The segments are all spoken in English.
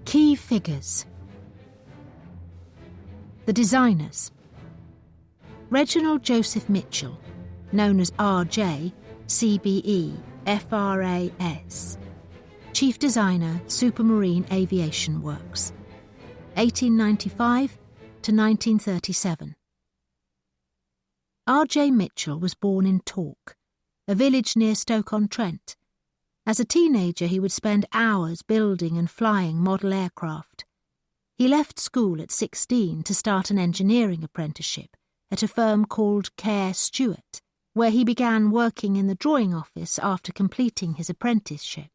Key figures. The designers. Reginald Joseph Mitchell, known as R.J., CBE, FRAS. Chief Designer, Supermarine Aviation Works. 1895 to 1937. R.J. Mitchell was born in Torque, a village near Stoke-on-Trent. As a teenager, he would spend hours building and flying model aircraft. He left school at 16 to start an engineering apprenticeship at a firm called Kerr Stewart, where he began working in the drawing office after completing his apprenticeship.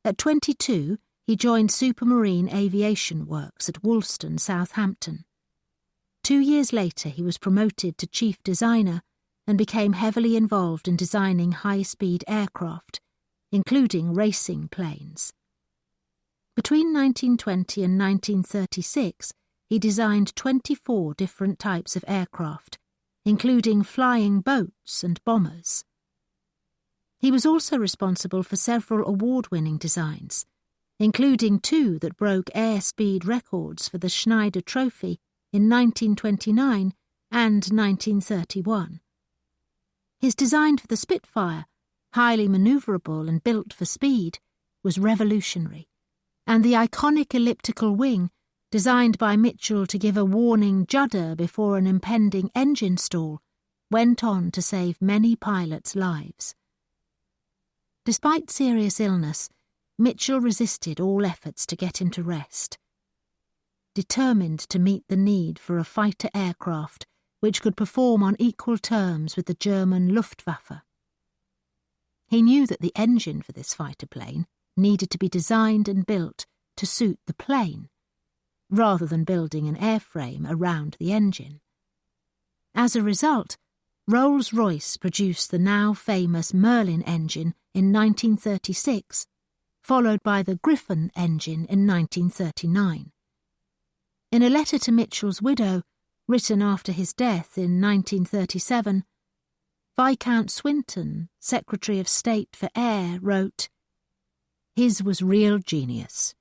At 22, he joined Supermarine Aviation Works at Woolston, Southampton. 2 years later, he was promoted to chief designer and became heavily involved in designing high-speed aircraft, including racing planes. Between 1920 and 1936, he designed 24 different types of aircraft, including flying boats and bombers. He was also responsible for several award-winning designs, including 2 that broke airspeed records for the Schneider Trophy in 1929 and 1931. His design for the Spitfire, highly manoeuvrable and built for speed, was revolutionary, and the iconic elliptical wing, designed by Mitchell to give a warning judder before an impending engine stall, went on to save many pilots' lives. Despite serious illness, Mitchell resisted all efforts to get him to rest. Determined to meet the need for a fighter aircraft which could perform on equal terms with the German Luftwaffe. He knew that the engine for this fighter plane needed to be designed and built to suit the plane, rather than building an airframe around the engine. As a result, Rolls-Royce produced the now famous Merlin engine in 1936, followed by the Griffon engine in 1939. In a letter to Mitchell's widow, written after his death in 1937, Viscount Swinton, Secretary of State for Air, wrote, "His was real genius.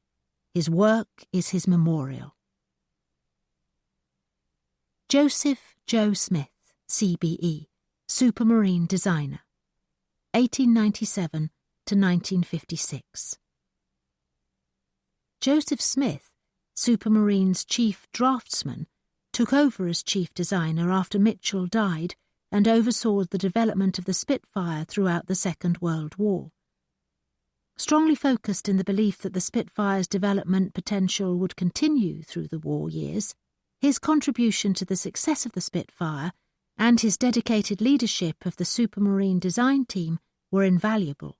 His work is his memorial." Joseph Joe Smith, CBE, Supermarine Designer, 1897 to 1956. Joseph Smith, Supermarine's chief draftsman, took over as chief designer after Mitchell died and oversaw the development of the Spitfire throughout the Second World War. Strongly focused in the belief that the Spitfire's development potential would continue through the war years, his contribution to the success of the Spitfire and his dedicated leadership of the Supermarine design team were invaluable.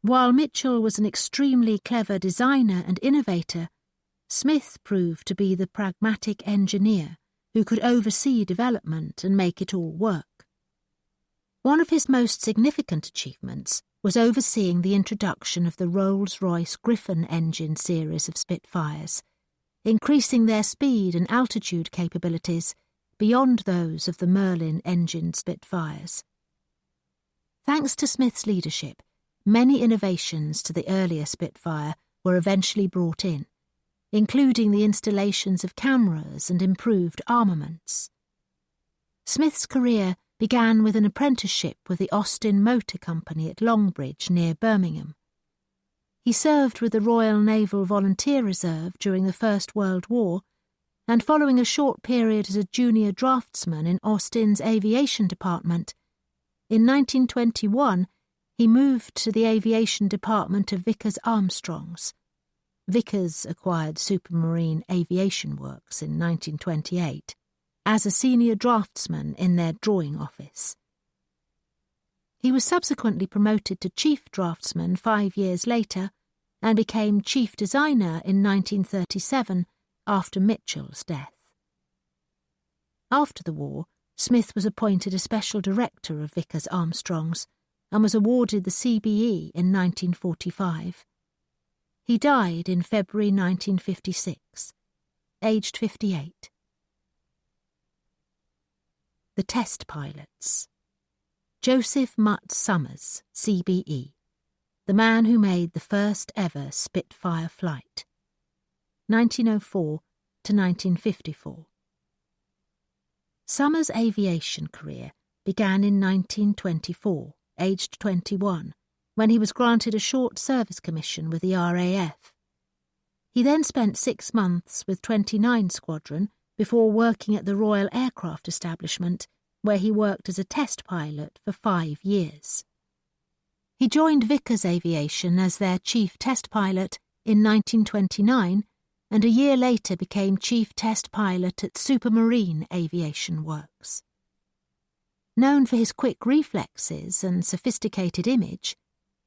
While Mitchell was an extremely clever designer and innovator, Smith proved to be the pragmatic engineer who could oversee development and make it all work. One of his most significant achievements was overseeing the introduction of the Rolls-Royce Griffon engine series of Spitfires, increasing their speed and altitude capabilities beyond those of the Merlin engine Spitfires. Thanks to Smith's leadership, many innovations to the earlier Spitfire were eventually brought in, including the installations of cameras and improved armaments. Smith's career began with an apprenticeship with the Austin Motor Company at Longbridge near Birmingham. He served with the Royal Naval Volunteer Reserve during the First World War, and following a short period as a junior draftsman in Austin's aviation department, in 1921 he moved to the aviation department of Vickers Armstrongs. Vickers acquired Supermarine Aviation Works in 1928 as a senior draftsman in their drawing office. He was subsequently promoted to chief draftsman 5 years later and became chief designer in 1937 after Mitchell's death. After the war, Smith was appointed a special director of Vickers Armstrongs and was awarded the CBE in 1945. He died in February 1956, aged 58. The test pilots. Joseph Mutt Summers, CBE, the man who made the first ever Spitfire flight. 1904 to 1954. Summers' aviation career began in 1924, aged 21, when he was granted a short service commission with the RAF. He then spent 6 months with 29 Squadron before working at the Royal Aircraft Establishment, where he worked as a test pilot for 5 years. He joined Vickers Aviation as their chief test pilot in 1929, and a year later became chief test pilot at Supermarine Aviation Works. Known for his quick reflexes and sophisticated image,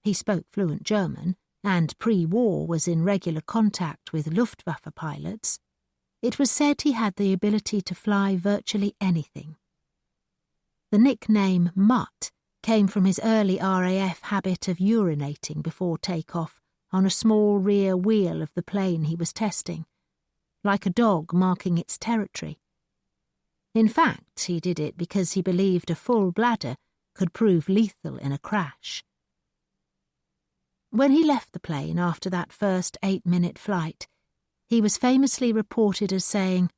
he spoke fluent German and pre-war was in regular contact with Luftwaffe pilots, it was said he had the ability to fly virtually anything. The nickname Mutt came from his early RAF habit of urinating before takeoff on a small rear wheel of the plane he was testing, like a dog marking its territory. In fact, he did it because he believed a full bladder could prove lethal in a crash. When he left the plane after that first 8-minute flight, he was famously reported as saying,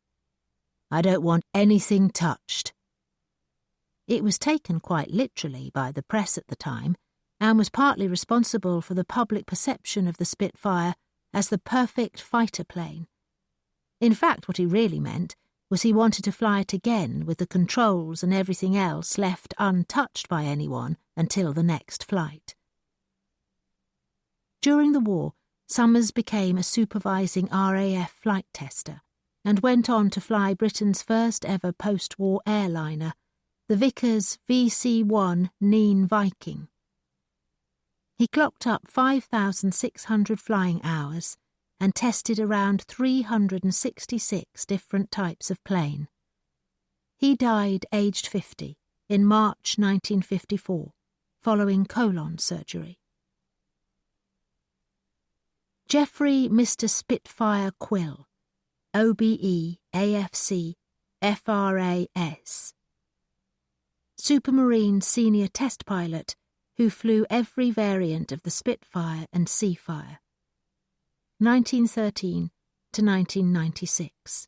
"I don't want anything touched." It was taken quite literally by the press at the time, and was partly responsible for the public perception of the Spitfire as the perfect fighter plane. In fact, what he really meant was he wanted to fly it again with the controls and everything else left untouched by anyone until the next flight. During the war, Summers became a supervising RAF flight tester and went on to fly Britain's first ever post-war airliner, the Vickers VC-1 Neen Viking. He clocked up 5,600 flying hours and tested around 366 different types of plane. He died aged 50 in March 1954, following colon surgery. Geoffrey Mr. Spitfire Quill, OBE AFC FRAS. Supermarine senior test pilot who flew every variant of the Spitfire and Seafire. 1913 to 1996.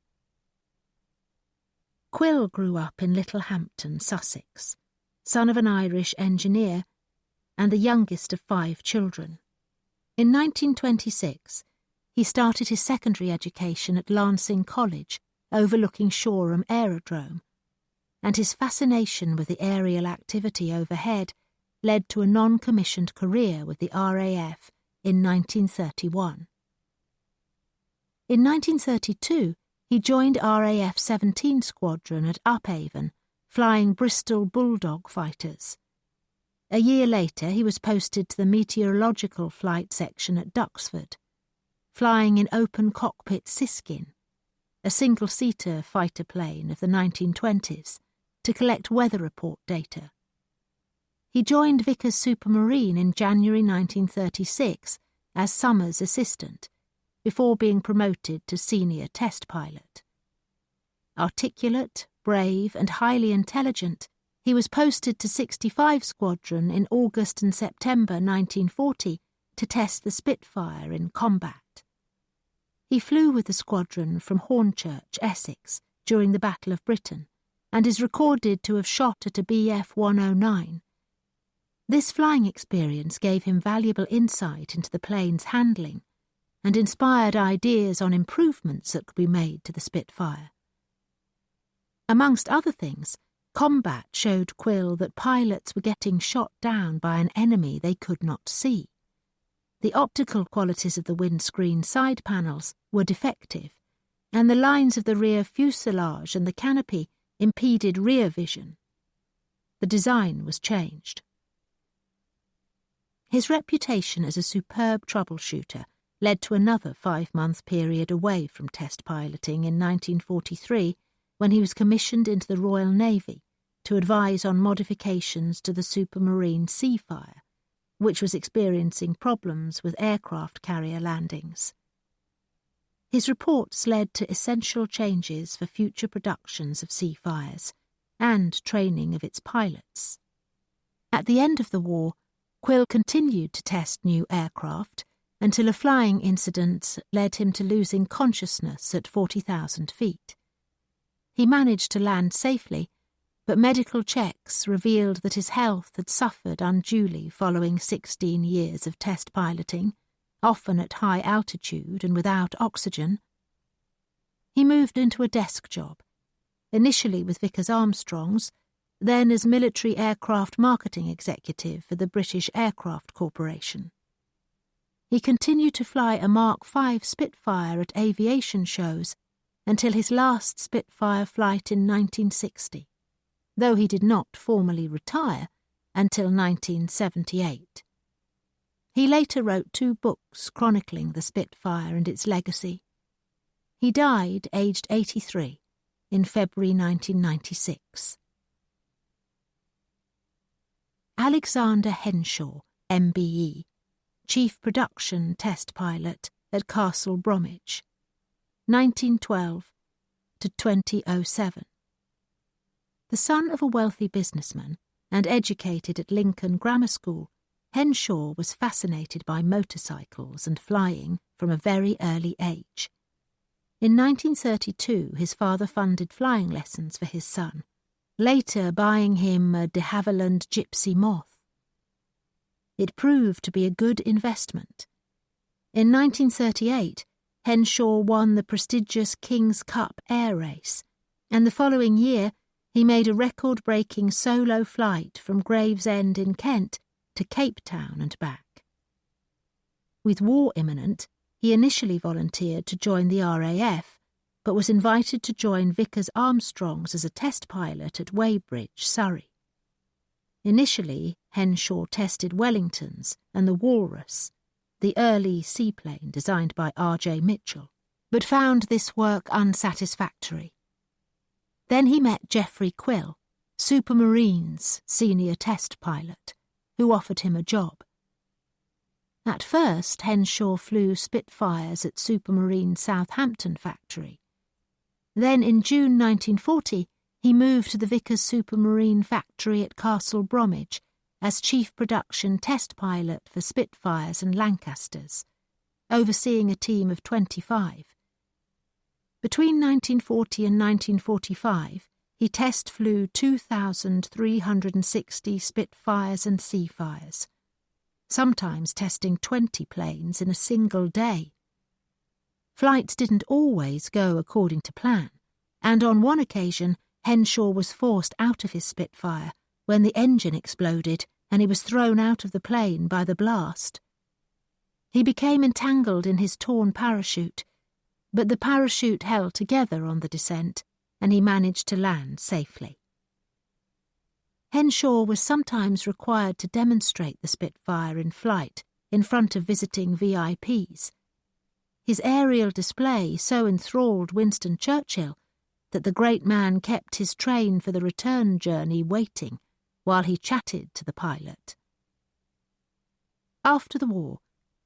Quill grew up in Littlehampton, Sussex, son of an Irish engineer and the youngest of 5 children. In 1926, he started his secondary education at Lancing College, overlooking Shoreham Aerodrome, and his fascination with the aerial activity overhead led to a non-commissioned career with the RAF in 1931. In 1932, he joined RAF 17 Squadron at Upavon, flying Bristol Bulldog fighters. A year later, he was posted to the meteorological flight section at Duxford, flying in open cockpit Siskin, a single-seater fighter plane of the 1920s, to collect weather report data. He joined Vickers Supermarine in January 1936 as Summers' assistant, before being promoted to senior test pilot. Articulate, brave and highly intelligent, he was posted to 65 Squadron in August and September 1940 to test the Spitfire in combat. He flew with the squadron from Hornchurch, Essex, during the Battle of Britain, and is recorded to have shot at a Bf-109. This flying experience gave him valuable insight into the plane's handling and inspired ideas on improvements that could be made to the Spitfire. Amongst other things, combat showed Quill that pilots were getting shot down by an enemy they could not see. The optical qualities of the windscreen side panels were defective, and the lines of the rear fuselage and the canopy impeded rear vision. The design was changed. His reputation as a superb troubleshooter led to another 5-month period away from test piloting in 1943, when he was commissioned into the Royal Navy to advise on modifications to the Supermarine Seafire, which was experiencing problems with aircraft carrier landings. His reports led to essential changes for future productions of Seafires and training of its pilots. At the end of the war, Quill continued to test new aircraft until a flying incident led him to losing consciousness at 40,000 feet. He managed to land safely, but medical checks revealed that his health had suffered unduly following 16 years of test piloting, often at high altitude and without oxygen. He moved into a desk job, initially with Vickers Armstrongs, then as military aircraft marketing executive for the British Aircraft Corporation. He continued to fly a Mark V Spitfire at aviation shows until his last Spitfire flight in 1960, though he did not formally retire until 1978. He later wrote 2 books chronicling the Spitfire and its legacy. He died aged 83 in February 1996. Alexander Henshaw, MBE, Chief Production Test Pilot at Castle Bromwich, 1912 to 2007. The son of a wealthy businessman and educated at Lincoln Grammar School, Henshaw was fascinated by motorcycles and flying from a very early age. In 1932, his father funded flying lessons for his son, later buying him a de Havilland Gypsy Moth. It proved to be a good investment. In 1938, Henshaw won the prestigious King's Cup air race, and the following year he made a record-breaking solo flight from Gravesend in Kent to Cape Town and back. With war imminent, he initially volunteered to join the RAF, but was invited to join Vickers Armstrongs as a test pilot at Weybridge, Surrey. Initially, Henshaw tested Wellingtons and the Walrus, the early seaplane designed by R.J. Mitchell, but found this work unsatisfactory. Then he met Geoffrey Quill, Supermarine's senior test pilot, who offered him a job. At first, Henshaw flew Spitfires at Supermarine Southampton factory. Then in June 1940, he moved to the Vickers Supermarine factory at Castle Bromwich as chief production test pilot for Spitfires and Lancasters, overseeing a team of 25. Between 1940 and 1945, he test flew 2,360 Spitfires and Seafires, sometimes testing 20 planes in a single day. Flights didn't always go according to plan, and on one occasion Henshaw was forced out of his Spitfire when the engine exploded and he was thrown out of the plane by the blast. He became entangled in his torn parachute, but the parachute held together on the descent and he managed to land safely. Henshaw was sometimes required to demonstrate the Spitfire in flight in front of visiting VIPs. His aerial display so enthralled Winston Churchill that the great man kept his train for the return journey waiting while he chatted to the pilot. After the war,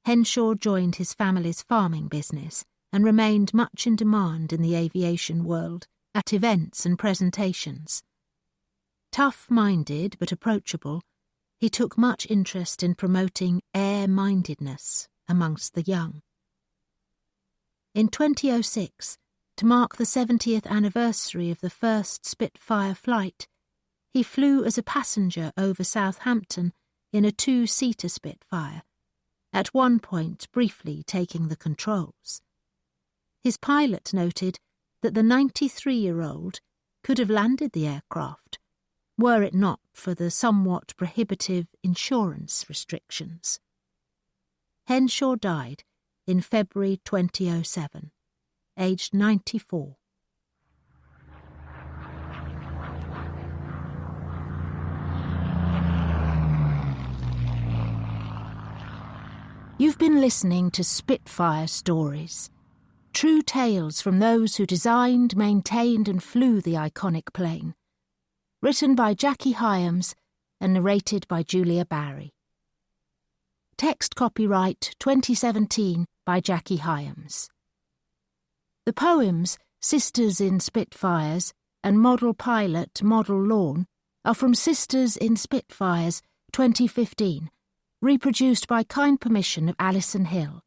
Henshaw joined his family's farming business and remained much in demand in the aviation world, at events and presentations. Tough-minded but approachable, he took much interest in promoting air-mindedness amongst the young. In 2006, to mark the 70th anniversary of the first Spitfire flight, he flew as a passenger over Southampton in a 2-seater Spitfire, at one point briefly taking the controls. His pilot noted that the 93-year-old could have landed the aircraft, were it not for the somewhat prohibitive insurance restrictions. Henshaw died in February 2007, aged 94. You've been listening to Spitfire Stories, true tales from those who designed, maintained and flew the iconic plane. Written by Jackie Hyams and narrated by Julia Barry. Text copyright 2017 by Jackie Hyams. The poems Sisters in Spitfires and Model Pilot, Model Lawn are from Sisters in Spitfires 2015 Reproduced by kind permission of Alison Hill.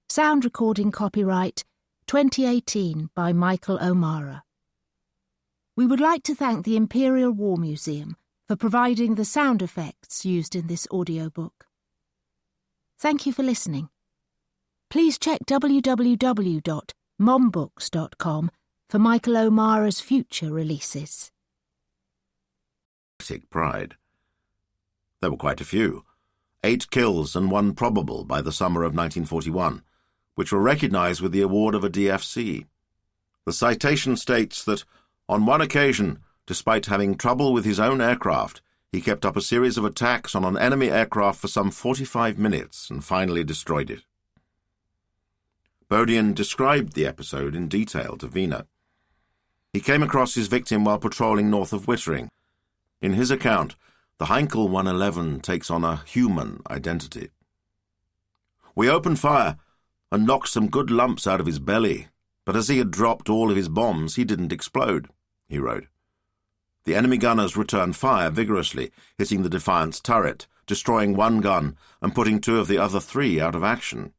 Sound recording copyright 2018 by Michael O'Mara. We would like to thank the Imperial War Museum for providing the sound effects used in this audiobook. Thank you for listening. Please check www.mombooks.com for Michael O'Mara's future releases. Pride. There were quite a few. 8 kills and 1 probable by the summer of 1941, which were recognised with the award of a DFC. The citation states that, on one occasion, despite having trouble with his own aircraft, he kept up a series of attacks on an enemy aircraft for some 45 minutes and finally destroyed it. Bodian described the episode in detail to Wiener. He came across his victim while patrolling north of Wittering. In his account, the Heinkel 111 takes on a human identity. "We opened fire and knocked some good lumps out of his belly, but as he had dropped all of his bombs, he didn't explode," he wrote. The enemy gunners returned fire vigorously, hitting the Defiant's turret, destroying 1 gun and putting 2 of the other 3 out of action.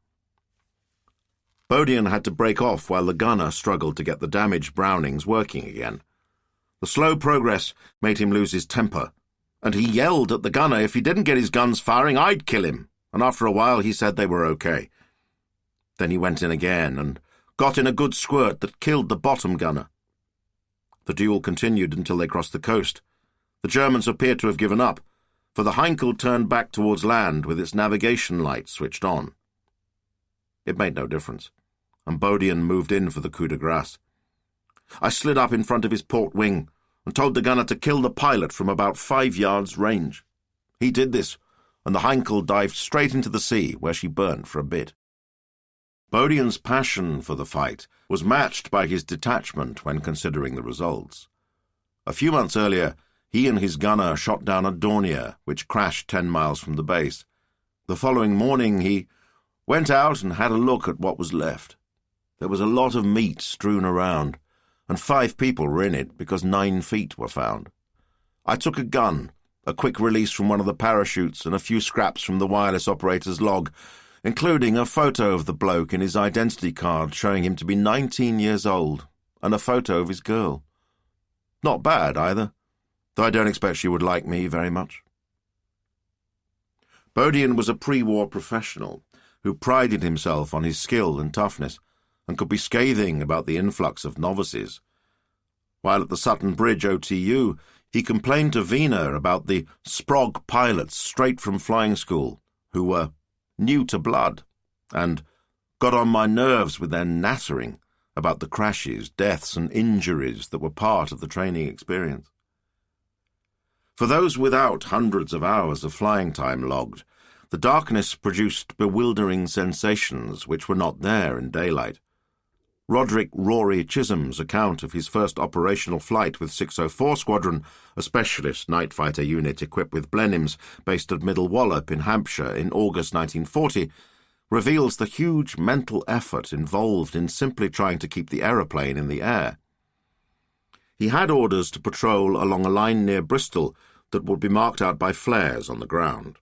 Bodian had to break off while the gunner struggled to get the damaged Brownings working again. The slow progress made him lose his temper, and he yelled at the gunner if he didn't get his guns firing, I'd kill him, and after a while he said they were okay. Then he went in again and got in a good squirt that killed the bottom gunner. The duel continued until they crossed the coast. The Germans appeared to have given up, for the Heinkel turned back towards land with its navigation lights switched on. It made no difference, and Bodian moved in for the coup de grace. I slid up in front of his port wing and told the gunner to kill the pilot from about 5 yards range. He did this, and the Heinkel dived straight into the sea, where she burned for a bit. Bodian's passion for the fight was matched by his detachment when considering the results. A few months earlier, he and his gunner shot down a Dornier, which crashed 10 miles from the base. The following morning he went out and had a look at what was left. There was a lot of meat strewn around, and 5 people were in it because 9 feet were found. I took a gun, a quick release from one of the parachutes, and a few scraps from the wireless operator's log, including a photo of the bloke in his identity card showing him to be 19 years old, and a photo of his girl. Not bad, either, though I don't expect she would like me very much. Bodian was a pre-war professional who prided himself on his skill and toughness, and could be scathing about the influx of novices. While at the Sutton Bridge OTU, he complained to Wiener about the Sprog pilots straight from flying school, who were new to blood, and got on my nerves with their nattering about the crashes, deaths, and injuries that were part of the training experience. For those without hundreds of hours of flying time logged, the darkness produced bewildering sensations which were not there in daylight. Roderick Rory Chisholm's account of his first operational flight with 604 Squadron, a specialist night fighter unit equipped with Blenheims based at Middle Wallop in Hampshire in August 1940, reveals the huge mental effort involved in simply trying to keep the aeroplane in the air. He had orders to patrol along a line near Bristol that would be marked out by flares on the ground.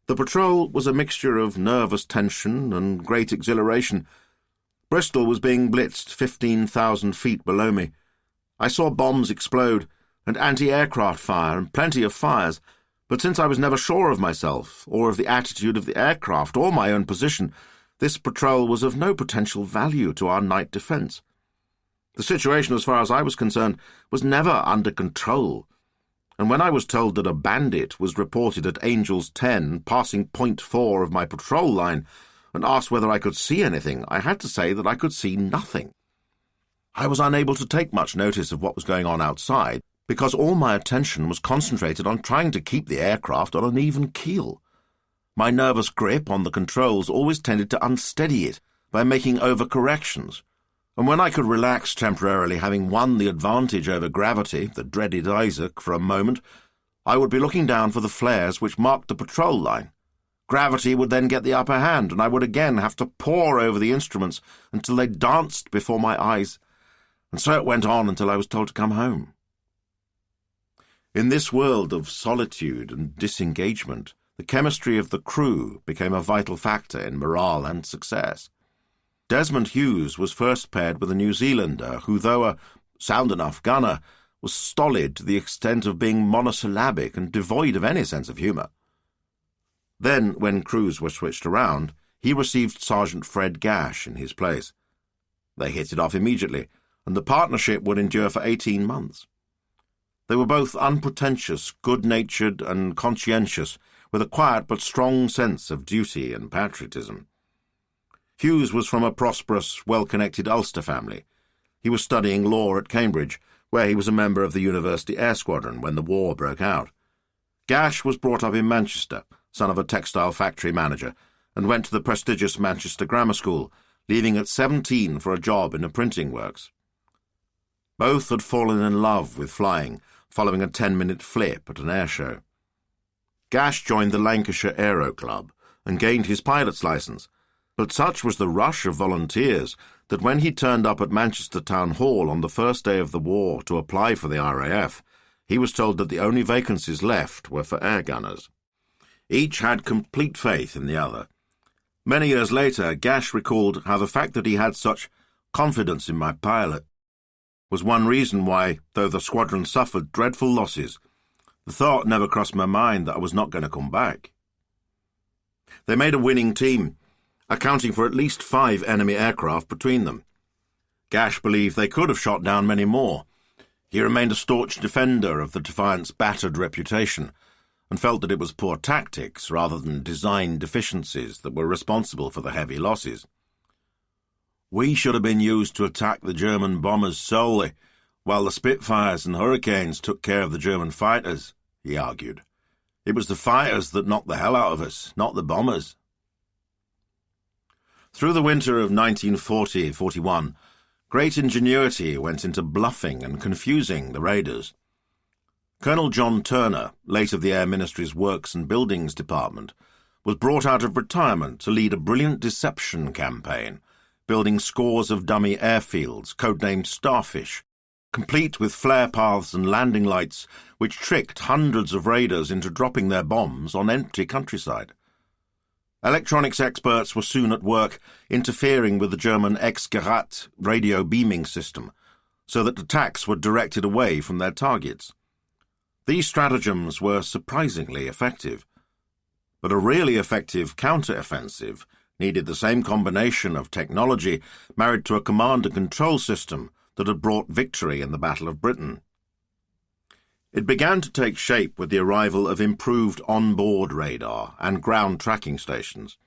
The patrol was a mixture of nervous tension and great exhilaration. Bristol was being blitzed 15,000 feet below me. I saw bombs explode and anti-aircraft fire and plenty of fires, but since I was never sure of myself or of the attitude of the aircraft or my own position, this patrol was of no potential value to our night defence. The situation, as far as I was concerned, was never under control, and when I was told that a bandit was reported at Angels 10 passing point 4 of my patrol line, and asked whether I could see anything, I had to say that I could see nothing. I was unable to take much notice of what was going on outside, because all my attention was concentrated on trying to keep the aircraft on an even keel. My nervous grip on the controls always tended to unsteady it by making overcorrections, and when I could relax temporarily, having won the advantage over gravity, the dreaded Isaac, for a moment, I would be looking down for the flares which marked the patrol line. Gravity would then get the upper hand, and I would again have to pore over the instruments until they danced before my eyes, and so it went on until I was told to come home. In this world of solitude and disengagement, the chemistry of the crew became a vital factor in morale and success. Desmond Hughes was first paired with a New Zealander who, though a sound-enough gunner, was stolid to the extent of being monosyllabic and devoid of any sense of humour. Then, when crews were switched around, he received Sergeant Fred Gash in his place. They hit it off immediately, and the partnership would endure for 18 months. They were both unpretentious, good-natured and conscientious, with a quiet but strong sense of duty and patriotism. Hughes was from a prosperous, well-connected Ulster family. He was studying law at Cambridge, where he was a member of the University Air Squadron when the war broke out. Gash was brought up in Manchester, son of a textile factory manager, and went to the prestigious Manchester Grammar School, leaving at 17 for a job in a printing works. Both had fallen in love with flying, following a 10-minute flip at an air show. Gash joined the Lancashire Aero Club and gained his pilot's licence, but such was the rush of volunteers that when he turned up at Manchester Town Hall on the first day of the war to apply for the RAF, he was told that the only vacancies left were for air gunners. Each had complete faith in the other. Many years later, Gash recalled how the fact that he had such confidence in my pilot was one reason why, though the squadron suffered dreadful losses, the thought never crossed my mind that I was not going to come back. They made a winning team, accounting for at least 5 enemy aircraft between them. Gash believed they could have shot down many more. He remained a staunch defender of the Defiant's battered reputation, and felt that it was poor tactics rather than design deficiencies that were responsible for the heavy losses. "We should have been used to attack the German bombers solely, while the Spitfires and Hurricanes took care of the German fighters," he argued. "It was the fighters that knocked the hell out of us, not the bombers." Through the winter of 1940-41, great ingenuity went into bluffing and confusing the raiders. Colonel John Turner, late of the Air Ministry's Works and Buildings Department, was brought out of retirement to lead a brilliant deception campaign, building scores of dummy airfields, codenamed Starfish, complete with flare paths and landing lights which tricked hundreds of raiders into dropping their bombs on empty countryside. Electronics experts were soon at work interfering with the German X-Gerät radio beaming system, so that attacks were directed away from their targets. These stratagems were surprisingly effective, but a really effective counter-offensive needed the same combination of technology married to a command and control system that had brought victory in the Battle of Britain. It began to take shape with the arrival of improved on-board radar and ground tracking stations.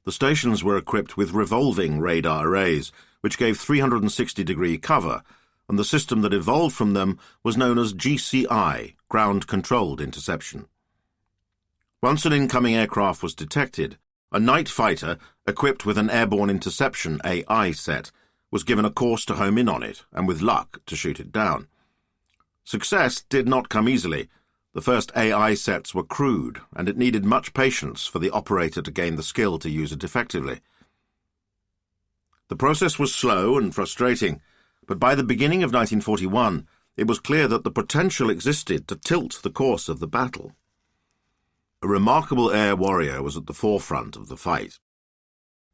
The stations were equipped with revolving radar arrays, which gave 360-degree cover, and the system that evolved from them was known as GCI, Ground-Controlled Interception. Once an incoming aircraft was detected, a night fighter, equipped with an airborne interception AI set, was given a course to home in on it, and with luck to shoot it down. Success did not come easily. The first AI sets were crude, and it needed much patience for the operator to gain the skill to use it effectively. The process was slow and frustrating, but by the beginning of 1941, it was clear that the potential existed to tilt the course of the battle. A remarkable air warrior was at the forefront of the fight.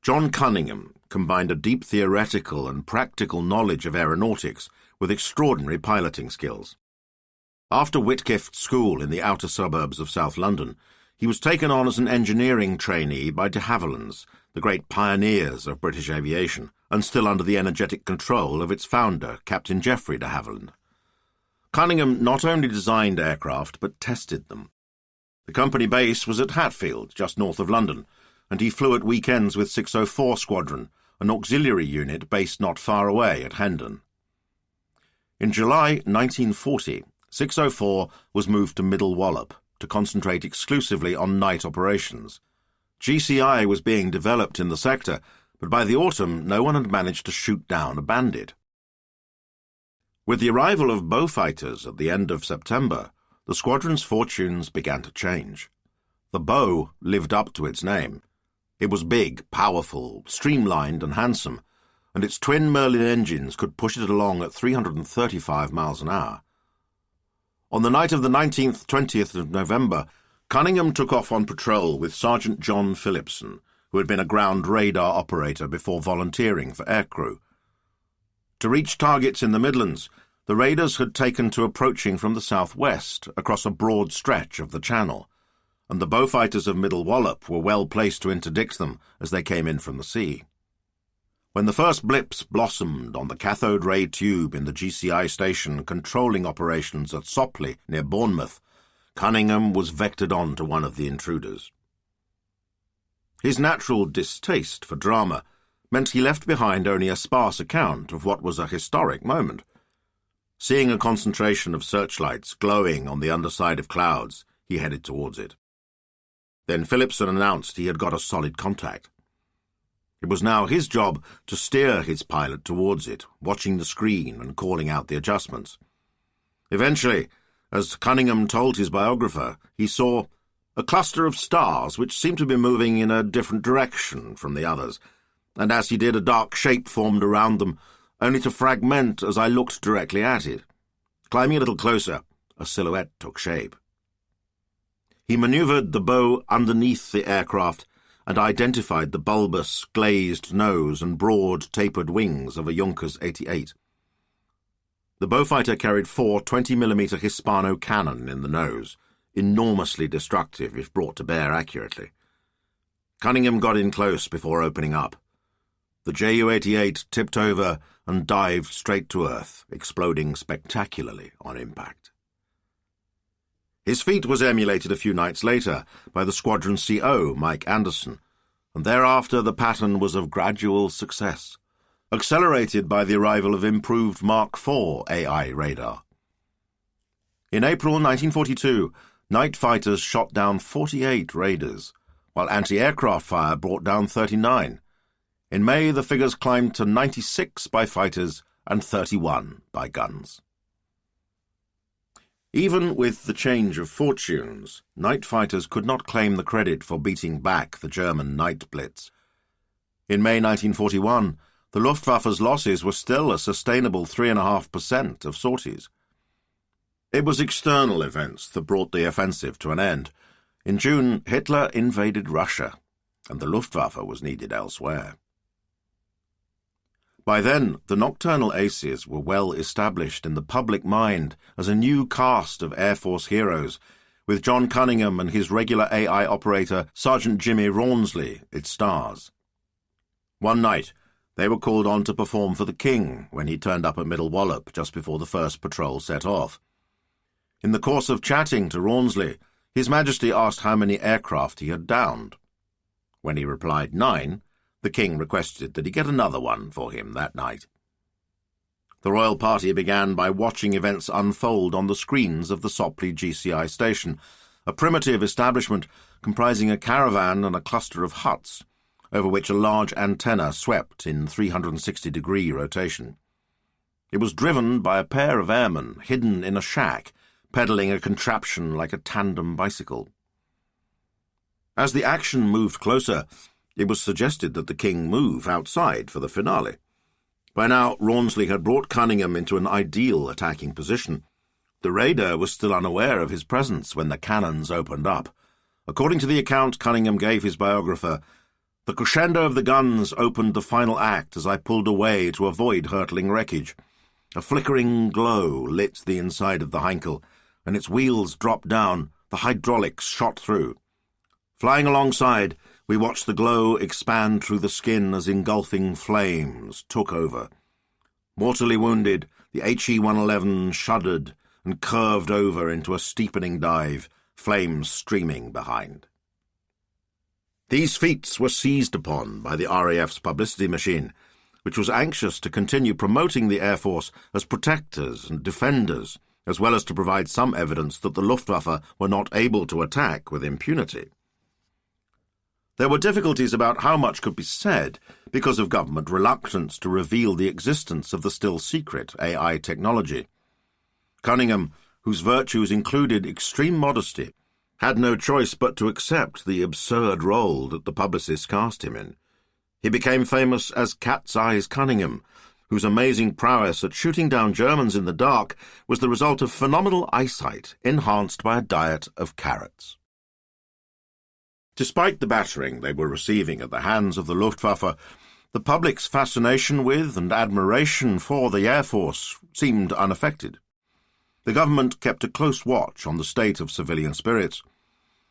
John Cunningham combined a deep theoretical and practical knowledge of aeronautics with extraordinary piloting skills. After Whitgift School in the outer suburbs of South London, he was taken on as an engineering trainee by de Havilland's, the great pioneers of British aviation, and still under the energetic control of its founder, Captain Geoffrey de Havilland. Cunningham not only designed aircraft, but tested them. The company base was at Hatfield, just north of London, and he flew at weekends with 604 Squadron, an auxiliary unit based not far away at Hendon. In July 1940, 604 was moved to Middle Wallop to concentrate exclusively on night operations. GCI was being developed in the sector, but by the autumn no one had managed to shoot down a bandit. With the arrival of Beaufighters at the end of September, the squadron's fortunes began to change. The Beau lived up to its name. It was big, powerful, streamlined and handsome, and its twin Merlin engines could push it along at 335 miles an hour. On the night of the 19th, 20th of November, Cunningham took off on patrol with Sergeant John Phillipson, who had been a ground radar operator before volunteering for aircrew. To reach targets in the Midlands, the raiders had taken to approaching from the southwest across a broad stretch of the Channel, and the Beaufighters of Middle Wallop were well placed to interdict them as they came in from the sea. When the first blips blossomed on the cathode ray tube in the GCI station controlling operations at Sopley near Bournemouth, Cunningham was vectored on to one of the intruders. His natural distaste for drama meant he left behind only a sparse account of what was a historic moment. Seeing a concentration of searchlights glowing on the underside of clouds, he headed towards it. Then Phillipson announced he had got a solid contact. It was now his job to steer his pilot towards it, watching the screen and calling out the adjustments. Eventually, as Cunningham told his biographer, he saw a cluster of stars which seemed to be moving in a different direction from the others, and as he did, a dark shape formed around them, only to fragment as I looked directly at it. Climbing a little closer, a silhouette took shape. He manoeuvred the bow underneath the aircraft and identified the bulbous, glazed nose and broad, tapered wings of a Junkers 88. The Beaufighter carried 4 20mm Hispano cannon in the nose, enormously destructive if brought to bear accurately. Cunningham got in close before opening up. The Ju-88 tipped over and dived straight to earth, exploding spectacularly on impact. His feat was emulated a few nights later by the Squadron CO, Mike Anderson, and thereafter the pattern was of gradual success, accelerated by the arrival of improved Mark IV AI radar. In April 1942, night fighters shot down 48 raiders, while anti-aircraft fire brought down 39. In May, the figures climbed to 96 by fighters and 31 by guns. Even with the change of fortunes, night fighters could not claim the credit for beating back the German night blitz. In May 1941, the Luftwaffe's losses were still a sustainable 3.5% of sorties. It was external events that brought the offensive to an end. In June, Hitler invaded Russia, and the Luftwaffe was needed elsewhere. By then, the nocturnal aces were well established in the public mind as a new cast of Air Force heroes, with John Cunningham and his regular AI operator, Sergeant Jimmy Rawnsley, its stars. One night, they were called on to perform for the King when he turned up at Middle Wallop just before the first patrol set off. In the course of chatting to Rawnsley, His Majesty asked how many aircraft he had downed. When he replied 9, the King requested that he get another one for him that night. The royal party began by watching events unfold on the screens of the Sopley GCI station, a primitive establishment comprising a caravan and a cluster of huts, over which a large antenna swept in 360-degree rotation. It was driven by a pair of airmen hidden in a shack, pedalling a contraption like a tandem bicycle. As the action moved closer, it was suggested that the King move outside for the finale. By now, Rawnsley had brought Cunningham into an ideal attacking position. The raider was still unaware of his presence when the cannons opened up. According to the account Cunningham gave his biographer, the crescendo of the guns opened the final act as I pulled away to avoid hurtling wreckage. A flickering glow lit the inside of the Heinkel, and its wheels dropped down, the hydraulics shot through. Flying alongside, we watched the glow expand through the skin as engulfing flames took over. Mortally wounded, the HE-111 shuddered and curved over into a steepening dive, flames streaming behind. These feats were seized upon by the RAF's publicity machine, which was anxious to continue promoting the Air Force as protectors and defenders, as well as to provide some evidence that the Luftwaffe were not able to attack with impunity. There were difficulties about how much could be said because of government reluctance to reveal the existence of the still-secret AI technology. Cunningham, whose virtues included extreme modesty, had no choice but to accept the absurd role that the publicists cast him in. He became famous as Cat's Eyes Cunningham, whose amazing prowess at shooting down Germans in the dark was the result of phenomenal eyesight enhanced by a diet of carrots. Despite the battering they were receiving at the hands of the Luftwaffe, the public's fascination with and admiration for the Air Force seemed unaffected. The government kept a close watch on the state of civilian spirits.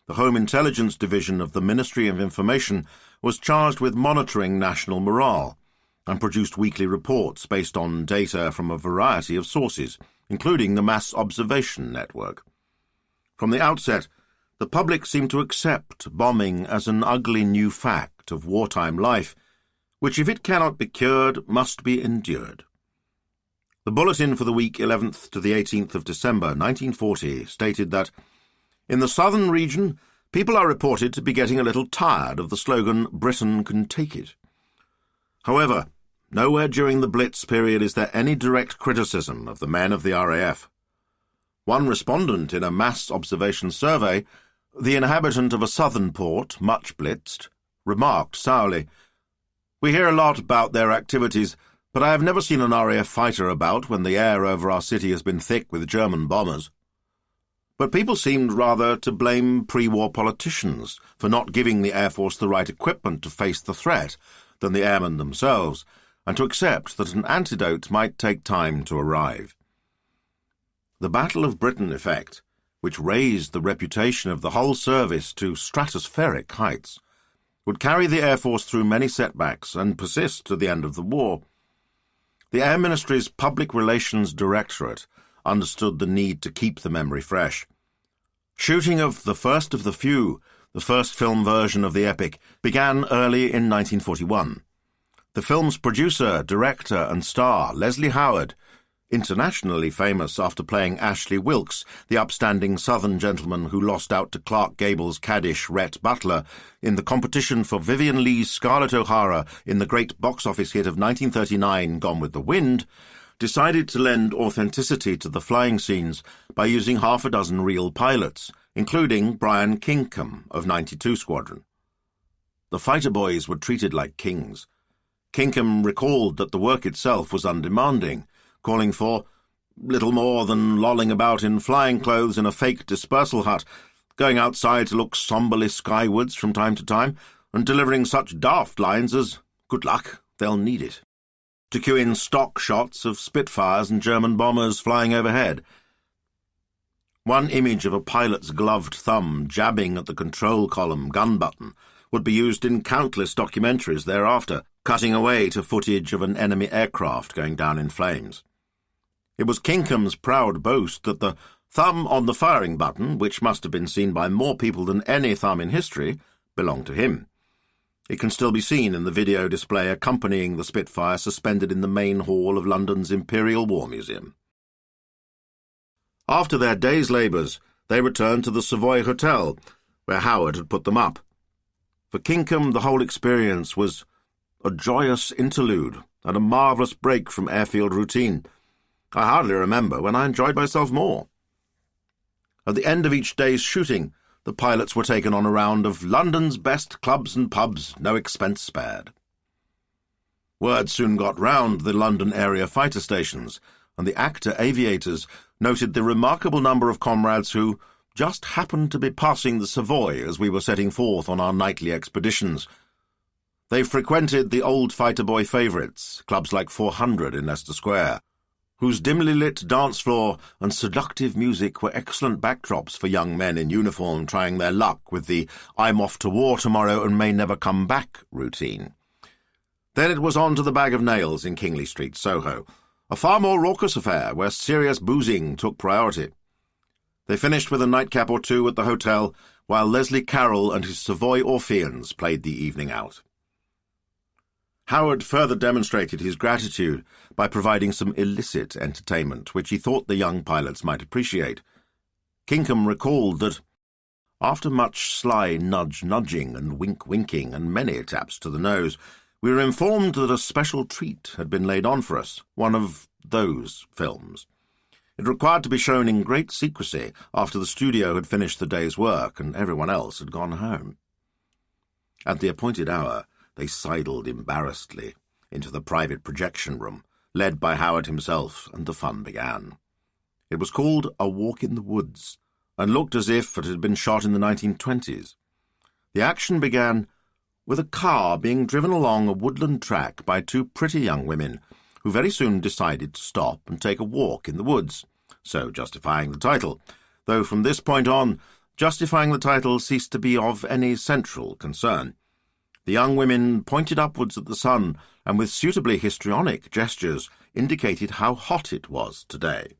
The Home Intelligence Division of the Ministry of Information was charged with monitoring national morale and produced weekly reports based on data from a variety of sources, including the Mass Observation Network. From the outset, the public seemed to accept bombing as an ugly new fact of wartime life, which, if it cannot be cured, must be endured. The bulletin for the week 11th to the 18th of December 1940 stated that, in the southern region, people are reported to be getting a little tired of the slogan, "Britain can take it." However, nowhere during the Blitz period is there any direct criticism of the men of the RAF. One respondent in a mass observation survey, the inhabitant of a southern port, much blitzed, remarked sourly, "We hear a lot about their activities, but I have never seen an RAF fighter about when the air over our city has been thick with German bombers." But people seemed rather to blame pre-war politicians for not giving the Air Force the right equipment to face the threat than the airmen themselves, and to accept that an antidote might take time to arrive. The Battle of Britain effect, which raised the reputation of the whole service to stratospheric heights, would carry the Air Force through many setbacks and persist to the end of the war. The Air Ministry's Public Relations Directorate understood the need to keep the memory fresh. Shooting of The First of the Few, the first film version of the epic, began early in 1941. The film's producer, director and star, Leslie Howard, internationally famous after playing Ashley Wilkes, the upstanding Southern gentleman who lost out to Clark Gable's caddish Rhett Butler in the competition for Vivian Lee's Scarlett O'Hara in the great box office hit of 1939, Gone with the Wind, decided to lend authenticity to the flying scenes by using half a dozen real pilots, including Brian Kinkham of 92 Squadron. The fighter boys were treated like kings. Kinkham recalled that the work itself was undemanding, calling for little more than lolling about in flying clothes in a fake dispersal hut, going outside to look somberly skywards from time to time, and delivering such daft lines as, "Good luck, they'll need it," to cue in stock shots of Spitfires and German bombers flying overhead. One image of a pilot's gloved thumb jabbing at the control column gun button would be used in countless documentaries thereafter, cutting away to footage of an enemy aircraft going down in flames. It was Kinkham's proud boast that the thumb on the firing button, which must have been seen by more people than any thumb in history, belonged to him. It can still be seen in the video display accompanying the Spitfire suspended in the main hall of London's Imperial War Museum. After their day's labours, they returned to the Savoy Hotel, where Howard had put them up. For Kinkham, the whole experience was a joyous interlude and a marvellous break from airfield routine. I hardly remember when I enjoyed myself more. At the end of each day's shooting, the pilots were taken on a round of London's best clubs and pubs, no expense spared. Word soon got round the London area fighter stations, and the actor aviators noted the remarkable number of comrades who just happened to be passing the Savoy as we were setting forth on our nightly expeditions. They frequented the old fighter boy favourites, clubs like 400 in Leicester Square, whose dimly lit dance floor and seductive music were excellent backdrops for young men in uniform trying their luck with the "I'm off to war tomorrow and may never come back" routine. Then it was on to the Bag of Nails in Kingly Street, Soho, a far more raucous affair where serious boozing took priority. They finished with a nightcap or two at the hotel, while Leslie Carroll and his Savoy Orpheans played the evening out. Howard further demonstrated his gratitude by providing some illicit entertainment, which he thought the young pilots might appreciate. Kinkham recalled that, after much sly nudging and wink-winking and many taps to the nose, we were informed that a special treat had been laid on for us, one of those films. It required to be shown in great secrecy after the studio had finished the day's work and everyone else had gone home. At the appointed hour, they sidled embarrassedly into the private projection room, led by Howard himself, and the fun began. It was called A Walk in the Woods, and looked as if it had been shot in the 1920s. The action began with a car being driven along a woodland track by two pretty young women, who very soon decided to stop and take a walk in the woods, so justifying the title, though from this point on, justifying the title ceased to be of any central concern. The young women pointed upwards at the sun, and with suitably histrionic gestures indicated how hot it was today.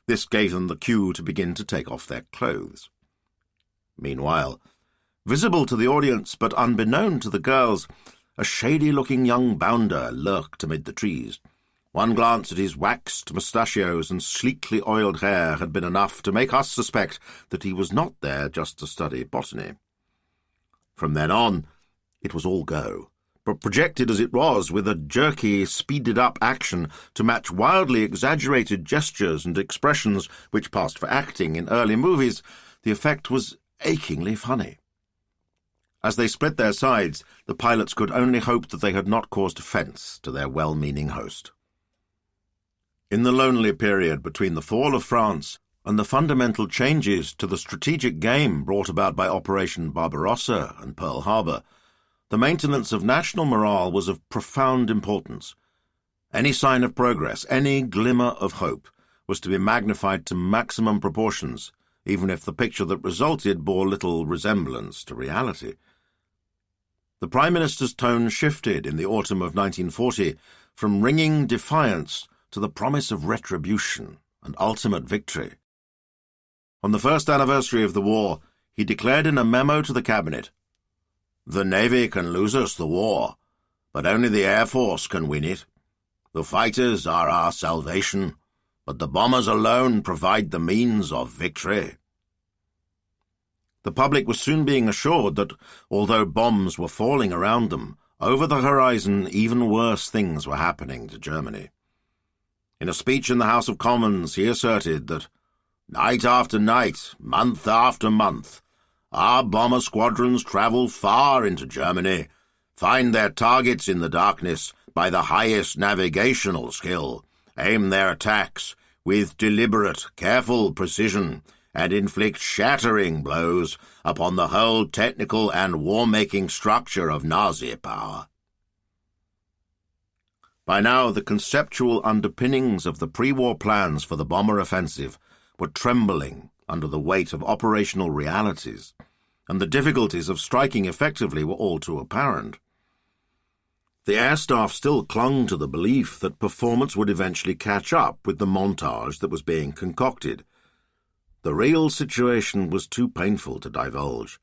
This gave them the cue to begin to take off their clothes. Meanwhile, visible to the audience but unbeknown to the girls, a shady-looking young bounder lurked amid the trees. One glance at his waxed mustachios and sleekly oiled hair had been enough to make us suspect that he was not there just to study botany. From then on, it was all go, but projected as it was with a jerky, speeded-up action to match wildly exaggerated gestures and expressions which passed for acting in early movies, the effect was achingly funny. As they split their sides, the pilots could only hope that they had not caused offence to their well-meaning host. In the lonely period between the fall of France and the fundamental changes to the strategic game brought about by Operation Barbarossa and Pearl Harbor, the maintenance of national morale was of profound importance. Any sign of progress, any glimmer of hope, was to be magnified to maximum proportions, even if the picture that resulted bore little resemblance to reality. The Prime Minister's tone shifted in the autumn of 1940 from ringing defiance to the promise of retribution and ultimate victory. On the first anniversary of the war, he declared in a memo to the Cabinet, "The Navy can lose us the war, but only the Air Force can win it. The fighters are our salvation, but the bombers alone provide the means of victory." The public was soon being assured that, although bombs were falling around them, over the horizon even worse things were happening to Germany. In a speech in the House of Commons, he asserted that, "Night after night, month after month, our bomber squadrons travel far into Germany, find their targets in the darkness by the highest navigational skill, aim their attacks with deliberate, careful precision, and inflict shattering blows upon the whole technical and war-making structure of Nazi power." By now, the conceptual underpinnings of the pre-war plans for the bomber offensive were trembling under the weight of operational realities, and the difficulties of striking effectively were all too apparent. The air staff still clung to the belief that performance would eventually catch up with the montage that was being concocted. The real situation was too painful to divulge.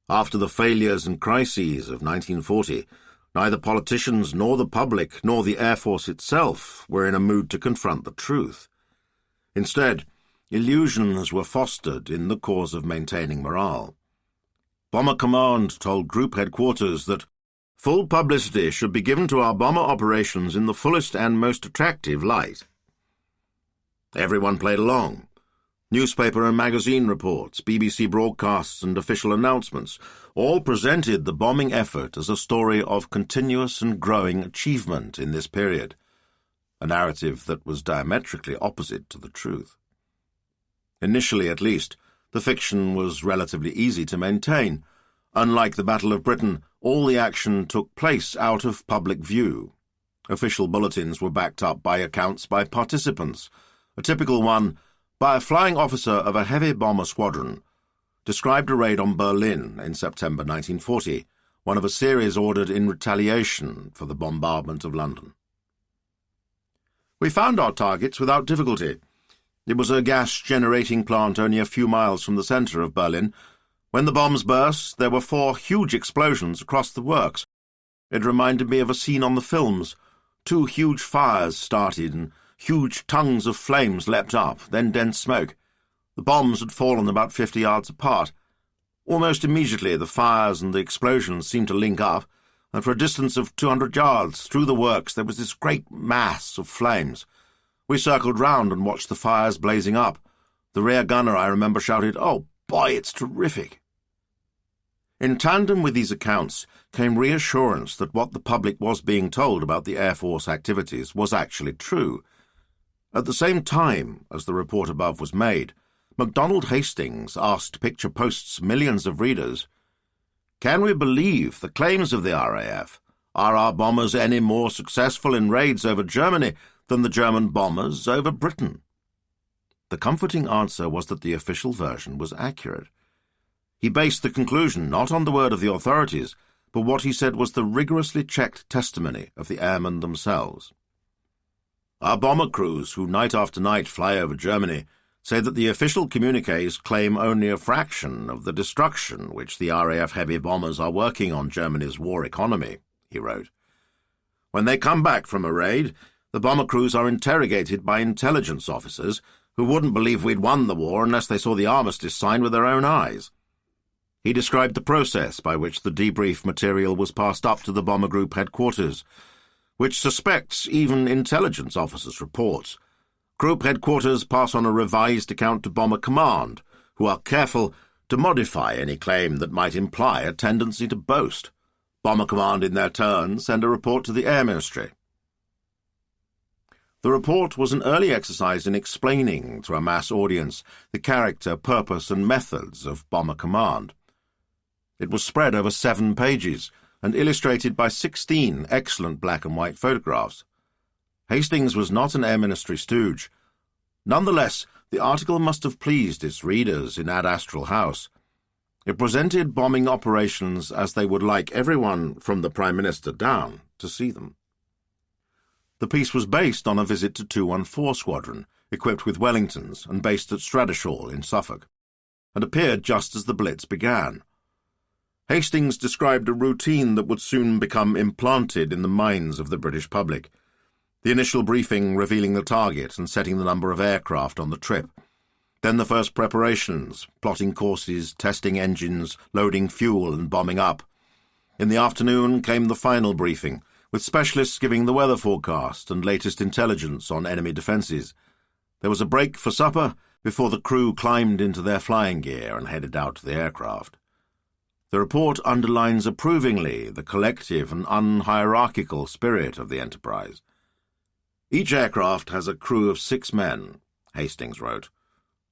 After the failures and crises of 1940, neither politicians nor the public nor the Air Force itself were in a mood to confront the truth. Instead, illusions were fostered in the cause of maintaining morale. Bomber Command told Group Headquarters that full publicity should be given to our bomber operations in the fullest and most attractive light. Everyone played along. Newspaper and magazine reports, BBC broadcasts and official announcements all presented the bombing effort as a story of continuous and growing achievement in this period, a narrative that was diametrically opposite to the truth. Initially, at least, the fiction was relatively easy to maintain. Unlike the Battle of Britain, all the action took place out of public view. Official bulletins were backed up by accounts by participants. A typical one, by a flying officer of a heavy bomber squadron, described a raid on Berlin in September 1940, one of a series ordered in retaliation for the bombardment of London. "We found our targets without difficulty. It was a gas-generating plant only a few miles from the centre of Berlin. When the bombs burst, there were 4 huge explosions across the works. It reminded me of a scene on the films. 2 huge fires started and huge tongues of flames leapt up, then dense smoke. The bombs had fallen about 50 yards apart. Almost immediately the fires and the explosions seemed to link up, and for a distance of 200 yards through the works there was this great mass of flames. We circled round and watched the fires blazing up. The rear gunner, I remember, shouted, 'Oh, boy, it's terrific!' In tandem with these accounts came reassurance that what the public was being told about the Air Force activities was actually true. At the same time as the report above was made, MacDonald Hastings asked Picture Post's millions of readers, "Can we believe the claims of the RAF? Are our bombers any more successful in raids over Germany than the German bombers over Britain?" The comforting answer was that the official version was accurate. He based the conclusion not on the word of the authorities, but what he said was the rigorously checked testimony of the airmen themselves. "Our bomber crews, who night after night fly over Germany, say that the official communiques claim only a fraction of the destruction which the RAF heavy bombers are working on Germany's war economy," he wrote. "When they come back from a raid, the bomber crews are interrogated by intelligence officers who wouldn't believe we'd won the war unless they saw the armistice signed with their own eyes." He described the process by which the debrief material was passed up to the bomber group headquarters, which suspects even intelligence officers' reports. Group headquarters pass on a revised account to Bomber Command, who are careful to modify any claim that might imply a tendency to boast. Bomber Command, in their turn, send a report to the Air Ministry. The report was an early exercise in explaining to a mass audience the character, purpose, and methods of Bomber Command. It was spread over 7 pages and illustrated by 16 excellent black-and-white photographs. Hastings was not an Air Ministry stooge. Nonetheless, the article must have pleased its readers in Ad Astral House. It presented bombing operations as they would like everyone, from the Prime Minister down, to see them. The piece was based on a visit to 214 Squadron, equipped with Wellingtons and based at Stradishall in Suffolk, and appeared just as the Blitz began. Hastings described a routine that would soon become implanted in the minds of the British public. The initial briefing revealing the target and setting the number of aircraft on the trip. Then the first preparations, plotting courses, testing engines, loading fuel and bombing up. In the afternoon came the final briefing, with specialists giving the weather forecast and latest intelligence on enemy defences. There was a break for supper before the crew climbed into their flying gear and headed out to the aircraft. The report underlines approvingly the collective and unhierarchical spirit of the enterprise. "Each aircraft has a crew of 6 men," Hastings wrote.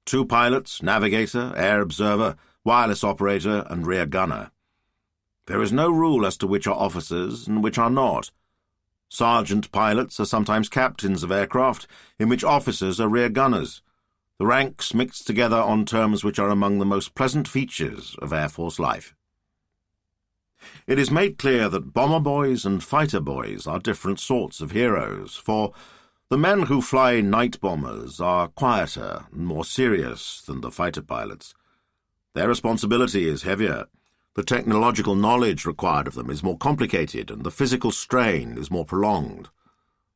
2 pilots, navigator, air observer, wireless operator, and rear gunner. There is no rule as to which are officers and which are not. Sergeant pilots are sometimes captains of aircraft, in which officers are rear gunners. The ranks mixed together on terms which are among the most pleasant features of Air Force life. It is made clear that bomber boys and fighter boys are different sorts of heroes, for the men who fly night bombers are quieter and more serious than the fighter pilots. Their responsibility is heavier. The technological knowledge required of them is more complicated, and the physical strain is more prolonged.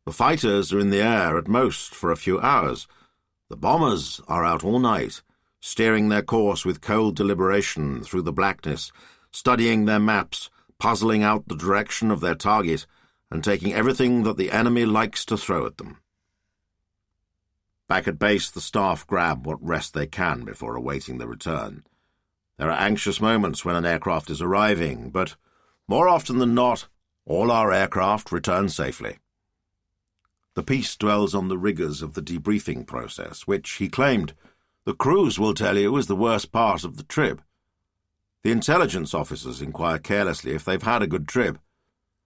The fighters are in the air at most for a few hours. The bombers are out all night, steering their course with cold deliberation through the blackness, studying their maps, puzzling out the direction of their target, and taking everything that the enemy likes to throw at them. Back at base, the staff grab what rest they can before awaiting the return. There are anxious moments when an aircraft is arriving, but more often than not, all our aircraft return safely. The piece dwells on the rigours of the debriefing process, which, he claimed, the crews will tell you is the worst part of the trip. The intelligence officers inquire carelessly if they've had a good trip.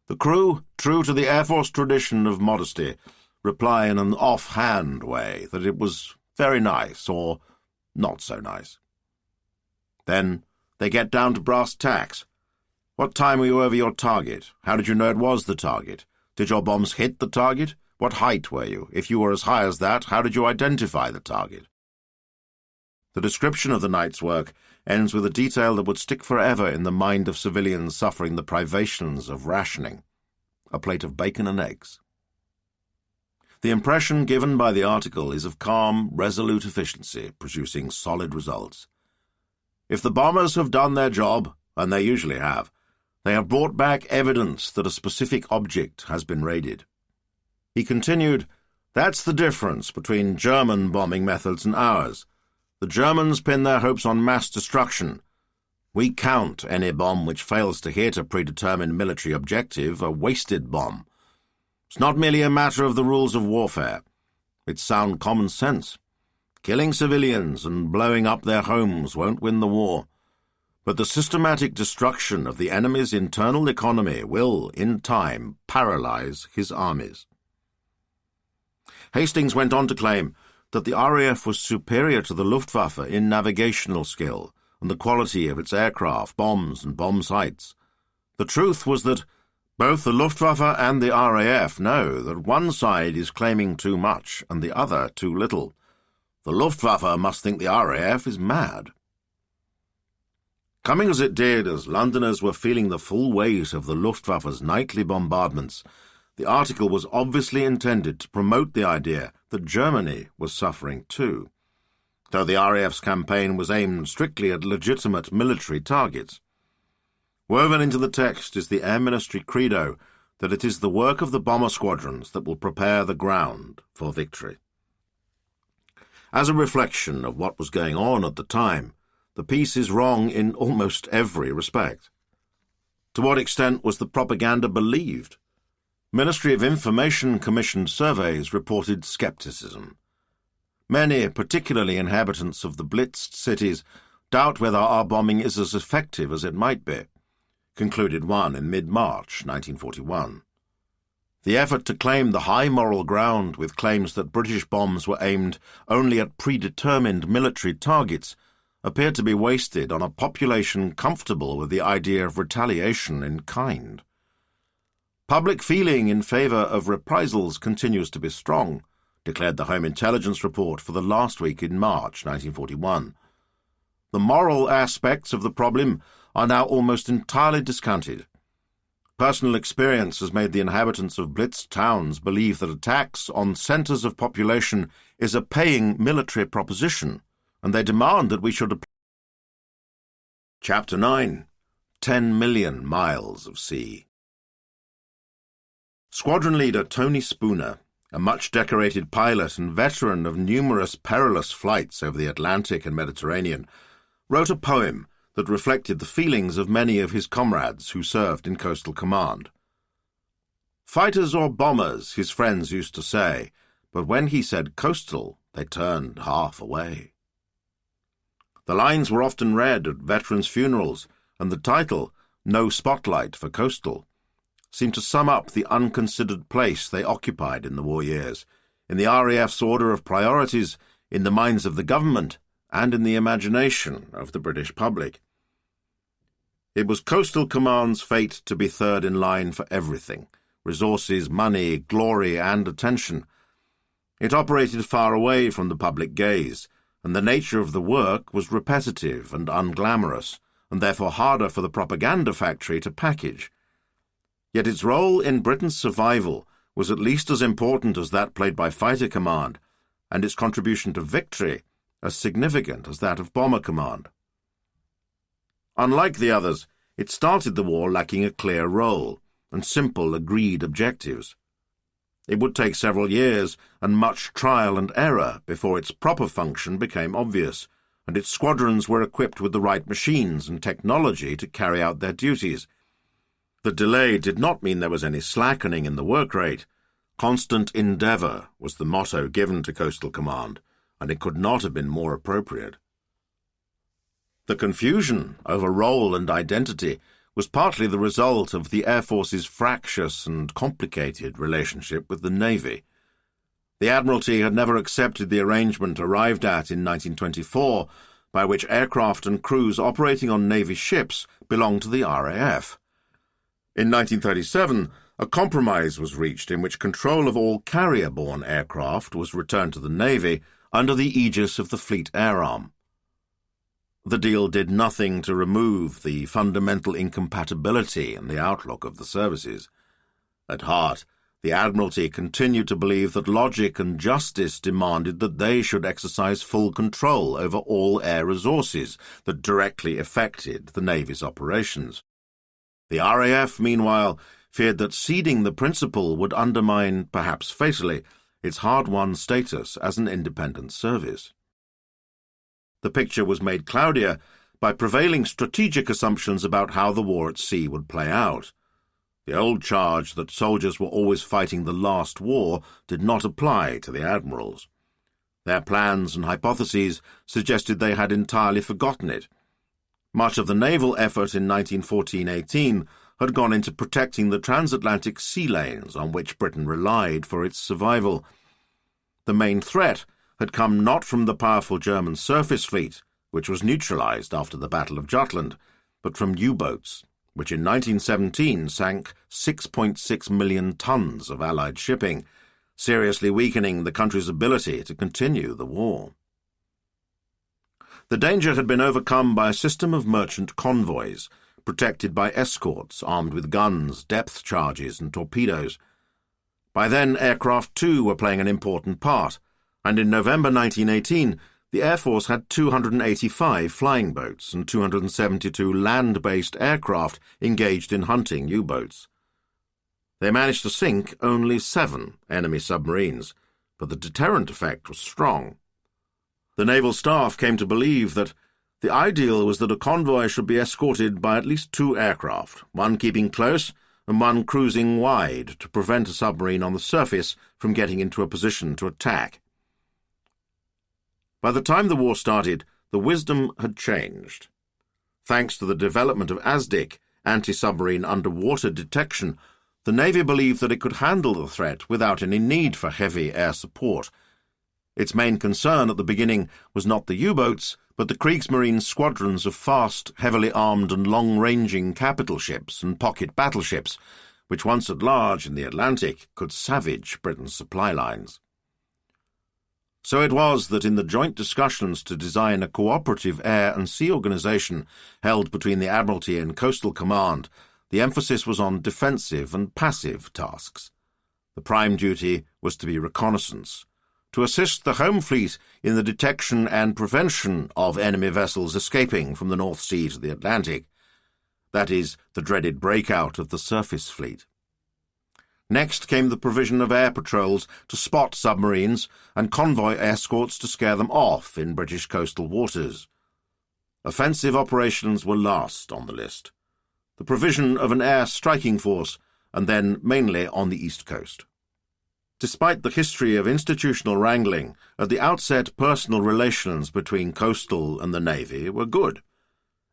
The crew, true to the Air Force tradition of modesty, reply in an off-hand way that it was very nice or not so nice. Then they get down to brass tacks. What time were you over your target? How did you know it was the target? Did your bombs hit the target? What height were you? If you were as high as that, how did you identify the target? The description of the night's work ends with a detail that would stick forever in the mind of civilians suffering the privations of rationing: a plate of bacon and eggs. The impression given by the article is of calm, resolute efficiency, producing solid results. If the bombers have done their job, and they usually have, they have brought back evidence that a specific object has been raided. He continued, "That's the difference between German bombing methods and ours. The Germans pin their hopes on mass destruction. We count any bomb which fails to hit a predetermined military objective a wasted bomb. It's not merely a matter of the rules of warfare. It's sound common sense. Killing civilians and blowing up their homes won't win the war. But the systematic destruction of the enemy's internal economy will, in time, paralyze his armies. Hastings went on to claim that the RAF was superior to the Luftwaffe in navigational skill and the quality of its aircraft, bombs, and bomb sites. The truth was that both the Luftwaffe and the RAF know that one side is claiming too much and the other too little. The Luftwaffe must think the RAF is mad. Coming as it did as Londoners were feeling the full weight of the Luftwaffe's nightly bombardments, the article was obviously intended to promote the idea that Germany was suffering too, though the RAF's campaign was aimed strictly at legitimate military targets. Woven into the text is the Air Ministry credo that it is the work of the bomber squadrons that will prepare the ground for victory. As a reflection of what was going on at the time, the piece is wrong in almost every respect. To what extent was the propaganda believed? Ministry of Information commissioned surveys reported scepticism. Many, particularly inhabitants of the blitzed cities, doubt whether our bombing is as effective as it might be, concluded one in mid-March 1941. The effort to claim the high moral ground with claims that British bombs were aimed only at predetermined military targets appeared to be wasted on a population comfortable with the idea of retaliation in kind. Public feeling in favour of reprisals continues to be strong, declared the Home Intelligence Report for the last week in March 1941. The moral aspects of the problem are now almost entirely discounted. Personal experience has made the inhabitants of blitzed towns believe that attacks on centres of population is a paying military proposition, and they demand that we should... Chapter 9. 10 million miles of sea. Squadron leader Tony Spooner, a much-decorated pilot and veteran of numerous perilous flights over the Atlantic and Mediterranean, wrote a poem that reflected the feelings of many of his comrades who served in Coastal Command. Fighters or bombers, his friends used to say, but when he said coastal, they turned half away. The lines were often read at veterans' funerals, and the title, No Spotlight for Coastal, seemed to sum up the unconsidered place they occupied in the war years, in the RAF's order of priorities, in the minds of the government, and in the imagination of the British public. It was Coastal Command's fate to be third in line for everything: resources, money, glory, and attention. It operated far away from the public gaze, and the nature of the work was repetitive and unglamorous, and therefore harder for the propaganda factory to package. Yet its role in Britain's survival was at least as important as that played by Fighter Command, and its contribution to victory as significant as that of Bomber Command. Unlike the others, it started the war lacking a clear role and simple agreed objectives. It would take several years and much trial and error before its proper function became obvious, and its squadrons were equipped with the right machines and technology to carry out their duties. The delay did not mean there was any slackening in the work rate. Constant endeavour was the motto given to Coastal Command, and it could not have been more appropriate. The confusion over role and identity was partly the result of the Air Force's fractious and complicated relationship with the Navy. The Admiralty had never accepted the arrangement arrived at in 1924, by which aircraft and crews operating on Navy ships belonged to the RAF. In 1937, a compromise was reached in which control of all carrier-borne aircraft was returned to the Navy under the aegis of the Fleet Air Arm. The deal did nothing to remove the fundamental incompatibility in the outlook of the services. At heart, the Admiralty continued to believe that logic and justice demanded that they should exercise full control over all air resources that directly affected the Navy's operations. The RAF, meanwhile, feared that ceding the principle would undermine, perhaps fatally, its hard-won status as an independent service. The picture was made cloudier by prevailing strategic assumptions about how the war at sea would play out. The old charge that soldiers were always fighting the last war did not apply to the admirals. Their plans and hypotheses suggested they had entirely forgotten it. Much of the naval effort in 1914-18 had gone into protecting the transatlantic sea lanes on which Britain relied for its survival. The main threat had come not from the powerful German surface fleet, which was neutralized after the Battle of Jutland, but from U-boats, which in 1917 sank 6.6 million tons of Allied shipping, seriously weakening the country's ability to continue the war. The danger had been overcome by a system of merchant convoys, protected by escorts armed with guns, depth charges, and torpedoes. By then, aircraft too were playing an important part, and in November 1918, the Air Force had 285 flying boats and 272 land-based aircraft engaged in hunting U-boats. They managed to sink only 7 enemy submarines, but the deterrent effect was strong. The naval staff came to believe that the ideal was that a convoy should be escorted by at least 2 aircraft, one keeping close and one cruising wide to prevent a submarine on the surface from getting into a position to attack. By the time the war started, the wisdom had changed. Thanks to the development of ASDIC, anti-submarine underwater detection, the Navy believed that it could handle the threat without any need for heavy air support. Its main concern at the beginning was not the U-boats, but the Kriegsmarine squadrons of fast, heavily armed and long-ranging capital ships and pocket battleships, which once at large in the Atlantic could savage Britain's supply lines. So it was that in the joint discussions to design a cooperative air and sea organisation held between the Admiralty and Coastal Command, the emphasis was on defensive and passive tasks. The prime duty was to be reconnaissance, to assist the home fleet in the detection and prevention of enemy vessels escaping from the North Sea to the Atlantic. That is, the dreaded breakout of the surface fleet. Next came the provision of air patrols to spot submarines and convoy escorts to scare them off in British coastal waters. Offensive operations were last on the list. The provision of an air striking force, and then mainly on the East Coast. Despite the history of institutional wrangling, at the outset personal relations between Coastal and the Navy were good.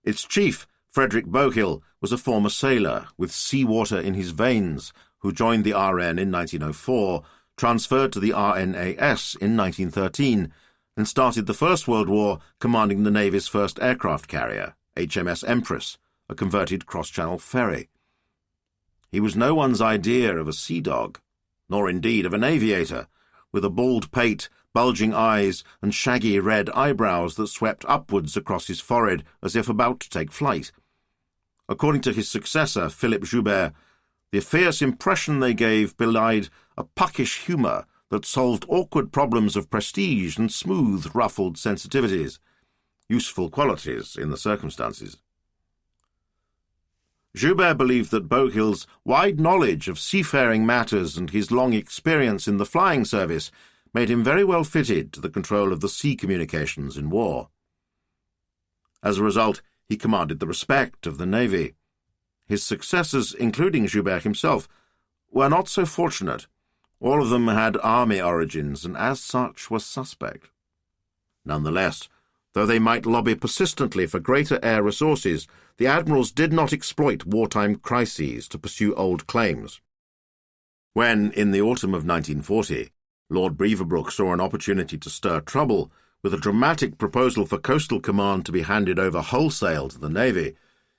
Its chief, Frederick Bohill, was a former sailor with seawater in his veins, who joined the RN in 1904, transferred to the RNAS in 1913, and started the First World War commanding the Navy's first aircraft carrier, HMS Empress, a converted cross-channel ferry. He was no one's idea of a sea dog, nor indeed of an aviator, with a bald pate, bulging eyes, and shaggy red eyebrows that swept upwards across his forehead as if about to take flight. According to his successor, Philip Joubert, the fierce impression they gave belied a puckish humour that solved awkward problems of prestige and smooth, ruffled sensitivities, useful qualities in the circumstances. Joubert believed that Bohill's wide knowledge of seafaring matters and his long experience in the flying service made him very well fitted to the control of the sea communications in war. As a result, he commanded the respect of the Navy. His successors, including Joubert himself, were not so fortunate. All of them had army origins and as such were suspect. Nonetheless, though they might lobby persistently for greater air resources, the admirals did not exploit wartime crises to pursue old claims. When, in the autumn of 1940, Lord Beaverbrook saw an opportunity to stir trouble with a dramatic proposal for Coastal Command to be handed over wholesale to the Navy,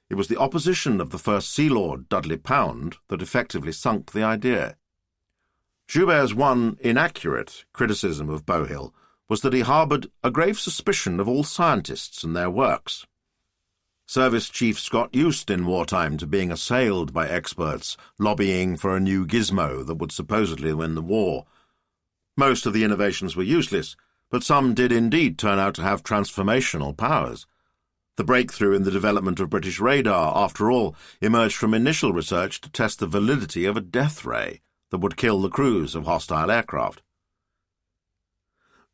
it was the opposition of the First Sea Lord, Dudley Pound, that effectively sunk the idea. Joubert's one inaccurate criticism of Bohill was that he harboured a grave suspicion of all scientists and their works. Service chiefs got used in wartime to being assailed by experts lobbying for a new gizmo that would supposedly win the war. Most of the innovations were useless, but some did indeed turn out to have transformational powers. The breakthrough in the development of British radar, after all, emerged from initial research to test the validity of a death ray that would kill the crews of hostile aircraft.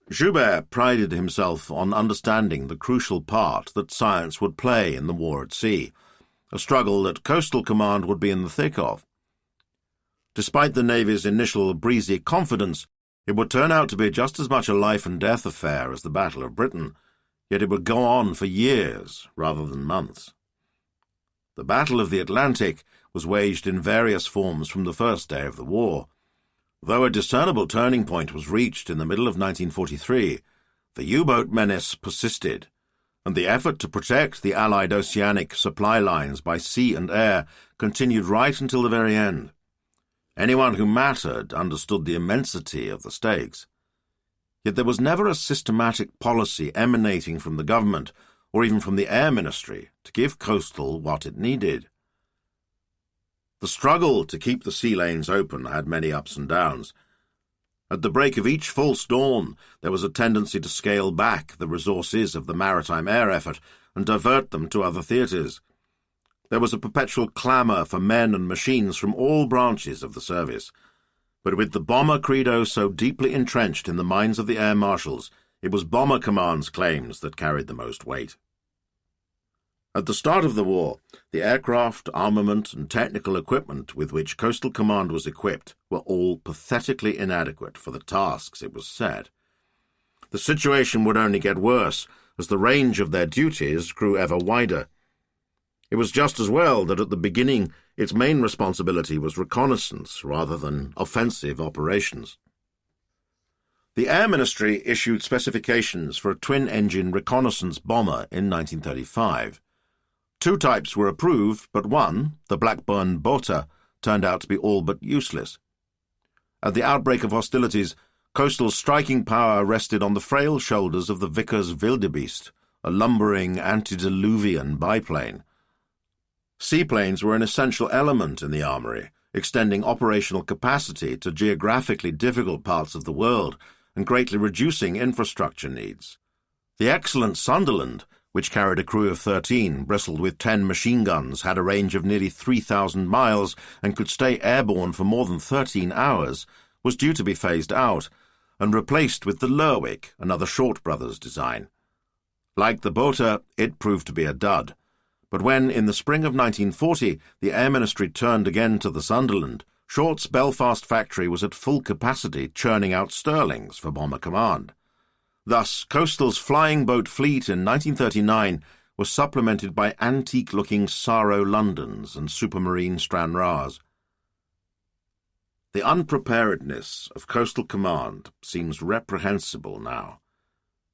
Joubert prided himself on understanding the crucial part that science would play in the war at sea, a struggle that Coastal Command would be in the thick of. Despite the Navy's initial breezy confidence, it would turn out to be just as much a life-and-death affair as the Battle of Britain, yet it would go on for years rather than months. The Battle of the Atlantic was waged in various forms from the first day of the war. Though a discernible turning point was reached in the middle of 1943, the U-boat menace persisted, and the effort to protect the Allied oceanic supply lines by sea and air continued right until the very end. Anyone who mattered understood the immensity of the stakes. Yet there was never a systematic policy emanating from the government, or even from the Air Ministry, to give coastal what it needed. The struggle to keep the sea lanes open had many ups and downs. At the break of each false dawn, there was a tendency to scale back the resources of the maritime air effort and divert them to other theatres. There was a perpetual clamour for men and machines from all branches of the service. But with the bomber credo so deeply entrenched in the minds of the air marshals, it was Bomber Command's claims that carried the most weight. At the start of the war, the aircraft, armament, and technical equipment with which Coastal Command was equipped were all pathetically inadequate for the tasks it was set. The situation would only get worse as the range of their duties grew ever wider. It was just as well that at the beginning its main responsibility was reconnaissance rather than offensive operations. The Air Ministry issued specifications for a twin-engine reconnaissance bomber in 1935. 2 types were approved, but one, the Blackburn Bota, turned out to be all but useless. At the outbreak of hostilities, Coastal's striking power rested on the frail shoulders of the Vickers Wildebeest, a lumbering antediluvian biplane. Seaplanes were an essential element in the armoury, extending operational capacity to geographically difficult parts of the world and greatly reducing infrastructure needs. The excellent Sunderland, which carried a crew of 13, bristled with 10 machine guns, had a range of nearly 3,000 miles, and could stay airborne for more than 13 hours, was due to be phased out, and replaced with the Lerwick, another Short Brothers design. Like the Bota, it proved to be a dud. But when, in the spring of 1940, the Air Ministry turned again to the Sunderland, Short's Belfast factory was at full capacity churning out Stirlings for Bomber Command. Thus, Coastal's flying boat fleet in 1939 was supplemented by antique-looking Saro Londons and Supermarine Stranraers. The unpreparedness of Coastal Command seems reprehensible now,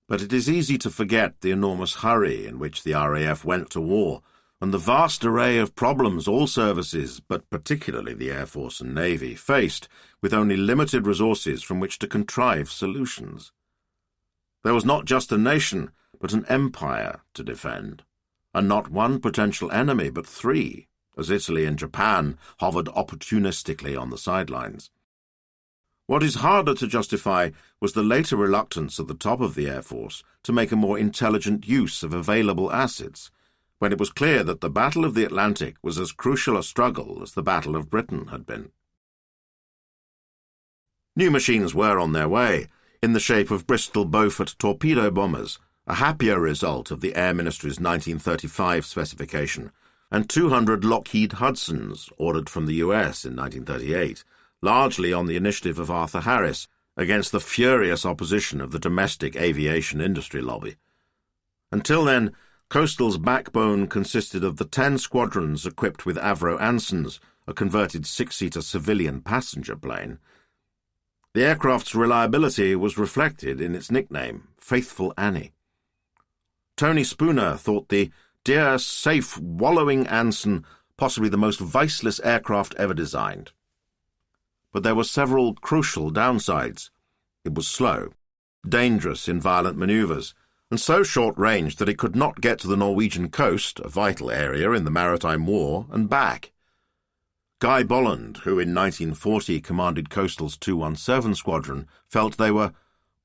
but it is easy to forget the enormous hurry in which the RAF went to war, and the vast array of problems all services, but particularly the Air Force and Navy, faced with only limited resources from which to contrive solutions. There was not just a nation, but an empire to defend, and not one potential enemy, but 3, as Italy and Japan hovered opportunistically on the sidelines. What is harder to justify was the later reluctance at the top of the Air Force to make a more intelligent use of available assets, when it was clear that the Battle of the Atlantic was as crucial a struggle as the Battle of Britain had been. New machines were on their way, in the shape of Bristol Beaufort torpedo bombers, a happier result of the Air Ministry's 1935 specification, and 200 Lockheed Hudsons ordered from the US in 1938, largely on the initiative of Arthur Harris, against the furious opposition of the domestic aviation industry lobby. Until then, Coastal's backbone consisted of the 10 squadrons equipped with Avro Ansons, a converted 6-seater civilian passenger plane. The aircraft's reliability was reflected in its nickname, Faithful Annie. Tony Spooner thought the dear, safe, wallowing Anson possibly the most viceless aircraft ever designed. But there were several crucial downsides. It was slow, dangerous in violent manoeuvres, and so short-range that it could not get to the Norwegian coast, a vital area in the Maritime War, and back. Guy Bolland, who in 1940 commanded Coastal's 217 Squadron, felt they were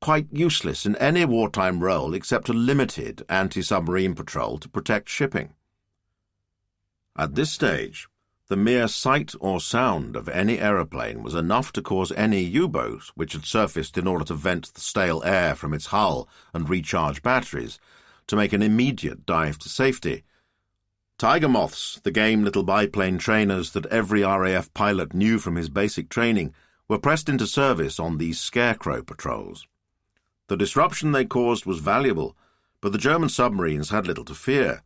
quite useless in any wartime role except a limited anti-submarine patrol to protect shipping. At this stage, The mere sight or sound of any aeroplane was enough to cause any U-boat, which had surfaced in order to vent the stale air from its hull and recharge batteries, to make an immediate dive to safety. Tiger moths, the game little biplane trainers that every RAF pilot knew from his basic training, were pressed into service on these scarecrow patrols. The disruption they caused was valuable, but the German submarines had little to fear.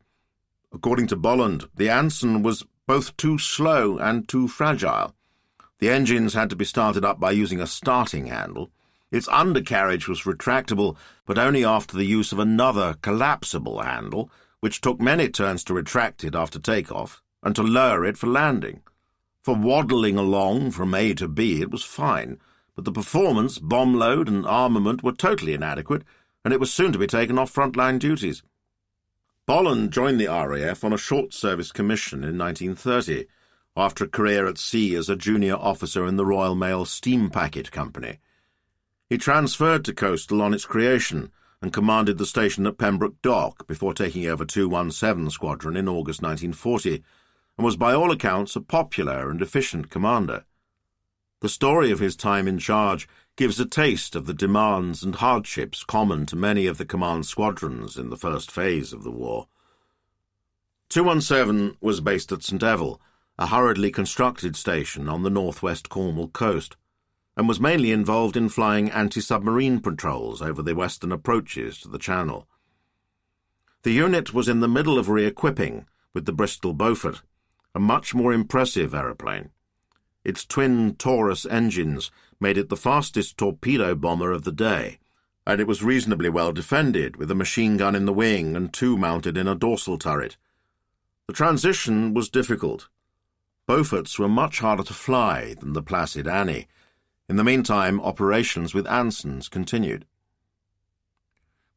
According to Bolland, the Anson was both too slow and too fragile. The engines had to be started up by using a starting handle. Its undercarriage was retractable, but only after the use of another collapsible handle, which took many turns to retract it after takeoff and to lower it for landing. For waddling along from A to B it was fine, but the performance, bomb load and armament were totally inadequate, and it was soon to be taken off frontline duties. Bolland joined the RAF on a short-service commission in 1930, after a career at sea as a junior officer in the Royal Mail Steam Packet Company. He transferred to Coastal on its creation and commanded the station at Pembroke Dock before taking over 217 Squadron in August 1940, and was by all accounts a popular and efficient commander. The story of his time in charge gives a taste of the demands and hardships common to many of the command squadrons in the first phase of the war. 217 was based at St Evell, a hurriedly constructed station on the northwest Cornwall coast, and was mainly involved in flying anti-submarine patrols over the western approaches to the Channel. The unit was in the middle of re-equipping with the Bristol Beaufort, a much more impressive aeroplane. Its twin Taurus engines made it the fastest torpedo bomber of the day, and it was reasonably well defended, with a machine gun in the wing and two mounted in a dorsal turret. The transition was difficult. Beauforts were much harder to fly than the Placid Annie. In the meantime, operations with Ansons continued.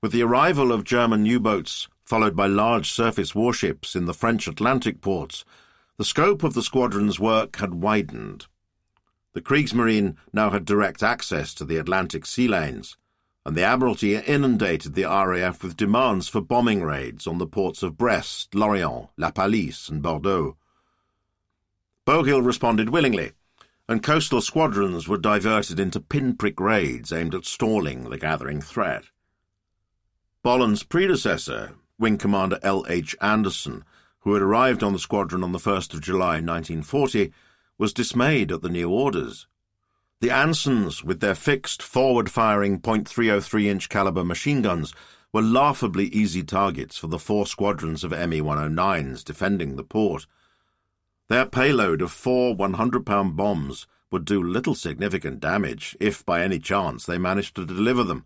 With the arrival of German U-boats, followed by large surface warships in the French Atlantic ports, the scope of the squadron's work had widened. The Kriegsmarine now had direct access to the Atlantic sea lanes, and the Admiralty inundated the RAF with demands for bombing raids on the ports of Brest, Lorient, La Pallice, and Bordeaux. Bougainville responded willingly, and coastal squadrons were diverted into pinprick raids aimed at stalling the gathering threat. Bolland's predecessor, Wing Commander L.H. Anderson, who had arrived on the squadron on the 1st of July 1940, was dismayed at the new orders. The Ansons, with their fixed, forward-firing .303-inch caliber machine guns, were laughably easy targets for the 4 squadrons of Me-109s defending the port. Their payload of 4 100-pound bombs would do little significant damage if by any chance they managed to deliver them.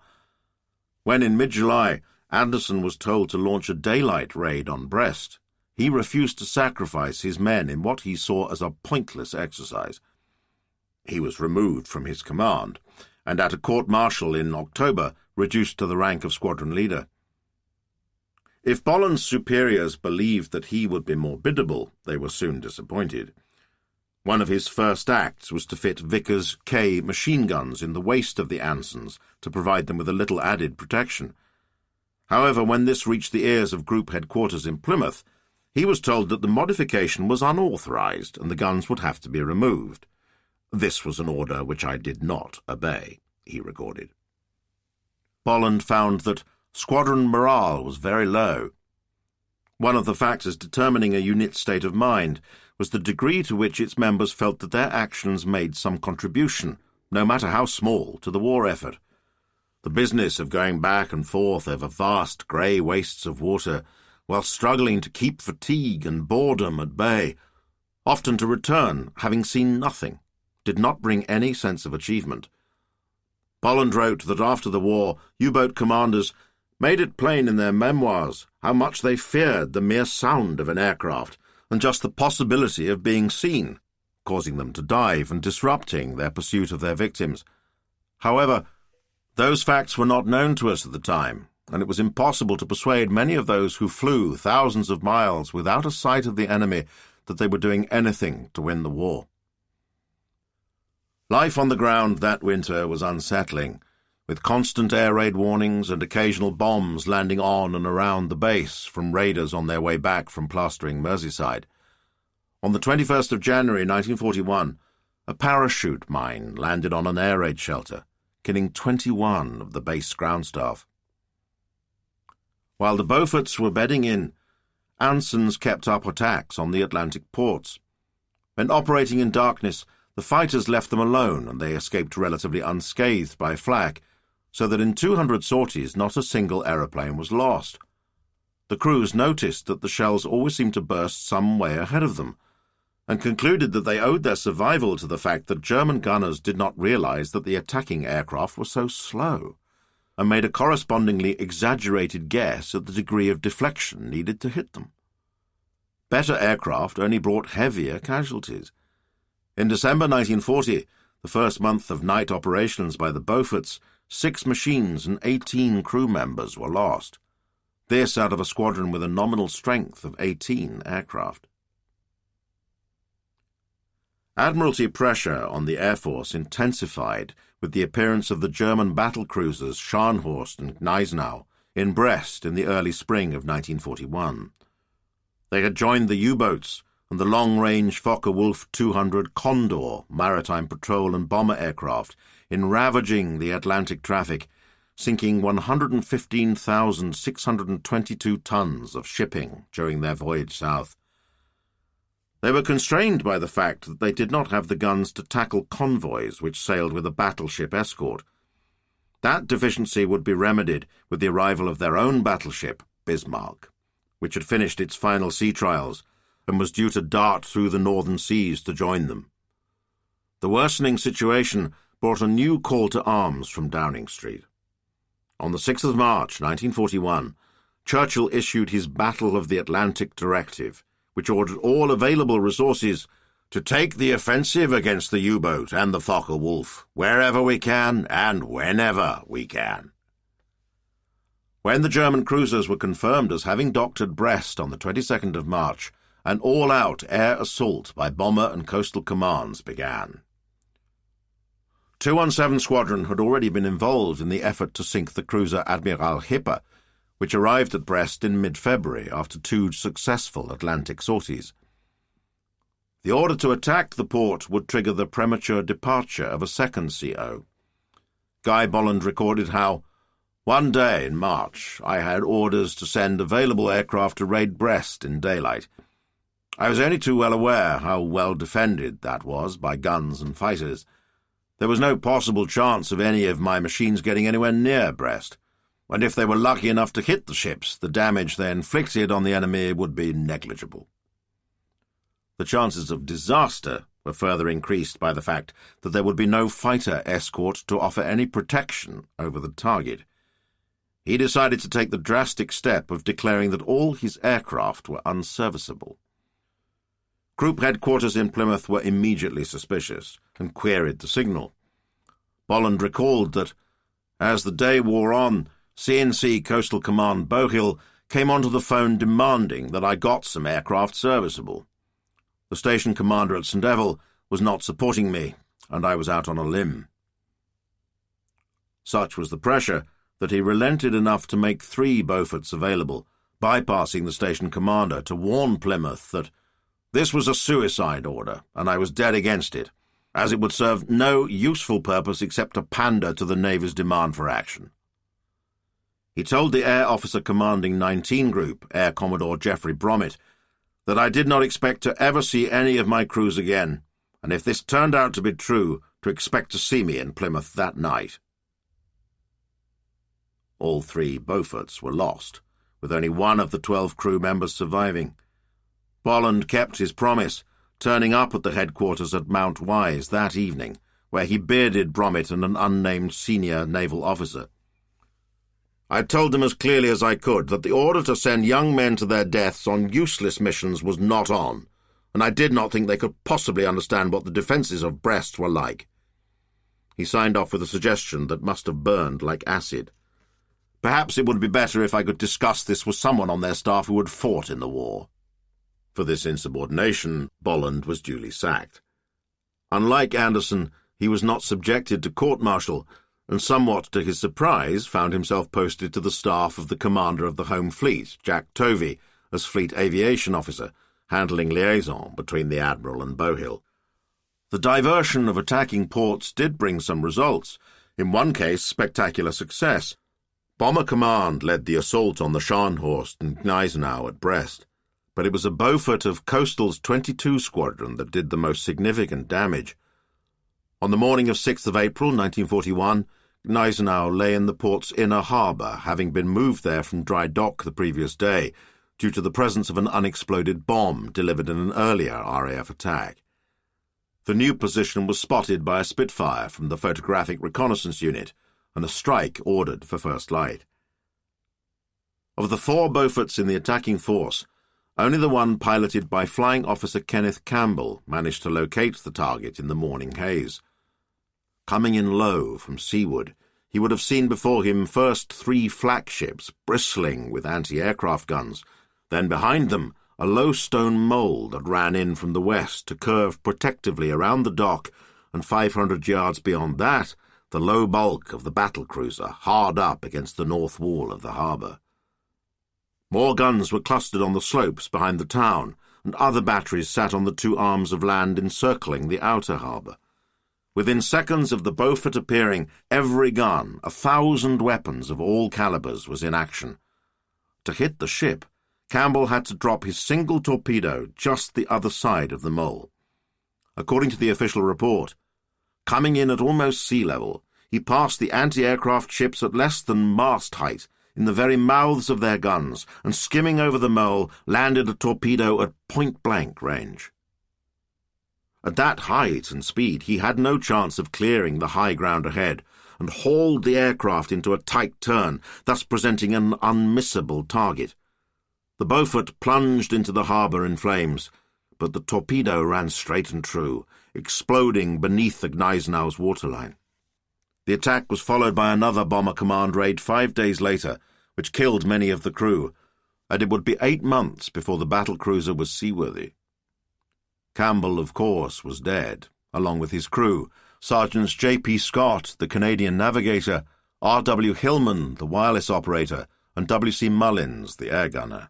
When in mid-July Anderson was told to launch a daylight raid on Brest, he refused to sacrifice his men in what he saw as a pointless exercise. He was removed from his command, and at a court-martial in October reduced to the rank of squadron leader. If Bolland's superiors believed that he would be more biddable, they were soon disappointed. One of his first acts was to fit Vickers K machine guns in the waist of the Ansons to provide them with a little added protection. However, when this reached the ears of Group Headquarters in Plymouth, he was told that the modification was unauthorized and the guns would have to be removed. "This was an order which I did not obey," he recorded. Bolland found that squadron morale was very low. One of the factors determining a unit's state of mind was the degree to which its members felt that their actions made some contribution, no matter how small, to the war effort. The business of going back and forth over vast grey wastes of water, while struggling to keep fatigue and boredom at bay, often to return having seen nothing, did not bring any sense of achievement. Bolland wrote that after the war, U-boat commanders made it plain in their memoirs how much they feared the mere sound of an aircraft and just the possibility of being seen, causing them to dive and disrupting their pursuit of their victims. However, those facts were not known to us at the time, and it was impossible to persuade many of those who flew thousands of miles without a sight of the enemy that they were doing anything to win the war. Life on the ground that winter was unsettling, with constant air raid warnings and occasional bombs landing on and around the base from raiders on their way back from plastering Merseyside. On the 21st of January 1941, a parachute mine landed on an air raid shelter, killing 21 of the base ground staff. While the Beauforts were bedding in, Ansons kept up attacks on the Atlantic ports. When operating in darkness, the fighters left them alone and they escaped relatively unscathed by flak, so that in 200 sorties not a single aeroplane was lost. The crews noticed that the shells always seemed to burst some way ahead of them, and concluded that they owed their survival to the fact that German gunners did not realize that the attacking aircraft were so slow, and made a correspondingly exaggerated guess at the degree of deflection needed to hit them. Better aircraft only brought heavier casualties. In December 1940, the first month of night operations by the Beauforts, 6 machines and 18 crew members were lost. This out of a squadron with a nominal strength of 18 aircraft. Admiralty pressure on the Air Force intensified with the appearance of the German battle cruisers Scharnhorst and Gneisenau in Brest in the early spring of 1941. They had joined the U-boats and the long-range Focke-Wulf 200 Condor maritime patrol and bomber aircraft in ravaging the Atlantic traffic, sinking 115,622 tons of shipping during their voyage south. They were constrained by the fact that they did not have the guns to tackle convoys which sailed with a battleship escort. That deficiency would be remedied with the arrival of their own battleship, Bismarck, which had finished its final sea trials and was due to dart through the northern seas to join them. The worsening situation brought a new call to arms from Downing Street. On the 6th of March 1941, Churchill issued his Battle of the Atlantic Directive, which ordered all available resources to take the offensive against the U-boat and the Focke-Wulf, wherever we can and whenever we can. When the German cruisers were confirmed as having docked at Brest on the 22nd of March, an all-out air assault by bomber and coastal commands began. 217 Squadron had already been involved in the effort to sink the cruiser Admiral Hipper, which arrived at Brest in mid-February after 2 successful Atlantic sorties. The order to attack the port would trigger the premature departure of a second CO. Guy Bolland recorded how, "One day in March I had orders to send available aircraft to raid Brest in daylight. I was only too well aware how well defended that was by guns and fighters. There was no possible chance of any of my machines getting anywhere near Brest, and if they were lucky enough to hit the ships, the damage they inflicted on the enemy would be negligible." The chances of disaster were further increased by the fact that there would be no fighter escort to offer any protection over the target. He decided to take the drastic step of declaring that all his aircraft were unserviceable. Group headquarters in Plymouth were immediately suspicious and queried the signal. Bolland recalled that, as the day wore on, CNC Coastal Command Bowhill came onto the phone demanding that I got some aircraft serviceable. The station commander at St. Evell was not supporting me, and I was out on a limb. Such was the pressure that he relented enough to make 3 Beauforts available, bypassing the station commander to warn Plymouth that this was a suicide order, and I was dead against it, as it would serve no useful purpose except to pander to the Navy's demand for action. He told the Air Officer Commanding 19 Group, Air Commodore Geoffrey Bromett, that I did not expect to ever see any of my crews again, and if this turned out to be true, to expect to see me in Plymouth that night. All 3 Beauforts were lost, with only 1 of the 12 crew members surviving. Bolland kept his promise, turning up at the headquarters at Mount Wise that evening, where he bearded Bromett and an unnamed senior naval officer. I told them as clearly as I could that the order to send young men to their deaths on useless missions was not on, and I did not think they could possibly understand what the defences of Brest were like. He signed off with a suggestion that must have burned like acid. Perhaps it would be better if I could discuss this with someone on their staff who had fought in the war. For this insubordination, Bolland was duly sacked. Unlike Anderson, he was not subjected to court-martial, and somewhat to his surprise found himself posted to the staff of the commander of the Home Fleet, Jack Tovey, as Fleet Aviation Officer, handling liaison between the Admiral and Bowhill. The diversion of attacking ports did bring some results. In one case, spectacular success. Bomber Command led the assault on the Scharnhorst and Gneisenau at Brest, but it was a Beaufort of Coastal's 22 Squadron that did the most significant damage. On the morning of 6th of April 1941, Gneisenau lay in the port's inner harbour, having been moved there from dry dock the previous day, due to the presence of an unexploded bomb delivered in an earlier RAF attack. The new position was spotted by a Spitfire from the Photographic Reconnaissance Unit, and a strike ordered for first light. Of the 4 Beauforts in the attacking force, only the one piloted by Flying Officer Kenneth Campbell managed to locate the target in the morning haze. Coming in low from seaward, he would have seen before him first 3 flak ships bristling with anti-aircraft guns, then behind them a low stone mole that ran in from the west to curve protectively around the dock, and 500 yards beyond that, the low bulk of the battlecruiser hard up against the north wall of the harbour. More guns were clustered on the slopes behind the town, and other batteries sat on the 2 arms of land encircling the outer harbour. Within seconds of the Beaufort appearing, every gun, 1,000 weapons of all calibres, was in action. To hit the ship, Campbell had to drop his single torpedo just the other side of the mole. According to the official report, coming in at almost sea level, he passed the anti-aircraft ships at less than mast height, in the very mouths of their guns, and skimming over the mole, landed a torpedo at point-blank range. At that height and speed, he had no chance of clearing the high ground ahead, and hauled the aircraft into a tight turn, thus presenting an unmissable target. The Beaufort plunged into the harbour in flames, but the torpedo ran straight and true, exploding beneath the Gneisenau's waterline. The attack was followed by another Bomber Command raid 5 days later, which killed many of the crew, and it would be 8 months before the battlecruiser was seaworthy. Campbell, of course, was dead, along with his crew, Sergeants J.P. Scott, the Canadian navigator, R.W. Hillman, the wireless operator, and W.C. Mullins, the air gunner.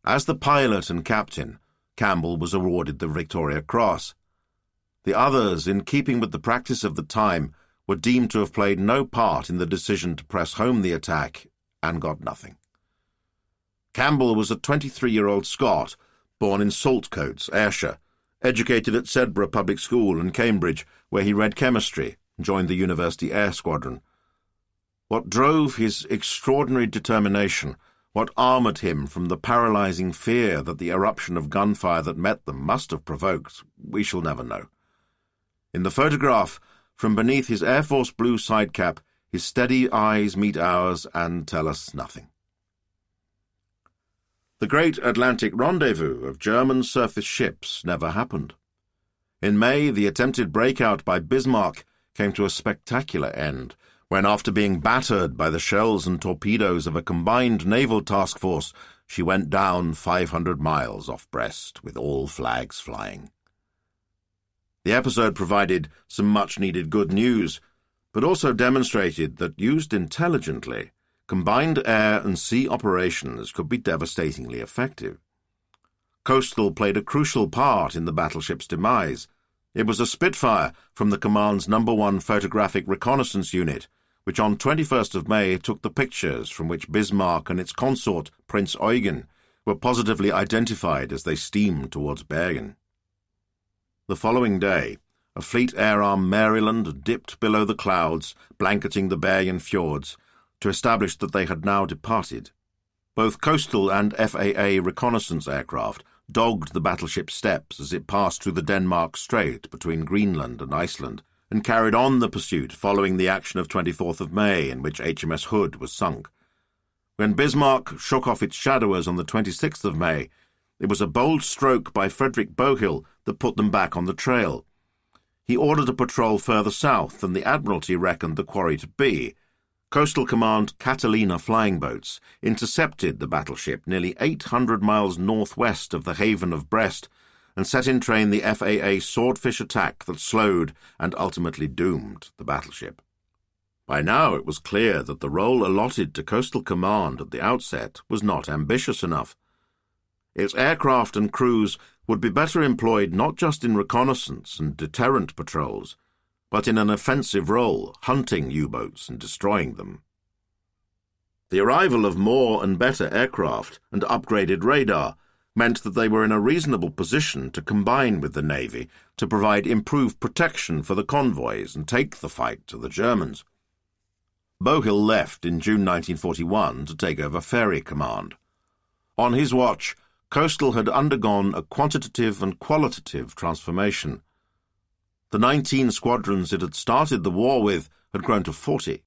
As the pilot and captain, Campbell was awarded the Victoria Cross. The others, in keeping with the practice of the time, were deemed to have played no part in the decision to press home the attack, and got nothing. Campbell was a 23-year-old Scot, born in Saltcoats, Ayrshire, educated at Sedbergh Public School in Cambridge, where he read chemistry and joined the University Air Squadron. What drove his extraordinary determination, what armoured him from the paralysing fear that the eruption of gunfire that met them must have provoked, we shall never know. In the photograph, from beneath his Air Force blue sidecap, his steady eyes meet ours and tell us nothing. The great Atlantic rendezvous of German surface ships never happened. In May, the attempted breakout by Bismarck came to a spectacular end, when, after being battered by the shells and torpedoes of a combined naval task force, she went down 500 miles off Brest, with all flags flying. The episode provided some much-needed good news, but also demonstrated that, used intelligently, combined air and sea operations could be devastatingly effective. Coastal played a crucial part in the battleship's demise. It was a Spitfire from the command's No. 1 Photographic Reconnaissance Unit, which on 21st of May took the pictures from which Bismarck and its consort, Prince Eugen, were positively identified as they steamed towards Bergen. The following day, a Fleet Air Arm Maryland dipped below the clouds, blanketing the Bergen fjords, to establish that they had now departed. Both coastal and FAA reconnaissance aircraft dogged the battleship's steps as it passed through the Denmark Strait between Greenland and Iceland, and carried on the pursuit following the action of 24th of May, in which HMS Hood was sunk. When Bismarck shook off its shadowers on the 26th of May, it was a bold stroke by Frederick Bowhill that put them back on the trail. He ordered a patrol further south than the Admiralty reckoned the quarry to be. Coastal Command Catalina flying boats intercepted the battleship nearly 800 miles northwest of the haven of Brest and set in train the FAA swordfish attack that slowed and ultimately doomed the battleship. By now it was clear that the role allotted to Coastal Command at the outset was not ambitious enough. Its aircraft and crews would be better employed not just in reconnaissance and deterrent patrols, but in an offensive role, hunting U-boats and destroying them. The arrival of more and better aircraft and upgraded radar meant that they were in a reasonable position to combine with the Navy to provide improved protection for the convoys and take the fight to the Germans. Bowhill left in June 1941 to take over Ferry Command. On his watch, Coastal had undergone a quantitative and qualitative transformation. The 19 squadrons it had started the war with had grown to 40.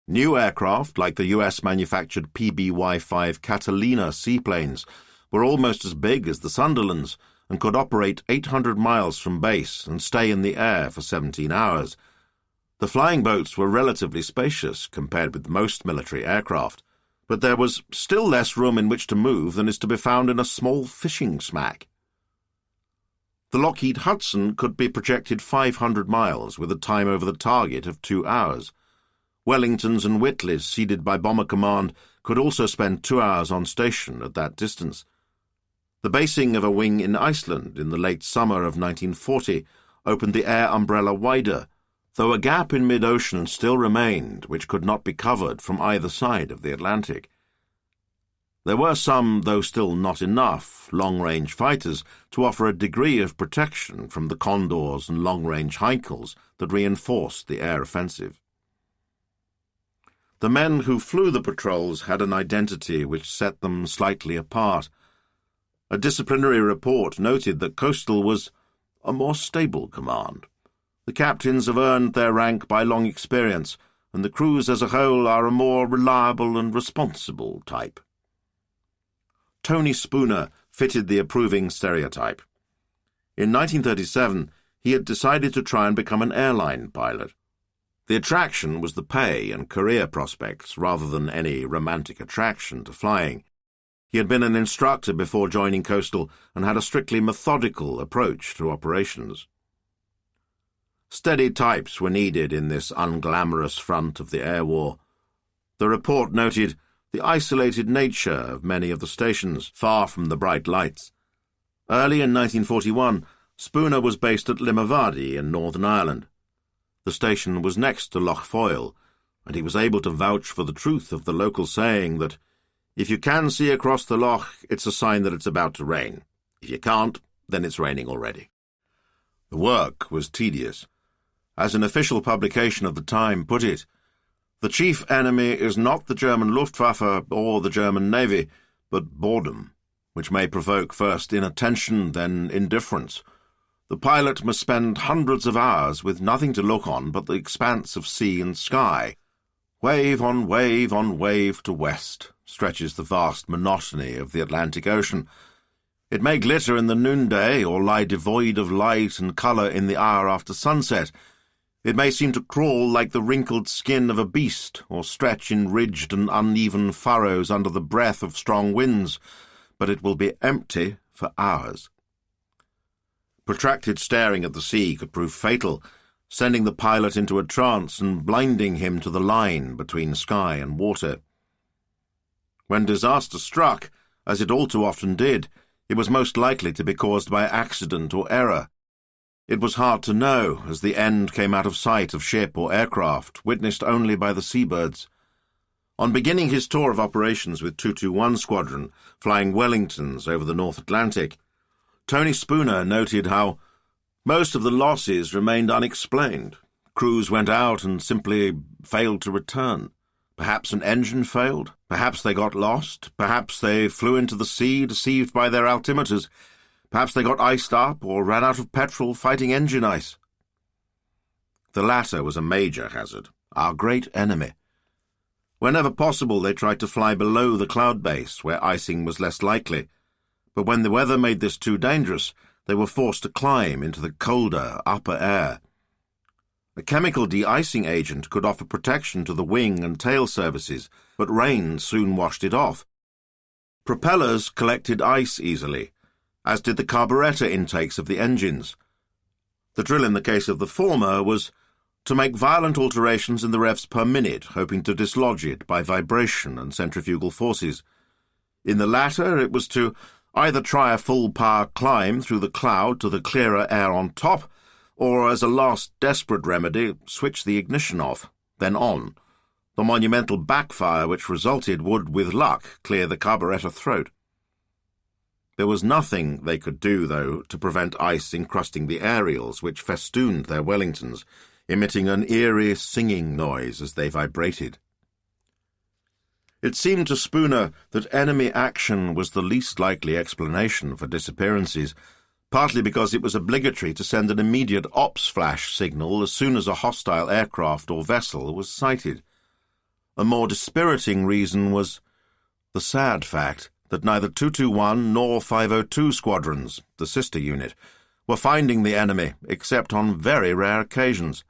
New aircraft, like the US-manufactured PBY-5 Catalina seaplanes, were almost as big as the Sunderlands and could operate 800 miles from base and stay in the air for 17 hours. The flying boats were relatively spacious compared with most military aircraft, but there was still less room in which to move than is to be found in a small fishing smack. The Lockheed Hudson could be projected 500 miles with a time over the target of 2 hours. Wellingtons and Whitleys, seeded by Bomber Command, could also spend 2 hours on station at that distance. The basing of a wing in Iceland in the late summer of 1940 opened the air umbrella wider, though a gap in mid-ocean still remained which could not be covered from either side of the Atlantic. There were some, though still not enough, long-range fighters to offer a degree of protection from the Condors and long-range Heinkels that reinforced the air offensive. The men who flew the patrols had an identity which set them slightly apart. A disciplinary report noted that Coastal was a more stable command. The captains have earned their rank by long experience, and the crews as a whole are a more reliable and responsible type. Tony Spooner fitted the approving stereotype. In 1937, he had decided to try and become an airline pilot. The attraction was the pay and career prospects rather than any romantic attraction to flying. He had been an instructor before joining Coastal and had a strictly methodical approach to operations. Steady types were needed in this unglamorous front of the air war. The report noted the isolated nature of many of the stations, far from the bright lights. Early in 1941, Spooner was based at Limavady in Northern Ireland. The station was next to Lough Foyle, and he was able to vouch for the truth of the local saying that if you can see across the loch, it's a sign that it's about to rain. If you can't, then it's raining already. The work was tedious. As an official publication of the time put it, the chief enemy is not the German Luftwaffe or the German Navy, but boredom, which may provoke first inattention, then indifference. The pilot must spend hundreds of hours with nothing to look on but the expanse of sea and sky. Wave on wave to west stretches the vast monotony of the Atlantic Ocean. It may glitter in the noonday or lie devoid of light and colour in the hour after sunset. It may seem to crawl like the wrinkled skin of a beast or stretch in ridged and uneven furrows under the breath of strong winds, but it will be empty for hours. Protracted staring at the sea could prove fatal, sending the pilot into a trance and blinding him to the line between sky and water. When disaster struck, as it all too often did, it was most likely to be caused by accident or error. It was hard to know, as the end came out of sight of ship or aircraft, witnessed only by the seabirds. On beginning his tour of operations with 221 Squadron, flying Wellingtons over the North Atlantic, Tony Spooner noted how most of the losses remained unexplained. Crews went out and simply failed to return. Perhaps an engine failed, perhaps they got lost, perhaps they flew into the sea deceived by their altimeters, perhaps they got iced up or ran out of petrol fighting engine ice. The latter was a major hazard, our great enemy. Whenever possible they tried to fly below the cloud base where icing was less likely, but when the weather made this too dangerous, they were forced to climb into the colder upper air. A chemical de-icing agent could offer protection to the wing and tail services, but rain soon washed it off. Propellers collected ice easily, as did the carburettor intakes of the engines. The drill in the case of the former was to make violent alterations in the revs per minute, hoping to dislodge it by vibration and centrifugal forces. In the latter, it was to Either try a full-power climb through the cloud to the clearer air on top, or, as a last desperate remedy, switch the ignition off, then on. The monumental backfire which resulted would, with luck, clear the carburettor throat. There was nothing they could do, though, to prevent ice encrusting the aerials which festooned their Wellingtons, emitting an eerie singing noise as they vibrated. It seemed to Spooner that enemy action was the least likely explanation for disappearances, partly because it was obligatory to send an immediate ops flash signal as soon as a hostile aircraft or vessel was sighted. A more dispiriting reason was the sad fact that neither 221 nor 502 squadrons, the sister unit, were finding the enemy except on very rare occasions.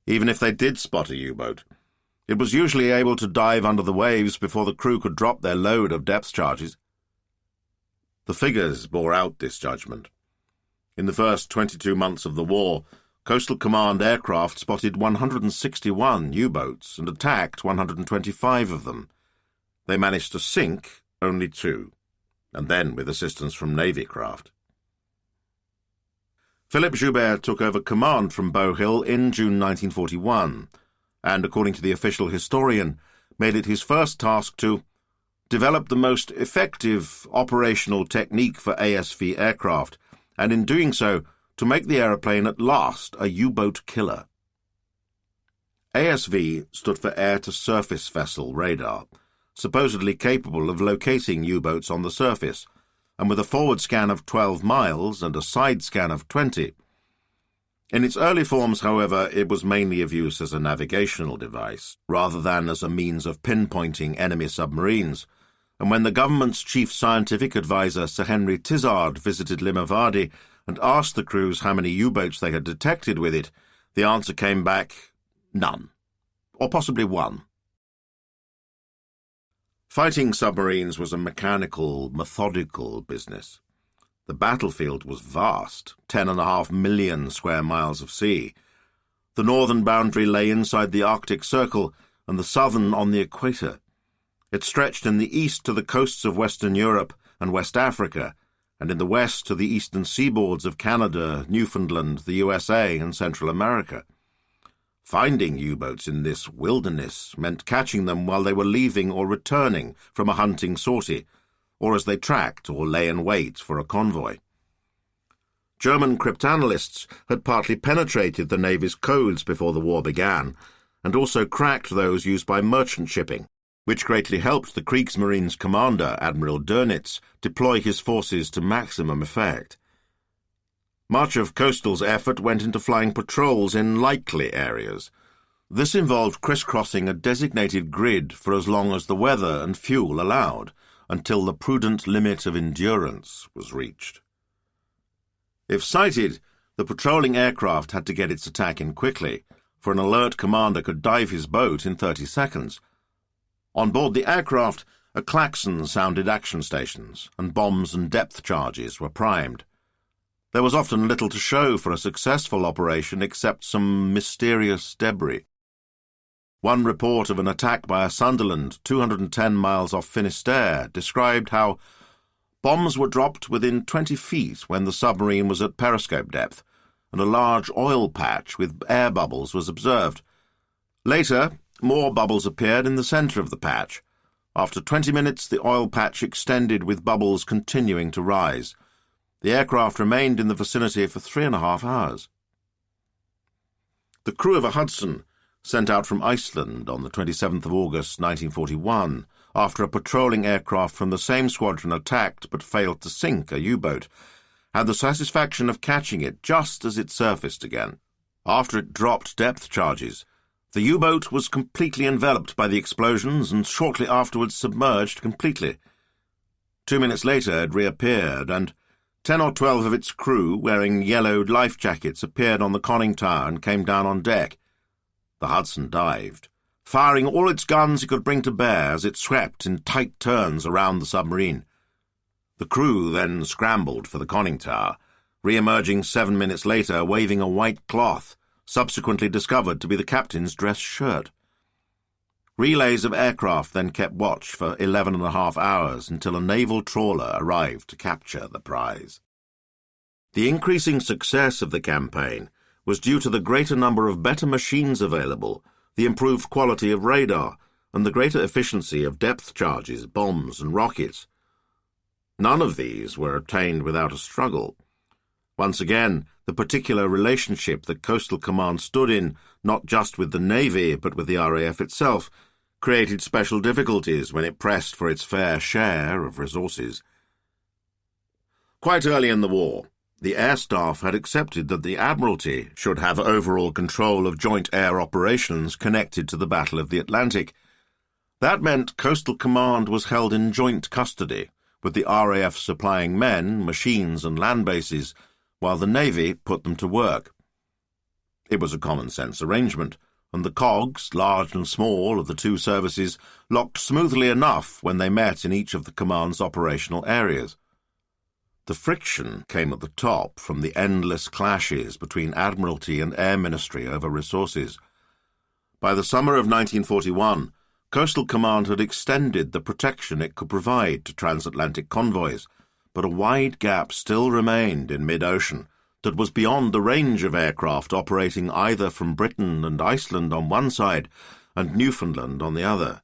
Even if they did spot a U-boat, it was usually able to dive under the waves before the crew could drop their load of depth charges. The figures bore out this judgment. In the first 22 months of the war, Coastal Command aircraft spotted 161 U-boats and attacked 125 of them. They managed to sink only 2, and then with assistance from Navy craft. Philip Joubert took over command from Bowhill in June 1941, and, according to the official historian, made it his first task to develop the most effective operational technique for ASV aircraft, and in doing so, to make the aeroplane at last a U-boat killer. ASV stood for Air-to-Surface Vessel Radar, supposedly capable of locating U-boats on the surface, and with a forward scan of 12 miles and a side scan of 20. In its early forms, however, it was mainly of use as a navigational device, rather than as a means of pinpointing enemy submarines, and when the government's chief scientific advisor, Sir Henry Tizard, visited Limavady and asked the crews how many U-boats they had detected with it, the answer came back, none, or possibly 1. Fighting submarines was a mechanical, methodical business. The battlefield was vast, 10.5 million square miles of sea. The northern boundary lay inside the Arctic Circle and the southern on the equator. It stretched in the east to the coasts of Western Europe and West Africa, and in the west to the eastern seaboards of Canada, Newfoundland, the USA, and Central America. Finding U-boats in this wilderness meant catching them while they were leaving or returning from a hunting sortie, or as they tracked or lay in wait for a convoy. German cryptanalysts had partly penetrated the Navy's codes before the war began, and also cracked those used by merchant shipping, which greatly helped the Kriegsmarine's commander, Admiral Dönitz, deploy his forces to maximum effect. Much of Coastal's effort went into flying patrols in likely areas. This involved crisscrossing a designated grid for as long as the weather and fuel allowed, until the prudent limit of endurance was reached. If sighted, the patrolling aircraft had to get its attack in quickly, for an alert commander could dive his boat in 30 seconds. On board the aircraft, a klaxon sounded action stations, and bombs and depth charges were primed. There was often little to show for a successful operation except some mysterious debris. One report of an attack by a Sunderland 210 miles off Finisterre described how bombs were dropped within 20 feet when the submarine was at periscope depth, and a large oil patch with air bubbles was observed. Later, more bubbles appeared in the centre of the patch. After 20 minutes, the oil patch extended with bubbles continuing to rise. The aircraft remained in the vicinity for 3.5 hours. The crew of a Hudson, sent out from Iceland on the 27th of August 1941, after a patrolling aircraft from the same squadron attacked but failed to sink a U-boat, had the satisfaction of catching it just as it surfaced again. After it dropped depth charges, the U-boat was completely enveloped by the explosions and shortly afterwards submerged completely. 2 minutes later it reappeared, and 10 or 12 of its crew, wearing yellowed life jackets, appeared on the conning tower and came down on deck. The Hudson dived, firing all its guns it could bring to bear as it swept in tight turns around the submarine. The crew then scrambled for the conning tower, re-emerging 7 minutes later waving a white cloth, subsequently discovered to be the captain's dress shirt. Relays of aircraft then kept watch for 11.5 hours until a naval trawler arrived to capture the prize. The increasing success of the campaign was due to the greater number of better machines available, the improved quality of radar, and the greater efficiency of depth charges, bombs, and rockets. None of these were obtained without a struggle. Once again, the particular relationship that Coastal Command stood in, not just with the Navy but with the RAF itself, created special difficulties when it pressed for its fair share of resources. Quite early in the war, the Air Staff had accepted that the Admiralty should have overall control of joint air operations connected to the Battle of the Atlantic. That meant Coastal Command was held in joint custody, with the RAF supplying men, machines, and land bases, while the Navy put them to work. It was a common-sense arrangement, and the cogs, large and small, of the two services locked smoothly enough when they met in each of the command's operational areas. The friction came at the top from the endless clashes between Admiralty and Air Ministry over resources. By the summer of 1941, Coastal Command had extended the protection it could provide to transatlantic convoys, but a wide gap still remained in mid-ocean that was beyond the range of aircraft operating either from Britain and Iceland on one side and Newfoundland on the other.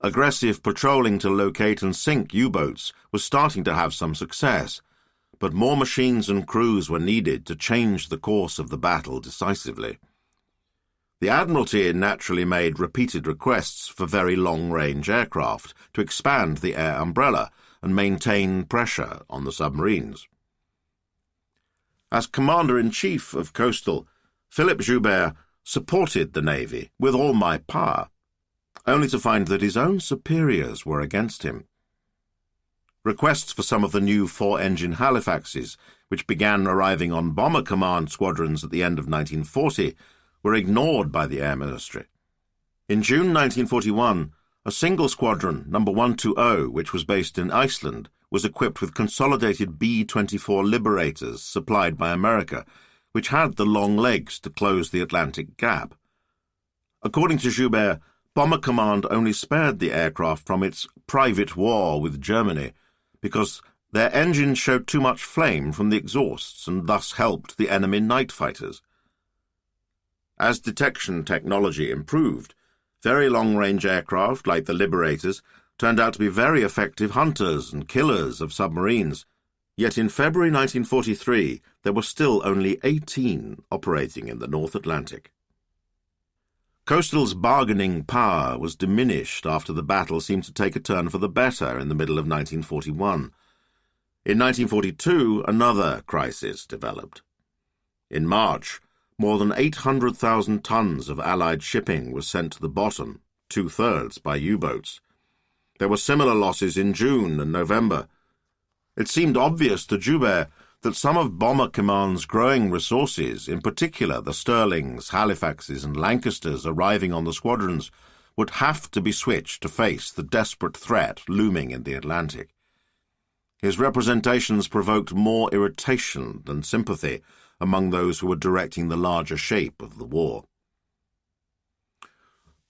Aggressive patrolling to locate and sink U-boats was starting to have some success, but more machines and crews were needed to change the course of the battle decisively. The Admiralty naturally made repeated requests for very long-range aircraft to expand the air umbrella and maintain pressure on the submarines. As Commander-in-Chief of Coastal, Philip Joubert supported the Navy with all might power, only to find that his own superiors were against him. Requests for some of the new four-engine Halifaxes, which began arriving on Bomber Command squadrons at the end of 1940, were ignored by the Air Ministry. In June 1941, a single squadron, No. 120, which was based in Iceland, was equipped with consolidated B-24 Liberators supplied by America, which had the long legs to close the Atlantic gap. According to Joubert, Bomber Command only spared the aircraft from its private war with Germany because their engines showed too much flame from the exhausts and thus helped the enemy night fighters. As detection technology improved, very long-range aircraft like the Liberators turned out to be very effective hunters and killers of submarines, yet in February 1943 there were still only 18 operating in the North Atlantic. Coastal's bargaining power was diminished after the battle seemed to take a turn for the better in the middle of 1941. In 1942, another crisis developed. In March, more than 800,000 tons of Allied shipping was sent to the bottom, 2/3 by U-boats. There were similar losses in June and November. It seemed obvious to Joubert that some of Bomber Command's growing resources, in particular the Stirlings, Halifaxes, and Lancasters arriving on the squadrons, would have to be switched to face the desperate threat looming in the Atlantic. His representations provoked more irritation than sympathy among those who were directing the larger shape of the war.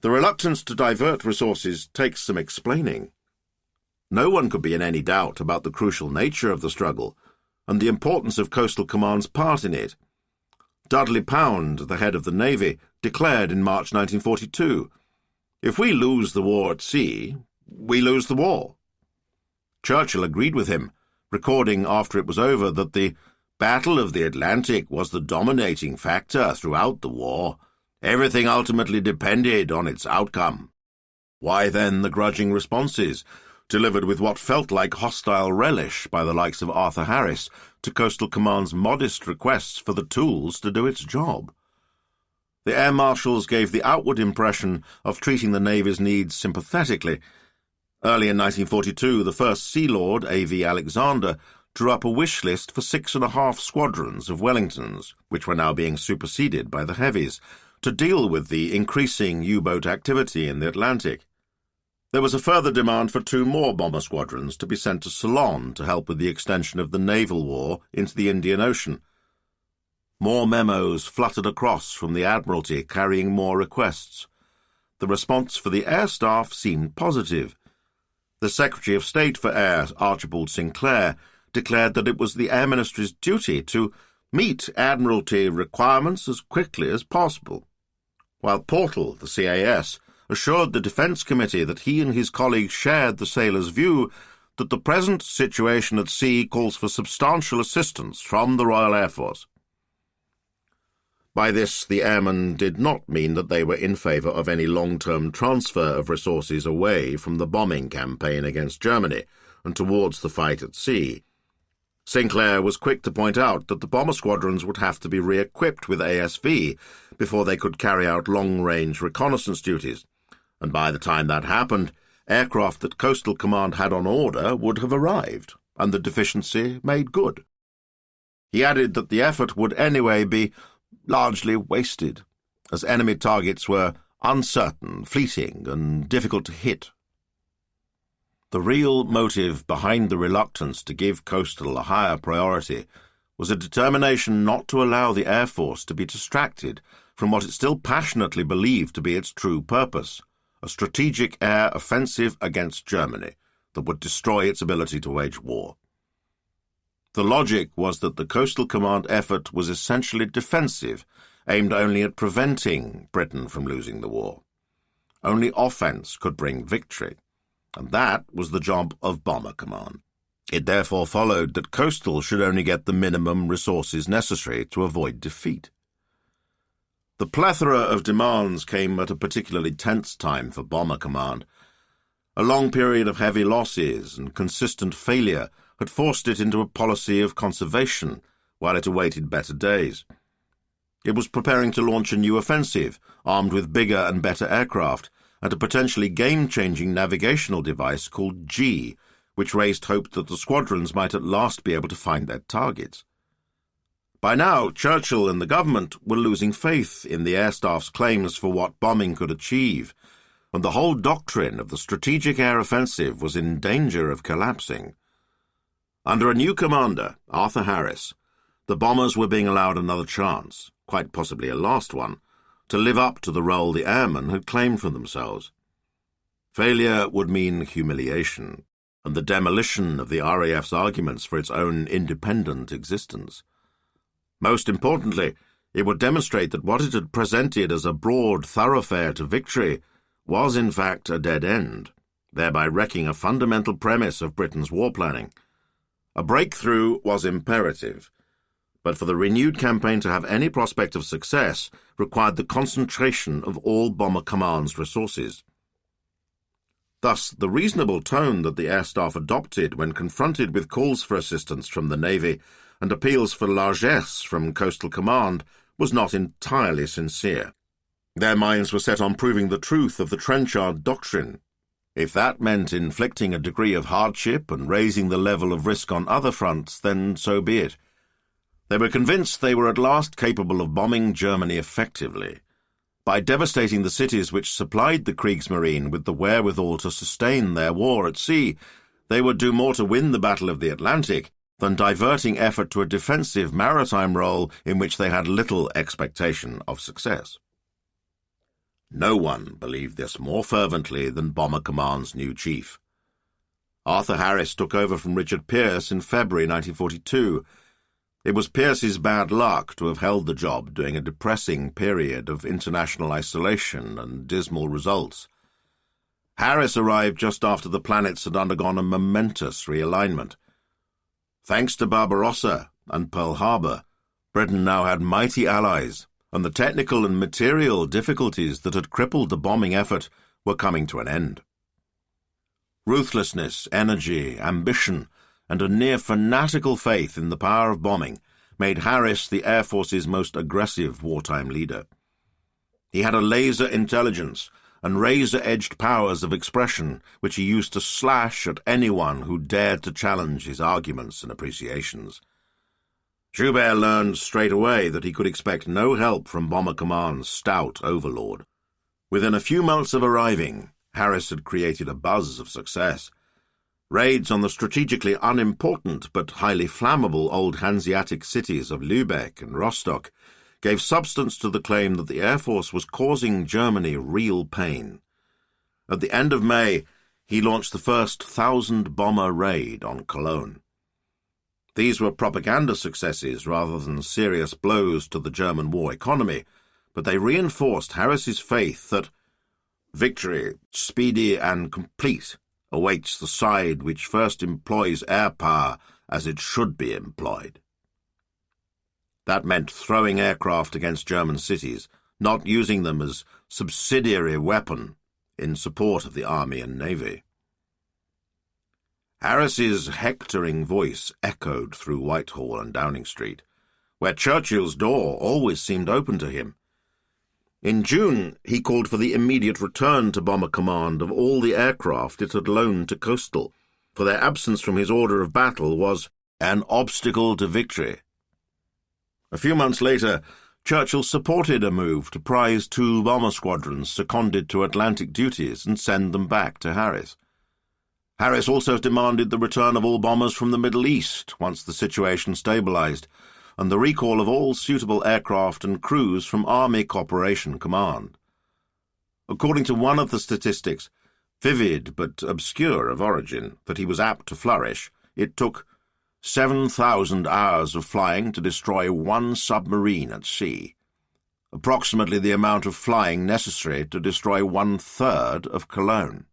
The reluctance to divert resources takes some explaining. No one could be in any doubt about the crucial nature of the struggle and the importance of Coastal Command's part in it. Dudley Pound, the head of the Navy, declared in March 1942, "If we lose the war at sea, we lose the war." Churchill agreed with him, recording after it was over that the Battle of the Atlantic was the dominating factor throughout the war. Everything ultimately depended on its outcome. Why then the grudging responses, delivered with what felt like hostile relish by the likes of Arthur Harris, to Coastal Command's modest requests for the tools to do its job? The Air Marshals gave the outward impression of treating the Navy's needs sympathetically. Early in 1942, the first Sea Lord, A.V. Alexander, drew up a wish list for 6.5 squadrons of Wellingtons, which were now being superseded by the Heavies, to deal with the increasing U-boat activity in the Atlantic. There was a further demand for 2 more bomber squadrons to be sent to Ceylon to help with the extension of the naval war into the Indian Ocean. More memos fluttered across from the Admiralty carrying more requests. the response for the Air Staff seemed positive. The Secretary of State for Air, Archibald Sinclair, declared that it was the Air Ministry's duty to meet Admiralty requirements as quickly as possible, while Portal, the CAS, assured the Defence Committee that he and his colleagues shared the sailors' view that the present situation at sea calls for substantial assistance from the Royal Air Force. By this, the airmen did not mean that they were in favour of any long-term transfer of resources away from the bombing campaign against Germany and towards the fight at sea. Sinclair was quick to point out that the bomber squadrons would have to be re-equipped with ASV before they could carry out long-range reconnaissance duties, and by the time that happened, aircraft that Coastal Command had on order would have arrived, and the deficiency made good. He added that the effort would anyway be largely wasted, as enemy targets were uncertain, fleeting, and difficult to hit. The real motive behind the reluctance to give Coastal a higher priority was a determination not to allow the Air Force to be distracted from what it still passionately believed to be its true purpose, a strategic air offensive against Germany that would destroy its ability to wage war. The logic was that the Coastal Command effort was essentially defensive, aimed only at preventing Britain from losing the war. Only offence could bring victory, and that was the job of Bomber Command. It therefore followed that Coastal should only get the minimum resources necessary to avoid defeat. The plethora of demands came at a particularly tense time for Bomber Command. A long period of heavy losses and consistent failure had forced it into a policy of conservation while it awaited better days. It was preparing to launch a new offensive, armed with bigger and better aircraft, and a potentially game-changing navigational device called G, which raised hope that the squadrons might at last be able to find their targets. By now, Churchill and the government were losing faith in the Air Staff's claims for what bombing could achieve, and the whole doctrine of the strategic air offensive was in danger of collapsing. Under a new commander, Arthur Harris, the bombers were being allowed another chance, quite possibly a last one, to live up to the role the airmen had claimed for themselves. Failure would mean humiliation, and the demolition of the RAF's arguments for its own independent existence. Most importantly, it would demonstrate that what it had presented as a broad thoroughfare to victory was in fact a dead end, thereby wrecking a fundamental premise of Britain's war planning. A breakthrough was imperative, but for the renewed campaign to have any prospect of success required the concentration of all Bomber Command's resources. Thus, the reasonable tone that the Air Staff adopted when confronted with calls for assistance from the Navy and appeals for largesse from Coastal Command was not entirely sincere. Their minds were set on proving the truth of the Trenchard doctrine. If that meant inflicting a degree of hardship and raising the level of risk on other fronts, then so be it. They were convinced they were at last capable of bombing Germany effectively. By devastating the cities which supplied the Kriegsmarine with the wherewithal to sustain their war at sea, they would do more to win the Battle of the Atlantic than diverting effort to a defensive maritime role in which they had little expectation of success. No one believed this more fervently than Bomber Command's new chief. Arthur Harris took over from Richard Pearce in February 1942. It was Pearce's bad luck to have held the job during a depressing period of international isolation and dismal results. Harris arrived just after the planets had undergone a momentous realignment. Thanks to Barbarossa and Pearl Harbor, Britain now had mighty allies, and the technical and material difficulties that had crippled the bombing effort were coming to an end. Ruthlessness, energy, ambition, and a near-fanatical faith in the power of bombing made Harris the Air Force's most aggressive wartime leader. He had a laser intelligence and razor-edged powers of expression which he used to slash at anyone who dared to challenge his arguments and appreciations. Joubert learned straight away that he could expect no help from Bomber Command's stout overlord. Within a few months of arriving, Harris had created a buzz of success. Raids on the strategically unimportant but highly flammable old Hanseatic cities of Lübeck and Rostock gave substance to the claim that the Air Force was causing Germany real pain. At the end of May, he launched the first 1,000-bomber raid on Cologne. These were propaganda successes rather than serious blows to the German war economy, but they reinforced Harris's faith that victory, speedy and complete, awaits the side which first employs air power as it should be employed. That meant throwing aircraft against German cities, not using them as subsidiary weapon in support of the army and navy. Harris's hectoring voice echoed through Whitehall and Downing Street, where Churchill's door always seemed open to him. In June, he called for the immediate return to Bomber Command of all the aircraft it had loaned to Coastal, for their absence from his order of battle was an obstacle to victory. A few months later, Churchill supported a move to prize 2 bomber squadrons seconded to Atlantic duties and send them back to Harris. Harris also demanded the return of all bombers from the Middle East once the situation stabilized, and the recall of all suitable aircraft and crews from Army Corporation Command. According to one of the statistics, vivid but obscure of origin, that he was apt to flourish, it took 7,000 hours of flying to destroy 1 submarine at sea, approximately the amount of flying necessary to destroy 1/3 of Cologne.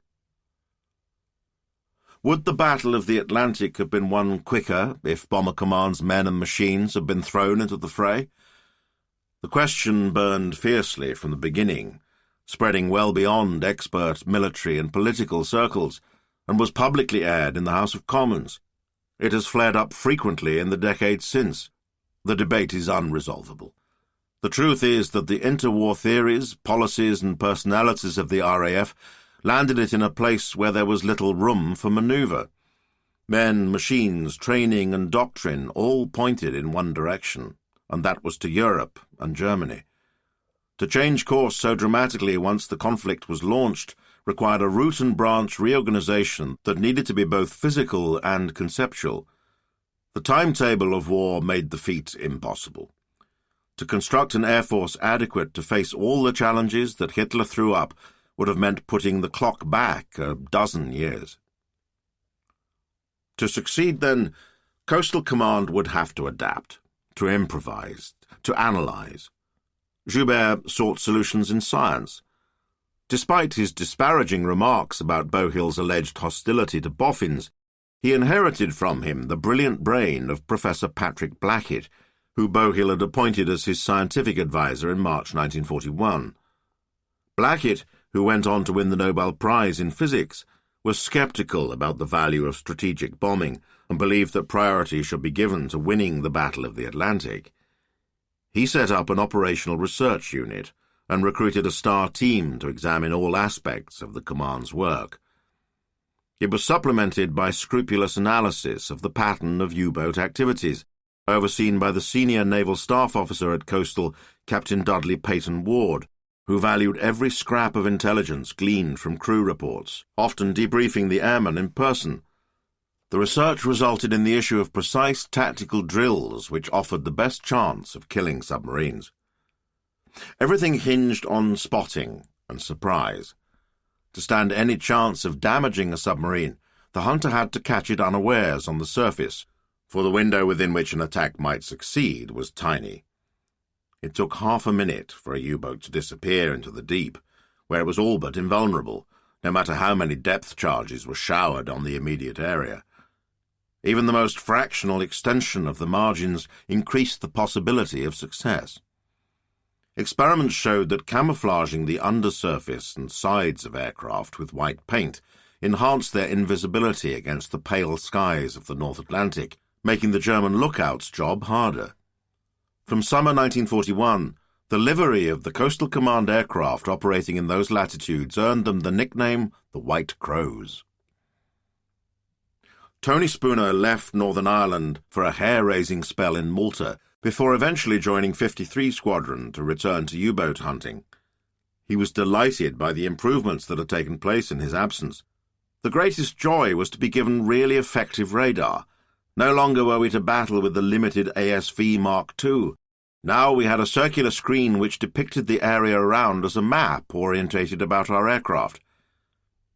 Would the Battle of the Atlantic have been won quicker if Bomber Command's men and machines had been thrown into the fray? The question burned fiercely from the beginning, spreading well beyond expert military and political circles, and was publicly aired in the House of Commons. It has flared up frequently in the decades since. The debate is unresolvable. The truth is that the interwar theories, policies and personalities of the RAF landed it in a place where there was little room for manoeuvre. Men, machines, training and doctrine all pointed in one direction, and that was to Europe and Germany. To change course so dramatically once the conflict was launched required a root-and-branch reorganization that needed to be both physical and conceptual. The timetable of war made the feat impossible. To construct an air force adequate to face all the challenges that Hitler threw up would have meant putting the clock back a dozen years. To succeed, then, Coastal Command would have to adapt, to improvise, to analyze. Joubert sought solutions in science. Despite his disparaging remarks about Bouhill's alleged hostility to boffins, he inherited from him the brilliant brain of Professor Patrick Blackett, who Bouhill had appointed as his scientific adviser in March 1941. Blackett, who went on to win the Nobel Prize in Physics, was sceptical about the value of strategic bombing and believed that priority should be given to winning the Battle of the Atlantic. He set up an operational research unit and recruited a star team to examine all aspects of the command's work. It was supplemented by scrupulous analysis of the pattern of U-boat activities, overseen by the senior naval staff officer at Coastal, Captain Dudley Peyton Ward, who valued every scrap of intelligence gleaned from crew reports, often debriefing the airmen in person. The research resulted in the issue of precise tactical drills which offered the best chance of killing submarines. Everything hinged on spotting and surprise. To stand any chance of damaging a submarine, the hunter had to catch it unawares on the surface, for the window within which an attack might succeed was tiny. It took half a minute for a U-boat to disappear into the deep, where it was all but invulnerable, no matter how many depth charges were showered on the immediate area. Even the most fractional extension of the margins increased the possibility of success. Experiments showed that camouflaging the undersurface and sides of aircraft with white paint enhanced their invisibility against the pale skies of the North Atlantic, making the German lookouts' job harder. From summer 1941, the livery of the Coastal Command aircraft operating in those latitudes earned them the nickname the White Crows. Tony Spooner left Northern Ireland for a hair-raising spell in Malta, before eventually joining 53 Squadron to return to U-boat hunting. He was delighted by the improvements that had taken place in his absence. The greatest joy was to be given really effective radar. No longer were we to battle with the limited ASV Mark II. Now we had a circular screen which depicted the area around as a map orientated about our aircraft.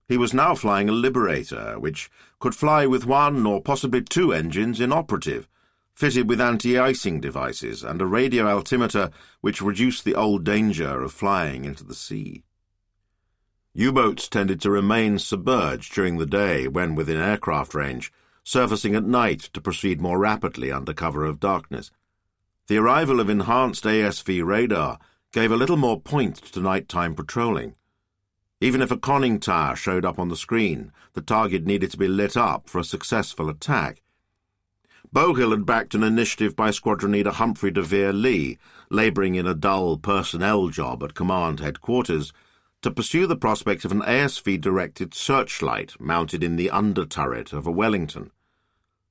He was now flying a Liberator, which could fly with one or possibly two engines inoperative, fitted with anti-icing devices and a radio altimeter which reduced the old danger of flying into the sea. U-boats tended to remain submerged during the day when within aircraft range, surfacing at night to proceed more rapidly under cover of darkness. The arrival of enhanced ASV radar gave a little more point to nighttime patrolling. Even if a conning tower showed up on the screen, the target needed to be lit up for a successful attack. Bowhill had backed an initiative by Squadron Leader Humphrey de Vere Lee, labouring in a dull personnel job at command headquarters, to pursue the prospect of an ASV-directed searchlight mounted in the under-turret of a Wellington.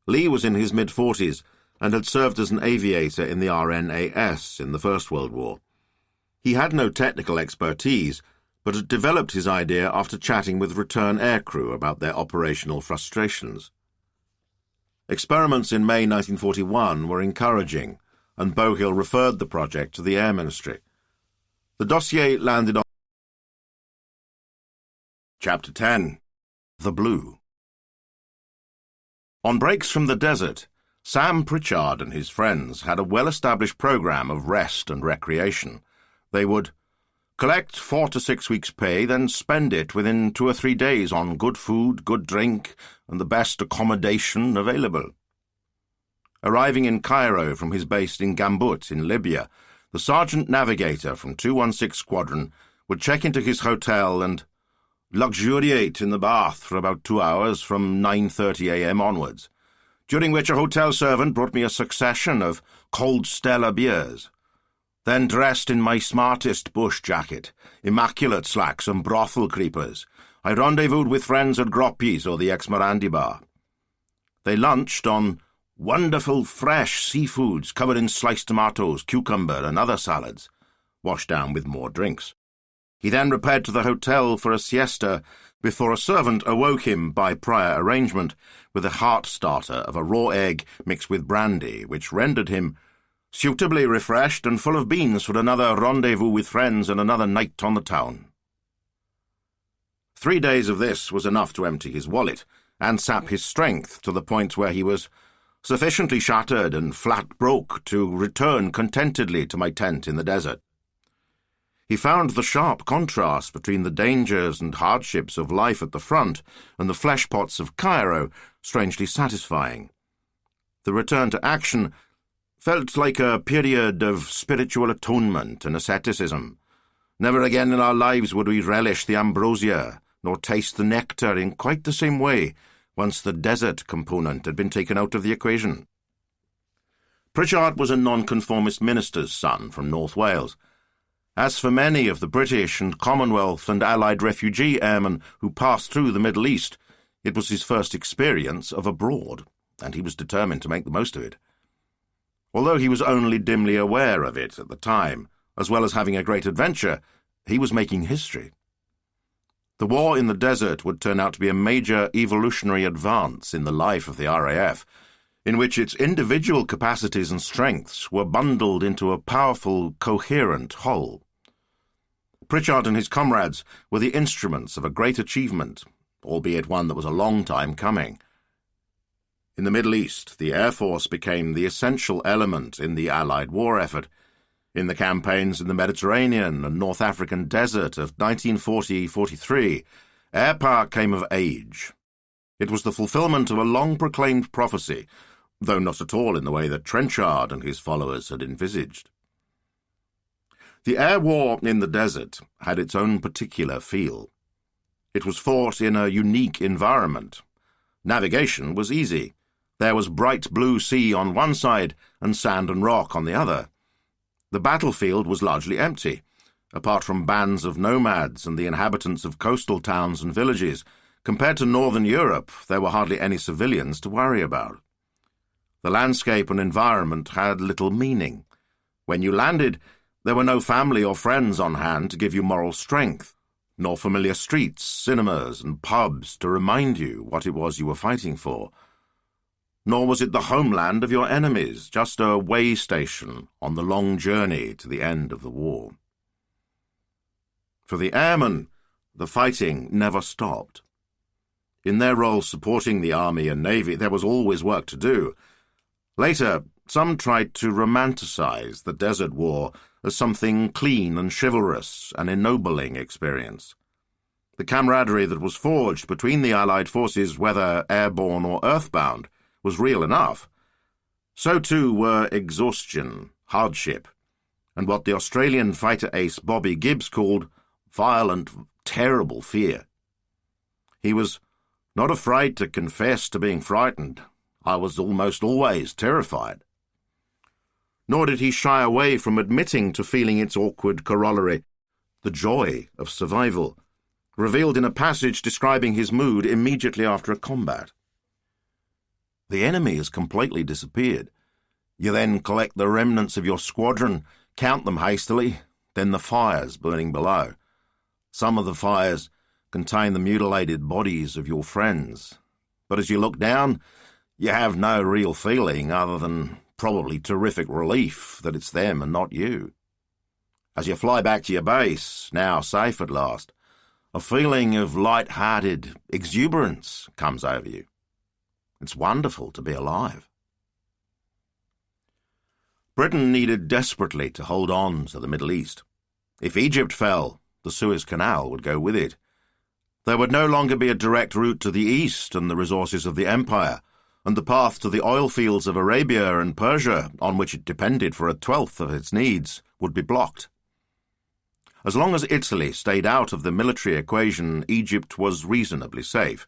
Lee was in his mid-40s and had served as an aviator in the RNAS in the First World War. He had no technical expertise, but had developed his idea after chatting with return aircrew about their operational frustrations. Experiments in May 1941 were encouraging, and Bowhill referred the project to the Air Ministry. The dossier landed on Chapter 10. The Blue. On breaks from the desert, Sam Pritchard and his friends had a well-established program of rest and recreation. They would collect 4 to 6 weeks' pay, then spend it within 2 or 3 days on good food, good drink, and the best accommodation available. Arriving in Cairo from his base in Gambut in Libya, the sergeant navigator from 216 Squadron would check into his hotel and luxuriate in the bath for about 2 hours from 9:30 a.m. onwards, during which a hotel servant brought me a succession of cold Stella beers. Then, dressed in my smartest bush jacket, immaculate slacks and brothel creepers, I rendezvoused with friends at Groppi's or the ex-Morandi bar. They lunched on wonderful fresh seafoods covered in sliced tomatoes, cucumber and other salads, washed down with more drinks. He then repaired to the hotel for a siesta before a servant awoke him by prior arrangement with a heart-starter of a raw egg mixed with brandy, which rendered him suitably refreshed and full of beans for another rendezvous with friends and another night on the town. 3 days of this was enough to empty his wallet and sap his strength to the point where he was sufficiently shattered and flat broke to return contentedly to my tent in the desert. He found the sharp contrast between the dangers and hardships of life at the front and the fleshpots of Cairo strangely satisfying. The return to action felt like a period of spiritual atonement and asceticism. Never again in our lives would we relish the ambrosia, nor taste the nectar in quite the same way, once the desert component had been taken out of the equation. Pritchard was a nonconformist minister's son from North Wales. As for many of the British and Commonwealth and Allied refugee airmen who passed through the Middle East, it was his first experience of abroad, and he was determined to make the most of it. Although he was only dimly aware of it at the time, as well as having a great adventure, he was making history. The war in the desert would turn out to be a major evolutionary advance in the life of the RAF, in which its individual capacities and strengths were bundled into a powerful, coherent whole. Pritchard and his comrades were the instruments of a great achievement, albeit one that was a long time coming. In the Middle East, the Air Force became the essential element in the Allied war effort. In the campaigns in the Mediterranean and North African desert of 1940-43, air power came of age. It was the fulfillment of a long-proclaimed prophecy, though not at all in the way that Trenchard and his followers had envisaged. The air war in the desert had its own particular feel. It was fought in a unique environment. Navigation was easy. There was bright blue sea on one side and sand and rock on the other. The battlefield was largely empty. Apart from bands of nomads and the inhabitants of coastal towns and villages, compared to northern Europe, there were hardly any civilians to worry about. The landscape and environment had little meaning. When you landed, there were no family or friends on hand to give you moral strength, nor familiar streets, cinemas, and pubs to remind you what it was you were fighting for. nor was it the homeland of your enemies, just a way station on the long journey to the end of the war. For the airmen, the fighting never stopped. In their role supporting the army and navy, there was always work to do. Later, some tried to romanticize the Desert War as something clean and chivalrous, an ennobling experience. The camaraderie that was forged between the Allied forces, whether airborne or earthbound, was real enough. So too were exhaustion, hardship, and what the Australian fighter ace Bobby Gibbs called violent, terrible fear. He was not afraid to confess to being frightened. I was almost always terrified. Nor did he shy away from admitting to feeling its awkward corollary, the joy of survival, revealed in a passage describing his mood immediately after a combat. The enemy has completely disappeared. You then collect the remnants of your squadron, count them hastily, then the fires burning below. Some of the fires contain the mutilated bodies of your friends, but as you look down, you have no real feeling other than probably terrific relief that it's them and not you. As you fly back to your base, now safe at last, a feeling of light-hearted exuberance comes over you. It's wonderful to be alive. Britain needed desperately to hold on to the Middle East. If Egypt fell, the Suez Canal would go with it. There would no longer be a direct route to the east and the resources of the empire, and the path to the oil fields of Arabia and Persia, on which it depended for 1/12 of its needs, would be blocked. As long as Italy stayed out of the military equation, Egypt was reasonably safe.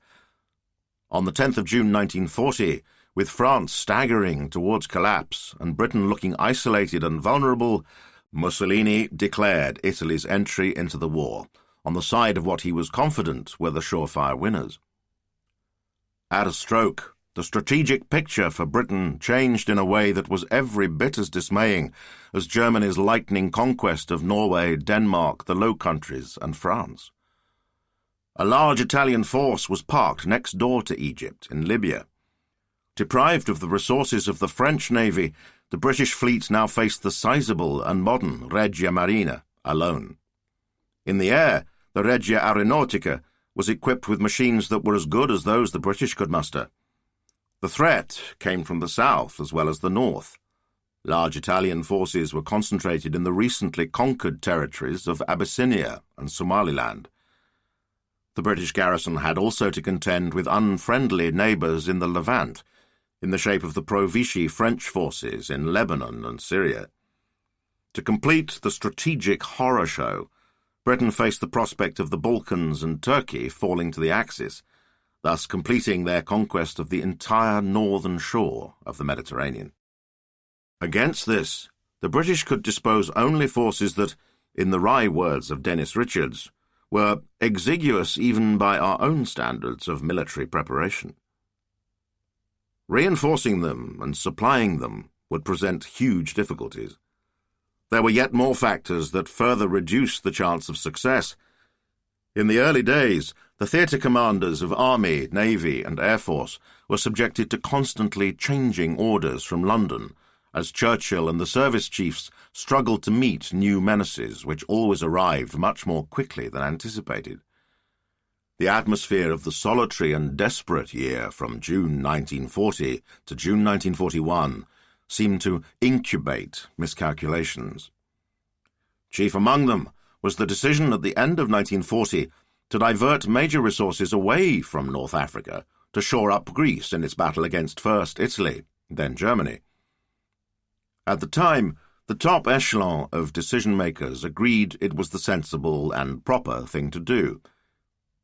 On the 10th of June 1940, with France staggering towards collapse and Britain looking isolated and vulnerable, Mussolini declared Italy's entry into the war, on the side of what he was confident were the surefire winners. At a stroke, the strategic picture for Britain changed in a way that was every bit as dismaying as Germany's lightning conquest of Norway, Denmark, the Low Countries, and France. A large Italian force was parked next door to Egypt, in Libya. Deprived of the resources of the French navy, the British fleet now faced the sizable and modern Regia Marina alone. In the air, the Regia Aeronautica was equipped with machines that were as good as those the British could muster. The threat came from the south as well as the north. Large Italian forces were concentrated in the recently conquered territories of Abyssinia and Somaliland. The British garrison had also to contend with unfriendly neighbours in the Levant, in the shape of the pro-Vichy French forces in Lebanon and Syria. To complete the strategic horror show, Britain faced the prospect of the Balkans and Turkey falling to the Axis, thus completing their conquest of the entire northern shore of the Mediterranean. Against this, the British could dispose only forces that, in the wry words of Dennis Richards, were exiguous even by our own standards of military preparation. Reinforcing them and supplying them would present huge difficulties. There were yet more factors that further reduced the chance of success. In the early days, the theatre commanders of Army, Navy, and Air Force were subjected to constantly changing orders from London, as Churchill and the service chiefs struggled to meet new menaces which always arrived much more quickly than anticipated. The atmosphere of the solitary and desperate year from June 1940 to June 1941 seemed to incubate miscalculations. Chief among them was the decision at the end of 1940 to divert major resources away from North Africa to shore up Greece in its battle against first Italy, then Germany. At the time, the top echelon of decision-makers agreed it was the sensible and proper thing to do.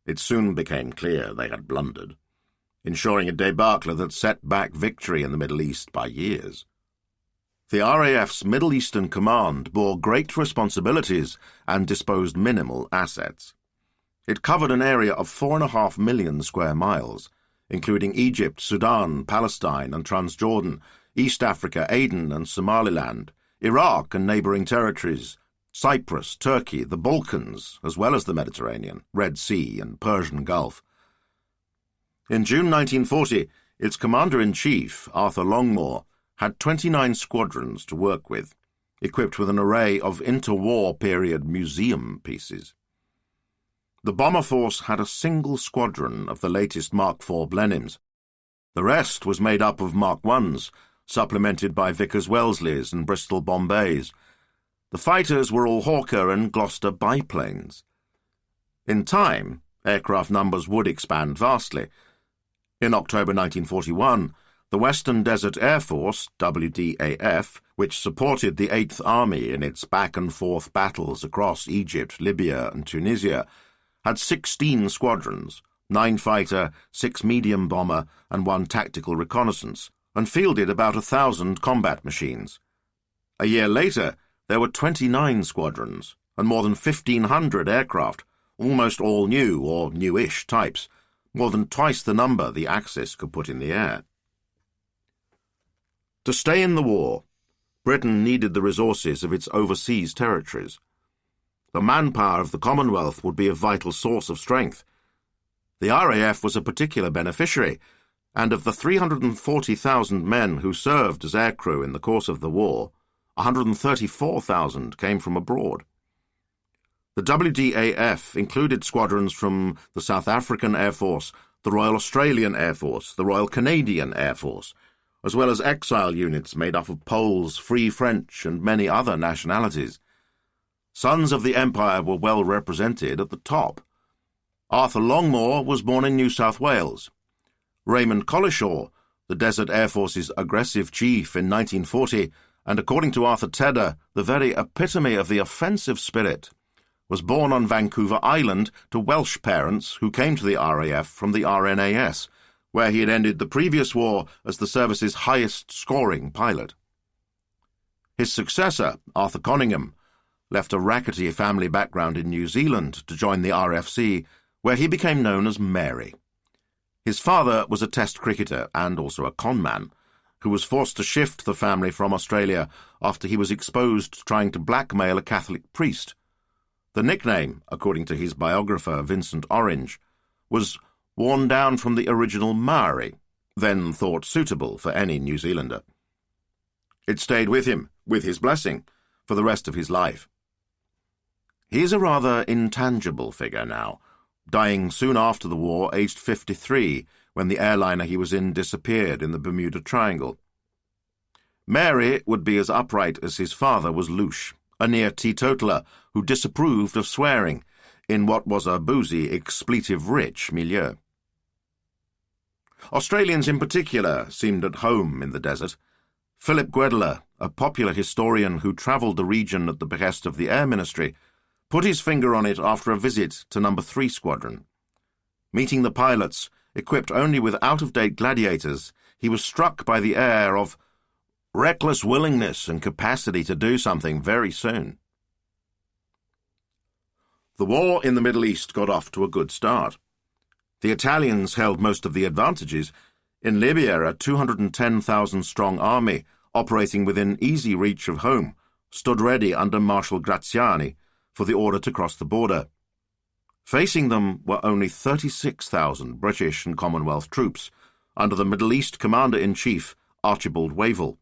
It soon became clear they had blundered, ensuring a debacle that set back victory in the Middle East by years. The RAF's Middle Eastern Command bore great responsibilities and disposed minimal assets. It covered an area of 4.5 million square miles, including Egypt, Sudan, Palestine and Transjordan, East Africa, Aden and Somaliland, Iraq and neighbouring territories, Cyprus, Turkey, the Balkans, as well as the Mediterranean, Red Sea and Persian Gulf. In June 1940, its commander-in-chief, Arthur Longmore, had 29 squadrons to work with, equipped with an array of interwar period museum pieces. The bomber force had a single squadron of the latest Mark IV Blenheims. The rest was made up of Mark Is, supplemented by Vickers-Welsleys and Bristol Bombays. The fighters were all Hawker and Gloucester biplanes. In time, aircraft numbers would expand vastly. In October 1941, the Western Desert Air Force, WDAF, which supported the 8th Army in its back-and-forth battles across Egypt, Libya and Tunisia, had 16 squadrons, 9 fighter, 6 medium bomber and 1 tactical reconnaissance, and fielded about 1,000 combat machines. A year later, there were 29 squadrons and more than 1,500 aircraft, almost all new or newish types, more than twice the number the Axis could put in the air. To stay in the war, Britain needed the resources of its overseas territories. The manpower of the Commonwealth would be a vital source of strength. The RAF was a particular beneficiary, and of the 340,000 men who served as aircrew in the course of the war, 134,000 came from abroad. The WDAF included squadrons from the South African Air Force, the Royal Australian Air Force, the Royal Canadian Air Force, as well as exile units made up of Poles, Free French, and many other nationalities. Sons of the Empire were well represented at the top. Arthur Longmore was born in New South Wales. Raymond Collishaw, the Desert Air Force's aggressive chief in 1940, and according to Arthur Tedder, the very epitome of the offensive spirit, was born on Vancouver Island to Welsh parents who came to the RAF from the RNAS, where he had ended the previous war as the service's highest-scoring pilot. His successor, Arthur Conyngham, left a rackety family background in New Zealand to join the RFC, where he became known as Mary. His father was a Test cricketer and also a conman, who was forced to shift the family from Australia after he was exposed trying to blackmail a Catholic priest. The nickname, according to his biographer Vincent Orange, was worn down from the original Maori, then thought suitable for any New Zealander. It stayed with him, with his blessing, for the rest of his life. He is a rather intangible figure now, dying soon after the war, aged 53, when the airliner he was in disappeared in the Bermuda Triangle. Mary would be as upright as his father was louche, a near teetotaler who disapproved of swearing, in what was a boozy, expletive-rich milieu. Australians in particular seemed at home in the desert. Philip Guedler, a popular historian who travelled the region at the behest of the Air Ministry, put his finger on it after a visit to No. 3 Squadron. Meeting the pilots, equipped only with out-of-date gladiators, he was struck by the air of reckless willingness and capacity to do something very soon. The war in the Middle East got off to a good start. The Italians held most of the advantages. In Libya, a 210,000-strong army, operating within easy reach of home, stood ready under Marshal Graziani for the order to cross the border. Facing them were only 36,000 British and Commonwealth troops, under the Middle East Commander-in-Chief, Archibald Wavell.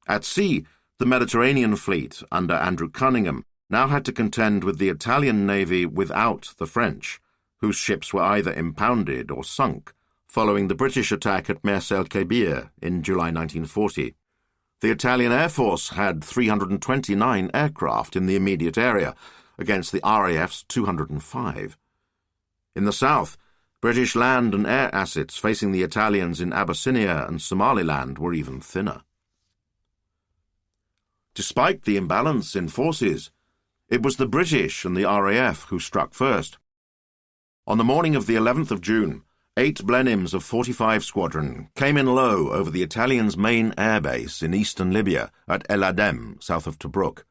At sea, the Mediterranean fleet, under Andrew Cunningham, now had to contend with the Italian navy without the French, whose ships were either impounded or sunk, following the British attack at Mers el-Kebir in July 1940. The Italian Air Force had 329 aircraft in the immediate area, against the RAF's 205. In the south, British land and air assets facing the Italians in Abyssinia and Somaliland were even thinner. Despite the imbalance in forces, it was the British and the RAF who struck first. On the morning of the 11th of June, 8 Blenheims of 45 Squadron came in low over the Italians' main airbase in eastern Libya at El Adem, south of Tobruk,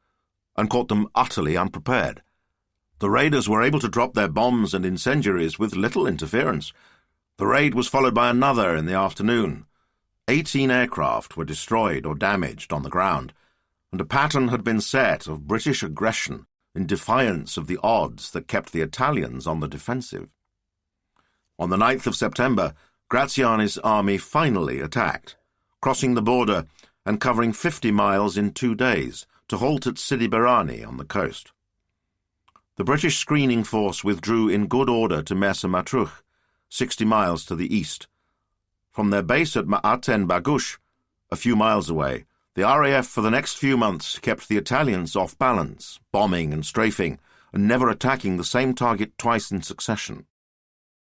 and caught them utterly unprepared. The raiders were able to drop their bombs and incendiaries with little interference. The raid was followed by another in the afternoon. 18 aircraft were destroyed or damaged on the ground, and a pattern had been set of British aggression in defiance of the odds that kept the Italians on the defensive. On the 9th of September, Graziani's army finally attacked, crossing the border and covering 50 miles in 2 days to halt at Sidi Barrani on the coast. The British screening force withdrew in good order to Mersa Matruh, 60 miles to the east. From their base at Ma'aten Bagush, a few miles away, the RAF for the next few months kept the Italians off balance, bombing and strafing, and never attacking the same target twice in succession.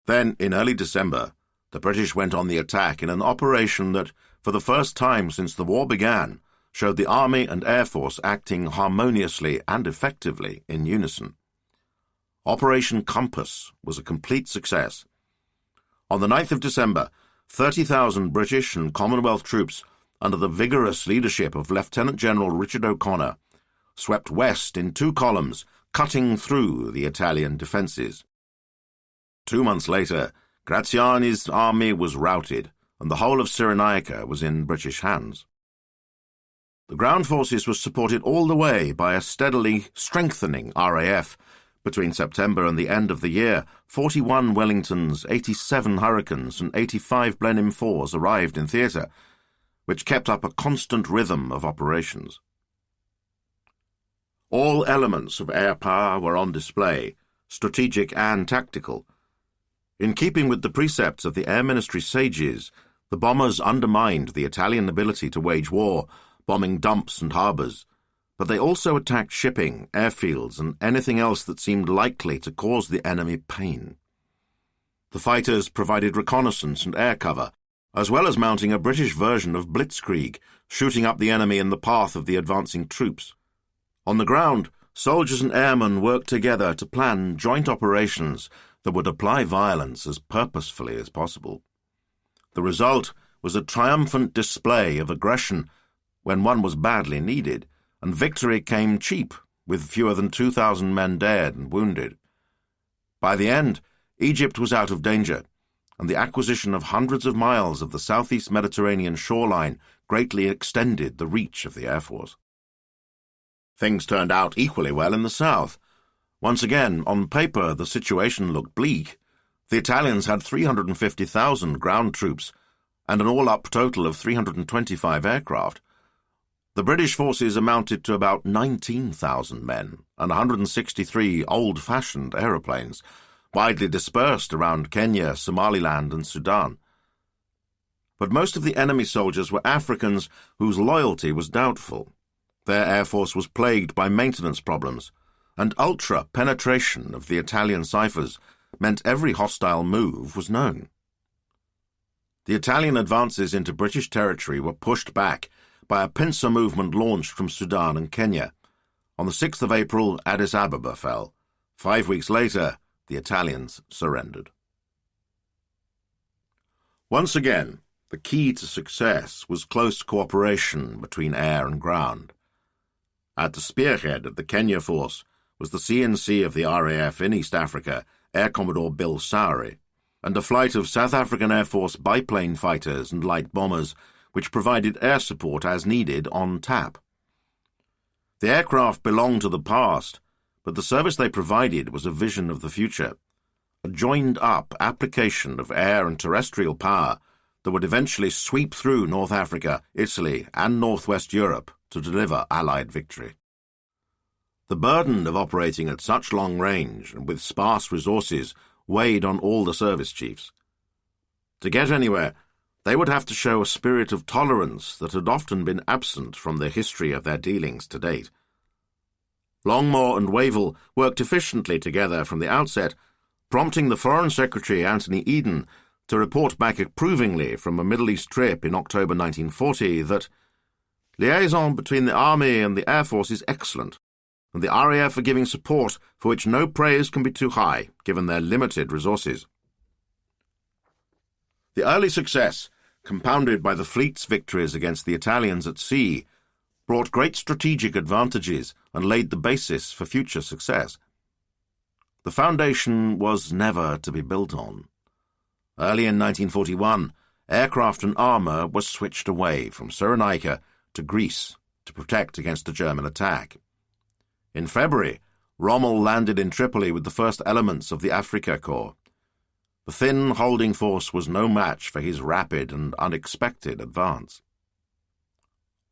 Then, in early December, the British went on the attack in an operation that, for the first time since the war began, showed the Army and Air Force acting harmoniously and effectively in unison. Operation Compass was a complete success. On the 9th of December, 30,000 British and Commonwealth troops, under the vigorous leadership of Lieutenant General Richard O'Connor, swept west in 2 columns, cutting through the Italian defences. 2 months later, Graziani's army was routed, and the whole of Cyrenaica was in British hands. The ground forces were supported all the way by a steadily strengthening RAF. Between September and the end of the year, 41 Wellingtons, 87 Hurricanes, and 85 Blenheim 4s arrived in theatre, which kept up a constant rhythm of operations. All elements of air power were on display, strategic and tactical. In keeping with the precepts of the Air Ministry sages, the bombers undermined the Italian ability to wage war, bombing dumps and harbours, but they also attacked shipping, airfields, and anything else that seemed likely to cause the enemy pain. The fighters provided reconnaissance and air cover, as well as mounting a British version of blitzkrieg, shooting up the enemy in the path of the advancing troops. On the ground, soldiers and airmen worked together to plan joint operations that would apply violence as purposefully as possible. The result was a triumphant display of aggression when one was badly needed, and victory came cheap, with fewer than 2,000 men dead and wounded. By the end, Egypt was out of danger, and the acquisition of hundreds of miles of the southeast Mediterranean shoreline greatly extended the reach of the Air Force. Things turned out equally well in the south. Once again, on paper, the situation looked bleak. The Italians had 350,000 ground troops and an all-up total of 325 aircraft. The British forces amounted to about 19,000 men and 163 old-fashioned aeroplanes, widely dispersed around Kenya, Somaliland, and Sudan. But most of the enemy soldiers were Africans whose loyalty was doubtful. Their air force was plagued by maintenance problems, and ultra-penetration of the Italian ciphers meant every hostile move was known. The Italian advances into British territory were pushed back by a pincer movement launched from Sudan and Kenya. On the 6th of April, Addis Ababa fell. 5 weeks later, the Italians surrendered. Once again, the key to success was close cooperation between air and ground. At the spearhead of the Kenya force was the CNC of the RAF in East Africa, Air Commodore Bill Sowry, and a flight of South African Air Force biplane fighters and light bombers which provided air support as needed on tap. The aircraft belonged to the past, but the service they provided was a vision of the future, a joined-up application of air and terrestrial power that would eventually sweep through North Africa, Italy, and northwest Europe to deliver Allied victory. The burden of operating at such long range and with sparse resources weighed on all the service chiefs. To get anywhere, they would have to show a spirit of tolerance that had often been absent from the history of their dealings to date. Longmore and Wavell worked efficiently together from the outset, prompting the Foreign Secretary Anthony Eden to report back approvingly from a Middle East trip in October 1940 that liaison between the Army and the Air Force is excellent, and the RAF are giving support for which no praise can be too high, given their limited resources. The early success, compounded by the fleet's victories against the Italians at sea, brought great strategic advantages and laid the basis for future success. The foundation was never to be built on. Early in 1941, aircraft and armour were switched away from Cyrenaica to Greece to protect against a German attack. In February, Rommel landed in Tripoli with the first elements of the Afrika Corps. The thin holding force was no match for his rapid and unexpected advance.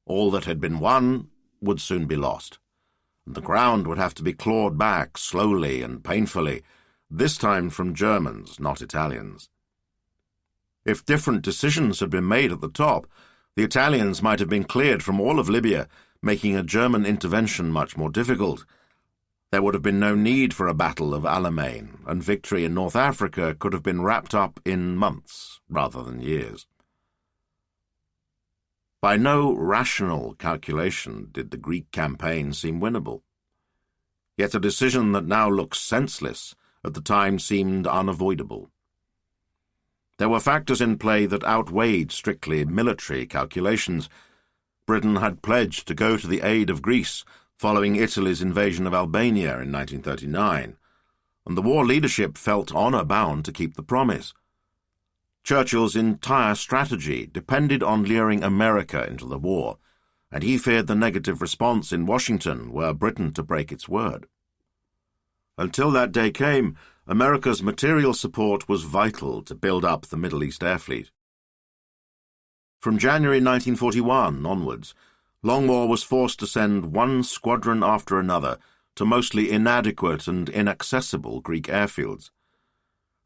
All that had been won would soon be lost, and the ground would have to be clawed back slowly and painfully, this time from Germans, not Italians. If different decisions had been made at the top, the Italians might have been cleared from all of Libya, making a German intervention much more difficult. There would have been no need for a battle of Alamein, and victory in North Africa could have been wrapped up in months rather than years. By no rational calculation did the Greek campaign seem winnable. Yet a decision that now looks senseless at the time seemed unavoidable. There were factors in play that outweighed strictly military calculations. Britain had pledged to go to the aid of Greece following Italy's invasion of Albania in 1939, and the war leadership felt honour-bound to keep the promise. Churchill's entire strategy depended on luring America into the war, and he feared the negative response in Washington were Britain to break its word. Until that day came, America's material support was vital to build up the Middle East Air Fleet. From January 1941 onwards, Longmore was forced to send one squadron after another to mostly inadequate and inaccessible Greek airfields.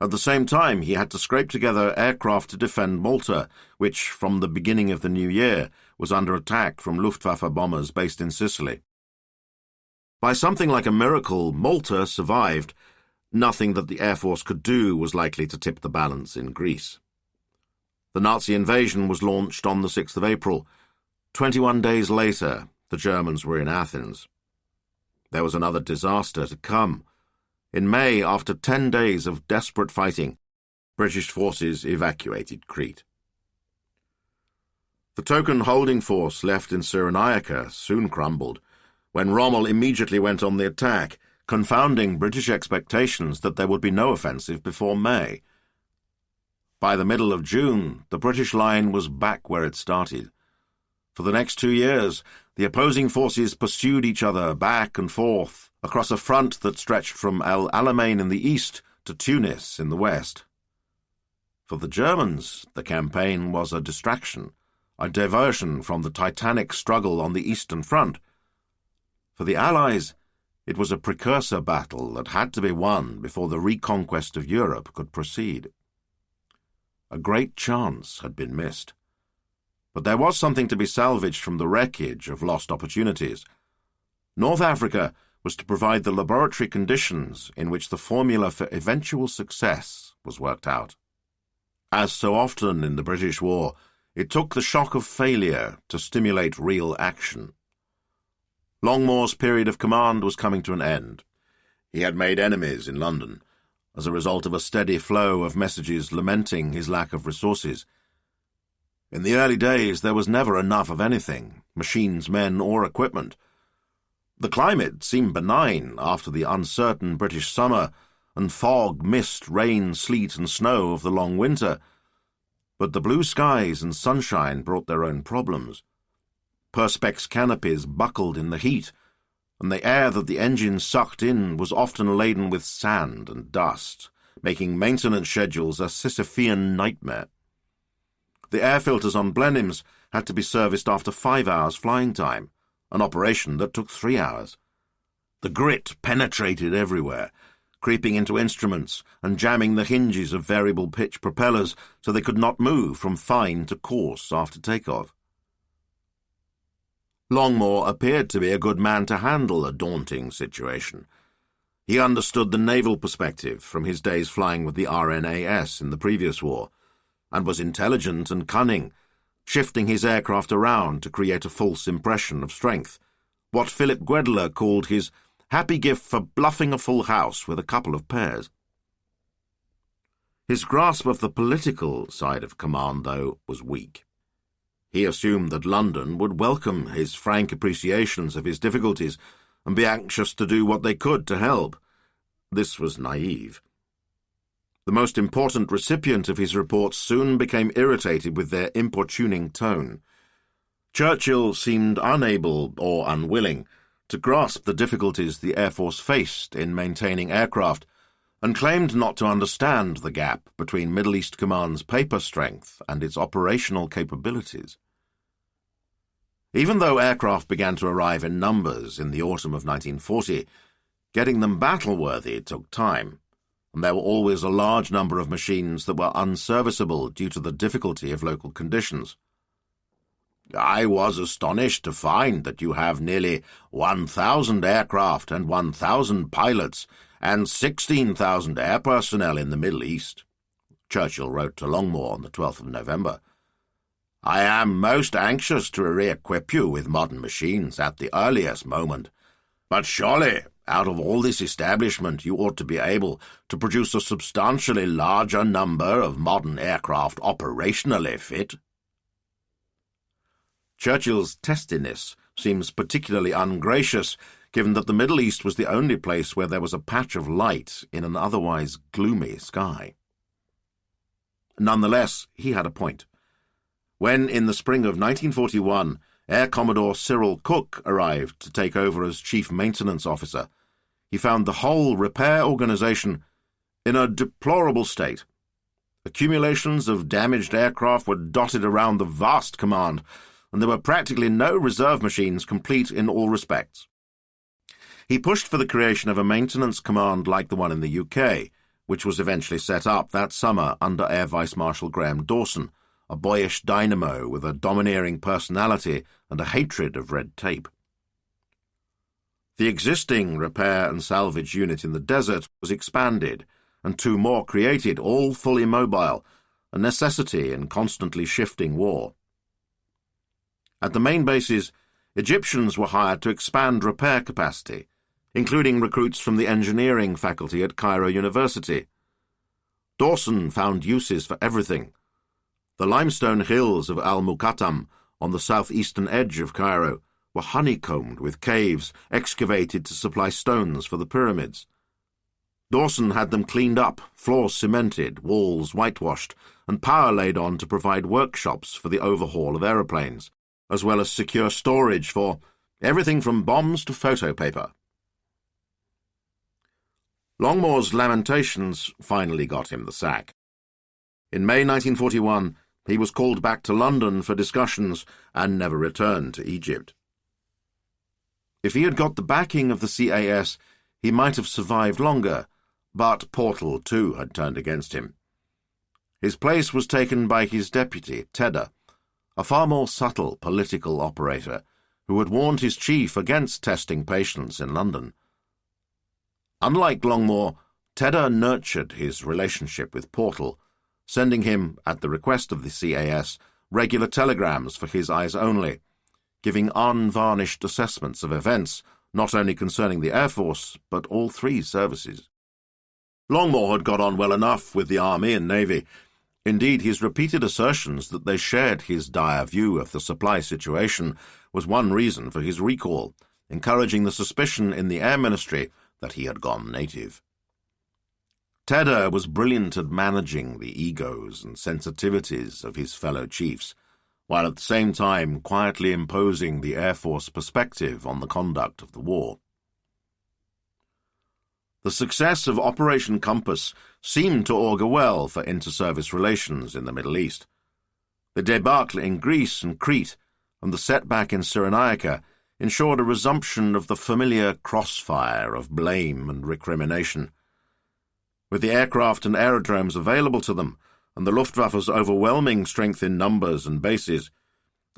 At the same time, he had to scrape together aircraft to defend Malta, which, from the beginning of the new year, was under attack from Luftwaffe bombers based in Sicily. By something like a miracle, Malta survived. Nothing that the Air Force could do was likely to tip the balance in Greece. The Nazi invasion was launched on the 6th of April. 21 days later, the Germans were in Athens. There was another disaster to come. In May, after 10 days of desperate fighting, British forces evacuated Crete. The token holding force left in Cyrenaica soon crumbled, when Rommel immediately went on the attack, confounding British expectations that there would be no offensive before May. By the middle of June, the British line was back where it started. For the next 2 years, the opposing forces pursued each other back and forth across a front that stretched from El Alamein in the east to Tunis in the west. For the Germans, the campaign was a distraction, a diversion from the titanic struggle on the Eastern Front. For the Allies, it was a precursor battle that had to be won before the reconquest of Europe could proceed. A great chance had been missed. But there was something to be salvaged from the wreckage of lost opportunities. North Africa was to provide the laboratory conditions in which the formula for eventual success was worked out. As so often in the British War, it took the shock of failure to stimulate real action. Longmore's period of command was coming to an end. He had made enemies in London, as a result of a steady flow of messages lamenting his lack of resources. In the early days, there was never enough of anything, machines, men, or equipment. The climate seemed benign after the uncertain British summer and fog, mist, rain, sleet, and snow of the long winter. But the blue skies and sunshine brought their own problems. Perspex canopies buckled in the heat, and the air that the engines sucked in was often laden with sand and dust, making maintenance schedules a Sisyphean nightmare. The air filters on Blenheims had to be serviced after 5 hours flying time, an operation that took 3 hours. The grit penetrated everywhere, creeping into instruments and jamming the hinges of variable pitch propellers so they could not move from fine to coarse after takeoff. Longmore appeared to be a good man to handle a daunting situation. He understood the naval perspective from his days flying with the RNAS in the previous war, and was intelligent and cunning, shifting his aircraft around to create a false impression of strength, what Philip Guedler called his happy gift for bluffing a full house with a couple of pairs. His grasp of the political side of command, though, was weak. He assumed that London would welcome his frank appreciations of his difficulties and be anxious to do what they could to help. This was naive. The most important recipient of his reports soon became irritated with their importuning tone. Churchill seemed unable or unwilling to grasp the difficulties the Air Force faced in maintaining aircraft, and claimed not to understand the gap between Middle East Command's paper strength and its operational capabilities. Even though aircraft began to arrive in numbers in the autumn of 1940, getting them battle-worthy took time, and there were always a large number of machines that were unserviceable due to the difficulty of local conditions. I was astonished to find that you have nearly 1,000 aircraft and 1,000 pilots and 16,000 air personnel in the Middle East, Churchill wrote to Longmore on the 12th of November. I am most anxious to re-equip you with modern machines at the earliest moment, but surely, out of all this establishment, you ought to be able to produce a substantially larger number of modern aircraft operationally fit. Churchill's testiness seems particularly ungracious, given that the Middle East was the only place where there was a patch of light in an otherwise gloomy sky. Nonetheless, he had a point. When, in the spring of 1941, Air Commodore Cyril Cook arrived to take over as Chief Maintenance Officer, he found the whole repair organization in a deplorable state. Accumulations of damaged aircraft were dotted around the vast command, and there were practically no reserve machines complete in all respects. He pushed for the creation of a maintenance command like the one in the UK, which was eventually set up that summer under Air Vice Marshal Graham Dawson, a boyish dynamo with a domineering personality and a hatred of red tape. The existing repair and salvage unit in the desert was expanded, and 2 more created, all fully mobile, a necessity in constantly shifting war. At the main bases, Egyptians were hired to expand repair capacity, including recruits from the engineering faculty at Cairo University. Dawson found uses for everything. The limestone hills of Al-Muqattam on the southeastern edge of Cairo were honeycombed with caves excavated to supply stones for the pyramids. Dawson had them cleaned up, floors cemented, walls whitewashed, and power laid on to provide workshops for the overhaul of aeroplanes, as well as secure storage for everything from bombs to photo paper. Longmore's lamentations finally got him the sack. In May 1941, he was called back to London for discussions and never returned to Egypt. If he had got the backing of the CAS, he might have survived longer, but Portal too had turned against him. His place was taken by his deputy, Tedder, a far more subtle political operator who had warned his chief against testing patience in London. Unlike Longmore, Tedder nurtured his relationship with Portal, sending him, at the request of the CAS, regular telegrams for his eyes only, giving unvarnished assessments of events, not only concerning the Air Force, but all 3 services. Longmore had got on well enough with the Army and Navy. Indeed, his repeated assertions that they shared his dire view of the supply situation was one reason for his recall, encouraging the suspicion in the Air Ministry that he had gone native. Tedder was brilliant at managing the egos and sensitivities of his fellow chiefs, while at the same time quietly imposing the Air Force perspective on the conduct of the war. The success of Operation Compass seemed to augur well for inter-service relations in the Middle East. The debacle in Greece and Crete and the setback in Cyrenaica ensured a resumption of the familiar crossfire of blame and recrimination. With the aircraft and aerodromes available to them, and the Luftwaffe's overwhelming strength in numbers and bases,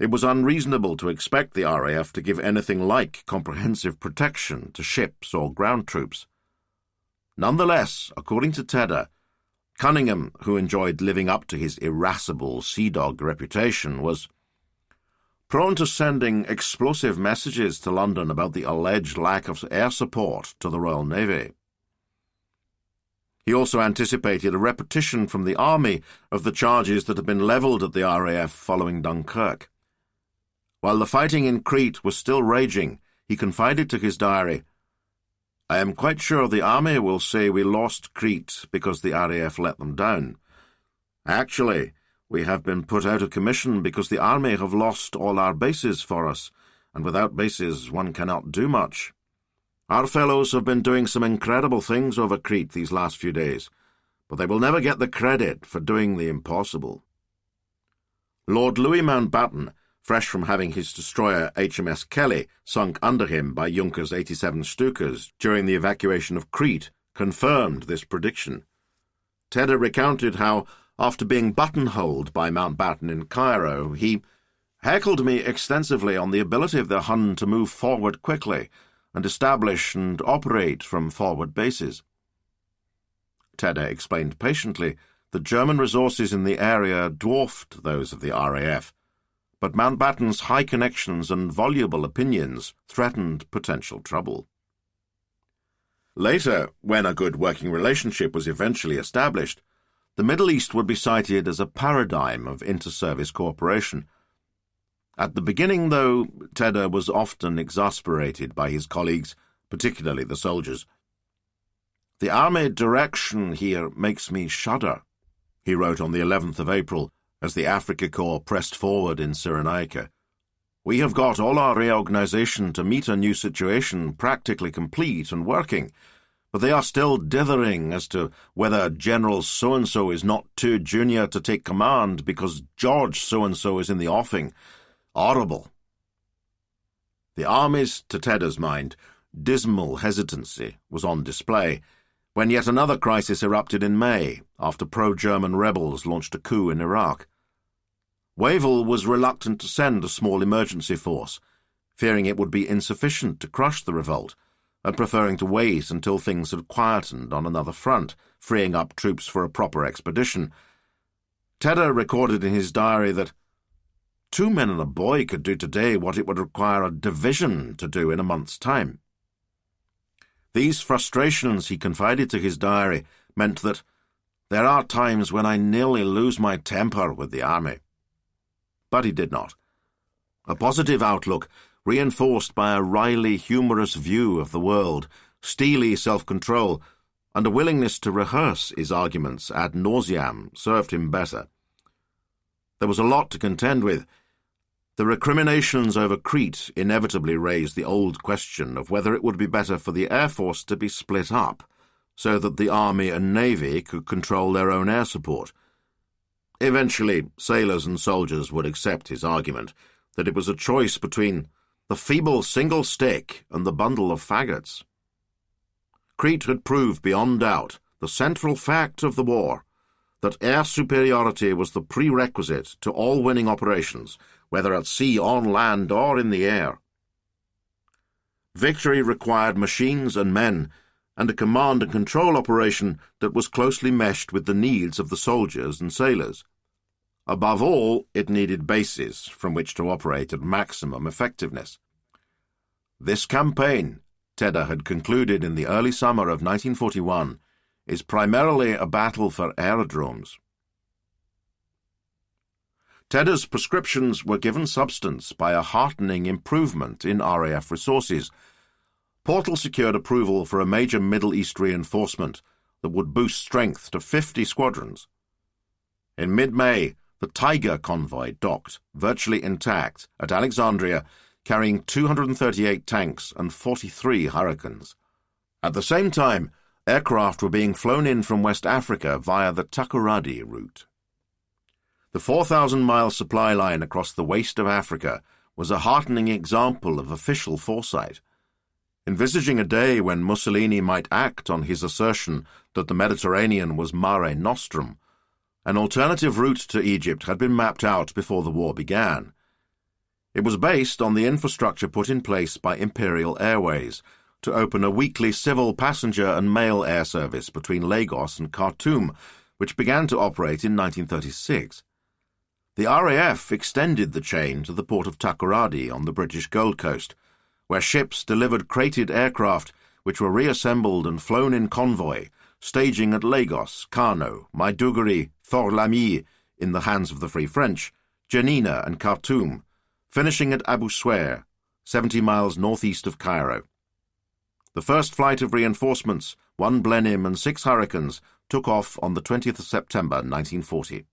it was unreasonable to expect the RAF to give anything like comprehensive protection to ships or ground troops. Nonetheless, according to Tedder, Cunningham, who enjoyed living up to his irascible sea-dog reputation, was prone to sending explosive messages to London about the alleged lack of air support to the Royal Navy. He also anticipated a repetition from the Army of the charges that had been levelled at the RAF following Dunkirk. While the fighting in Crete was still raging, he confided to his diary, "I am quite sure the Army will say we lost Crete because the RAF let them down. Actually, we have been put out of commission because the Army have lost all our bases for us, and without bases one cannot do much. Our fellows have been doing some incredible things over Crete these last few days, but they will never get the credit for doing the impossible." Lord Louis Mountbatten, fresh from having his destroyer HMS Kelly sunk under him by Junkers 87 Stukas during the evacuation of Crete, confirmed this prediction. Tedder recounted how, after being buttonholed by Mountbatten in Cairo, he heckled me extensively on the ability of the Hun to move forward quickly and establish and operate from forward bases. Tedder explained patiently that German resources in the area dwarfed those of the RAF, but Mountbatten's high connections and voluble opinions threatened potential trouble. Later, when a good working relationship was eventually established, the Middle East would be cited as a paradigm of inter-service cooperation. At the beginning, though, Tedder was often exasperated by his colleagues, particularly the soldiers. "The army direction here makes me shudder," he wrote on the 11th of April, as the Africa Corps pressed forward in Cyrenaica. "We have got all our reorganization to meet a new situation practically complete and working, but they are still dithering as to whether General so-and-so is not too junior to take command because George so-and-so is in the offing. Horrible." The army's, to Tedder's mind, dismal hesitancy was on display when yet another crisis erupted in May, after pro-German rebels launched a coup in Iraq. Wavell was reluctant to send a small emergency force, fearing it would be insufficient to crush the revolt, and preferring to wait until things had quietened on another front, freeing up troops for a proper expedition. Tedder recorded in his diary that 2 men and a boy could do today what it would require a division to do in a month's time. These frustrations, he confided to his diary, meant that "there are times when I nearly lose my temper with the army." But he did not. A positive outlook, reinforced by a wryly humorous view of the world, steely self-control, and a willingness to rehearse his arguments ad nauseam, served him better. There was a lot to contend with. The recriminations over Crete inevitably raised the old question of whether it would be better for the Air Force to be split up, so that the Army and Navy could control their own air support. Eventually, sailors and soldiers would accept his argument that it was a choice between the feeble single stick and the bundle of faggots. Crete had proved beyond doubt the central fact of the war, that air superiority was the prerequisite to all winning operations, whether at sea, on land, or in the air. Victory required machines and men, and a command and control operation that was closely meshed with the needs of the soldiers and sailors. Above all, it needed bases from which to operate at maximum effectiveness. This campaign, Tedder had concluded in the early summer of 1941, is primarily a battle for aerodromes. Tedder's prescriptions were given substance by a heartening improvement in RAF resources. Portal secured approval for a major Middle East reinforcement that would boost strength to 50 squadrons. In mid-May, the Tiger convoy docked, virtually intact, at Alexandria, carrying 238 tanks and 43 Hurricanes. At the same time, aircraft were being flown in from West Africa via the Takoradi route. The 4,000-mile supply line across the waste of Africa was a heartening example of official foresight. Envisaging a day when Mussolini might act on his assertion that the Mediterranean was Mare Nostrum, an alternative route to Egypt had been mapped out before the war began. It was based on the infrastructure put in place by Imperial Airways to open a weekly civil passenger and mail air service between Lagos and Khartoum, which began to operate in 1936. The RAF extended the chain to the port of Takoradi on the British Gold Coast, where ships delivered crated aircraft which were reassembled and flown in convoy, staging at Lagos, Kano, Maiduguri, Thorlami in the hands of the Free French, Janina and Khartoum, finishing at Abu Sweir, 70 miles northeast of Cairo. The first flight of reinforcements, 1 Blenheim and 6 Hurricanes, took off on the 20th of September 1940.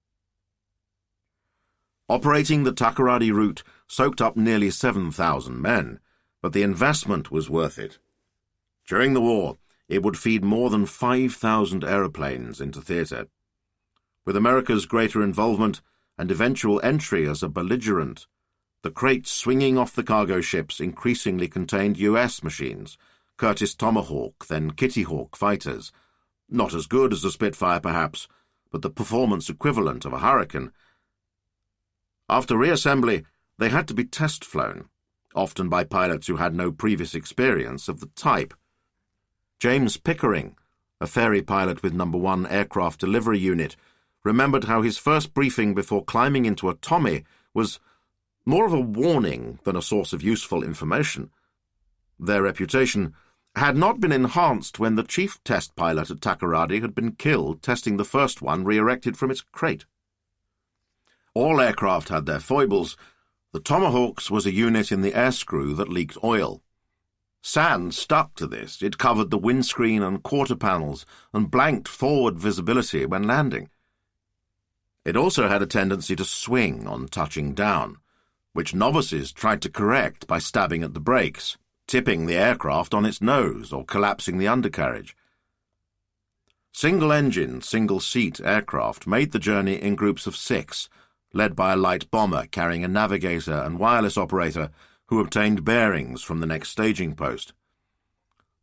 Operating the Takoradi route soaked up nearly 7,000 men, but the investment was worth it. During the war, it would feed more than 5,000 aeroplanes into theatre. With America's greater involvement and eventual entry as a belligerent, the crates swinging off the cargo ships increasingly contained U.S. machines, Curtiss Tomahawk, then Kitty Hawk fighters, not as good as a Spitfire perhaps, but the performance equivalent of a Hurricane. After reassembly, they had to be test-flown, often by pilots who had no previous experience of the type. James Pickering, a ferry pilot with No. 1 Aircraft Delivery Unit, remembered how his first briefing before climbing into a Tommy was more of a warning than a source of useful information. Their reputation had not been enhanced when the chief test pilot at Takoradi had been killed testing the first one re-erected from its crate. All aircraft had their foibles. The Tomahawk's was a unit in the air screw that leaked oil. Sand stuck to this. It covered the windscreen and quarter panels and blanked forward visibility when landing. It also had a tendency to swing on touching down, which novices tried to correct by stabbing at the brakes, tipping the aircraft on its nose or collapsing the undercarriage. Single-engine, single-seat aircraft made the journey in groups of 6, led by a light bomber carrying a navigator and wireless operator who obtained bearings from the next staging post.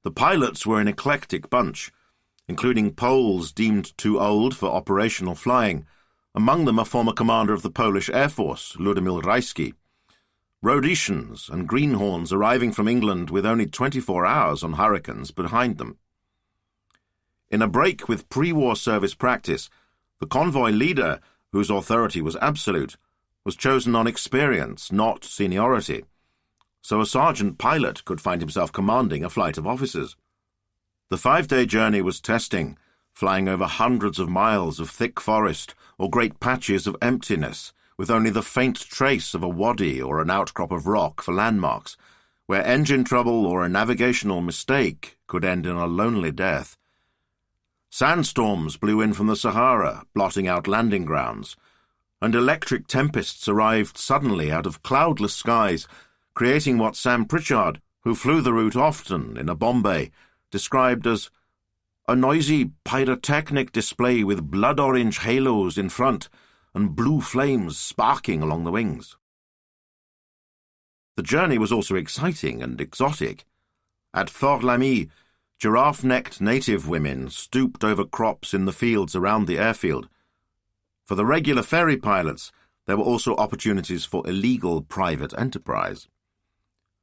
The pilots were an eclectic bunch, including Poles deemed too old for operational flying, among them a former commander of the Polish Air Force, Ludmil Rajski, Rhodesians and greenhorns arriving from England with only 24 hours on Hurricanes behind them. In a break with pre-war service practice, the convoy leader, whose authority was absolute, was chosen on experience, not seniority, so a sergeant pilot could find himself commanding a flight of officers. The 5-day journey was testing, flying over hundreds of miles of thick forest or great patches of emptiness, with only the faint trace of a wadi or an outcrop of rock for landmarks, where engine trouble or a navigational mistake could end in a lonely death. Sandstorms blew in from the Sahara, blotting out landing grounds, and electric tempests arrived suddenly out of cloudless skies, creating what Sam Pritchard, who flew the route often in a Bombay, described as a noisy pyrotechnic display with blood-orange halos in front and blue flames sparking along the wings. The journey was also exciting and exotic. At Fort Lamy, giraffe-necked native women stooped over crops in the fields around the airfield. For the regular ferry pilots, there were also opportunities for illegal private enterprise.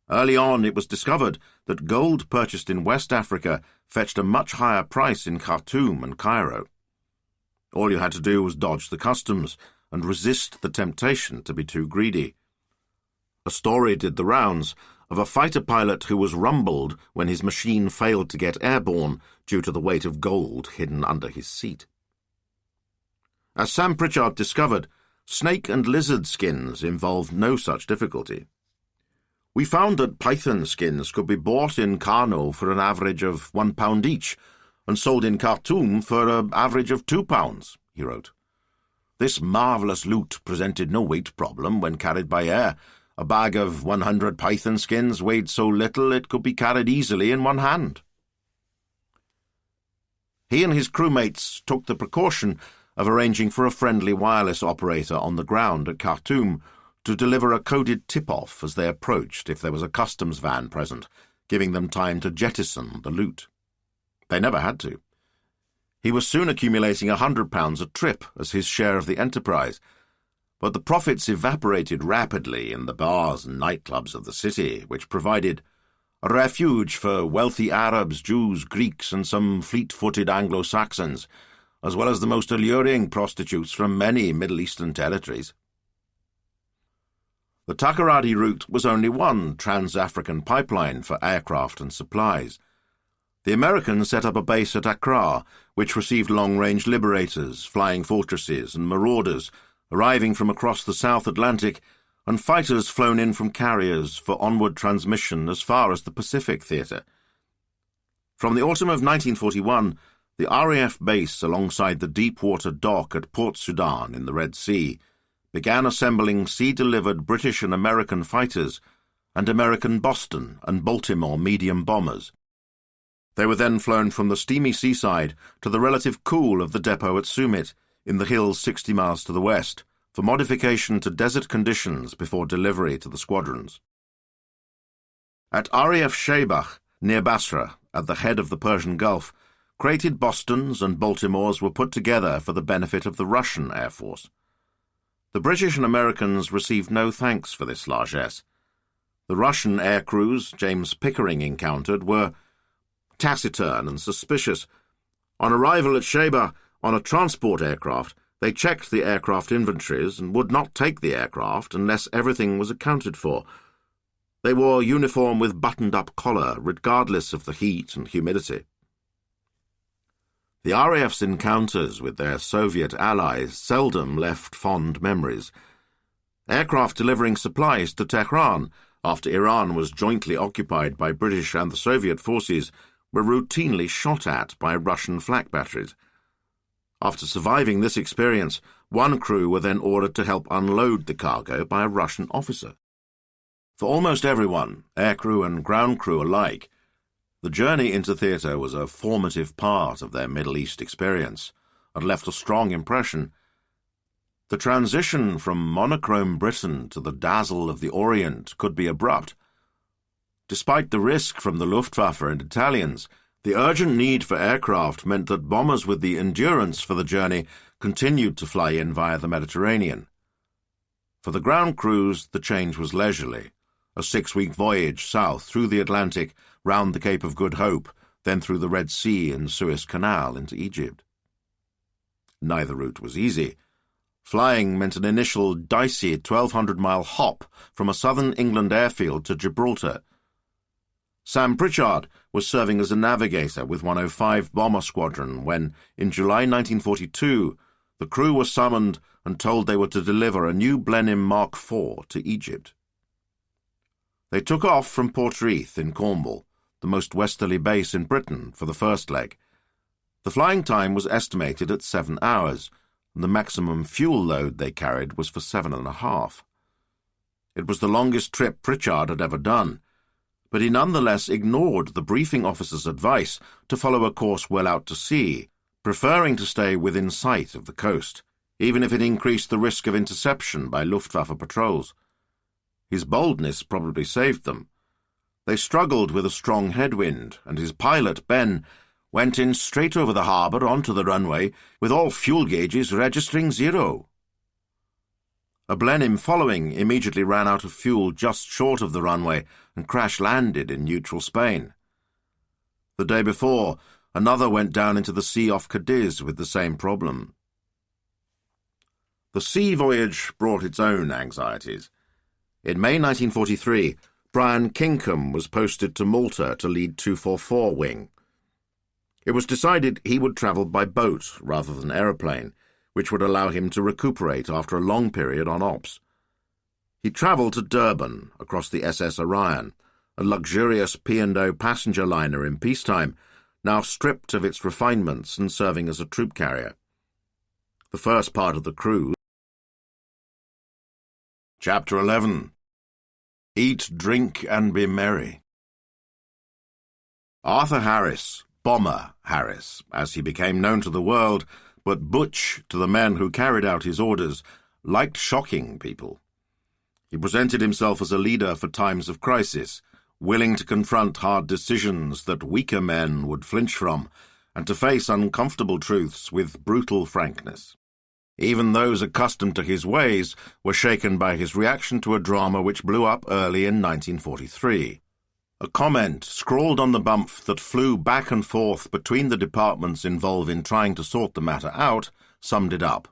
Early on, it was discovered that gold purchased in West Africa fetched a much higher price in Khartoum and Cairo. All you had to do was dodge the customs and resist the temptation to be too greedy. A story did the rounds of a fighter pilot who was rumbled when his machine failed to get airborne due to the weight of gold hidden under his seat. As Sam Pritchard discovered, snake and lizard skins involved no such difficulty. We found that python skins could be bought in Kano for an average of £1 each, and sold in Khartoum for an average of £2, he wrote. This marvellous loot presented no weight problem when carried by air. A bag of 100 python skins weighed so little it could be carried easily in one hand. He and his crewmates took the precaution of arranging for a friendly wireless operator on the ground at Khartoum to deliver a coded tip-off as they approached if there was a customs van present, giving them time to jettison the loot. They never had to. He was soon accumulating £100 a trip as his share of the enterprise, but the profits evaporated rapidly in the bars and nightclubs of the city, which provided a refuge for wealthy Arabs, Jews, Greeks, and some fleet-footed Anglo-Saxons, as well as the most alluring prostitutes from many Middle Eastern territories. The Takoradi route was only one trans-African pipeline for aircraft and supplies. The Americans set up a base at Accra, which received long-range liberators, flying fortresses, and marauders, arriving from across the South Atlantic, and fighters flown in from carriers for onward transmission as far as the Pacific theatre. From the autumn of 1941, the RAF base alongside the deep-water dock at Port Sudan in the Red Sea began assembling sea-delivered British and American fighters and American Boston and Baltimore medium bombers. They were then flown from the steamy seaside to the relative cool of the depot at Summit, in the hills 60 miles to the west, for modification to desert conditions before delivery to the squadrons. At RAF Sheibach, near Basra, at the head of the Persian Gulf, crated Bostons and Baltimores were put together for the benefit of the Russian Air Force. The British and Americans received no thanks for this largesse. The Russian air crews James Pickering encountered were taciturn and suspicious. On arrival at Sheibach on a transport aircraft, they checked the aircraft inventories and would not take the aircraft unless everything was accounted for. They wore uniform with buttoned-up collar, regardless of the heat and humidity. The RAF's encounters with their Soviet allies seldom left fond memories. Aircraft delivering supplies to Tehran, after Iran was jointly occupied by British and the Soviet forces, were routinely shot at by Russian flak batteries. After surviving this experience, one crew were then ordered to help unload the cargo by a Russian officer. For almost everyone, aircrew and ground crew alike, the journey into theatre was a formative part of their Middle East experience and left a strong impression. The transition from monochrome Britain to the dazzle of the Orient could be abrupt. Despite the risk from the Luftwaffe and Italians, the urgent need for aircraft meant that bombers with the endurance for the journey continued to fly in via the Mediterranean. For the ground crews, the change was leisurely, a 6-week voyage south through the Atlantic, round the Cape of Good Hope, then through the Red Sea and Suez Canal into Egypt. Neither route was easy. Flying meant an initial dicey 1,200-mile hop from a southern England airfield to Gibraltar. Sam Pritchard was serving as a navigator with 105 Bomber Squadron when, in July 1942, the crew were summoned and told they were to deliver a new Blenheim Mark IV to Egypt. They took off from Portreath in Cornwall, the most westerly base in Britain, for the first leg. The flying time was estimated at 7 hours, and the maximum fuel load they carried was for 7.5. It was the longest trip Pritchard had ever done, but he nonetheless ignored the briefing officer's advice to follow a course well out to sea, preferring to stay within sight of the coast, even if it increased the risk of interception by Luftwaffe patrols. His boldness probably saved them. They struggled with a strong headwind, and his pilot, Ben, went in straight over the harbour onto the runway, with all fuel gauges registering 0. A Blenheim following immediately ran out of fuel just short of the runway and crash-landed in neutral Spain. The day before, another went down into the sea off Cadiz with the same problem. The sea voyage brought its own anxieties. In May 1943, Brian Kinkham was posted to Malta to lead 244 Wing. It was decided he would travel by boat rather than aeroplane, which would allow him to recuperate after a long period on ops. He travelled to Durban across the SS Orion, a luxurious P&O passenger liner in peacetime, now stripped of its refinements and serving as a troop carrier. The first part of the crew. Chapter 11. Eat, Drink, and Be Merry. Arthur Harris, Bomber Harris, as he became known to the world, but Butch to the men who carried out his orders, liked shocking people. He presented himself as a leader for times of crisis, willing to confront hard decisions that weaker men would flinch from, and to face uncomfortable truths with brutal frankness. Even those accustomed to his ways were shaken by his reaction to a drama which blew up early in 1943. A comment scrawled on the bump that flew back and forth between the departments involved in trying to sort the matter out summed it up.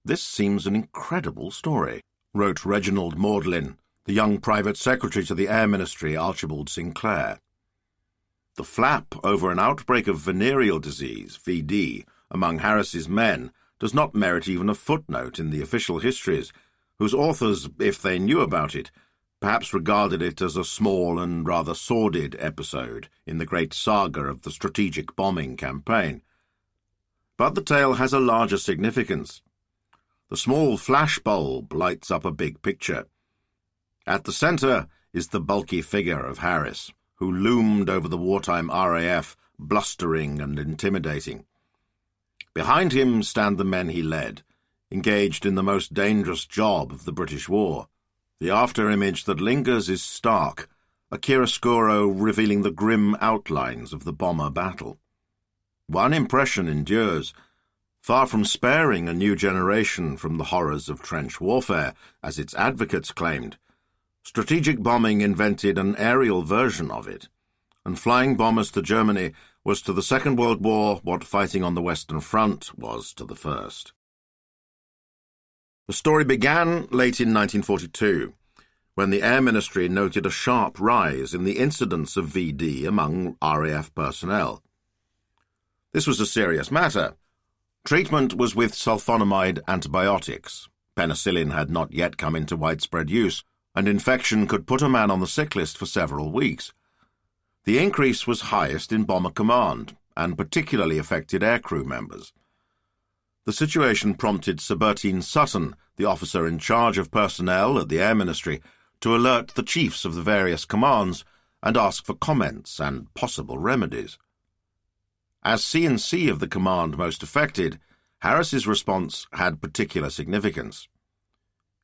"This seems an incredible story," wrote Reginald Maudlin, the young private secretary to the Air Ministry, Archibald Sinclair. The flap over an outbreak of venereal disease, VD, among Harris's men does not merit even a footnote in the official histories, whose authors, if they knew about it, perhaps regarded it as a small and rather sordid episode in the great saga of the strategic bombing campaign. But the tale has a larger significance. The small flashbulb lights up a big picture. At the centre is the bulky figure of Harris, who loomed over the wartime RAF, blustering and intimidating. Behind him stand the men he led, engaged in the most dangerous job of the British war. The after-image that lingers is stark, a chiaroscuro revealing the grim outlines of the bomber battle. One impression endures, far from sparing a new generation from the horrors of trench warfare, as its advocates claimed. Strategic bombing invented an aerial version of it, and flying bombers to Germany was to the Second World War what fighting on the Western Front was to the First. The story began late in 1942, when the Air Ministry noted a sharp rise in the incidence of VD among RAF personnel. This was a serious matter. Treatment was with sulfonamide antibiotics. Penicillin had not yet come into widespread use, and infection could put a man on the sick list for several weeks. The increase was highest in Bomber Command, and particularly affected aircrew members. The situation prompted Sir Bertine Sutton, the officer in charge of personnel at the Air Ministry, to alert the chiefs of the various commands and ask for comments and possible remedies. As C&C of the command most affected, Harris's response had particular significance.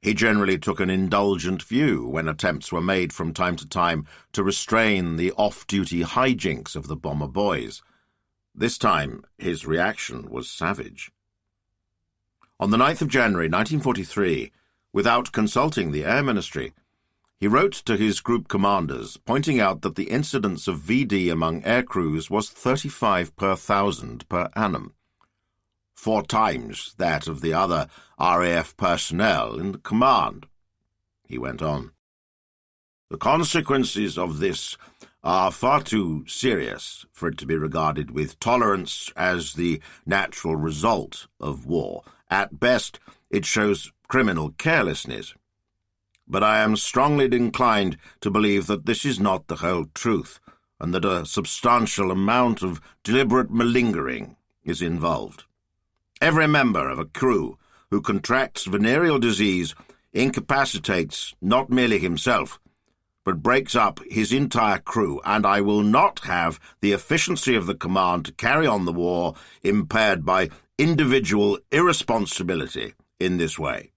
He generally took an indulgent view when attempts were made from time to time to restrain the off-duty hijinks of the bomber boys. This time, his reaction was savage. On the 9th of January 1943, without consulting the Air Ministry, he wrote to his group commanders, pointing out that the incidence of VD among air crews was 35 per 1,000 per annum, 4 times that of the other RAF personnel in the command. He went on, "The consequences of this are far too serious for it to be regarded with tolerance as the natural result of war. At best, it shows criminal carelessness. But I am strongly inclined to believe that this is not the whole truth, and that a substantial amount of deliberate malingering is involved. Every member of a crew who contracts venereal disease incapacitates not merely himself, but breaks up his entire crew, and I will not have the efficiency of the command to carry on the war impaired by individual irresponsibility in this way.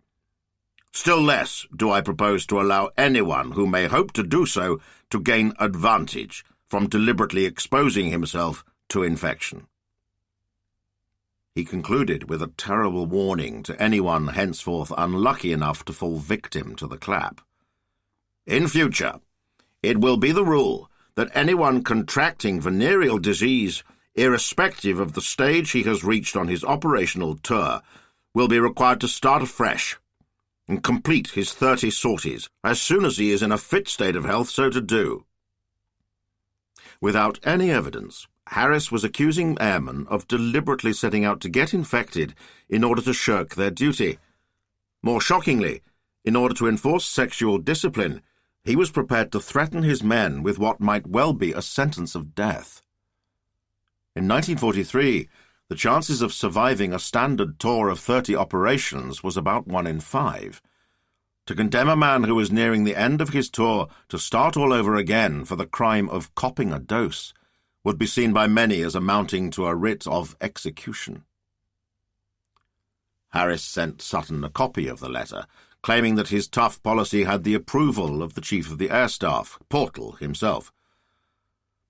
Still less do I propose to allow anyone who may hope to do so to gain advantage from deliberately exposing himself to infection." He concluded with a terrible warning to anyone henceforth unlucky enough to fall victim to the clap. "In future, it will be the rule that anyone contracting venereal disease, irrespective of the stage he has reached on his operational tour, will be required to start afresh and complete his 30 sorties as soon as he is in a fit state of health so to do." Without any evidence, Harris was accusing airmen of deliberately setting out to get infected in order to shirk their duty. More shockingly, in order to enforce sexual discipline, he was prepared to threaten his men with what might well be a sentence of death. In 1943, the chances of surviving a standard tour of 30 operations was about 1 in 5. To condemn a man who was nearing the end of his tour to start all over again for the crime of copping a dose would be seen by many as amounting to a writ of execution. Harris sent Sutton a copy of the letter, claiming that his tough policy had the approval of the Chief of the Air Staff, Portal himself.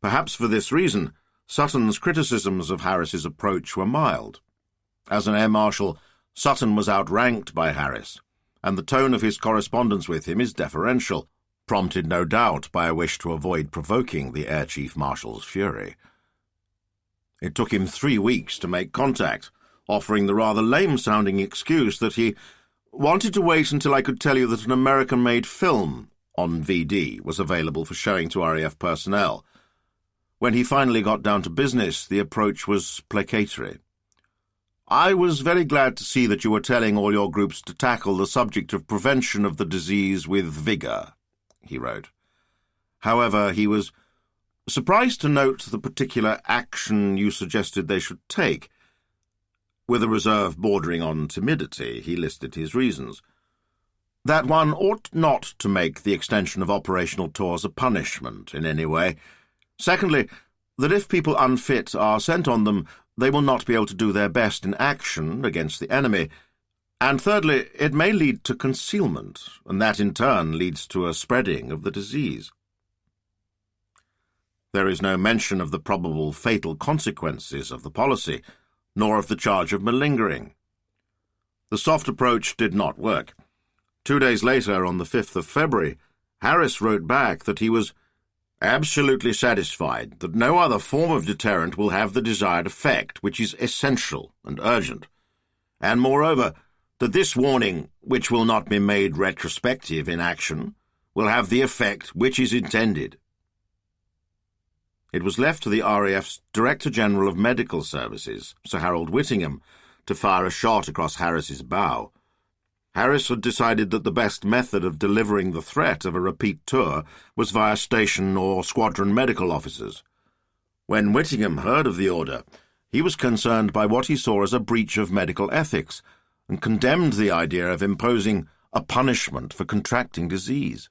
Perhaps for this reason, Sutton's criticisms of Harris's approach were mild. As an air marshal, Sutton was outranked by Harris, and the tone of his correspondence with him is deferential, prompted no doubt by a wish to avoid provoking the Air Chief Marshal's fury. It took him 3 weeks to make contact, offering the rather lame-sounding excuse that he wanted to wait until I could tell you that an American-made film on VD was available for showing to RAF personnel. When he finally got down to business, the approach was placatory. "I was very glad to see that you were telling all your groups to tackle the subject of prevention of the disease with vigour," he wrote. However, he was surprised to note the particular action you suggested they should take. With a reserve bordering on timidity, he listed his reasons. that one ought not to make the extension of operational tours a punishment in any way. Secondly, that if people unfit are sent on them, they will not be able to do their best in action against the enemy. And thirdly, it may lead to concealment, and that in turn leads to a spreading of the disease. There is no mention of the probable fatal consequences of the policy, nor of the charge of malingering. The soft approach did not work. 2 days later, on the 5th of February, Harris wrote back that he was absolutely satisfied that no other form of deterrent will have the desired effect, which is essential and urgent, and moreover, that this warning, which will not be made retrospective in action, will have the effect which is intended. It was left to the RAF's Director General of Medical Services, Sir Harold Whittingham, to fire a shot across Harris's bow. Harris had decided that the best method of delivering the threat of a repeat tour was via station or squadron medical officers. When Whittingham heard of the order, he was concerned by what he saw as a breach of medical ethics, and condemned the idea of imposing a punishment for contracting disease.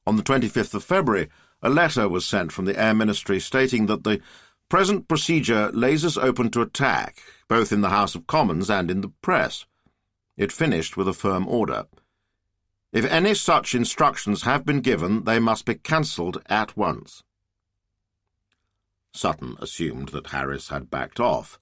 On the 25th of February, a letter was sent from the Air Ministry stating that the present procedure lays us open to attack, both in the House of Commons and in the press. It finished with a firm order. If any such instructions have been given, they must be cancelled at once. Sutton assumed that Harris had backed off,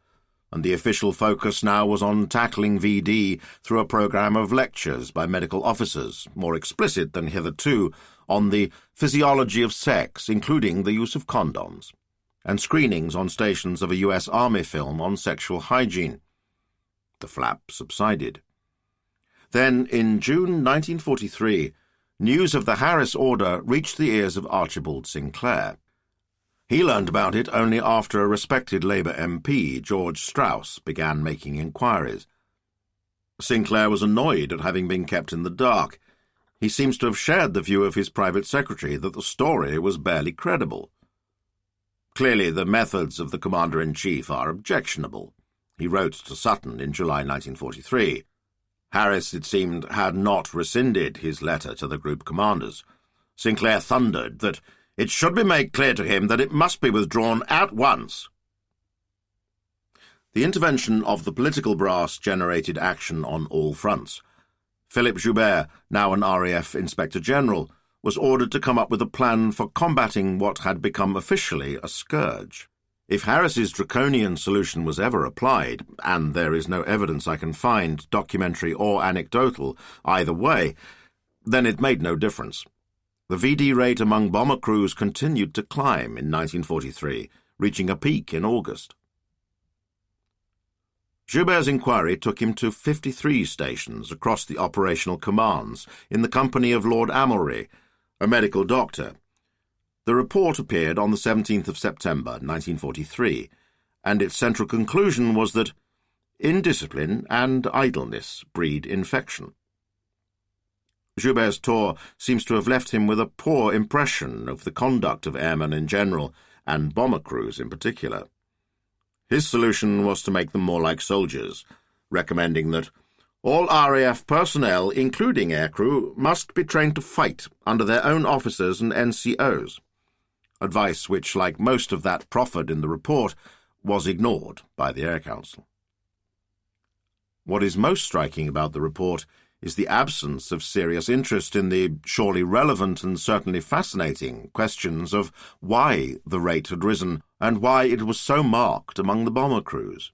and the official focus now was on tackling VD through a programme of lectures by medical officers, more explicit than hitherto, on the physiology of sex, including the use of condoms, and screenings on stations of a US Army film on sexual hygiene. The flap subsided. Then, in June 1943, news of the Harris order reached the ears of Archibald Sinclair. He learned about it only after a respected Labour MP, George Strauss, began making inquiries. Sinclair was annoyed at having been kept in the dark. He seems to have shared the view of his private secretary that the story was barely credible. Clearly, the methods of the Commander-in-Chief are objectionable, he wrote to Sutton in July 1943. Harris, it seemed, had not rescinded his letter to the group commanders. Sinclair thundered that it should be made clear to him that it must be withdrawn at once. The intervention of the political brass generated action on all fronts. Philip Joubert, now an RAF Inspector General, was ordered to come up with a plan for combating what had become officially a scourge. If Harris's draconian solution was ever applied, and there is no evidence I can find, documentary or anecdotal, either way, then it made no difference. The VD rate among bomber crews continued to climb in 1943, reaching a peak in August. Joubert's inquiry took him to 53 stations across the operational commands in the company of Lord Amelry, a medical doctor. The report appeared on the 17th of September 1943, and its central conclusion was that indiscipline and idleness breed infection. Joubert's tour seems to have left him with a poor impression of the conduct of airmen in general, and bomber crews in particular. His solution was to make them more like soldiers, recommending that all RAF personnel, including aircrew, must be trained to fight under their own officers and NCOs, advice which, like most of that proffered in the report, was ignored by the Air Council. What is most striking about the report is the absence of serious interest in the surely relevant and certainly fascinating questions of why the rate had risen and why it was so marked among the bomber crews.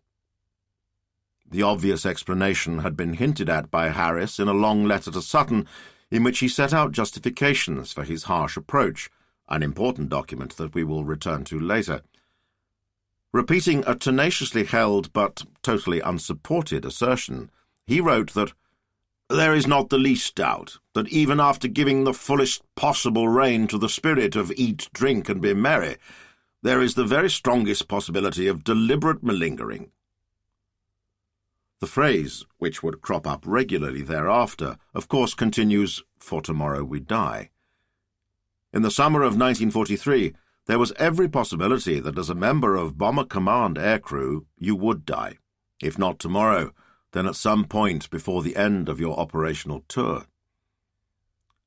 The obvious explanation had been hinted at by Harris in a long letter to Sutton, in which he set out justifications for his harsh approach, an important document that we will return to later. Repeating a tenaciously held but totally unsupported assertion, he wrote that there is not the least doubt that even after giving the fullest possible rein to the spirit of eat, drink, and be merry, there is the very strongest possibility of deliberate malingering. The phrase, which would crop up regularly thereafter, of course continues, "For tomorrow we die." In the summer of 1943, there was every possibility that as a member of Bomber Command aircrew you would die, if not tomorrow, than at some point before the end of your operational tour.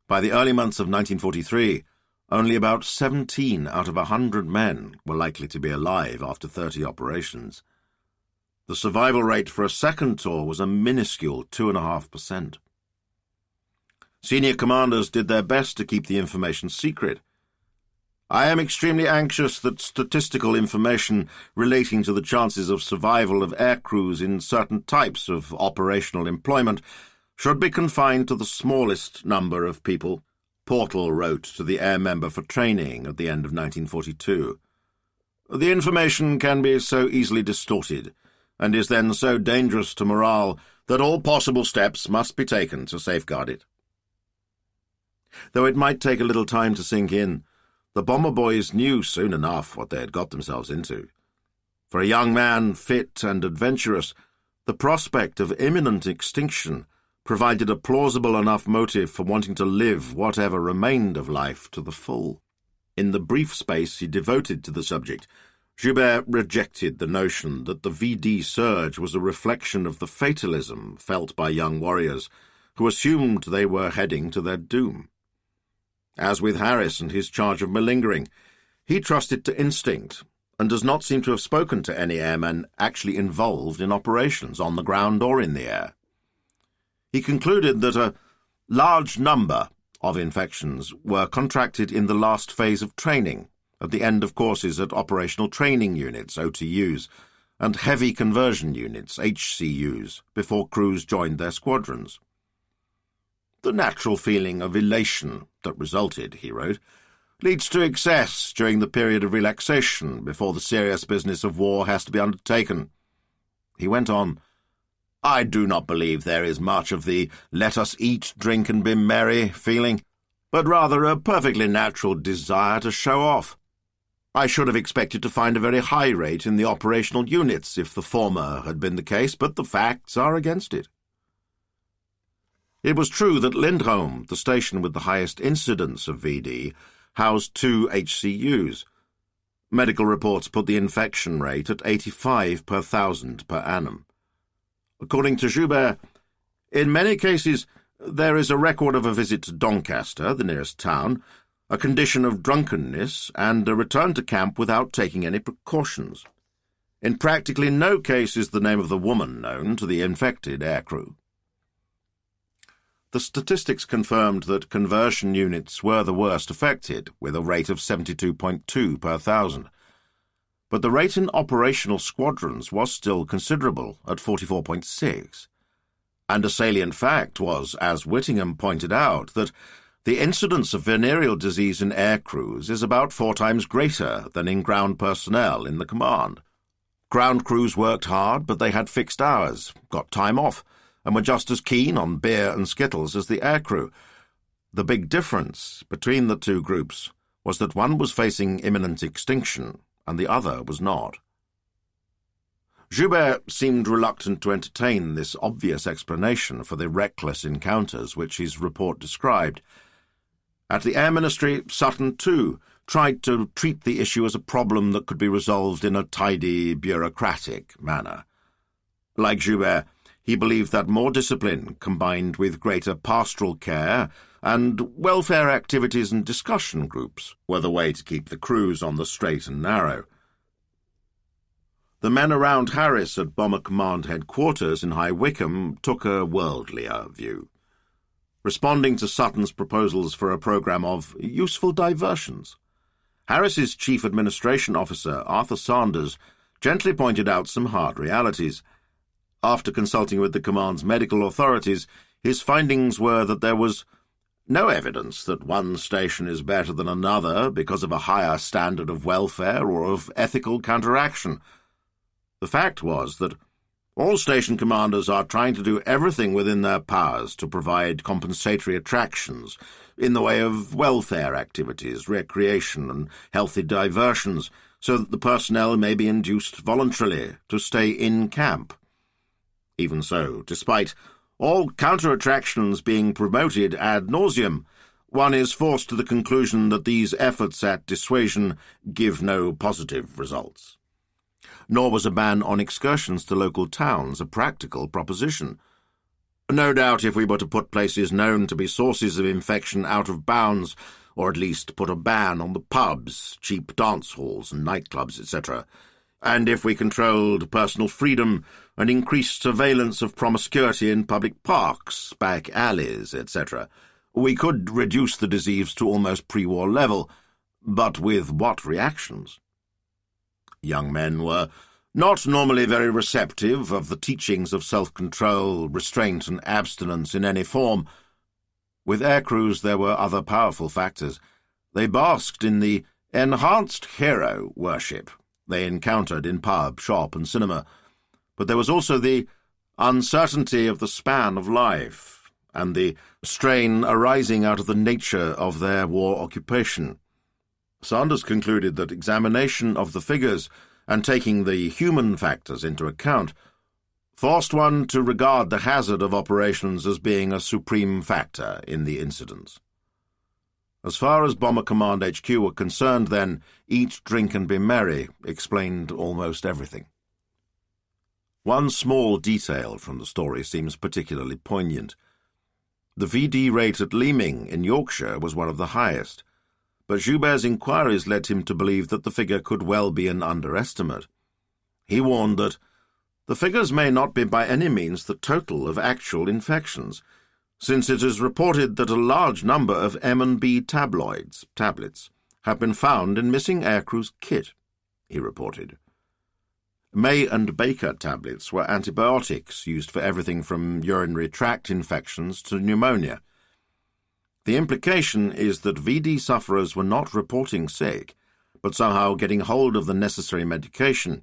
By the early months of 1943, only about 17 out of 100 men were likely to be alive after 30 operations. The survival rate for a second tour was a minuscule 2.5%. Senior commanders did their best to keep the information secret. I am extremely anxious that statistical information relating to the chances of survival of air crews in certain types of operational employment should be confined to the smallest number of people, Portal wrote to the air member for training at the end of 1942. The information can be so easily distorted, and is then so dangerous to morale that all possible steps must be taken to safeguard it. Though it might take a little time to sink in, the bomber boys knew soon enough what they had got themselves into. For a young man fit and adventurous, the prospect of imminent extinction provided a plausible enough motive for wanting to live whatever remained of life to the full. In the brief space he devoted to the subject, Joubert rejected the notion that the VD surge was a reflection of the fatalism felt by young warriors who assumed they were heading to their doom. As with Harris and his charge of malingering, he trusted to instinct and does not seem to have spoken to any airmen actually involved in operations on the ground or in the air. He concluded that a large number of infections were contracted in the last phase of training, at the end of courses at operational training units, OTUs, and heavy conversion units, HCUs, before crews joined their squadrons. The natural feeling of elation that resulted, he wrote, leads to excess during the period of relaxation before the serious business of war has to be undertaken. He went on, I do not believe there is much of the let us eat, drink, and be merry feeling, but rather a perfectly natural desire to show off. I should have expected to find a very high rate in the operational units if the former had been the case, but the facts are against it. It was true that Lindholm, the station with the highest incidence of VD, housed 2 HCUs. Medical reports put the infection rate at 85 per 1,000 per annum. According to Joubert, in many cases there is a record of a visit to Doncaster, the nearest town, a condition of drunkenness, and a return to camp without taking any precautions. In practically no case is the name of the woman known to the infected aircrew. The statistics confirmed that conversion units were the worst affected, with a rate of 72.2 per 1,000. But the rate in operational squadrons was still considerable, at 44.6. And a salient fact was, as Whittingham pointed out, that the incidence of venereal disease in air crews is about 4 times greater than in ground personnel in the command. Ground crews worked hard, but they had fixed hours, got time off, and were just as keen on beer and skittles as the aircrew. The big difference between the two groups was that one was facing imminent extinction, and the other was not. Joubert seemed reluctant to entertain this obvious explanation for the reckless encounters which his report described. At the Air Ministry, Sutton, too, tried to treat the issue as a problem that could be resolved in a tidy, bureaucratic manner. Like Joubert, he believed that more discipline, combined with greater pastoral care and welfare activities and discussion groups, were the way to keep the crews on the straight and narrow. The men around Harris at Bomber Command Headquarters in High Wycombe took a worldlier view, responding to Sutton's proposals for a programme of useful diversions. Harris's Chief Administration Officer, Arthur Sanders, gently pointed out some hard realities. After consulting with the command's medical authorities, his findings were that there was no evidence that one station is better than another because of a higher standard of welfare or of ethical counteraction. The fact was that all station commanders are trying to do everything within their powers to provide compensatory attractions in the way of welfare activities, recreation, and healthy diversions, so that the personnel may be induced voluntarily to stay in camp. Even so, despite all counter-attractions being promoted ad nauseum, one is forced to the conclusion that these efforts at dissuasion give no positive results. Nor was a ban on excursions to local towns a practical proposition. No doubt if we were to put places known to be sources of infection out of bounds, or at least put a ban on the pubs, cheap dance halls and nightclubs, etc., and if we controlled personal freedom and increased surveillance of promiscuity in public parks, back alleys, etc., we could reduce the disease to almost pre-war level, but with what reactions? Young men were not normally very receptive of the teachings of self-control, restraint and abstinence in any form. With aircrews there were other powerful factors. They basked in the enhanced hero worship they encountered in pub, shop and cinema, but there was also the uncertainty of the span of life and the strain arising out of the nature of their war occupation. Sanders concluded that examination of the figures and taking the human factors into account forced one to regard the hazard of operations as being a supreme factor in the incidents. As far as Bomber Command HQ were concerned, then, eat, drink and be merry explained almost everything. One small detail from the story seems particularly poignant. The VD rate at Leaming in Yorkshire was one of the highest, but Joubert's inquiries led him to believe that the figure could well be an underestimate. He warned that the figures may not be by any means the total of actual infections, since it is reported that a large number of M&B tablets have been found in missing aircrew's kit, he reported. May and Baker tablets were antibiotics used for everything from urinary tract infections to pneumonia. The implication is that VD sufferers were not reporting sick, but somehow getting hold of the necessary medication.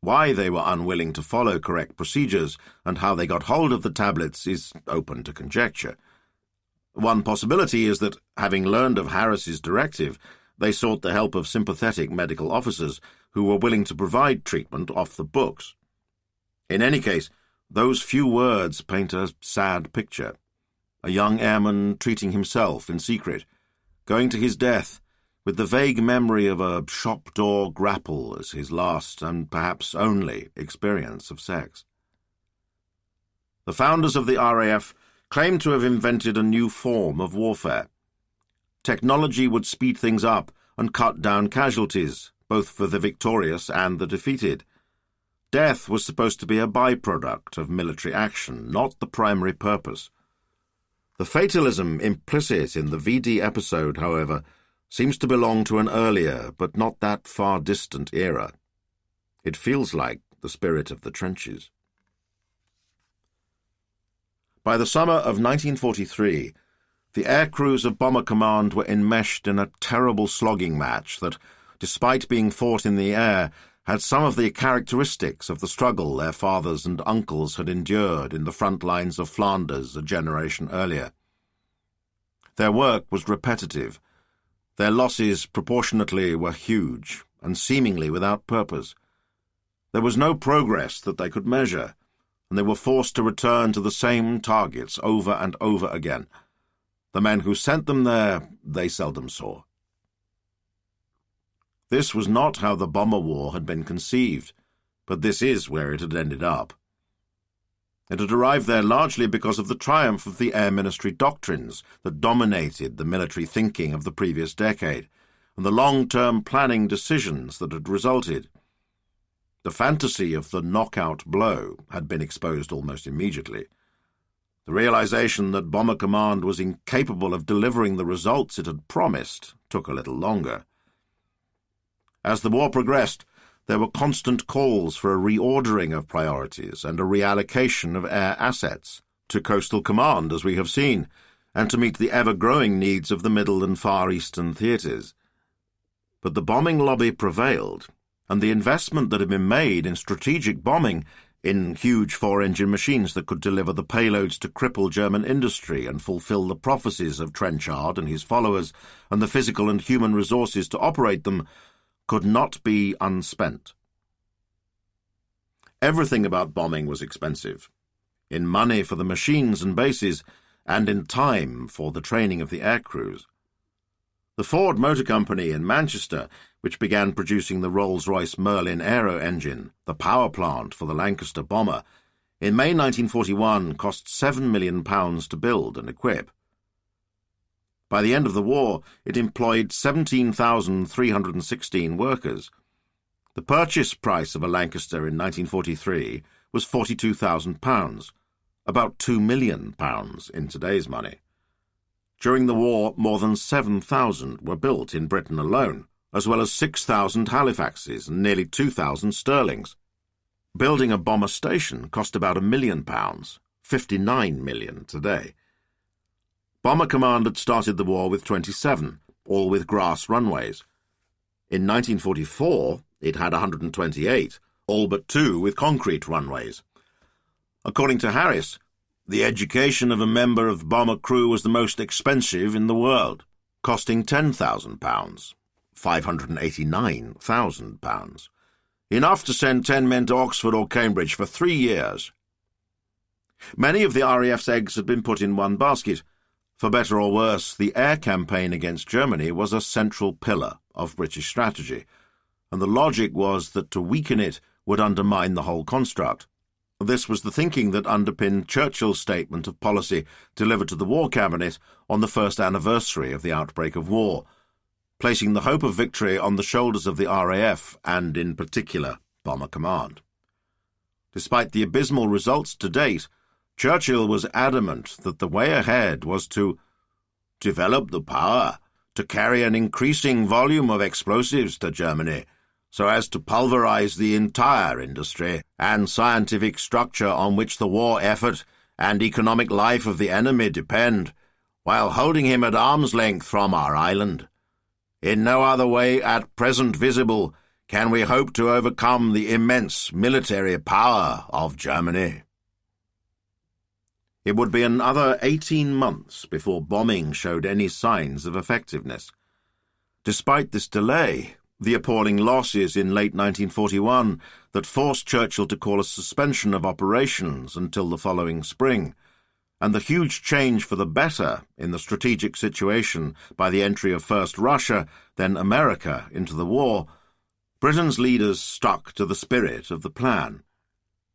Why they were unwilling to follow correct procedures and how they got hold of the tablets is open to conjecture. One possibility is that, having learned of Harris's directive, they sought the help of sympathetic medical officers who were willing to provide treatment off the books. In any case, those few words paint a sad picture. A young airman treating himself in secret, going to his death, with the vague memory of a shop-door grapple as his last and perhaps only experience of sex. The founders of the RAF claimed to have invented a new form of warfare. Technology would speed things up and cut down casualties, both for the victorious and the defeated. Death was supposed to be a byproduct of military action, not the primary purpose. The fatalism implicit in the VD episode, however, seems to belong to an earlier but not that far distant era. It feels like the spirit of the trenches. By the summer of 1943, the air crews of Bomber Command were enmeshed in a terrible slogging match that, despite being fought in the air, had some of the characteristics of the struggle their fathers and uncles had endured in the front lines of Flanders a generation earlier. Their work was repetitive. Their losses proportionately were huge and seemingly without purpose. There was no progress that they could measure, and they were forced to return to the same targets over and over again. The men who sent them there they seldom saw. This was not how the bomber war had been conceived, but this is where it had ended up. It had arrived there largely because of the triumph of the Air Ministry doctrines that dominated the military thinking of the previous decade, and the long-term planning decisions that had resulted. The fantasy of the knockout blow had been exposed almost immediately. The realization that Bomber Command was incapable of delivering the results it had promised took a little longer. As the war progressed, there were constant calls for a reordering of priorities and a reallocation of air assets to Coastal Command, as we have seen, and to meet the ever-growing needs of the Middle and Far Eastern theatres. But the bombing lobby prevailed, and the investment that had been made in strategic bombing, in huge four-engine machines that could deliver the payloads to cripple German industry and fulfill the prophecies of Trenchard and his followers, and the physical and human resources to operate them, could not be unspent. Everything about bombing was expensive, in money for the machines and bases, and in time for the training of the air crews. The Ford Motor Company in Manchester, which began producing the Rolls-Royce Merlin aero engine, the power plant for the Lancaster bomber, in May 1941 cost £7 million to build and equip. By the end of the war, it employed 17,316 workers. The purchase price of a Lancaster in 1943 was £42,000, about £2 million in today's money. During the war, more than 7,000 were built in Britain alone, as well as 6,000 Halifaxes and nearly 2,000 Stirlings. Building a bomber station cost about £1 million, £59 million today. Bomber Command had started the war with 27, all with grass runways. In 1944, it had 128, all but 2 with concrete runways. According to Harris, the education of a member of the bomber crew was the most expensive in the world, costing £10,000, £589,000. Enough to send 10 men to Oxford or Cambridge for 3 years. Many of the RAF's eggs had been put in one basket. For better or worse, the air campaign against Germany was a central pillar of British strategy, and the logic was that to weaken it would undermine the whole construct. This was the thinking that underpinned Churchill's statement of policy delivered to the War Cabinet on the first anniversary of the outbreak of war, placing the hope of victory on the shoulders of the RAF and, in particular, Bomber Command. Despite the abysmal results to date, Churchill was adamant that the way ahead was to develop the power to carry an increasing volume of explosives to Germany, so as to pulverize the entire industry and scientific structure on which the war effort and economic life of the enemy depend, while holding him at arm's length from our island. In no other way at present visible can we hope to overcome the immense military power of Germany. It would be another 18 months before bombing showed any signs of effectiveness. Despite this delay, the appalling losses in late 1941 that forced Churchill to call a suspension of operations until the following spring, and the huge change for the better in the strategic situation by the entry of first Russia, then America, into the war, Britain's leaders stuck to the spirit of the plan.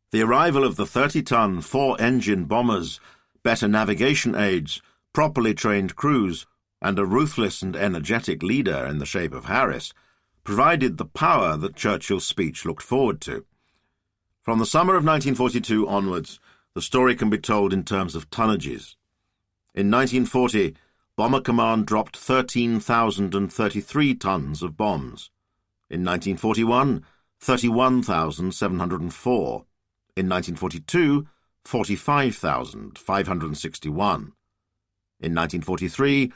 The arrival of the 30-ton, 4-engine bombers, better navigation aids, properly trained crews, and a ruthless and energetic leader in the shape of Harris provided the power that Churchill's speech looked forward to. From the summer of 1942 onwards, the story can be told in terms of tonnages. In 1940, Bomber Command dropped 13,033 tons of bombs. In 1941, 31,704. In 1942, 45,561. In 1943,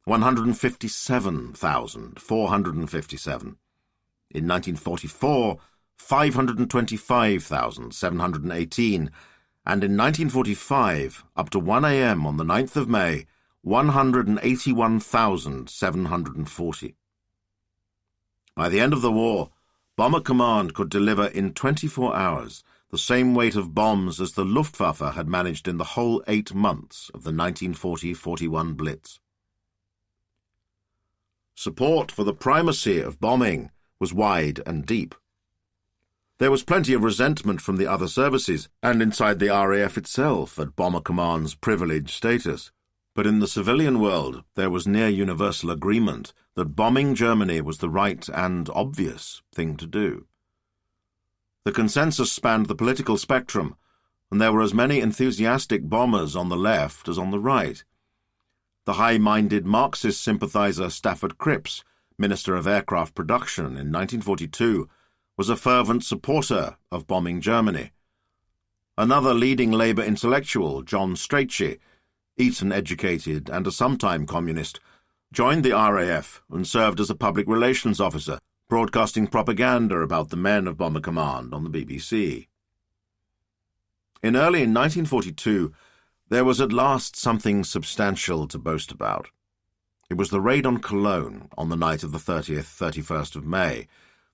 157,457. In 1944, 525,718. And in 1945, up to 1 a.m. on the 9th of May, 181,740. By the end of the war, Bomber Command could deliver in 24 hours the same weight of bombs as the Luftwaffe had managed in the whole 8 months of the 1940-41 Blitz. Support for the primacy of bombing was wide and deep. There was plenty of resentment from the other services and inside the RAF itself at Bomber Command's privileged status, but in the civilian world there was near universal agreement that bombing Germany was the right and obvious thing to do. The consensus spanned the political spectrum, and there were as many enthusiastic bombers on the left as on the right. The high-minded Marxist sympathizer Stafford Cripps, Minister of Aircraft Production in 1942, was a fervent supporter of bombing Germany. Another leading Labour intellectual, John Strachey, Eton-educated and a sometime communist, joined the RAF and served as a public relations officer, broadcasting propaganda about the men of Bomber Command on the BBC. In early 1942, there was at last something substantial to boast about. It was the raid on Cologne on the night of the 31st of May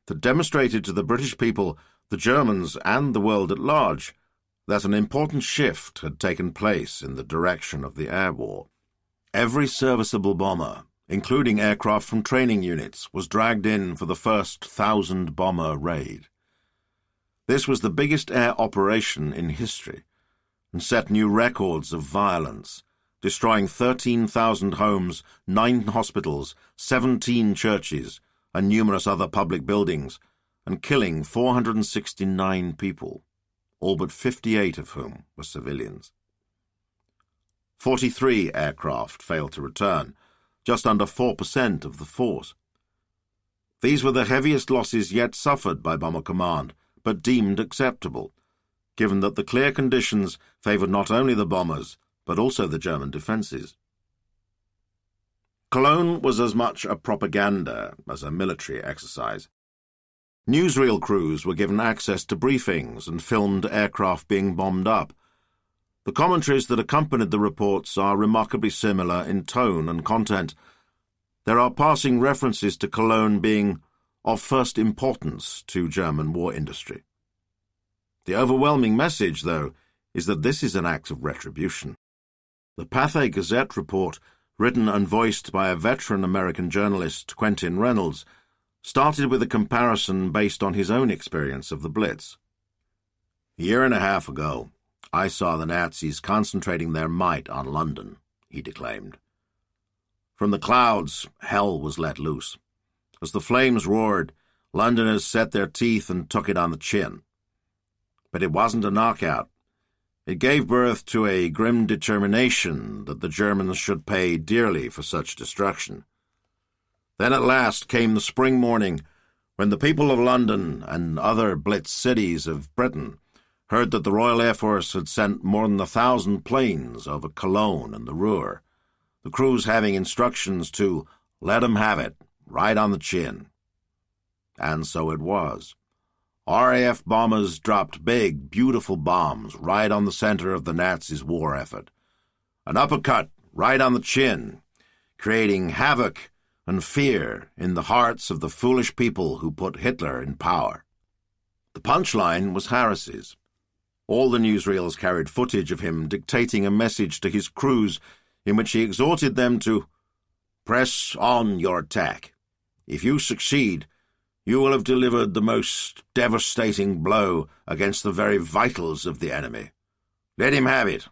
that demonstrated to the British people, the Germans and the world at large that an important shift had taken place in the direction of the air war. Every serviceable bomber, including aircraft from training units, was dragged in for the first 1,000-bomber raid. This was the biggest air operation in history and set new records of violence, destroying 13,000 homes, 9 hospitals, 17 churches, and numerous other public buildings, and killing 469 people, all but 58 of whom were civilians. 43 aircraft failed to return, just under 4% of the force. These were the heaviest losses yet suffered by Bomber Command, but deemed acceptable, given that the clear conditions favoured not only the bombers, but also the German defences. Cologne was as much a propaganda as a military exercise. Newsreel crews were given access to briefings and filmed aircraft being bombed up. The commentaries that accompanied the reports are remarkably similar in tone and content. There are passing references to Cologne being of first importance to German war industry. The overwhelming message, though, is that this is an act of retribution. The Pathé Gazette report, written and voiced by a veteran American journalist, Quentin Reynolds, started with a comparison based on his own experience of the Blitz. A year and a half ago, I saw the Nazis concentrating their might on London, he declaimed. From the clouds, hell was let loose. As the flames roared, Londoners set their teeth and took it on the chin. But it wasn't a knockout. It gave birth to a grim determination that the Germans should pay dearly for such destruction. Then at last came the spring morning, when the people of London and other Blitz cities of Britain heard that the Royal Air Force had sent more than 1,000 planes over Cologne and the Ruhr, the crews having instructions to let 'em have it, right on the chin. And so it was. RAF bombers dropped big, beautiful bombs right on the center of the Nazis' war effort. An uppercut right on the chin, creating havoc and fear in the hearts of the foolish people who put Hitler in power. The punchline was Harris's. All the newsreels carried footage of him dictating a message to his crews in which he exhorted them to press on your attack. If you succeed, you will have delivered the most devastating blow against the very vitals of the enemy. Let him have it,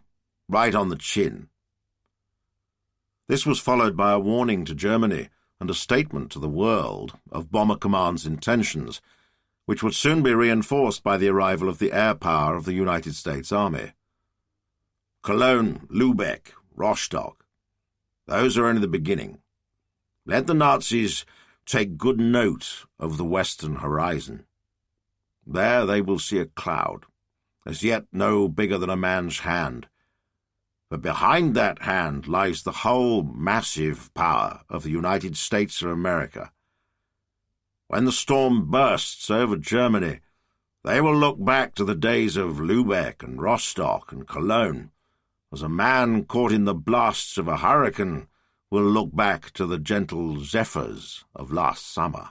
right on the chin. This was followed by a warning to Germany and a statement to the world of Bomber Command's intentions, which would soon be reinforced by the arrival of the air power of the United States Army. Cologne, Lübeck, Rostock. Those are only the beginning. Let the Nazis take good note of the western horizon. There they will see a cloud, as yet no bigger than a man's hand. But behind that hand lies the whole massive power of the United States of America. When the storm bursts over Germany, they will look back to the days of Lübeck and Rostock and Cologne, as a man caught in the blasts of a hurricane will look back to the gentle zephyrs of last summer.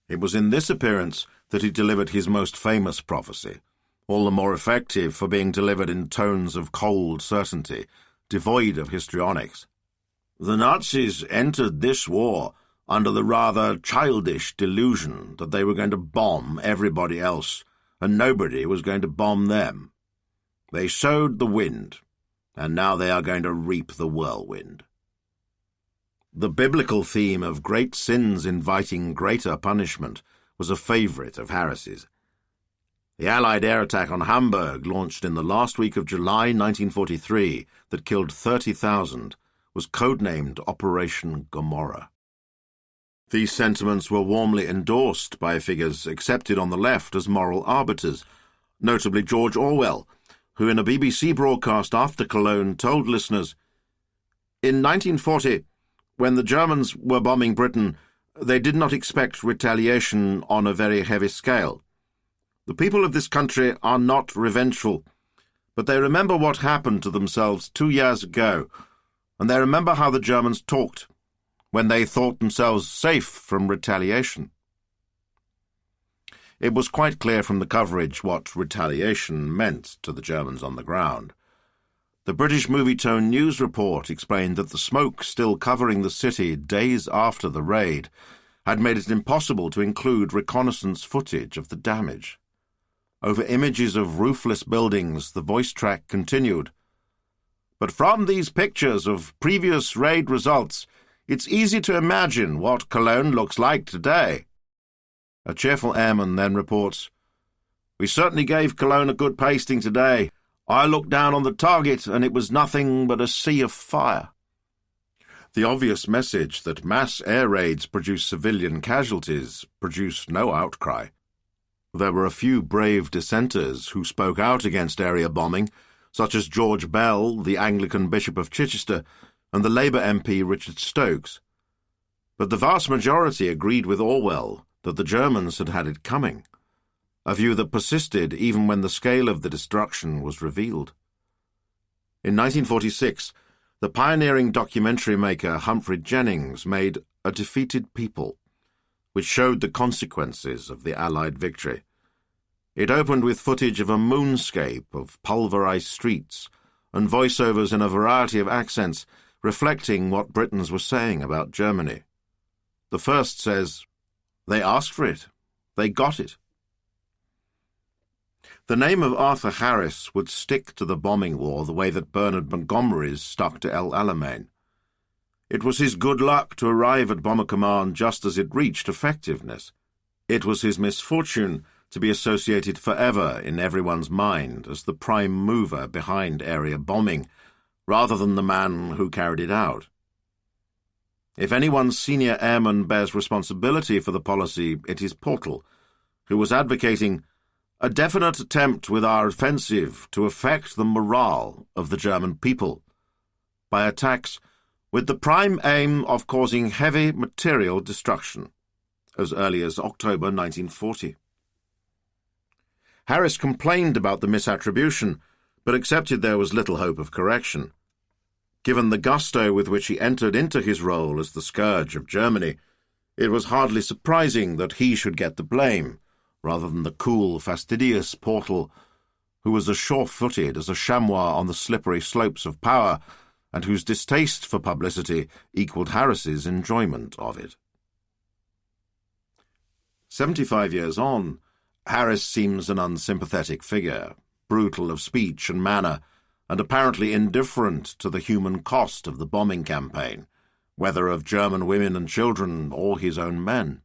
It was in this appearance that he delivered his most famous prophecy, all the more effective for being delivered in tones of cold certainty, devoid of histrionics. The Nazis entered this war under the rather childish delusion that they were going to bomb everybody else, and nobody was going to bomb them. They sowed the wind, and now they are going to reap the whirlwind. The biblical theme of great sins inviting greater punishment was a favourite of Harris's. The Allied air attack on Hamburg, launched in the last week of July 1943, that killed 30,000, was codenamed Operation Gomorrah. These sentiments were warmly endorsed by figures accepted on the left as moral arbiters, notably George Orwell, who in a BBC broadcast after Cologne told listeners, "In 1940, when the Germans were bombing Britain, they did not expect retaliation on a very heavy scale. The people of this country are not revengeful, but they remember what happened to themselves 2 years ago, and they remember how the Germans talked when they thought themselves safe from retaliation." It was quite clear from the coverage what retaliation meant to the Germans on the ground. The British Movie-Tone News report explained that the smoke still covering the city days after the raid had made it impossible to include reconnaissance footage of the damage. Over images of roofless buildings, the voice track continued. But from these pictures of previous raid results, it's easy to imagine what Cologne looks like today. A cheerful airman then reports, "We certainly gave Cologne a good pasting today. I looked down on the target and it was nothing but a sea of fire." The obvious message that mass air raids produce civilian casualties produced no outcry. There were a few brave dissenters who spoke out against area bombing, such as George Bell, the Anglican Bishop of Chichester, and the Labour MP Richard Stokes. But the vast majority agreed with Orwell that the Germans had had it coming, a view that persisted even when the scale of the destruction was revealed. In 1946, the pioneering documentary maker Humphrey Jennings made A Defeated People, which showed the consequences of the Allied victory. It opened with footage of a moonscape of pulverized streets and voiceovers in a variety of accents reflecting what Britons were saying about Germany. The first says, "They asked for it. They got it." The name of Arthur Harris would stick to the bombing war the way that Bernard Montgomery's stuck to El Alamein. It was his good luck to arrive at Bomber Command just as it reached effectiveness. It was his misfortune to be associated forever in everyone's mind as the prime mover behind area bombing, rather than the man who carried it out. If anyone's senior airman bears responsibility for the policy, it is Portal, who was advocating a definite attempt with our offensive to affect the morale of the German people by attacks with the prime aim of causing heavy material destruction, as early as October 1940. Harris complained about the misattribution, but accepted there was little hope of correction. Given the gusto with which he entered into his role as the scourge of Germany, it was hardly surprising that he should get the blame, rather than the cool, fastidious Portal, who was as sure-footed as a chamois on the slippery slopes of power, and whose distaste for publicity equalled Harris's enjoyment of it. 75 years on, Harris seems an unsympathetic figure, brutal of speech and manner, and apparently indifferent to the human cost of the bombing campaign, whether of German women and children or his own men.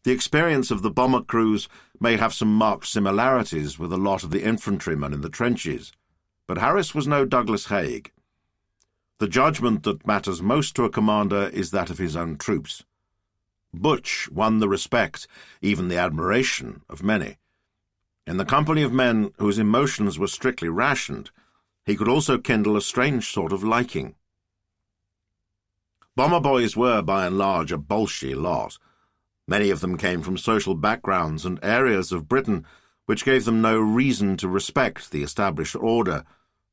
The experience of the bomber crews may have some marked similarities with a lot of the infantrymen in the trenches, but Harris was no Douglas Haig. The judgment that matters most to a commander is that of his own troops. Butch won the respect, even the admiration, of many. In the company of men whose emotions were strictly rationed, he could also kindle a strange sort of liking. Bomber boys were, by and large, a bolshy lot. Many of them came from social backgrounds and areas of Britain which gave them no reason to respect the established order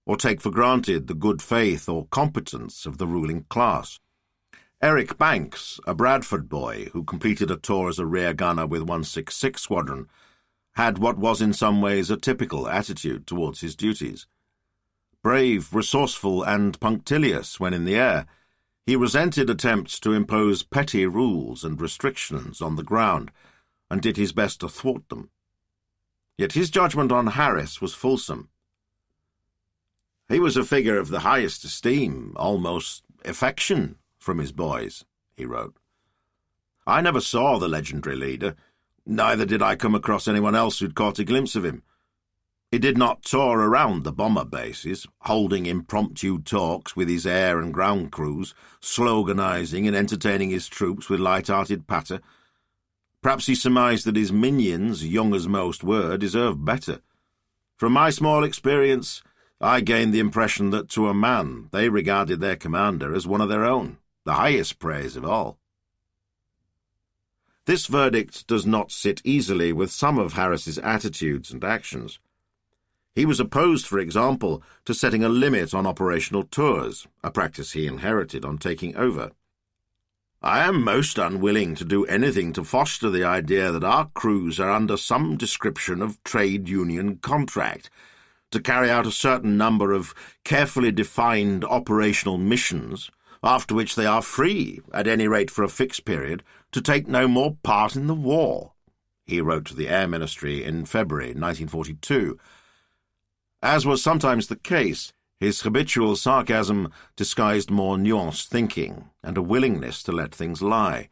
or take for granted the good faith or competence of the ruling class. Eric Banks, a Bradford boy who completed a tour as a rear gunner with 166 Squadron, had what was in some ways a typical attitude towards his duties. Brave, resourceful, and punctilious when in the air, he resented attempts to impose petty rules and restrictions on the ground, and did his best to thwart them. Yet his judgment on Harris was fulsome. "He was a figure of the highest esteem, almost affection, from his boys," he wrote. "I never saw the legendary leader, neither did I come across anyone else who'd caught a glimpse of him. He did not tour around the bomber bases, holding impromptu talks with his air and ground crews, sloganizing and entertaining his troops with light-hearted patter. Perhaps he surmised that his minions, young as most were, deserved better. From my small experience, I gained the impression that to a man they regarded their commander as one of their own, the highest praise of all." This verdict does not sit easily with some of Harris's attitudes and actions. He was opposed, for example, to setting a limit on operational tours, a practice he inherited on taking over. "I am most unwilling to do anything to foster the idea that our crews are under some description of trade union contract. to carry out a certain number of carefully defined operational missions, after which they are free, at any rate for a fixed period, to take no more part in the war, he wrote to the Air Ministry in February 1942. As was sometimes the case, his habitual sarcasm disguised more nuanced thinking and a willingness to let things lie.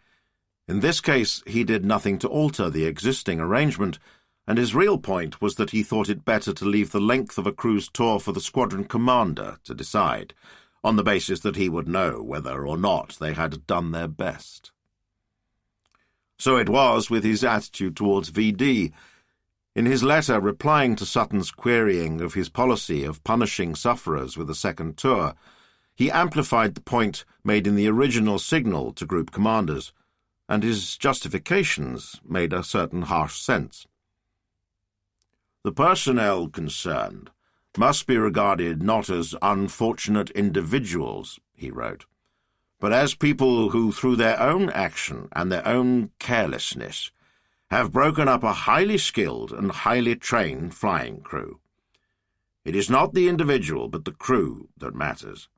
In this case, he did nothing to alter the existing arrangement, and his real point was that he thought it better to leave the length of a cruise tour for the squadron commander to decide, on the basis that he would know whether or not they had done their best. So it was with his attitude towards VD. In his letter replying to Sutton's querying of his policy of punishing sufferers with a second tour, he amplified the point made in the original signal to group commanders, and his justifications made a certain harsh sense. The personnel concerned must be regarded not as unfortunate individuals, he wrote, but as people who, through their own action and their own carelessness, have broken up a highly skilled and highly trained flying crew. It is not the individual but the crew that matters.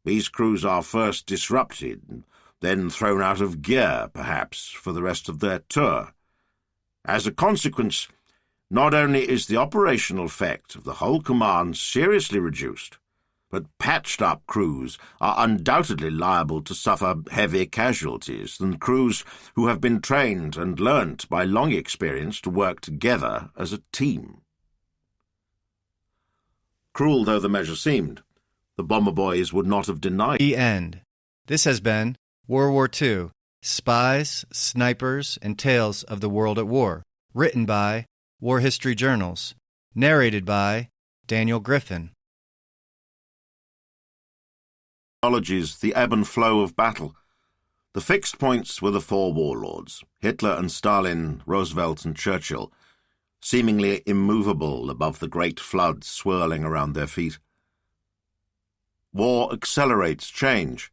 These crews are first disrupted, and then thrown out of gear, perhaps, for the rest of their tour. As a consequence, not only is the operational effect of the whole command seriously reduced, but patched-up crews are undoubtedly liable to suffer heavy casualties than crews who have been trained and learnt by long experience to work together as a team. Cruel though the measure seemed, the bomber boys would not have denied. The end. This has been World War II, Spies, Snipers, and Tales of the World at War, written by War History Journals, narrated by Daniel Griffin. The ebb and flow of battle. The fixed points were the four warlords, Hitler and Stalin, Roosevelt and Churchill, seemingly immovable above the great floods swirling around their feet. War accelerates change.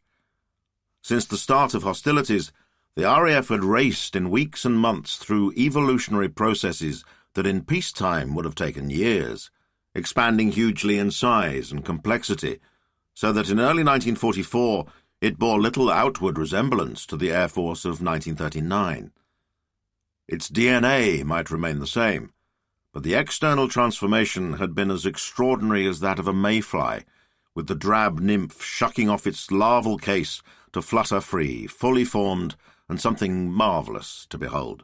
Since the start of hostilities, the RAF had raced in weeks and months through evolutionary processes that in peacetime would have taken years, expanding hugely in size and complexity, so that in early 1944 it bore little outward resemblance to the Air Force of 1939. Its DNA might remain the same, but the external transformation had been as extraordinary as that of a mayfly, with the drab nymph shucking off its larval case to flutter free, fully formed, and something marvellous to behold.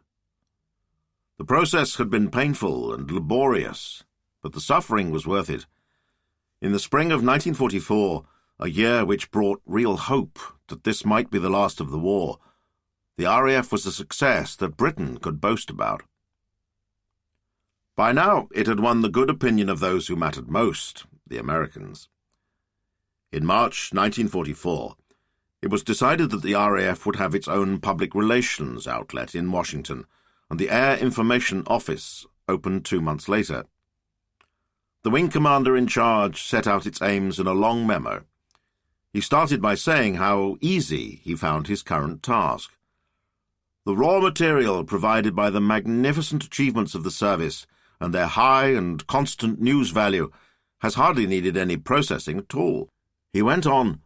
The process had been painful and laborious, but the suffering was worth it. In the spring of 1944, a year which brought real hope that this might be the last of the war, the RAF was a success that Britain could boast about. By now it had won the good opinion of those who mattered most, the Americans. In March 1944, it was decided that the RAF would have its own public relations outlet in Washington, and the Air Information Office opened 2 months later. The wing commander in charge set out its aims in a long memo. He started by saying how easy he found his current task. The raw material provided by the magnificent achievements of the service and their high and constant news value has hardly needed any processing at all. He went on,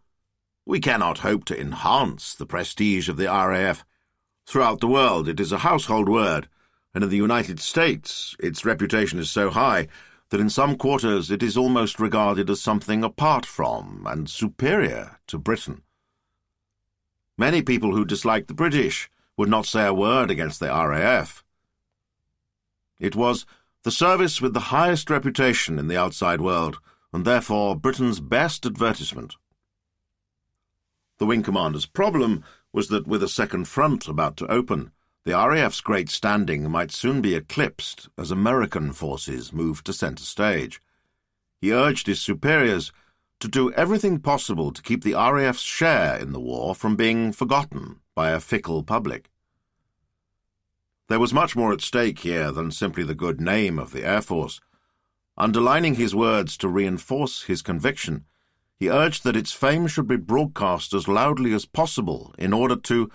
"We cannot hope to enhance the prestige of the RAF. Throughout the world it is a household word, and in the United States its reputation is so high that in some quarters it is almost regarded as something apart from and superior to Britain. Many people who dislike the British would not say a word against the RAF. It was the service with the highest reputation in the outside world, and therefore Britain's best advertisement. The wing commander's problem was that with a second front about to open, the RAF's great standing might soon be eclipsed as American forces moved to centre stage. He urged his superiors to do everything possible to keep the RAF's share in the war from being forgotten by a fickle public. There was much more at stake here than simply the good name of the Air Force. Underlining his words to reinforce his conviction, he urged that its fame should be broadcast as loudly as possible in order to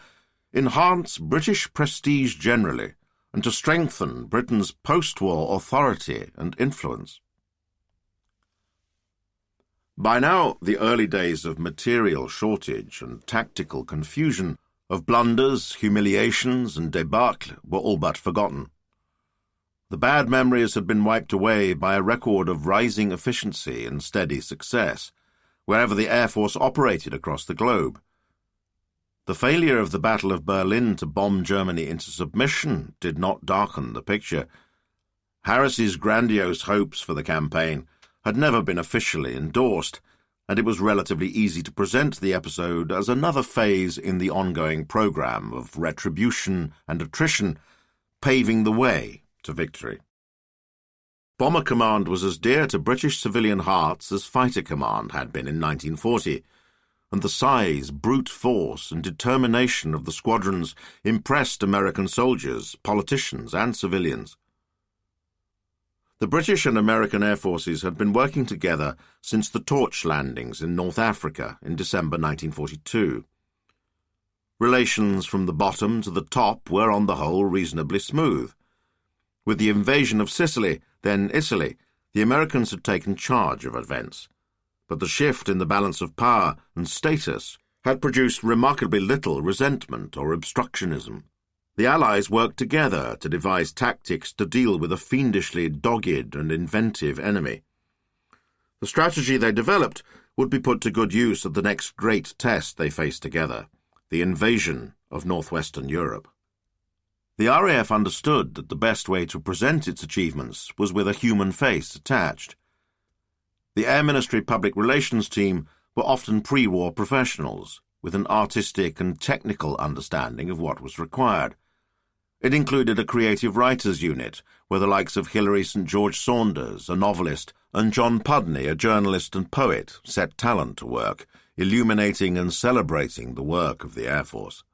enhance British prestige generally and to strengthen Britain's post-war authority and influence. By now, the early days of material shortage and tactical confusion, of blunders, humiliations, and debacle were all but forgotten. The bad memories had been wiped away by a record of rising efficiency and steady success, wherever the Air Force operated across the globe. The failure of the Battle of Berlin to bomb Germany into submission did not darken the picture. Harris's grandiose hopes for the campaign had never been officially endorsed, and it was relatively easy to present the episode as another phase in the ongoing program of retribution and attrition, paving the way to victory. Bomber Command was as dear to British civilian hearts as Fighter Command had been in 1940, and the size, brute force, and determination of the squadrons impressed American soldiers, politicians, and civilians. The British and American Air Forces had been working together since the Torch landings in North Africa in December 1942. Relations from the bottom to the top were on the whole reasonably smooth. With the invasion of Sicily, then Italy, the Americans had taken charge of events, but the shift in the balance of power and status had produced remarkably little resentment or obstructionism. The Allies worked together to devise tactics to deal with a fiendishly dogged and inventive enemy. The strategy they developed would be put to good use at the next great test they faced together, the invasion of northwestern Europe. The RAF understood that the best way to present its achievements was with a human face attached. The Air Ministry Public Relations team were often pre-war professionals, with an artistic and technical understanding of what was required. It included a creative writers unit, where the likes of Hilary St. George Saunders, a novelist, and John Pudney, a journalist and poet, set talent to work, illuminating and celebrating the work of the Air Force.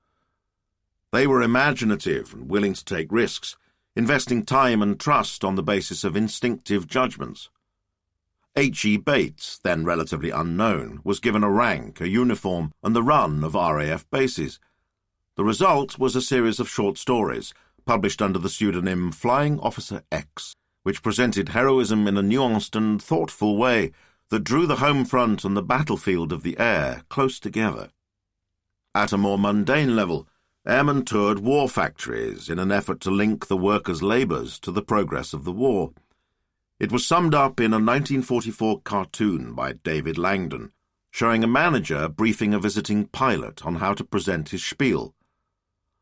They were imaginative and willing to take risks, investing time and trust on the basis of instinctive judgments. H.E. Bates, then relatively unknown, was given a rank, a uniform, and the run of RAF bases. The result was a series of short stories, published under the pseudonym Flying Officer X, which presented heroism in a nuanced and thoughtful way that drew the home front and the battlefield of the air close together. At a more mundane level, airmen toured war factories in an effort to link the workers' labours to the progress of the war. It was summed up in a 1944 cartoon by David Langdon, showing a manager briefing a visiting pilot on how to present his spiel.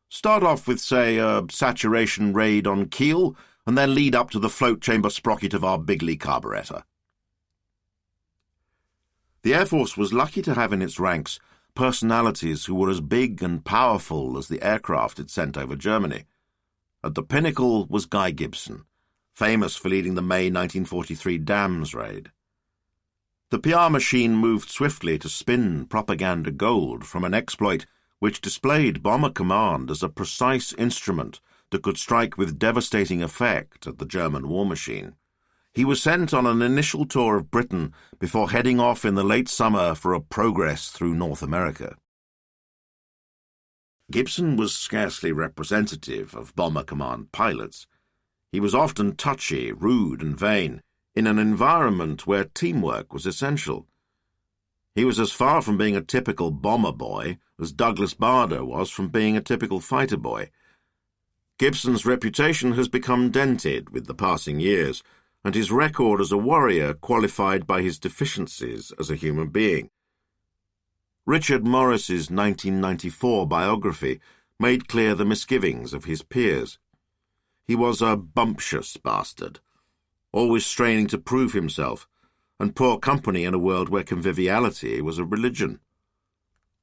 Start off with, say, a saturation raid on keel, and then lead up to the float chamber sprocket of our Bigley carburetor. The Air Force was lucky to have in its ranks personalities who were as big and powerful as the aircraft it sent over Germany. At the pinnacle was Guy Gibson, famous for leading the May 1943 Dams raid. The PR machine moved swiftly to spin propaganda gold from an exploit which displayed Bomber Command as a precise instrument that could strike with devastating effect at the German war machine. He was sent on an initial tour of Britain before heading off in the late summer for a progress through North America. Gibson was scarcely representative of Bomber Command pilots. He was often touchy, rude, and vain, in an environment where teamwork was essential. He was as far from being a typical bomber boy as Douglas Bader was from being a typical fighter boy. Gibson's reputation has become dented with the passing years, and his record as a warrior qualified by his deficiencies as a human being. Richard Morris's 1994 biography made clear the misgivings of his peers. He was a bumptious bastard, always straining to prove himself, and poor company in a world where conviviality was a religion.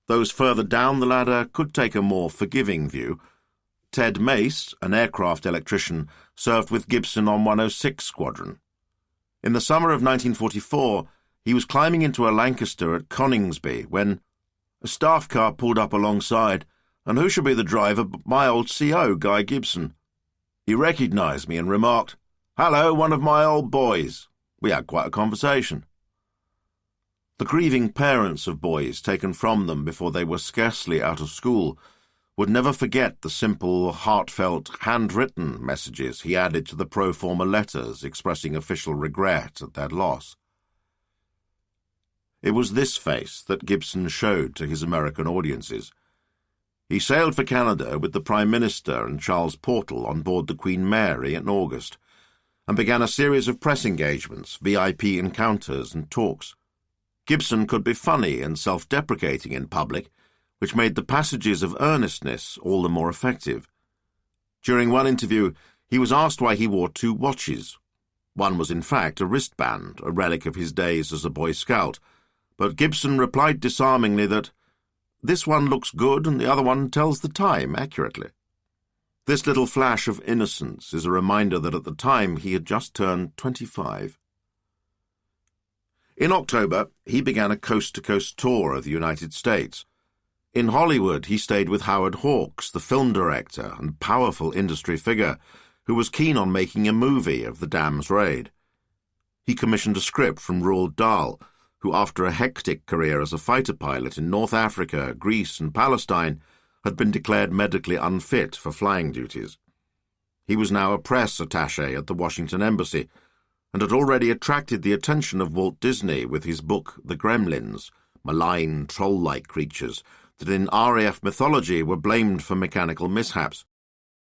Those further down the ladder could take a more forgiving view. Ted Mace, an aircraft electrician, served with Gibson on 106 Squadron. In the summer of 1944, he was climbing into a Lancaster at Coningsby when a staff car pulled up alongside, and who should be the driver but my old CO, Guy Gibson. He recognised me and remarked, "Hello, one of my old boys." We had quite a conversation. The grieving parents of boys taken from them before they were scarcely out of school would never forget the simple, heartfelt, handwritten messages he added to the pro forma letters expressing official regret at their loss. It was this face that Gibson showed to his American audiences. He sailed for Canada with the Prime Minister and Charles Portal on board the Queen Mary in August, and began a series of press engagements, VIP encounters and talks. Gibson could be funny and self-deprecating in public, which made the passages of earnestness all the more effective. During one interview, he was asked why he wore 2 watches. One was in fact a wristband, a relic of his days as a Boy Scout, but Gibson replied disarmingly that, "This one looks good and the other one tells the time accurately." This little flash of innocence is a reminder that at the time he had just turned 25. In October, he began a coast-to-coast tour of the United States. In Hollywood, he stayed with Howard Hawks, the film director and powerful industry figure, who was keen on making a movie of the dam's raid. He commissioned a script from Roald Dahl, who after a hectic career as a fighter pilot in North Africa, Greece and Palestine, had been declared medically unfit for flying duties. He was now a press attaché at the Washington Embassy, and had already attracted the attention of Walt Disney with his book The Gremlins, malign, troll-like creatures that in RAF mythology were blamed for mechanical mishaps.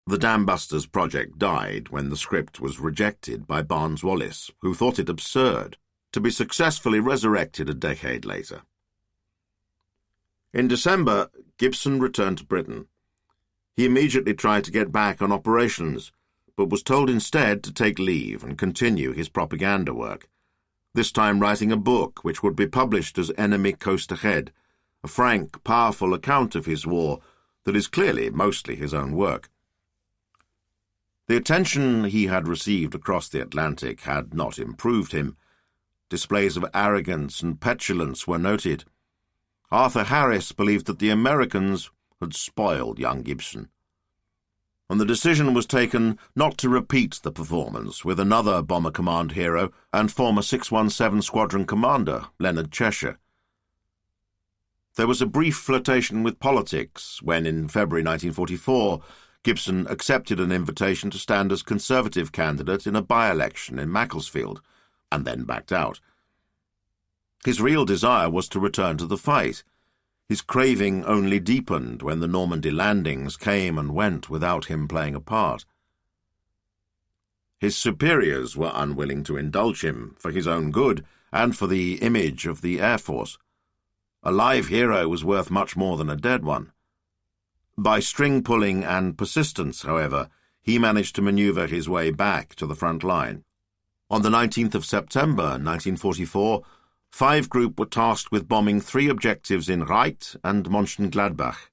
The Dam Busters project died when the script was rejected by Barnes Wallis, who thought it absurd, to be successfully resurrected a decade later. In December, Gibson returned to Britain. He immediately tried to get back on operations, but was told instead to take leave and continue his propaganda work, this time writing a book which would be published as Enemy Coast Ahead, a frank, powerful account of his war that is clearly mostly his own work. The attention he had received across the Atlantic had not improved him. Displays of arrogance and petulance were noted. Arthur Harris believed that the Americans had spoiled young Gibson, and the decision was taken not to repeat the performance with another Bomber Command hero and former 617 Squadron commander, Leonard Cheshire. There was a brief flirtation with politics when, in February 1944, Gibson accepted an invitation to stand as Conservative candidate in a by-election in Macclesfield, and then backed out. His real desire was to return to the fight. His craving only deepened when the Normandy landings came and went without him playing a part. His superiors were unwilling to indulge him, for his own good and for the image of the Air Force. A live hero was worth much more than a dead one. By string-pulling and persistence, however, he managed to manoeuvre his way back to the front line. On the 19th of September 1944, 5 Group were tasked with bombing 3 objectives in Reit and Mönchengladbach.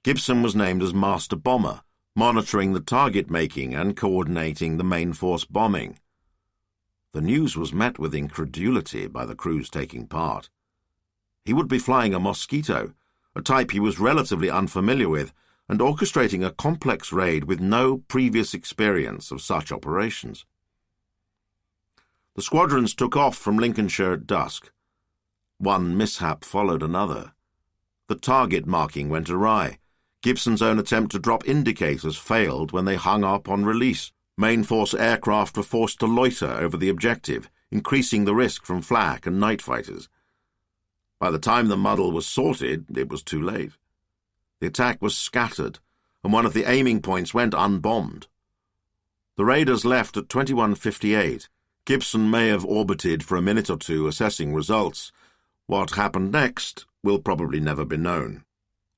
Gibson was named as Master Bomber, monitoring the target-making and coordinating the main force bombing. The news was met with incredulity by the crews taking part. He would be flying a Mosquito, a type he was relatively unfamiliar with, and orchestrating a complex raid with no previous experience of such operations. The squadrons took off from Lincolnshire at dusk. One mishap followed another. The target marking went awry. Gibson's own attempt to drop indicators failed when they hung up on release. Main force aircraft were forced to loiter over the objective, increasing the risk from flak and night fighters. By the time the muddle was sorted, it was too late. The attack was scattered, and one of the aiming points went unbombed. The raiders left at 21:58. Gibson may have orbited for a minute or two assessing results. What happened next will probably never be known.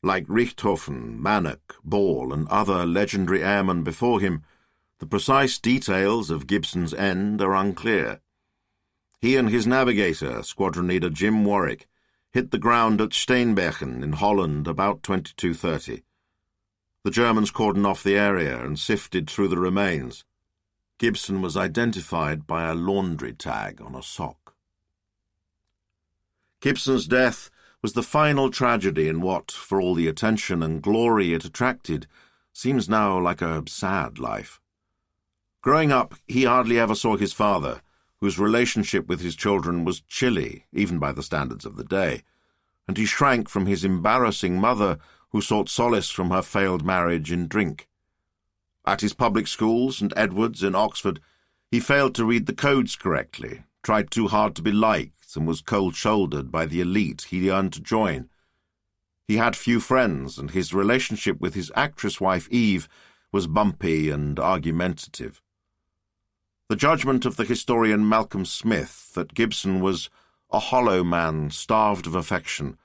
Like Richthofen, Manock, Ball, and other legendary airmen before him, the precise details of Gibson's end are unclear. He and his navigator, squadron leader Jim Warwick, hit the ground at Steenbergen in Holland about 22:30. The Germans cordoned off the area and sifted through the remains. Gibson was identified by a laundry tag on a sock. Gibson's death was the final tragedy in what, for all the attention and glory it attracted, seems now like a sad life. Growing up, he hardly ever saw his father, whose relationship with his children was chilly, even by the standards of the day, and he shrank from his embarrassing mother, who sought solace from her failed marriage in drink. At his public schools, St. Edward's in Oxford, he failed to read the codes correctly, tried too hard to be liked, and was cold-shouldered by the elite he yearned to join. He had few friends, and his relationship with his actress wife Eve was bumpy and argumentative. The judgment of the historian Malcolm Smith that Gibson was a hollow man starved of affection,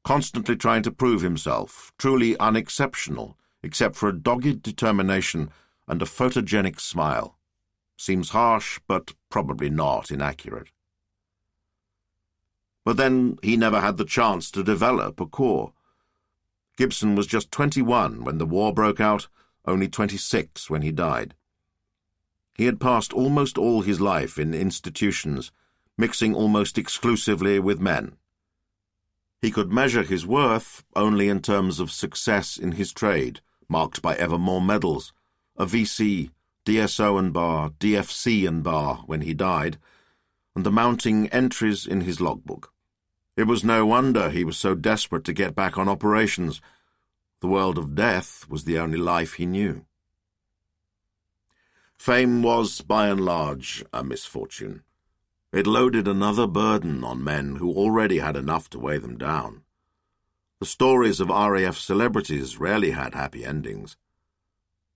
constantly trying to prove himself, truly unexceptional, except for a dogged determination and a photogenic smile, seems harsh, but probably not inaccurate. But then he never had the chance to develop a core. Gibson was just 21 when the war broke out, only 26 when he died. He had passed almost all his life in institutions, mixing almost exclusively with men. He could measure his worth only in terms of success in his trade, marked by ever more medals, a VC, DSO and bar, DFC and bar when he died, and the mounting entries in his logbook. It was no wonder he was so desperate to get back on operations. The world of death was the only life he knew. Fame was, by and large, a misfortune. It loaded another burden on men who already had enough to weigh them down. The stories of RAF celebrities rarely had happy endings.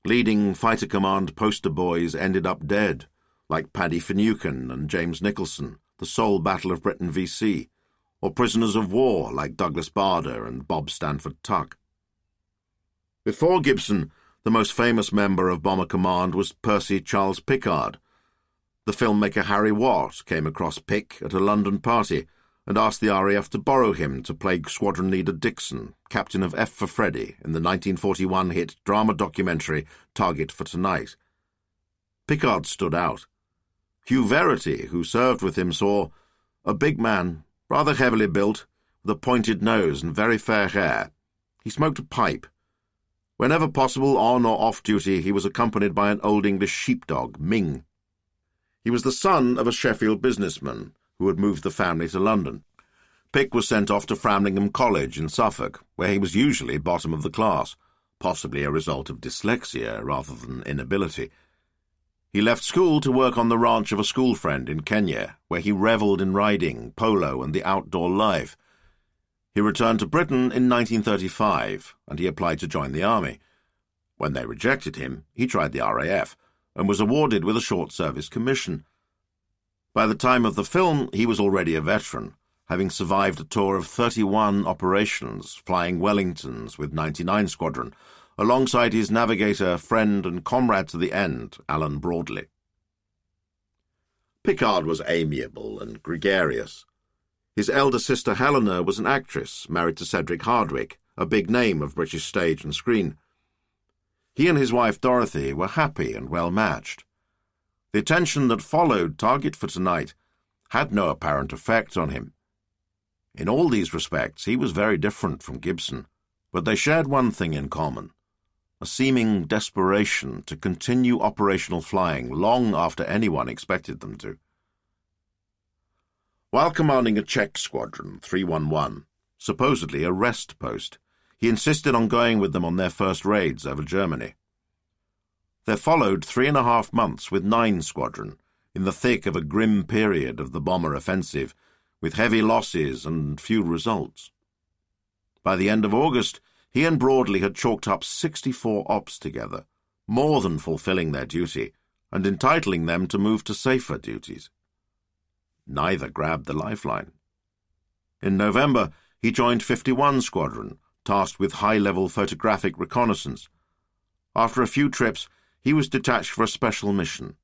Leading fighter command poster boys ended up dead, like Paddy Finucane and James Nicholson, the sole Battle of Britain VC, or prisoners of war like Douglas Bader and Bob Stanford Tuck. Before Gibson, the most famous member of Bomber Command was Percy Charles Pickard. The filmmaker Harry Watt came across Pick at a London party and asked the RAF to borrow him to play Squadron Leader Dixon, captain of F for Freddy, in the 1941 hit drama documentary Target for Tonight. Pickard stood out. Hugh Verity, who served with him, saw a big man, rather heavily built, with a pointed nose and very fair hair. He smoked a pipe. Whenever possible, on or off duty, he was accompanied by an Old English sheepdog, Ming. He was the son of a Sheffield businessman who had moved the family to London. Pick was sent off to Framlingham College in Suffolk, where he was usually bottom of the class, possibly a result of dyslexia rather than inability. He left school to work on the ranch of a school friend in Kenya, where he revelled in riding, polo, and the outdoor life. He returned to Britain in 1935, and he applied to join the army. When they rejected him, he tried the RAF, and was awarded with a short-service commission. By the time of the film, he was already a veteran, having survived a tour of 31 operations, flying Wellingtons with 99 Squadron, alongside his navigator, friend and comrade to the end, Alan Broadley. Pickard was amiable and gregarious. His elder sister Helena was an actress, married to Cedric Hardwicke, a big name of British stage and screen. He and his wife Dorothy were happy and well-matched. The attention that followed Target for Tonight had no apparent effect on him. In all these respects, he was very different from Gibson, but they shared one thing in common: a seeming desperation to continue operational flying long after anyone expected them to. While commanding a Czech squadron, 311, supposedly a rest post, he insisted on going with them on their first raids over Germany. There followed 3.5 months with 9 Squadron, in the thick of a grim period of the bomber offensive, with heavy losses and few results. By the end of August, he and Broadley had chalked up 64 ops together, more than fulfilling their duty, and entitling them to move to safer duties. Neither grabbed the lifeline. In November, he joined 51 Squadron, tasked with high-level photographic reconnaissance. After a few trips, he was detached for a special mission.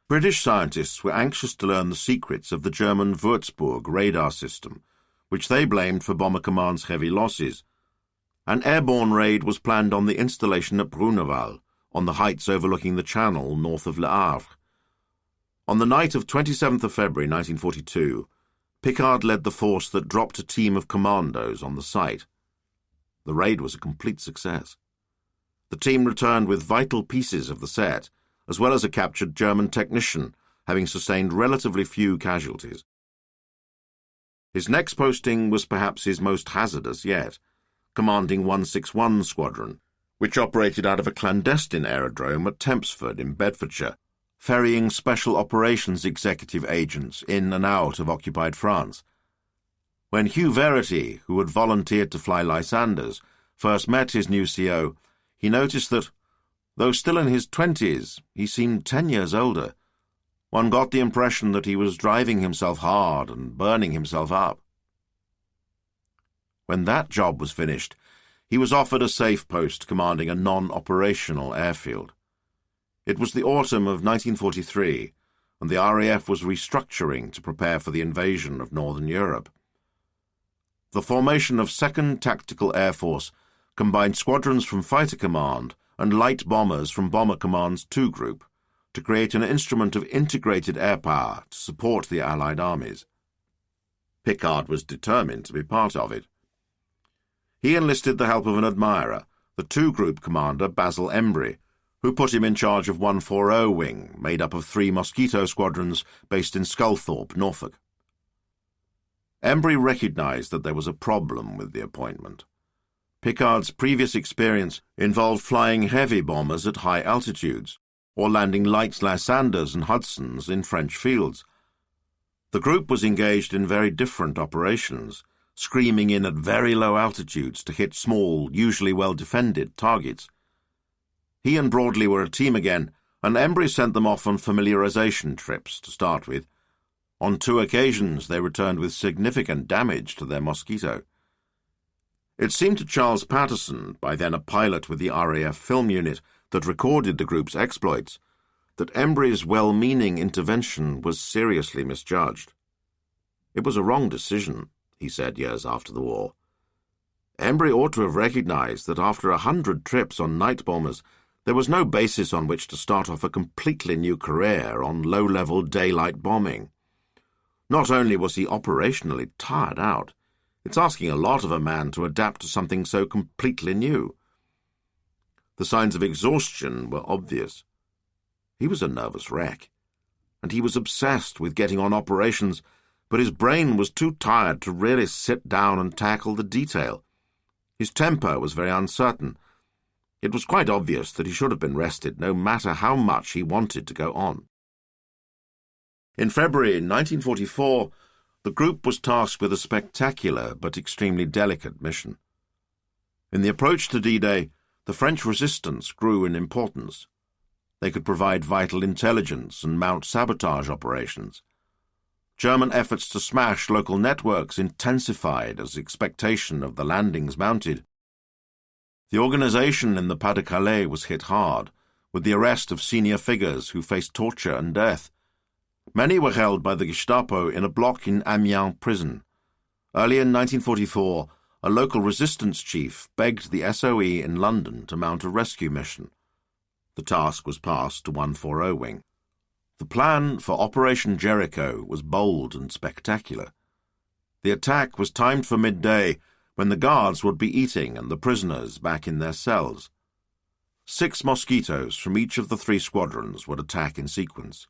British scientists were anxious to learn the secrets of the German Würzburg radar system, which they blamed for Bomber Command's heavy losses. An airborne raid was planned on the installation at Bruneval, on the heights overlooking the Channel north of Le Havre. On the night of 27th of February 1942, Pickard led the force that dropped a team of commandos on the site. The raid was a complete success. The team returned with vital pieces of the set, as well as a captured German technician, having sustained relatively few casualties. His next posting was perhaps his most hazardous yet, commanding 161 Squadron, which operated out of a clandestine aerodrome at Tempsford in Bedfordshire, ferrying special operations executive agents in and out of occupied France. When Hugh Verity, who had volunteered to fly Lysanders, first met his new CO, he noticed that, though still in his 20s, he seemed 10 years older. One got the impression that he was driving himself hard and burning himself up. When that job was finished, he was offered a safe post commanding a non-operational airfield. It was the autumn of 1943, and the RAF was restructuring to prepare for the invasion of Northern Europe. The formation of 2nd Tactical Air Force combined squadrons from Fighter Command and light bombers from Bomber Command's 2 Group to create an instrument of integrated air power to support the Allied armies. Pickard was determined to be part of it. He enlisted the help of an admirer, the 2 Group commander Basil Embry, who put him in charge of 140 Wing, made up of 3 Mosquito squadrons based in Sculthorpe, Norfolk. Embry recognised that there was a problem with the appointment. Pickard's previous experience involved flying heavy bombers at high altitudes, or landing light Lysanders and Hudsons in French fields. The group was engaged in very different operations, screaming in at very low altitudes to hit small, usually well-defended targets. He and Broadley were a team again, and Embry sent them off on familiarisation trips to start with. On 2 occasions they returned with significant damage to their Mosquito. It seemed to Charles Patterson, by then a pilot with the RAF film unit that recorded the group's exploits, that Embry's well-meaning intervention was seriously misjudged. It was a wrong decision, he said years after the war. Embry ought to have recognised that after 100 trips on night bombers, there was no basis on which to start off a completely new career on low-level daylight bombing. Not only was he operationally tired out, it's asking a lot of a man to adapt to something so completely new. The signs of exhaustion were obvious. He was a nervous wreck, and he was obsessed with getting on operations, but his brain was too tired to really sit down and tackle the detail. His temper was very uncertain. It was quite obvious that he should have been rested, no matter how much he wanted to go on. In February 1944, the group was tasked with a spectacular but extremely delicate mission. In the approach to D-Day, the French resistance grew in importance. They could provide vital intelligence and mount sabotage operations. German efforts to smash local networks intensified as expectation of the landings mounted. The organisation in the Pas-de-Calais was hit hard, with the arrest of senior figures who faced torture and death. Many were held by the Gestapo in a block in Amiens prison. Early in 1944, a local resistance chief begged the SOE in London to mount a rescue mission. The task was passed to 140 Wing. The plan for Operation Jericho was bold and spectacular. The attack was timed for midday, when the guards would be eating and the prisoners back in their cells. 6 Mosquitoes from each of the 3 squadrons would attack in sequence.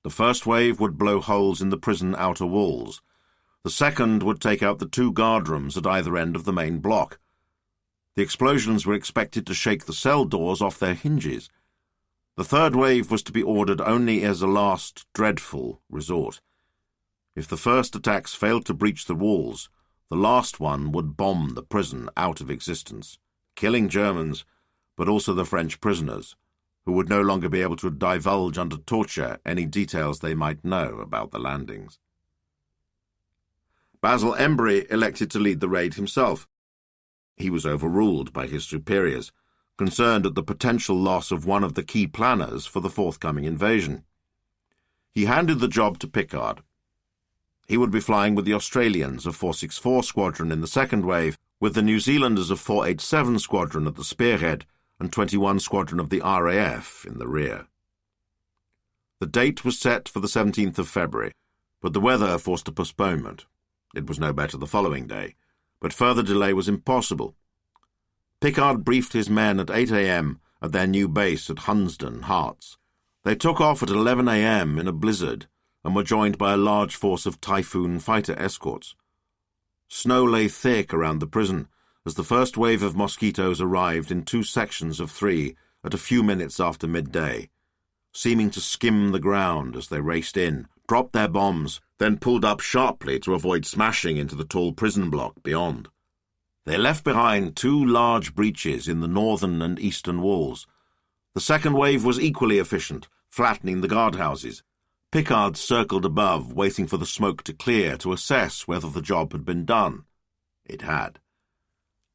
The first wave would blow holes in the prison outer walls. The second would take out the 2 guard rooms at either end of the main block. The explosions were expected to shake the cell doors off their hinges. The third wave was to be ordered only as a last, dreadful resort. If the first attacks failed to breach the walls, the last one would bomb the prison out of existence, killing Germans, but also the French prisoners, who would no longer be able to divulge under torture any details they might know about the landings. Basil Embry elected to lead the raid himself. He was overruled by his superiors, concerned at the potential loss of one of the key planners for the forthcoming invasion. He handed the job to Pickard. He would be flying with the Australians of 464 Squadron in the second wave, with the New Zealanders of 487 Squadron at the spearhead, and 21 Squadron of the RAF in the rear. The date was set for the 17th of February, but the weather forced a postponement. It was no better the following day, but further delay was impossible. Pickard briefed his men at 8 a.m. at their new base at Hunsdon, Herts. They took off at 11 a.m. in a blizzard and were joined by a large force of Typhoon fighter escorts. Snow lay thick around the prison as the first wave of Mosquitoes arrived in 2 sections of 3 at a few minutes after midday. seeming to skim the ground as they raced in, dropped their bombs, then pulled up sharply to avoid smashing into the tall prison block beyond. They left behind 2 large breaches in the northern and eastern walls. The second wave was equally efficient, flattening the guardhouses. Pickard circled above, waiting for the smoke to clear to assess whether the job had been done. It had.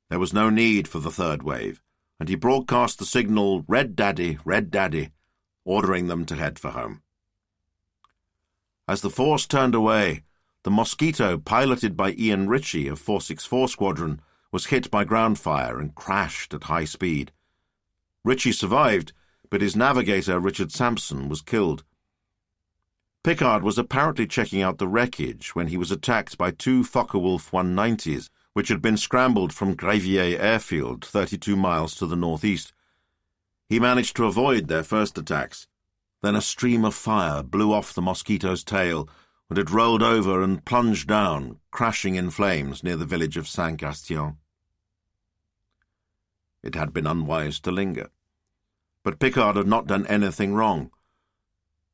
There was no need for the third wave, and he broadcast the signal, "Red Daddy, Red Daddy," ordering them to head for home. As the force turned away, the Mosquito, piloted by Ian Ritchie of 464 Squadron, was hit by ground fire and crashed at high speed. Ritchie survived, but his navigator, Richard Sampson, was killed. Pickard was apparently checking out the wreckage when he was attacked by 2 Focke-Wulf 190s, which had been scrambled from Grévier airfield 32 miles to the northeast. He managed to avoid their first attacks. Then a stream of fire blew off the Mosquito's tail, and it rolled over and plunged down, crashing in flames near the village of Saint-Gastien. It had been unwise to linger. But Pickard had not done anything wrong.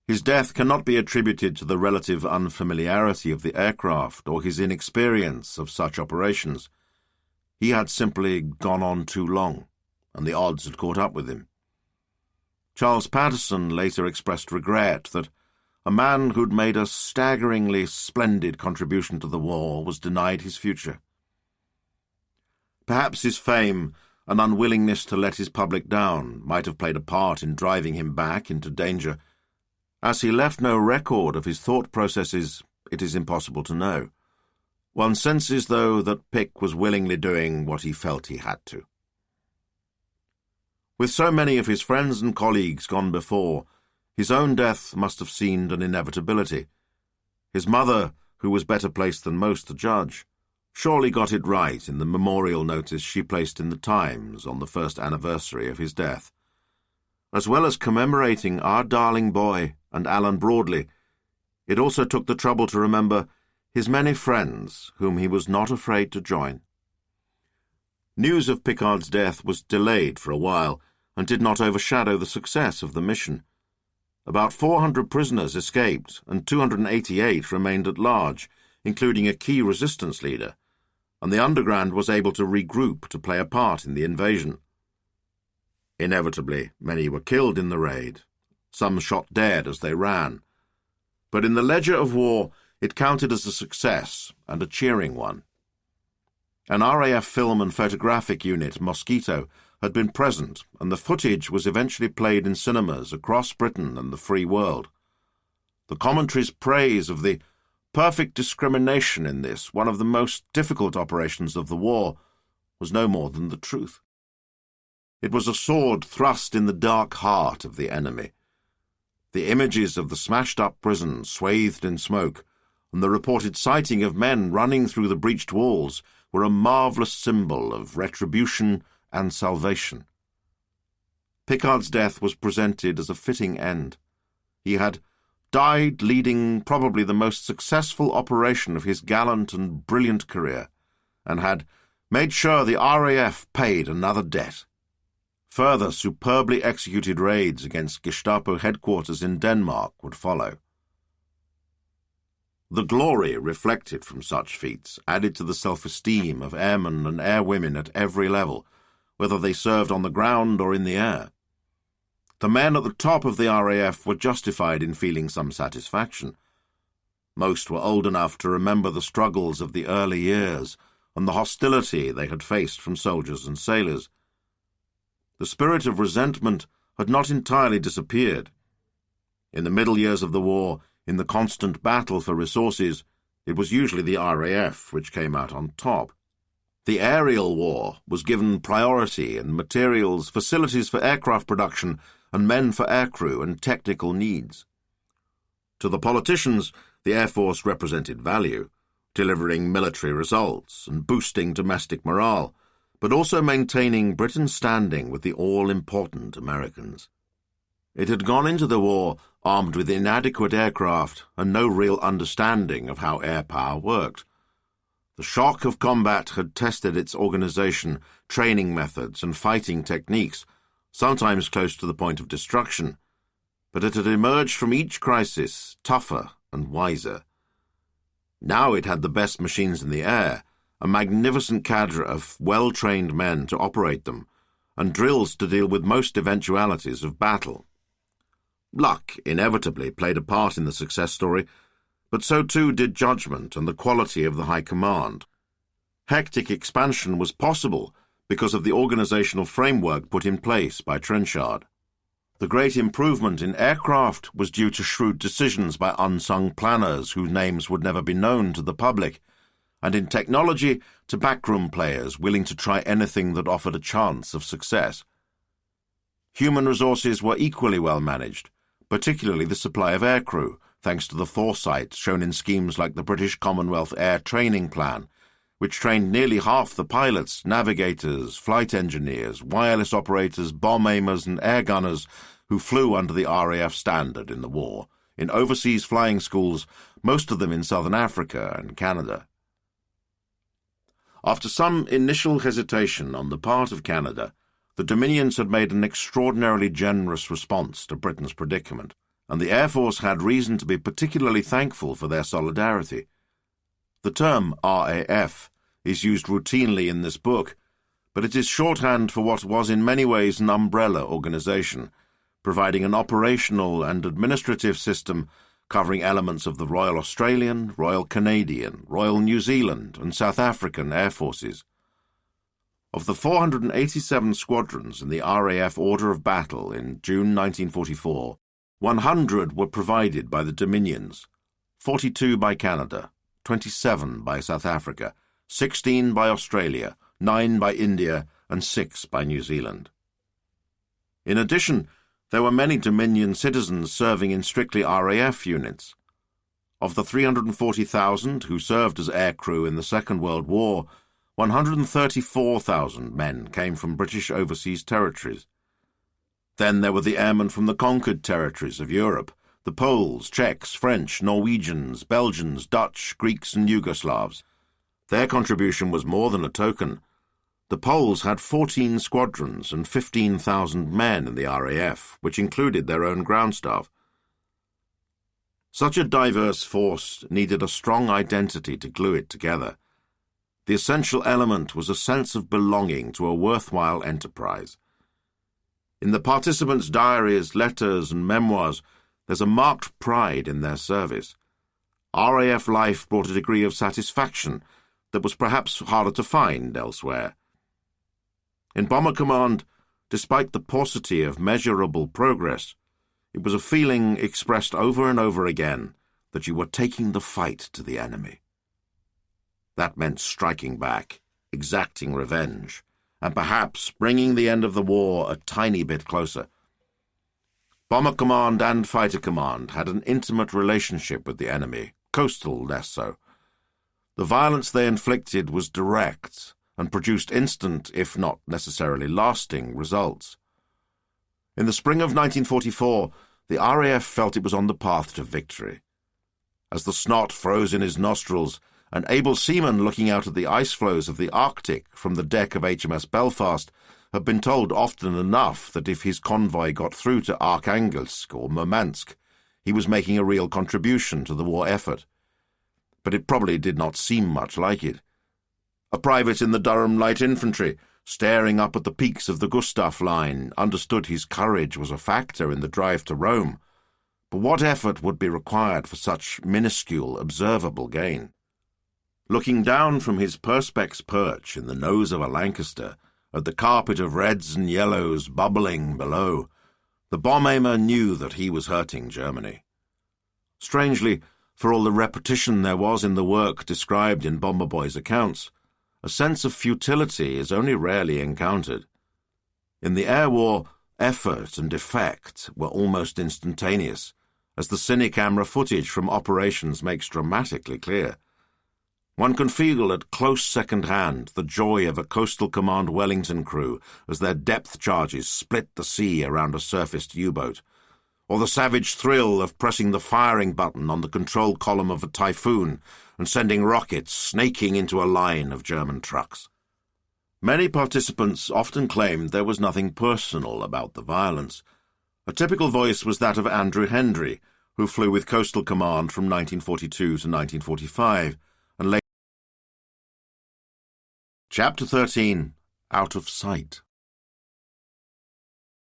His death cannot be attributed to the relative unfamiliarity of the aircraft or his inexperience of such operations. He had simply gone on too long, and the odds had caught up with him. Charles Patterson later expressed regret that a man who'd made a staggeringly splendid contribution to the war was denied his future. Perhaps his fame and unwillingness to let his public down might have played a part in driving him back into danger. As he left no record of his thought processes, it is impossible to know. One senses, though, that Pick was willingly doing what he felt he had to. With so many of his friends and colleagues gone before, his own death must have seemed an inevitability. His mother, who was better placed than most to judge, surely got it right in the memorial notice she placed in the Times on the first anniversary of his death. As well as commemorating our darling boy and Alan Broadley, it also took the trouble to remember his many friends whom he was not afraid to join. News of Pickard's death was delayed for a while and did not overshadow the success of the mission. About 400 prisoners escaped and 288 remained at large, including a key resistance leader, and the underground was able to regroup to play a part in the invasion. Inevitably, many were killed in the raid, some shot dead as they ran. But in the ledger of war, it counted as a success and a cheering one. An RAF film and photographic unit, Mosquito, had been present, and the footage was eventually played in cinemas across Britain and the free world. The commentary's praise of the perfect discrimination in this, one of the most difficult operations of the war, was no more than the truth. It was a sword thrust in the dark heart of the enemy. The images of the smashed-up prison swathed in smoke, and the reported sighting of men running through the breached walls were a marvellous symbol of retribution and salvation. Pickard's death was presented as a fitting end. He had died leading probably the most successful operation of his gallant and brilliant career, and had made sure the RAF paid another debt. Further superbly executed raids against Gestapo headquarters in Denmark would follow. The glory reflected from such feats added to the self-esteem of airmen and airwomen at every level, whether they served on the ground or in the air. The men at the top of the RAF were justified in feeling some satisfaction. Most were old enough to remember the struggles of the early years and the hostility they had faced from soldiers and sailors. The spirit of resentment had not entirely disappeared. In the middle years of the war, in the constant battle for resources, it was usually the RAF which came out on top. The aerial war was given priority in materials, facilities for aircraft production, and men for aircrew and technical needs. To the politicians, the Air Force represented value, delivering military results and boosting domestic morale, but also maintaining Britain's standing with the all-important Americans. It had gone into the war armed with inadequate aircraft and no real understanding of how air power worked. The shock of combat had tested its organization, training methods, and fighting techniques, sometimes close to the point of destruction. but it had emerged from each crisis tougher and wiser. Now it had the best machines in the air, a magnificent cadre of well-trained men to operate them, and drills to deal with most eventualities of battle. Luck inevitably played a part in the success story, but so too did judgment and the quality of the high command. Hectic expansion was possible because of the organizational framework put in place by Trenchard. The great improvement in aircraft was due to shrewd decisions by unsung planners whose names would never be known to the public, and in technology to backroom players willing to try anything that offered a chance of success. Human resources were equally well managed, particularly the supply of aircrew, thanks to the foresight shown in schemes like the British Commonwealth Air Training Plan, which trained nearly half the pilots, navigators, flight engineers, wireless operators, bomb aimers and air gunners who flew under the RAF standard in the war, in overseas flying schools, most of them in southern Africa and Canada. After some initial hesitation on the part of Canada, the Dominions had made an extraordinarily generous response to Britain's predicament, and the Air Force had reason to be particularly thankful for their solidarity. The term RAF is used routinely in this book, but it is shorthand for what was in many ways an umbrella organization, providing an operational and administrative system covering elements of the Royal Australian, Royal Canadian, Royal New Zealand and South African Air Forces. Of the 487 squadrons in the RAF order of battle in June 1944, 100 were provided by the Dominions, 42 by Canada, 27 by South Africa, 16 by Australia, 9 by India, and 6 by New Zealand. In addition, there were many Dominion citizens serving in strictly RAF units. Of the 340,000 who served as aircrew in the Second World War, 134,000 men came from British overseas territories. Then there were the airmen from the conquered territories of Europe, the Poles, Czechs, French, Norwegians, Belgians, Dutch, Greeks and Yugoslavs. Their contribution was more than a token. The Poles had 14 squadrons and 15,000 men in the RAF, which included their own ground staff. Such a diverse force needed a strong identity to glue it together. The essential element was a sense of belonging to a worthwhile enterprise. In the participants' diaries, letters, and memoirs, there's a marked pride in their service. RAF life brought a degree of satisfaction that was perhaps harder to find elsewhere. In Bomber Command, despite the paucity of measurable progress, it was a feeling expressed over and over again that you were taking the fight to the enemy. That meant striking back, exacting revenge, and perhaps bringing the end of the war a tiny bit closer. Bomber Command and Fighter Command had an intimate relationship with the enemy, coastal less so. The violence they inflicted was direct and produced instant, if not necessarily lasting, results. In the spring of 1944, the RAF felt it was on the path to victory. As the snot froze in his nostrils, an able seaman looking out at the ice floes of the Arctic from the deck of HMS Belfast had been told often enough that if his convoy got through to Arkhangelsk or Murmansk, he was making a real contribution to the war effort. But it probably did not seem much like it. A private in the Durham Light Infantry, staring up at the peaks of the Gustav Line, understood his courage was a factor in the drive to Rome. But what effort would be required for such minuscule, observable gain? Looking down from his perspex perch in the nose of a Lancaster, at the carpet of reds and yellows bubbling below, the bomb-aimer knew that he was hurting Germany. Strangely, for all the repetition there was in the work described in Bomber Boy's accounts, a sense of futility is only rarely encountered. In the air war, effort and effect were almost instantaneous, as the cine-camera footage from operations makes dramatically clear. One can feel at close second-hand the joy of a Coastal Command Wellington crew as their depth charges split the sea around a surfaced U-boat, or the savage thrill of pressing the firing button on the control column of a Typhoon and sending rockets snaking into a line of German trucks. Many participants often claimed there was nothing personal about the violence, A typical voice was that of Andrew Hendry, who flew with Coastal Command from 1942 to 1945, and later. Chapter 13. Out of Sight.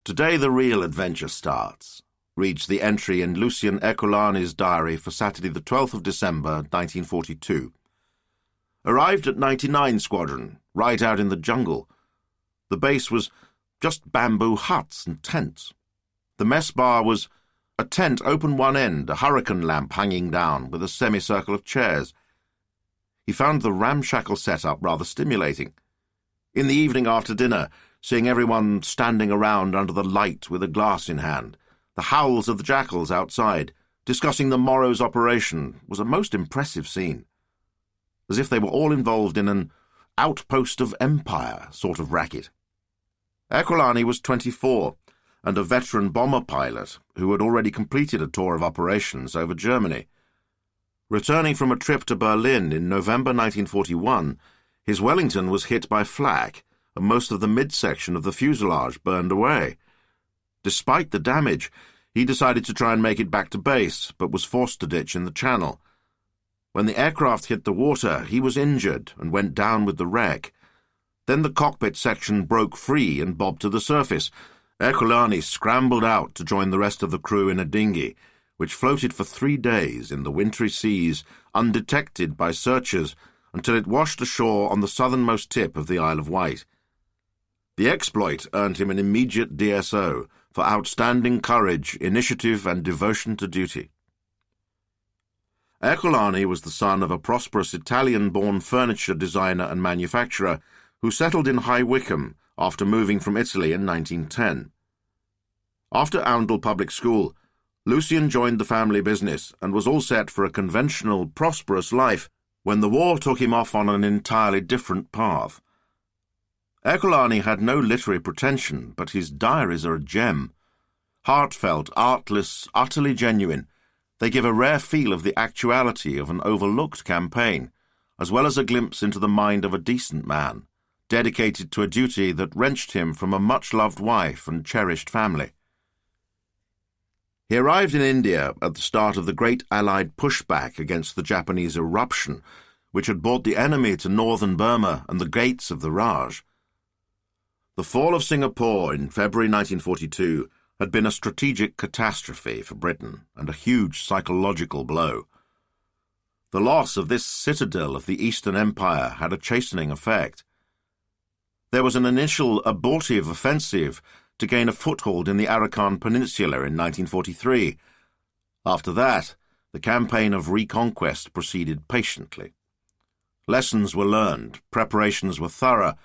Today the real adventure starts, reads the entry in Lucien Ercolani's diary for Saturday the 12th of December, 1942. Arrived at 99 Squadron, right out in the jungle. The base was just bamboo huts and tents. The mess bar was a tent open one end, a hurricane lamp hanging down, with a semicircle of chairs. He found the ramshackle setup rather stimulating. In the evening after dinner, seeing everyone standing around under the light with a glass in hand, the howls of the jackals outside, discussing the morrow's operation, was a most impressive scene. As if they were all involved in an outpost of empire sort of racket. Ercolani was 24, and a veteran bomber pilot who had already completed a tour of operations over Germany. Returning from a trip to Berlin in November 1941, his Wellington was hit by flak, and most of the midsection of the fuselage burned away. Despite the damage, he decided to try and make it back to base, but was forced to ditch in the channel. When the aircraft hit the water, he was injured and went down with the wreck. Then the cockpit section broke free and bobbed to the surface. Ercolani scrambled out to join the rest of the crew in a dinghy, which floated for 3 days in the wintry seas, undetected by searchers, until it washed ashore on the southernmost tip of the Isle of Wight. The exploit earned him an immediate DSO for outstanding courage, initiative, and devotion to duty. Ercolani was the son of a prosperous Italian-born furniture designer and manufacturer who settled in High Wycombe after moving from Italy in 1910. After Oundle Public School, Lucien joined the family business and was all set for a conventional, prosperous life when the war took him off on an entirely different path. Ercolani had no literary pretension, but his diaries are a gem. Heartfelt, artless, utterly genuine, they give a rare feel of the actuality of an overlooked campaign, as well as a glimpse into the mind of a decent man, dedicated to a duty that wrenched him from a much-loved wife and cherished family. He arrived in India at the start of the great Allied pushback against the Japanese eruption, which had brought the enemy to northern Burma and the gates of the Raj. The fall of Singapore in February 1942 had been a strategic catastrophe for Britain and a huge psychological blow. The loss of this citadel of the Eastern Empire had a chastening effect. There was an initial abortive offensive to gain a foothold in the Arakan Peninsula in 1943. After that, the campaign of reconquest proceeded patiently. Lessons were learned, preparations were thorough,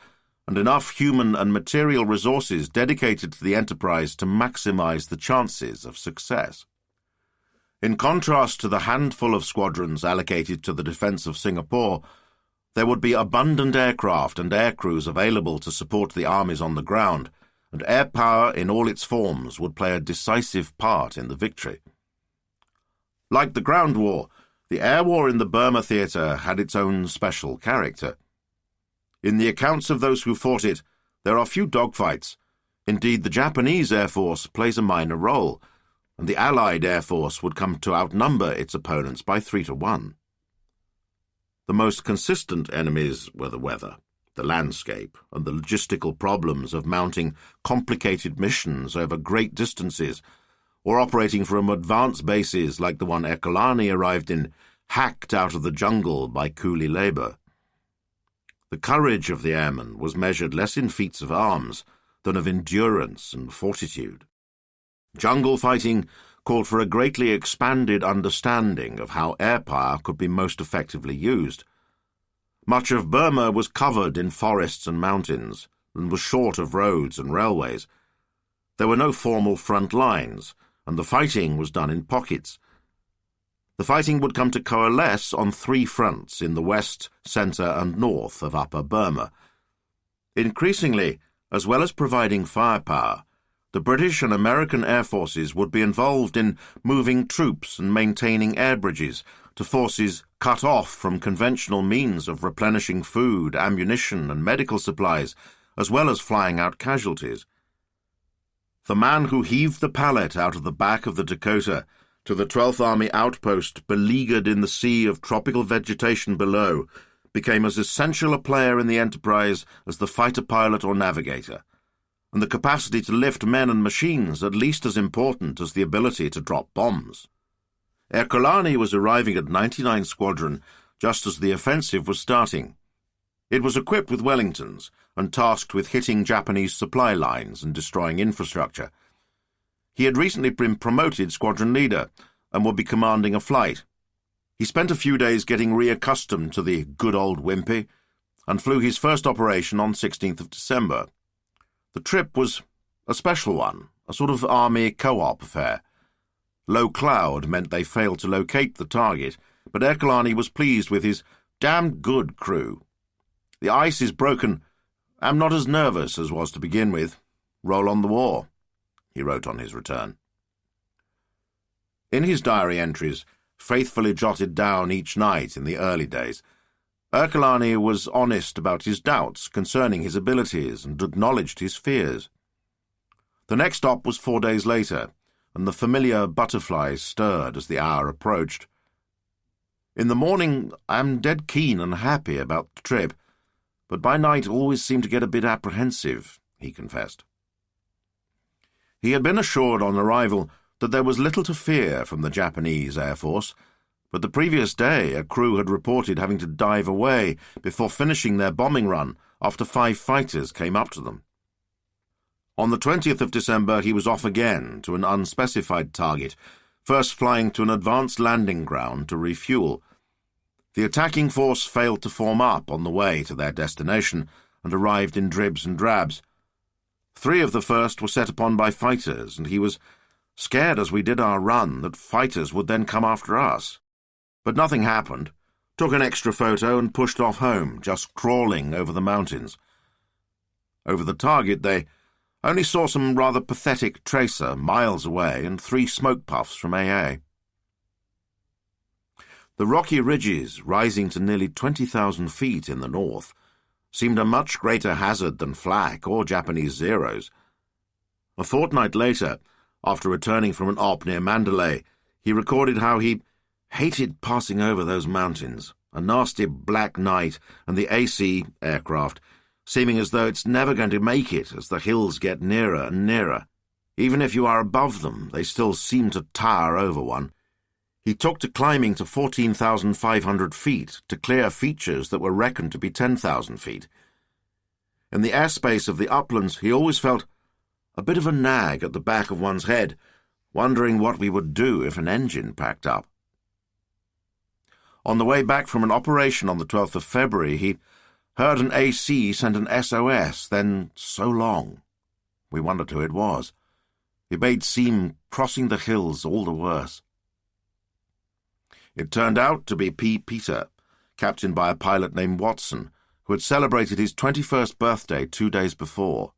and enough human and material resources dedicated to the enterprise to maximize the chances of success. In contrast to the handful of squadrons allocated to the defense of Singapore, there would be abundant aircraft and aircrews available to support the armies on the ground, and air power in all its forms would play a decisive part in the victory. Like the ground war, the air war in the Burma theatre had its own special character. In the accounts of those who fought it, there are few dogfights. Indeed, the Japanese Air Force plays a minor role, and the Allied Air Force would come to outnumber its opponents by 3-1. The most consistent enemies were the weather, the landscape, and the logistical problems of mounting complicated missions over great distances, or operating from advanced bases like the one Ercolani arrived in, hacked out of the jungle by coolie labour. The courage of the airmen was measured less in feats of arms than of endurance and fortitude. Jungle fighting called for a greatly expanded understanding of how air power could be most effectively used. Much of Burma was covered in forests and mountains, and was short of roads and railways. There were no formal front lines, and the fighting was done in pockets. The fighting would come to coalesce on 3 fronts in the west, centre and north of Upper Burma. Increasingly, as well as providing firepower, the British and American air forces would be involved in moving troops and maintaining air bridges to forces cut off from conventional means of replenishing food, ammunition and medical supplies, as well as flying out casualties. The man who heaved the pallet out of the back of the Dakota to the 12th Army outpost beleaguered in the sea of tropical vegetation below became as essential a player in the enterprise as the fighter pilot or navigator, and the capacity to lift men and machines at least as important as the ability to drop bombs. Ercolani was arriving at 99 Squadron just as the offensive was starting. It was equipped with Wellingtons and tasked with hitting Japanese supply lines and destroying infrastructure. He had recently been promoted squadron leader and would be commanding a flight. He spent a few days getting reaccustomed to the good old Wimpy and flew his first operation on 16th of December. The trip was a special one, a sort of army co-op affair. Low cloud meant they failed to locate the target, but Ercolani was pleased with his damned good crew. The ice is broken. I'm not as nervous as was to begin with. Roll on the war, he wrote on his return. In his diary entries, faithfully jotted down each night in the early days, Ercolani was honest about his doubts concerning his abilities and acknowledged his fears. The next stop was 4 days later, and the familiar butterflies stirred as the hour approached. In the morning, I'm dead keen and happy about the trip, but by night always seem to get a bit apprehensive, he confessed. He had been assured on arrival that there was little to fear from the Japanese Air Force, but the previous day a crew had reported having to dive away before finishing their bombing run after 5 fighters came up to them. On the 20th of December he was off again to an unspecified target, first flying to an advanced landing ground to refuel. The attacking force failed to form up on the way to their destination and arrived in dribs and drabs. 3 of the first were set upon by fighters, and he was scared as we did our run that fighters would then come after us. But nothing happened, took an extra photo and pushed off home, just crawling over the mountains. Over the target they only saw some rather pathetic tracer miles away and 3 smoke puffs from AA. The rocky ridges, rising to nearly 20,000 feet in the north, seemed a much greater hazard than flak or Japanese Zeros. A fortnight later, after returning from an op near Mandalay, he recorded how he hated passing over those mountains, a nasty black night, and the AC aircraft seeming as though it's never going to make it as the hills get nearer and nearer. Even if you are above them, they still seem to tower over one. He took to climbing to 14,500 feet to clear features that were reckoned to be 10,000 feet. In the airspace of the uplands, he always felt a bit of a nag at the back of one's head, wondering what we would do if an engine packed up. On the way back from an operation on the 12th of February, he heard an AC send an SOS, then so long. We wondered who it was. It made seem crossing the hills all the worse. It turned out to be P. Peter, captained by a pilot named Watson, who had celebrated his 21st birthday 2 days before.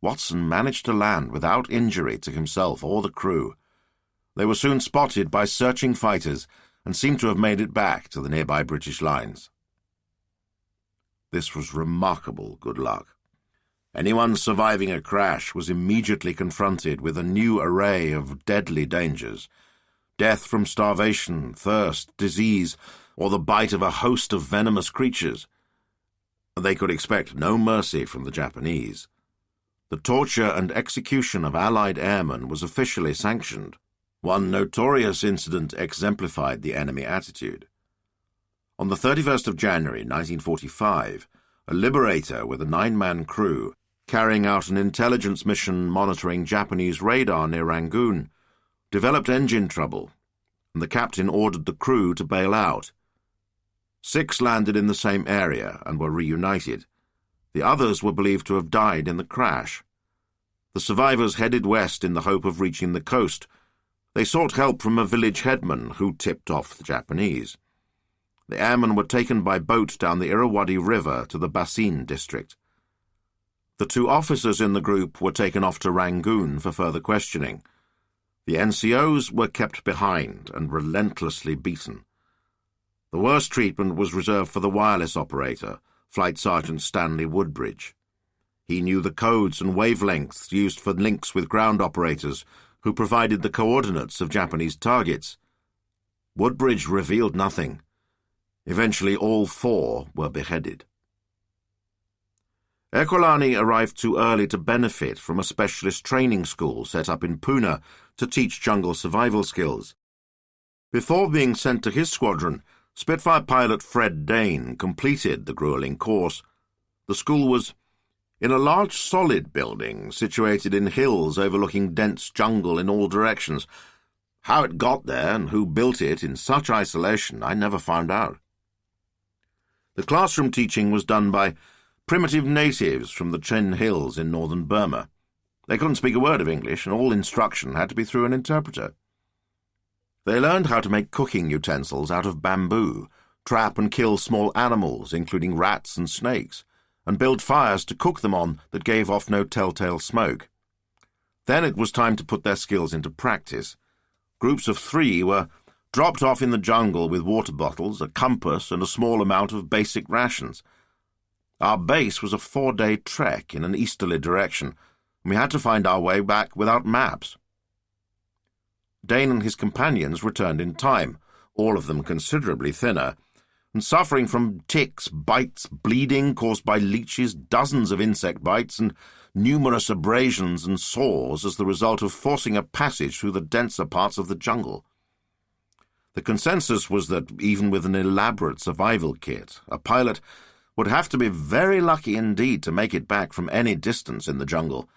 Watson managed to land without injury to himself or the crew. They were soon spotted by searching fighters and seemed to have made it back to the nearby British lines. This was remarkable good luck. Anyone surviving a crash was immediately confronted with a new array of deadly dangers: death from starvation, thirst, disease, or the bite of a host of venomous creatures. They could expect no mercy from the Japanese. The torture and execution of Allied airmen was officially sanctioned. One notorious incident exemplified the enemy attitude. On the 31st of January 1945, a Liberator with a 9-man crew, carrying out an intelligence mission monitoring Japanese radar near Rangoon, developed engine trouble, and the captain ordered the crew to bail out. 6 landed in the same area and were reunited. The others were believed to have died in the crash. The survivors headed west in the hope of reaching the coast. They sought help from a village headman who tipped off the Japanese. The airmen were taken by boat down the Irrawaddy River to the Bassein district. The 2 officers in the group were taken off to Rangoon for further questioning. The NCOs were kept behind and relentlessly beaten. The worst treatment was reserved for the wireless operator, Flight Sergeant Stanley Woodbridge. He knew the codes and wavelengths used for links with ground operators who provided the coordinates of Japanese targets. Woodbridge revealed nothing. Eventually all 4 were beheaded. Ercolani arrived too early to benefit from a specialist training school set up in Pune to teach jungle survival skills. Before being sent to his squadron, Spitfire pilot Fred Dane completed the grueling course. The school was in a large solid building situated in hills overlooking dense jungle in all directions. How it got there and who built it in such isolation I never found out. The classroom teaching was done by primitive natives from the Chen Hills in northern Burma. They couldn't speak a word of English, and all instruction had to be through an interpreter. They learned how to make cooking utensils out of bamboo, trap and kill small animals, including rats and snakes, and build fires to cook them on that gave off no telltale smoke. Then it was time to put their skills into practice. Groups of 3 were dropped off in the jungle with water bottles, a compass, and a small amount of basic rations. Our base was a 4-day trek in an easterly direction, and we had to find our way back without maps. Dane and his companions returned in time, all of them considerably thinner, and suffering from ticks, bites, bleeding caused by leeches, dozens of insect bites, and numerous abrasions and sores as the result of forcing a passage through the denser parts of the jungle. The consensus was that even with an elaborate survival kit, a pilot would have to be very lucky indeed to make it back from any distance in the jungle,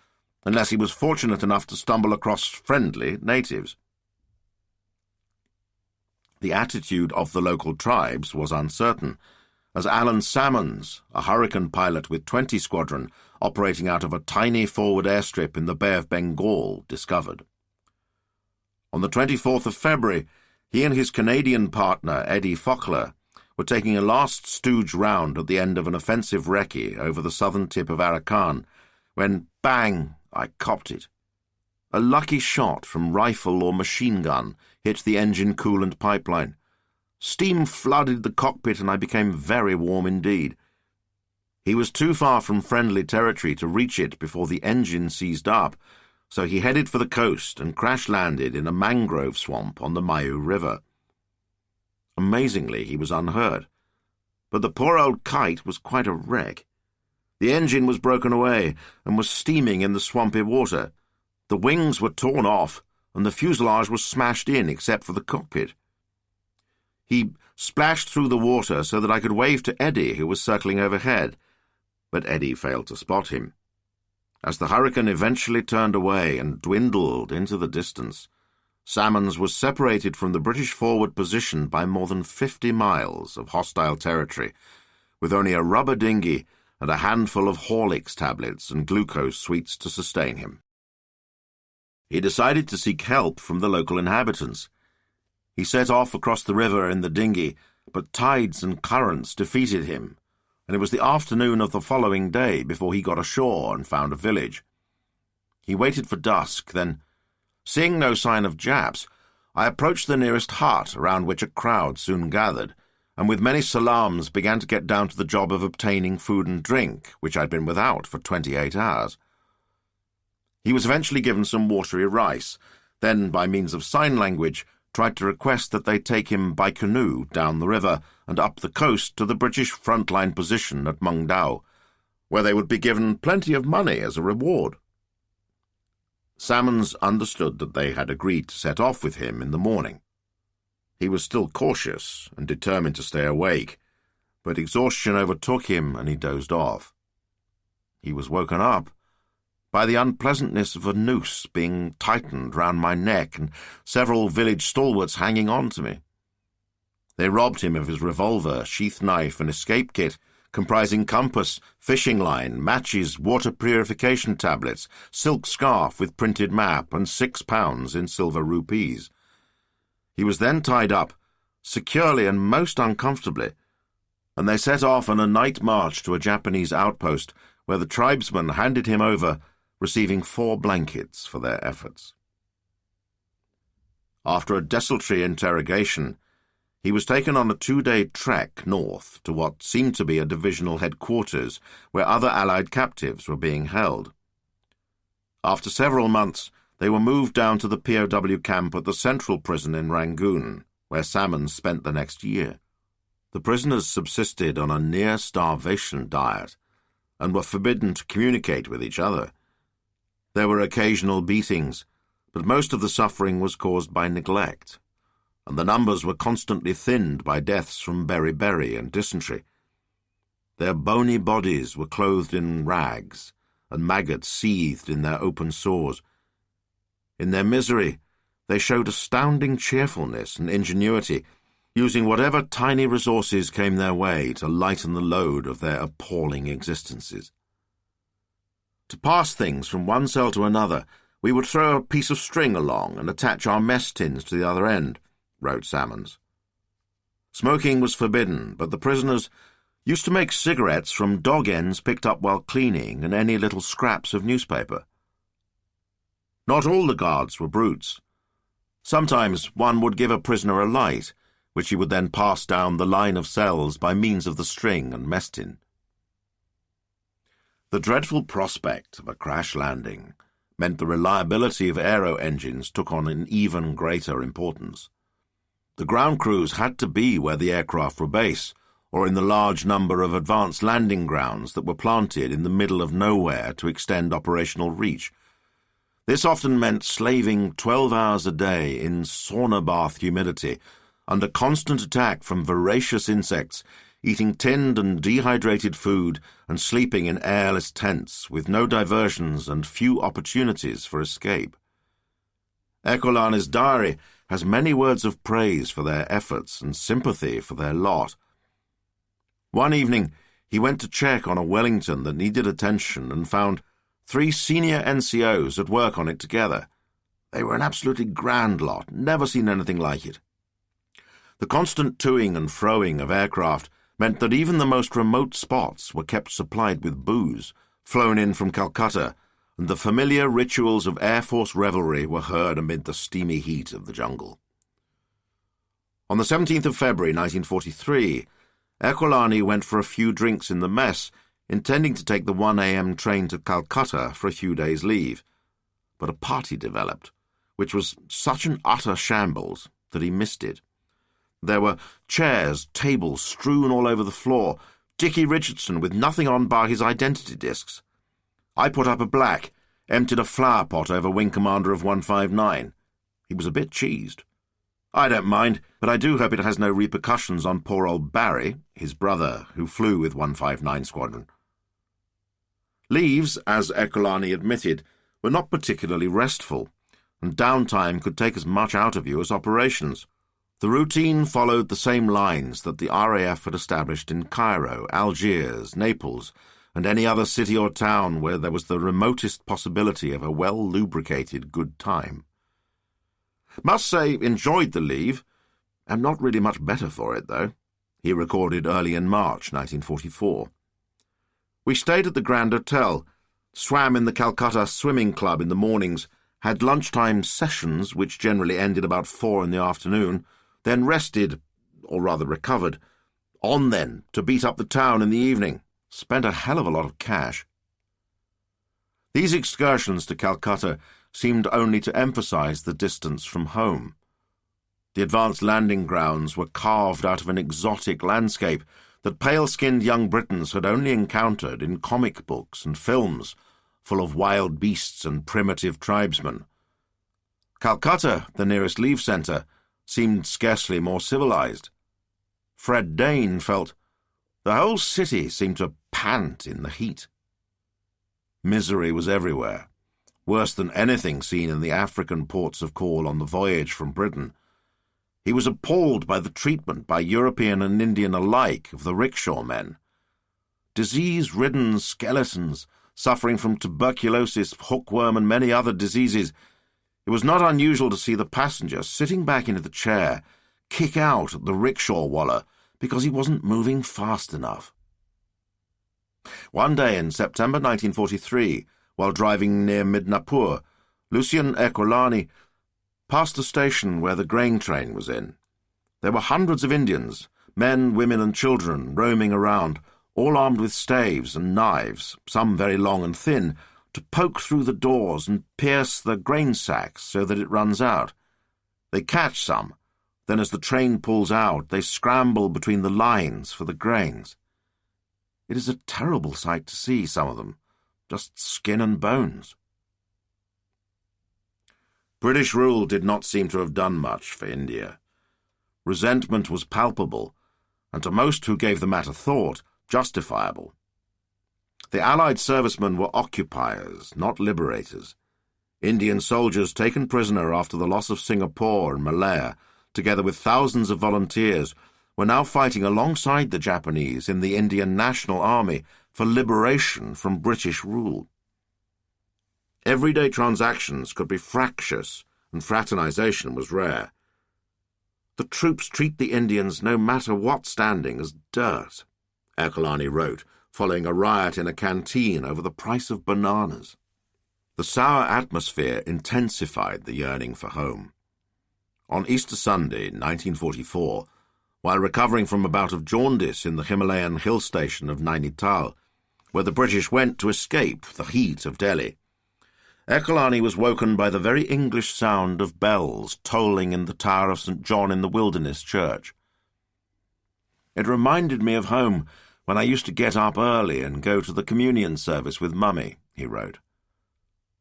unless he was fortunate enough to stumble across friendly natives. The attitude of the local tribes was uncertain, as Alan Salmons, a Hurricane pilot with 20 Squadron, operating out of a tiny forward airstrip in the Bay of Bengal, discovered. On the 24th of February, he and his Canadian partner, Eddie Fockler, were taking a last stooge round at the end of an offensive recce over the southern tip of Arakan, when, bang, I copped it. A lucky shot from rifle or machine gun hit the engine coolant pipeline. Steam flooded the cockpit and I became very warm indeed. He was too far from friendly territory to reach it before the engine seized up, so he headed for the coast and crash-landed in a mangrove swamp on the Mayu River. Amazingly, he was unhurt, but the poor old kite was quite a wreck. The engine was broken away and was steaming in the swampy water. The wings were torn off, and the fuselage was smashed in except for the cockpit. He splashed through the water so that I could wave to Eddie, who was circling overhead, but Eddie failed to spot him. As the Hurricane eventually turned away and dwindled into the distance, Salmons was separated from the British forward position by more than 50 miles of hostile territory, with only a rubber dinghy and a handful of Horlicks tablets and glucose sweets to sustain him. He decided to seek help from the local inhabitants. He set off across the river in the dinghy, but tides and currents defeated him, and it was the afternoon of the following day before he got ashore and found a village. He waited for dusk, then, seeing no sign of Japs, I approached the nearest hut, around which a crowd soon gathered, and with many salams began to get down to the job of obtaining food and drink, which I'd been without for 28 hours. He was eventually given some watery rice, then, by means of sign language, tried to request that they take him by canoe down the river and up the coast to the British frontline position at Mungdao, where they would be given plenty of money as a reward. Salmons understood that they had agreed to set off with him in the morning. He was still cautious and determined to stay awake, but exhaustion overtook him and he dozed off. He was woken up by the unpleasantness of a noose being tightened round my neck and several village stalwarts hanging on to me. They robbed him of his revolver, sheath knife, and escape kit, comprising compass, fishing line, matches, water purification tablets, silk scarf with printed map, and £6 in silver rupees. He was then tied up, securely and most uncomfortably, and they set off on a night march to a Japanese outpost where the tribesmen handed him over, receiving 4 blankets for their efforts. After a desultory interrogation, he was taken on a 2-day trek north to what seemed to be a divisional headquarters where other Allied captives were being held. After several months, they were moved down to the POW camp at the central prison in Rangoon, where Salmons spent the next year. The prisoners subsisted on a near-starvation diet and were forbidden to communicate with each other. There were occasional beatings, but most of the suffering was caused by neglect, and the numbers were constantly thinned by deaths from beriberi and dysentery. Their bony bodies were clothed in rags, and maggots seethed in their open sores. In their misery, they showed astounding cheerfulness and ingenuity, using whatever tiny resources came their way to lighten the load of their appalling existences. To pass things from one cell to another, we would throw a piece of string along and attach our mess tins to the other end, wrote Salmons. Smoking was forbidden, but the prisoners used to make cigarettes from dog ends picked up while cleaning and any little scraps of newspaper. Not all the guards were brutes. Sometimes one would give a prisoner a light, which he would then pass down the line of cells by means of the string and mess tin. The dreadful prospect of a crash landing meant the reliability of aero engines took on an even greater importance. The ground crews had to be where the aircraft were based, or in the large number of advanced landing grounds that were planted in the middle of nowhere to extend operational reach. This often meant slaving 12 hours a day in sauna bath humidity, under constant attack from voracious insects, eating tinned and dehydrated food and sleeping in airless tents with no diversions and few opportunities for escape. Ercolani's diary has many words of praise for their efforts and sympathy for their lot. One evening, he went to check on a Wellington that needed attention and found 3 senior NCOs at work on it together. They were an absolutely grand lot, never seen anything like it. The constant toing and froing of aircraft meant that even the most remote spots were kept supplied with booze, flown in from Calcutta, and the familiar rituals of Air Force revelry were heard amid the steamy heat of the jungle. On the 17th of February 1943, Ercolani went for a few drinks in the mess, intending to take the 1 a.m. train to Calcutta for a few days' leave. But a party developed, which was such an utter shambles that he missed it. There were chairs, tables strewn all over the floor, Dickie Richardson with nothing on bar his identity discs. I put up a black, emptied a flower pot over Wing Commander of 159. He was a bit cheesed. I don't mind, but I do hope it has no repercussions on poor old Barry, his brother, who flew with 159 Squadron. Leaves, as Ercolani admitted, were not particularly restful, and downtime could take as much out of you as operations. The routine followed the same lines that the RAF had established in Cairo, Algiers, Naples, and any other city or town where there was the remotest possibility of a well-lubricated good time. Must say, enjoyed the leave. Am not really much better for it, though, he recorded early in March 1944. We stayed at the Grand Hotel, swam in the Calcutta Swimming Club in the mornings, had lunchtime sessions, which generally ended about 4 in the afternoon, then rested, or rather recovered, on then to beat up the town in the evening. Spent a hell of a lot of cash. These excursions to Calcutta seemed only to emphasize the distance from home. The advanced landing grounds were carved out of an exotic landscape that pale-skinned young Britons had only encountered in comic books and films, full of wild beasts and primitive tribesmen. Calcutta, the nearest leave centre, seemed scarcely more civilized. Fred Dane felt the whole city seemed to pant in the heat. Misery was everywhere, worse than anything seen in the African ports of call on the voyage from Britain. He was appalled by the treatment by European and Indian alike of the rickshaw men. Disease-ridden skeletons, suffering from tuberculosis, hookworm, and many other diseases, it was not unusual to see the passenger sitting back into the chair kick out at the rickshaw-waller because he wasn't moving fast enough. One day in September 1943, while driving near Midnapur, Lucien Ercolani passed a station where the grain train was in. There were hundreds of Indians, men, women and children, roaming around, all armed with staves and knives, some very long and thin, to poke through the doors and pierce the grain sacks so that it runs out. They catch some. Then as the train pulls out, they scramble between the lines for the grains. It is a terrible sight to see, some of them, just skin and bones. British rule did not seem to have done much for India. Resentment was palpable, and to most who gave the matter thought, justifiable. The Allied servicemen were occupiers, not liberators. Indian soldiers taken prisoner after the loss of Singapore and Malaya, together with thousands of volunteers, were now fighting alongside the Japanese in the Indian National Army for liberation from British rule. Everyday transactions could be fractious, and fraternization was rare. The troops treat the Indians, no matter what standing, as dirt, Ercolani wrote, following a riot in a canteen over the price of bananas. The sour atmosphere intensified the yearning for home. On Easter Sunday, 1944, while recovering from a bout of jaundice in the Himalayan hill station of Nainital, where the British went to escape the heat of Delhi, Ercolani was woken by the very English sound of bells tolling in the tower of St. John in the Wilderness Church. It reminded me of home when I used to get up early and go to the communion service with Mummy, he wrote.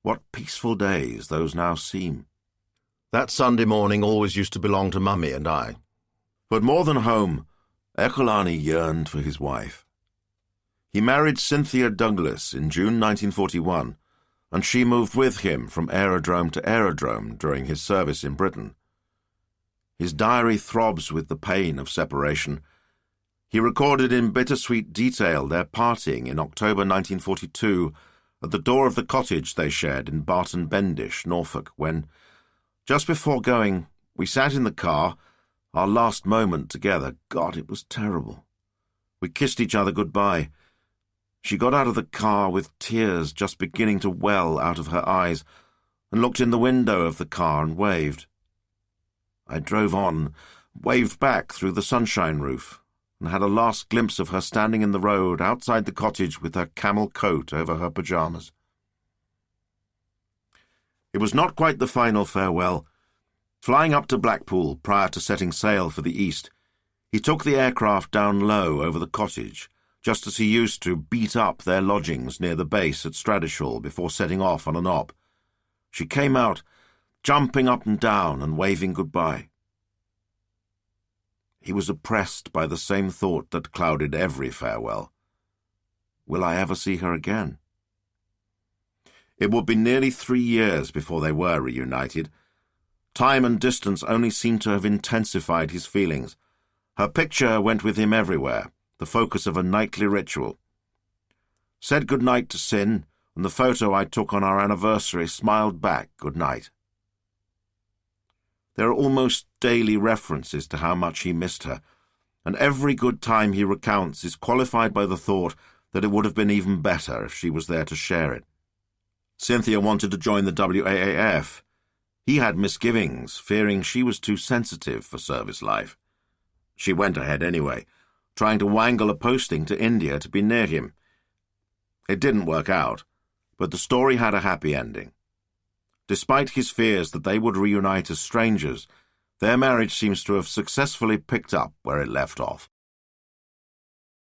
What peaceful days those now seem. That Sunday morning always used to belong to Mummy and I. But more than home, Ercolani yearned for his wife. He married Cynthia Douglas in June 1941, and she moved with him from aerodrome to aerodrome during his service in Britain. His diary throbs with the pain of separation. He recorded in bittersweet detail their parting in October 1942 at the door of the cottage they shared in Barton Bendish, Norfolk, when, just before going, we sat in the car, our last moment together. God, it was terrible. We kissed each other goodbye. She got out of the car with tears just beginning to well out of her eyes and looked in the window of the car and waved. I drove on, waved back through the sunshine roof, and had a last glimpse of her standing in the road outside the cottage with her camel coat over her pyjamas. It was not quite the final farewell. Flying up to Blackpool prior to setting sail for the east, he took the aircraft down low over the cottage, just as he used to beat up their lodgings near the base at Stradishall before setting off on an op. She came out, jumping up and down and waving goodbye. He was oppressed by the same thought that clouded every farewell. Will I ever see her again? It would be nearly 3 years before they were reunited. Time and distance only seemed to have intensified his feelings. Her picture went with him everywhere, the focus of a nightly ritual. Said good night to Sin, and the photo I took on our anniversary smiled back good night. There are almost daily references to how much he missed her, and every good time he recounts is qualified by the thought that it would have been even better if she was there to share it. Cynthia wanted to join the WAAF. He had misgivings, fearing she was too sensitive for service life. She went ahead anyway, trying to wangle a posting to India to be near him. It didn't work out, but the story had a happy ending. Despite his fears that they would reunite as strangers, their marriage seems to have successfully picked up where it left off.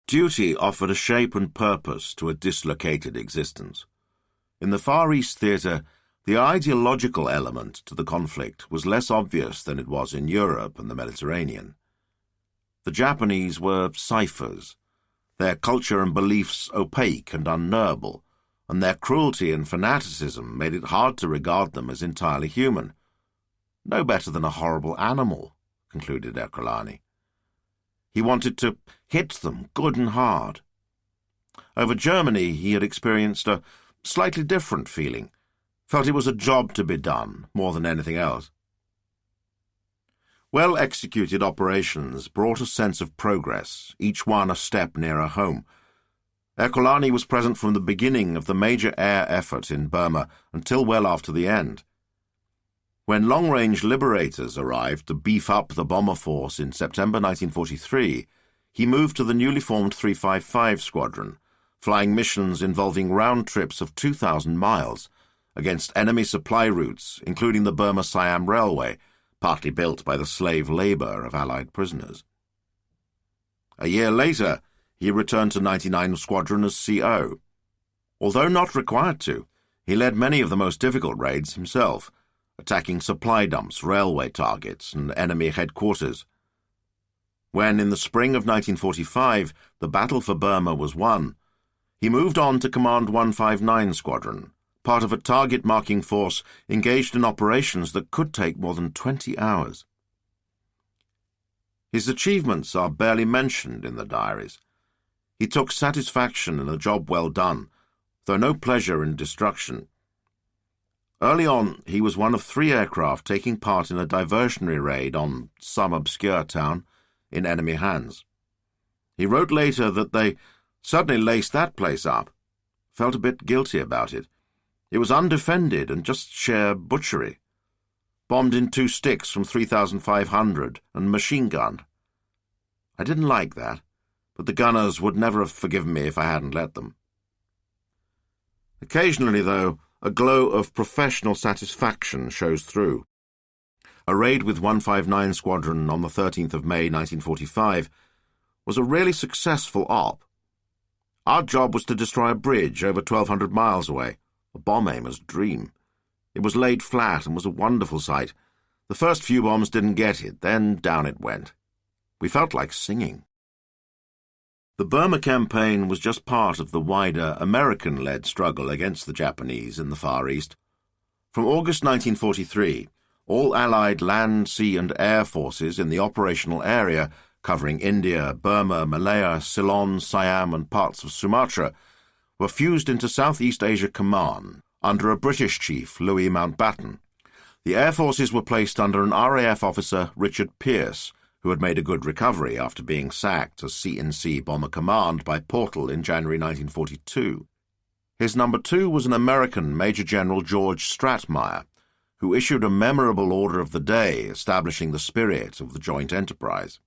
Duty offered a shape and purpose to a dislocated existence. In the Far East theatre, the ideological element to the conflict was less obvious than it was in Europe and the Mediterranean. The Japanese were ciphers, their culture and beliefs opaque and unknowable, and their cruelty and fanaticism made it hard to regard them as entirely human. No better than a horrible animal, concluded Ercolani. He wanted to hit them good and hard. Over Germany he had experienced a slightly different feeling, felt it was a job to be done more than anything else. Well-executed operations brought a sense of progress, each one a step nearer home. Ercolani was present from the beginning of the major air effort in Burma until well after the end. When long-range liberators arrived to beef up the bomber force in September 1943, he moved to the newly formed 355 Squadron, flying missions involving round trips of 2,000 miles against enemy supply routes, including the Burma-Siam Railway, partly built by the slave labour of Allied prisoners. A year later, he returned to 99 Squadron as CO. Although not required to, he led many of the most difficult raids himself, attacking supply dumps, railway targets, and enemy headquarters. When, in the spring of 1945, the battle for Burma was won, he moved on to command 159 Squadron, part of a target-marking force engaged in operations that could take more than 20 hours. His achievements are barely mentioned in the diaries. He took satisfaction in a job well done, though no pleasure in destruction. Early on, he was one of 3 aircraft taking part in a diversionary raid on some obscure town in enemy hands. He wrote later that they certainly laced that place up, felt a bit guilty about it. It was undefended and just sheer butchery. Bombed in 2 sticks from 3,500 and machine-gunned. I didn't like that, but the gunners would never have forgiven me if I hadn't let them. Occasionally, though, a glow of professional satisfaction shows through. A raid with 159 Squadron on the 13th of May 1945 was a really successful op. Our job was to destroy a bridge over 1,200 miles away, a bomb aimer's dream. It was laid flat and was a wonderful sight. The first few bombs didn't get it, then down it went. We felt like singing. The Burma campaign was just part of the wider American-led struggle against the Japanese in the Far East. From August 1943, all Allied land, sea and air forces in the operational area, covering India, Burma, Malaya, Ceylon, Siam and parts of Sumatra, were fused into Southeast Asia Command under a British chief, Louis Mountbatten. The air forces were placed under an RAF officer, Richard Pearce, who had made a good recovery after being sacked as C&C Bomber Command by Portal in January 1942. His number 2 was an American Major General George Stratmeyer, who issued a memorable order of the day establishing the spirit of the joint enterprise.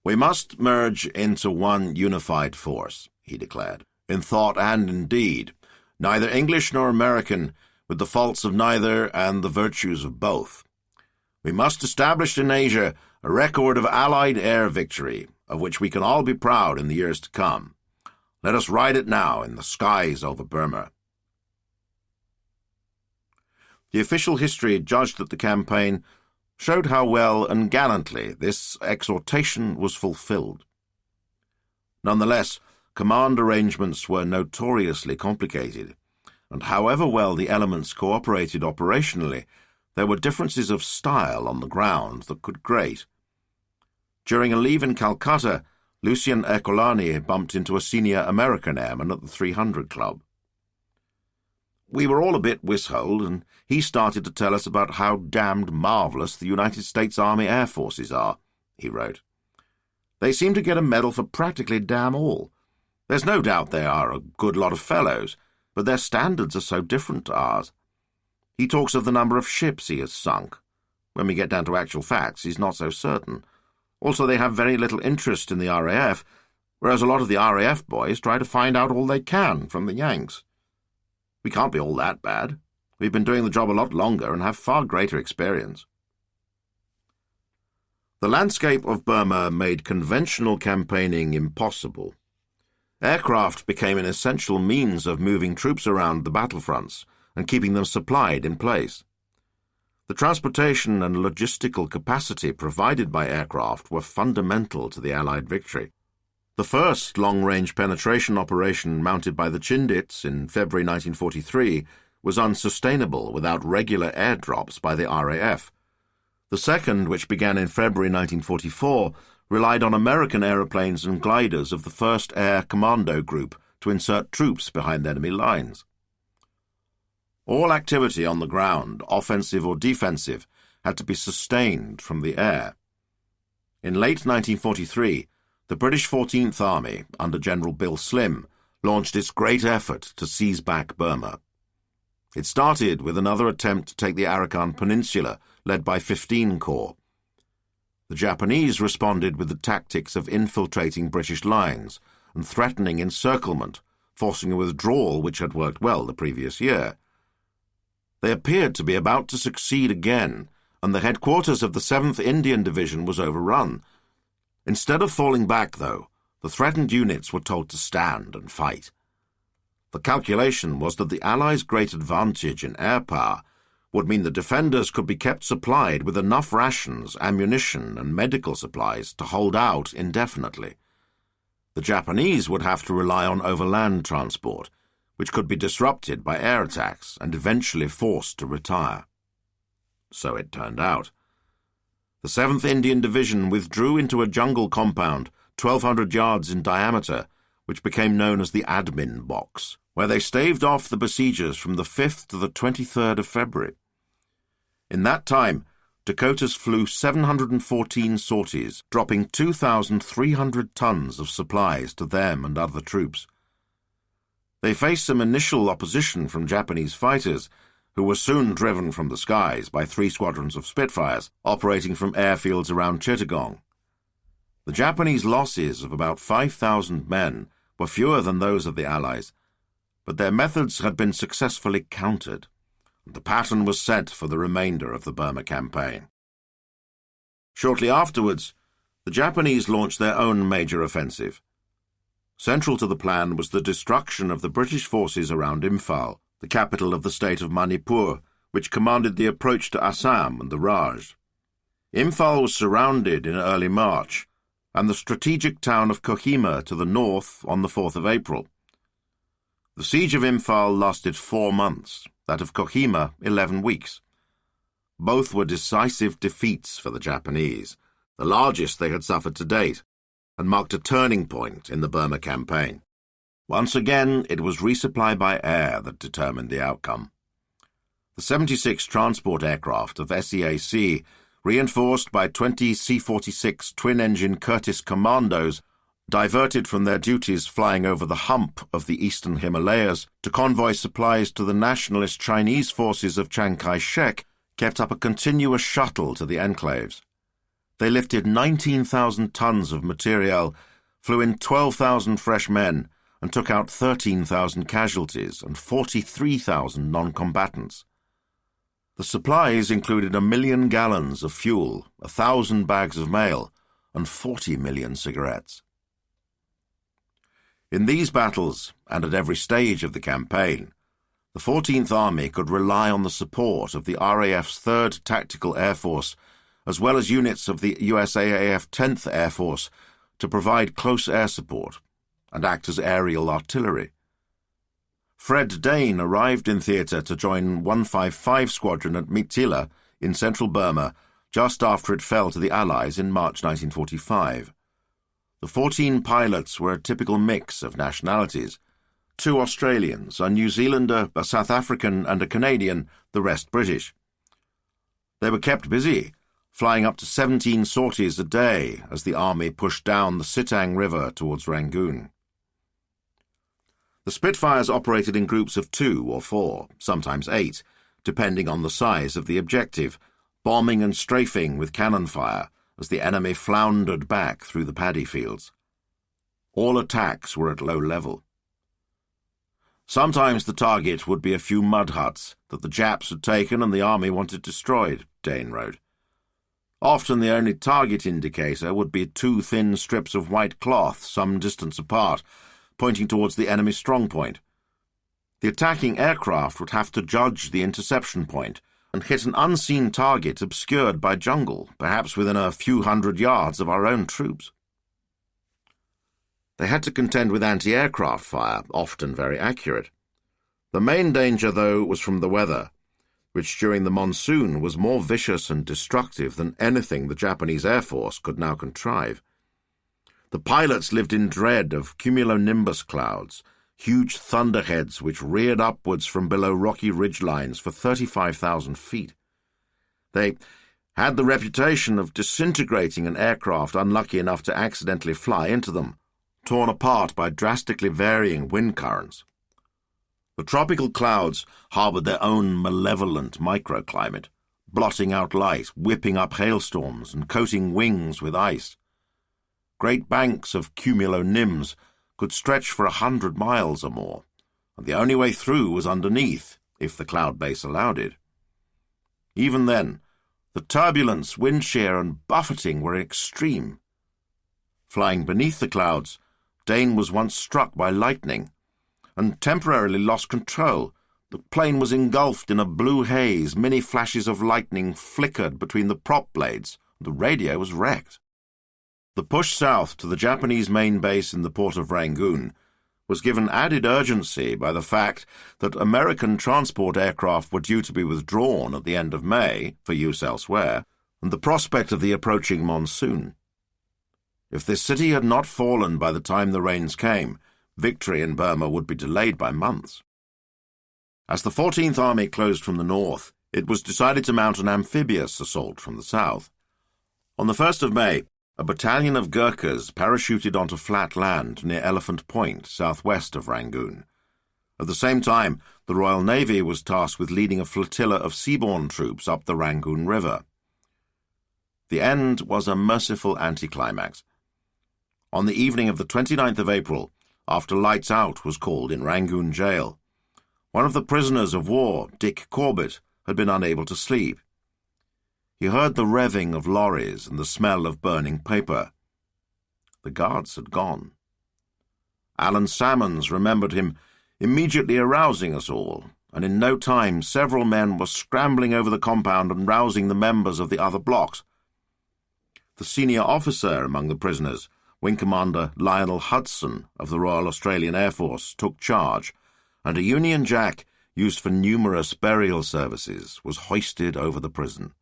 "We must merge into one unified force," he declared, "in thought and in deed, neither English nor American, with the faults of neither and the virtues of both. We must establish in Asia a record of Allied air victory, of which we can all be proud in the years to come. Let us write it now in the skies over Burma." The official history judged that the campaign showed how well and gallantly this exhortation was fulfilled. Nonetheless, command arrangements were notoriously complicated, and however well the elements cooperated operationally, there were differences of style on the ground that could grate. During a leave in Calcutta, Lucien Ercolani bumped into a senior American airman at the 300 Club. "We were all a bit wisholed, and he started to tell us about how damned marvellous the United States Army Air Forces are," he wrote. "They seem to get a medal for practically damn all. There's no doubt they are a good lot of fellows, but their standards are so different to ours. He talks of the number of ships he has sunk. When we get down to actual facts, he's not so certain. Also, they have very little interest in the RAF, whereas a lot of the RAF boys try to find out all they can from the Yanks. We can't be all that bad. We've been doing the job a lot longer and have far greater experience." The landscape of Burma made conventional campaigning impossible. Aircraft became an essential means of moving troops around the battlefronts and keeping them supplied in place. The transportation and logistical capacity provided by aircraft were fundamental to the Allied victory. The first long-range penetration operation mounted by the Chindits in February 1943 was unsustainable without regular airdrops by the RAF. The second, which began in February 1944, relied on American aeroplanes and gliders of the 1st Air Commando Group to insert troops behind enemy lines. All activity on the ground, offensive or defensive, had to be sustained from the air. In late 1943, the British 14th Army, under General Bill Slim, launched its great effort to seize back Burma. It started with another attempt to take the Arakan Peninsula, led by 15 Corps. The Japanese responded with the tactics of infiltrating British lines and threatening encirclement, forcing a withdrawal which had worked well the previous year. They appeared to be about to succeed again, and the headquarters of the 7th Indian Division was overrun. Instead of falling back, though, the threatened units were told to stand and fight. The calculation was that the Allies' great advantage in air power would mean the defenders could be kept supplied with enough rations, ammunition, and medical supplies to hold out indefinitely. The Japanese would have to rely on overland transport, which could be disrupted by air attacks and eventually forced to retire. So it turned out. The 7th Indian Division withdrew into a jungle compound 1,200 yards in diameter, which became known as the admin box, where they staved off the besiegers from the 5th to the 23rd of February. In that time, Dakotas flew 714 sorties, dropping 2,300 tons of supplies to them and other troops. They faced some initial opposition from Japanese fighters, who were soon driven from the skies by 3 squadrons of Spitfires operating from airfields around Chittagong. The Japanese losses of about 5,000 men were fewer than those of the Allies, but their methods had been successfully countered, and the pattern was set for the remainder of the Burma campaign. Shortly afterwards, the Japanese launched their own major offensive. Central to the plan was the destruction of the British forces around Imphal, the capital of the state of Manipur, which commanded the approach to Assam and the Raj. Imphal was surrounded in early March, and the strategic town of Kohima to the north on the 4th of April. The siege of Imphal lasted 4 months, that of Kohima 11 weeks. Both were decisive defeats for the Japanese, the largest they had suffered to date, and marked a turning point in the Burma campaign. Once again, it was resupply by air that determined the outcome. The 76 transport aircraft of SEAC, reinforced by 20 C-46 twin-engine Curtiss Commandos, diverted from their duties flying over the hump of the eastern Himalayas to convoy supplies to the nationalist Chinese forces of Chiang Kai-shek, kept up a continuous shuttle to the enclaves. They lifted 19,000 tons of materiel, flew in 12,000 fresh men, and took out 13,000 casualties and 43,000 non-combatants. The supplies included 1 million gallons of fuel, 1,000 bags of mail, and 40 million cigarettes. In these battles, and at every stage of the campaign, the 14th Army could rely on the support of the RAF's 3rd Tactical Air Force, as well as units of the USAAF 10th Air Force, to provide close air support and act as aerial artillery. Fred Dane arrived in theatre to join 155 Squadron at Mithila in central Burma just after it fell to the Allies in March 1945. The 14 pilots were a typical mix of nationalities: 2 Australians, a New Zealander, a South African and a Canadian, the rest British. They were kept busy, flying up to 17 sorties a day as the army pushed down the Sitang River towards Rangoon. The Spitfires operated in groups of 2 or 4, sometimes 8, depending on the size of the objective, bombing and strafing with cannon fire as the enemy floundered back through the paddy fields. All attacks were at low level. Sometimes the target would be a few mud huts that the Japs had taken and the army wanted destroyed, Dane wrote. Often the only target indicator would be 2 thin strips of white cloth some distance apart, pointing towards the enemy strong point. The attacking aircraft would have to judge the interception point and hit an unseen target obscured by jungle, perhaps within a few hundred yards of our own troops. They had to contend with anti-aircraft fire, often very accurate. The main danger, though, was from the weather, which during the monsoon was more vicious and destructive than anything the Japanese Air Force could now contrive. The pilots lived in dread of cumulonimbus clouds, huge thunderheads which reared upwards from below rocky ridgelines for 35,000 feet. They had the reputation of disintegrating an aircraft unlucky enough to accidentally fly into them, torn apart by drastically varying wind currents. The tropical clouds harboured their own malevolent microclimate, blotting out light, whipping up hailstorms, and coating wings with ice. Great banks of cumulonimbs could stretch for 100 miles or more, and the only way through was underneath, if the cloud base allowed it. Even then, the turbulence, wind shear, and buffeting were extreme. Flying beneath the clouds, Dane was once struck by lightning, and temporarily lost control. The plane was engulfed in a blue haze, many flashes of lightning flickered between the prop blades, and the radio was wrecked. The push south to the Japanese main base in the port of Rangoon was given added urgency by the fact that American transport aircraft were due to be withdrawn at the end of May for use elsewhere, and the prospect of the approaching monsoon. If this city had not fallen by the time the rains came, victory in Burma would be delayed by months. As the 14th Army closed from the north, it was decided to mount an amphibious assault from the south. On the 1st of May, a battalion of Gurkhas parachuted onto flat land near Elephant Point, southwest of Rangoon. At the same time, the Royal Navy was tasked with leading a flotilla of seaborne troops up the Rangoon River. The end was a merciful anticlimax. On the evening of the 29th of April, after lights out was called in Rangoon jail, one of the prisoners of war, Dick Corbett, had been unable to sleep. He heard the revving of lorries and the smell of burning paper. The guards had gone. Alan Salmons remembered him immediately arousing us all, and in no time several men were scrambling over the compound and rousing the members of the other blocks. The senior officer among the prisoners, Wing Commander Lionel Hudson of the Royal Australian Air Force, took charge, and a Union Jack, used for numerous burial services, was hoisted over the prison.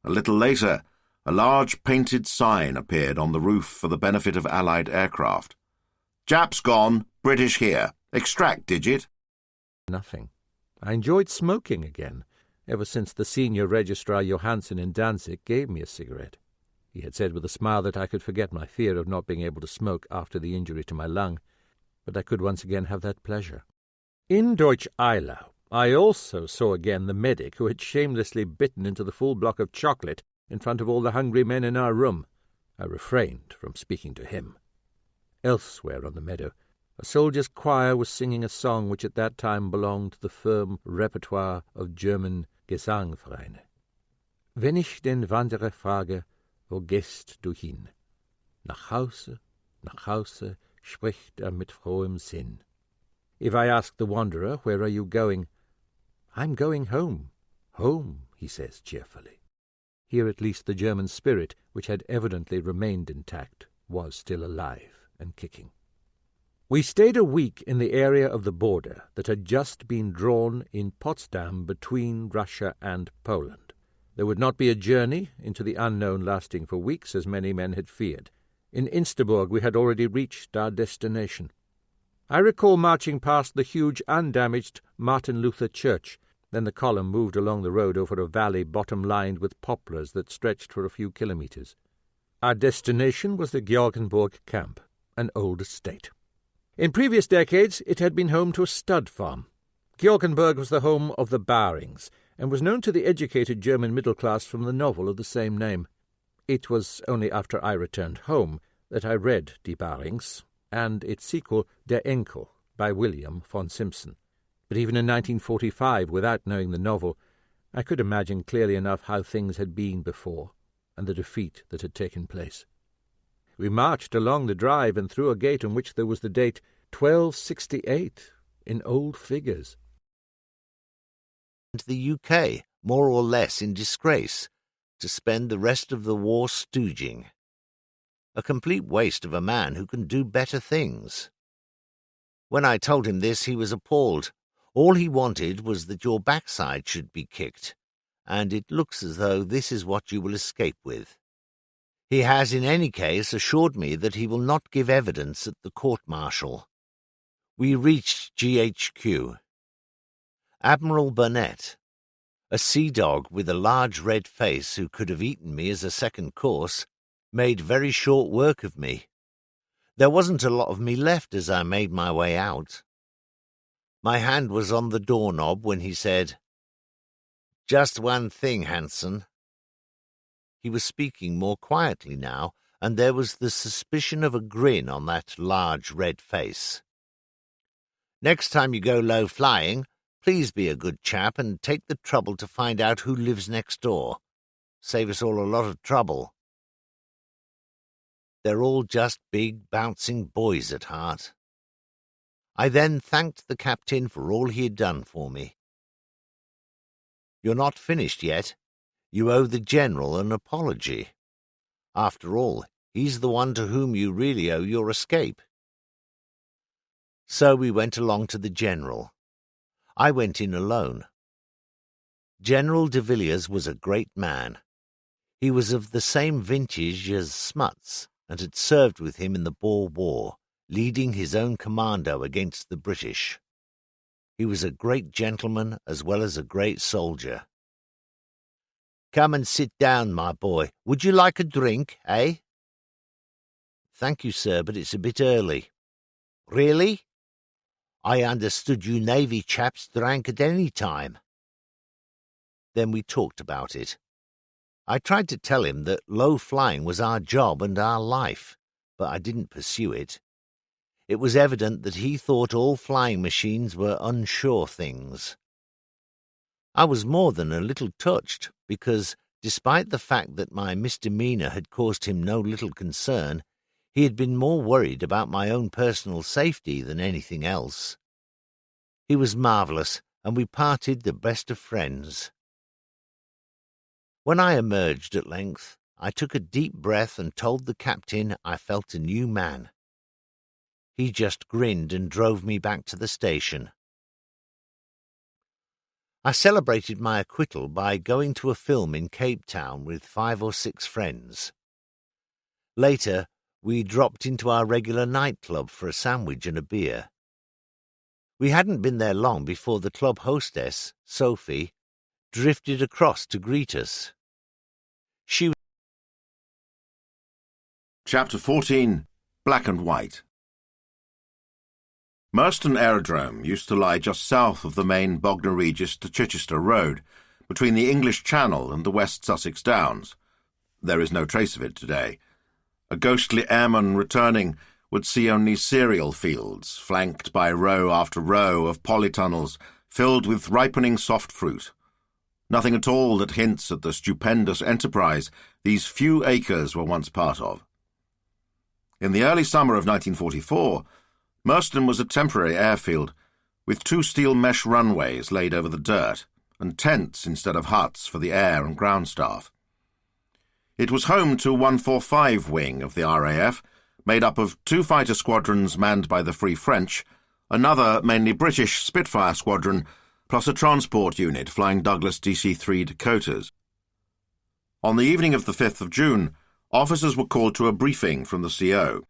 A little later, a large painted sign appeared on the roof for the benefit of Allied aircraft. "Japs gone, British here. Extract digit." Nothing. I enjoyed smoking again, ever since the senior registrar Johansen in Danzig gave me a cigarette. He had said with a smile that I could forget my fear of not being able to smoke after the injury to my lung, but I could once again have that pleasure. In Deutsch Eylau, I also saw again the medic who had shamelessly bitten into the full block of chocolate in front of all the hungry men in our room. I refrained from speaking to him. Elsewhere on the meadow, a soldier's choir was singing a song which at that time belonged to the firm repertoire of German Gesangvereine. Wenn ich den Wanderer frage, wo gehst du hin? Nach Hause, spricht mit frohem Sinn. If I ask the wanderer, where are you going? I'm going home. Home, he says cheerfully. Here at least the German spirit, which had evidently remained intact, was still alive and kicking. We stayed a week in the area of the border that had just been drawn in Potsdam between Russia and Poland. There would not be a journey into the unknown lasting for weeks, as many men had feared. In Insterburg we had already reached our destination. I recall marching past the huge undamaged Martin Luther Church. Then the column moved along the road over a valley bottom-lined with poplars that stretched for a few kilometres. Our destination was the Georgenburg camp, an old estate. In previous decades it had been home to a stud farm. Georgenburg was the home of the Barings, and was known to the educated German middle class from the novel of the same name. It was only after I returned home that I read Die Barings, and its sequel, Der Enkel, by William von Simpson. But even in 1945, without knowing the novel, I could imagine clearly enough how things had been before, and the defeat that had taken place. We marched along the drive and through a gate on which there was the date 1268 in old figures. To the UK, more or less in disgrace, to spend the rest of the war stooging. A complete waste of a man who can do better things. When I told him this, he was appalled. All he wanted was that your backside should be kicked, and it looks as though this is what you will escape with. He has in any case assured me that he will not give evidence at the court-martial. We reached GHQ. Admiral Burnett, a sea-dog with a large red face who could have eaten me as a second course, made very short work of me. There wasn't a lot of me left as I made my way out. My hand was on the doorknob when he said, "Just one thing, Hanson." He was speaking more quietly now, and there was the suspicion of a grin on that large red face. "Next time you go low flying, please be a good chap and take the trouble to find out who lives next door. Save us all a lot of trouble. They're all just big, bouncing boys at heart." I then thanked the captain for all he had done for me. "You're not finished yet. You owe the General an apology. After all, he's the one to whom you really owe your escape." So we went along to the General. I went in alone. General de Villiers was a great man. He was of the same vintage as Smuts, and had served with him in the Boer War, leading his own commando against the British. He was a great gentleman as well as a great soldier. "Come and sit down, my boy. Would you like a drink, eh?" "Thank you, sir, but it's a bit early." "Really? I understood you Navy chaps drank at any time." Then we talked about it. I tried to tell him that low flying was our job and our life, but I didn't pursue it. It was evident that he thought all flying machines were unsure things. I was more than a little touched, because, despite the fact that my misdemeanour had caused him no little concern, he had been more worried about my own personal safety than anything else. He was marvellous, and we parted the best of friends. When I emerged at length, I took a deep breath and told the captain I felt a new man. He just grinned and drove me back to the station. I celebrated my acquittal by going to a film in Cape Town with 5 or 6 friends. Later, we dropped into our regular nightclub for a sandwich and a beer. We hadn't been there long before the club hostess, Sophie, drifted across to greet us. She was... Chapter 14. Black and White. Merston Aerodrome used to lie just south of the main Bognor Regis to Chichester Road, between the English Channel and the West Sussex Downs. There is no trace of it today. A ghostly airman returning would see only cereal fields, flanked by row after row of polytunnels filled with ripening soft fruit. Nothing at all that hints at the stupendous enterprise these few acres were once part of. In the early summer of 1944, Merston was a temporary airfield, with 2 steel mesh runways laid over the dirt, and tents instead of huts for the air and ground staff. It was home to 145 Wing of the RAF, made up of 2 fighter squadrons manned by the Free French, another mainly British Spitfire squadron, plus a transport unit flying Douglas DC-3 Dakotas. On the evening of the 5th of June, officers were called to a briefing from the CO.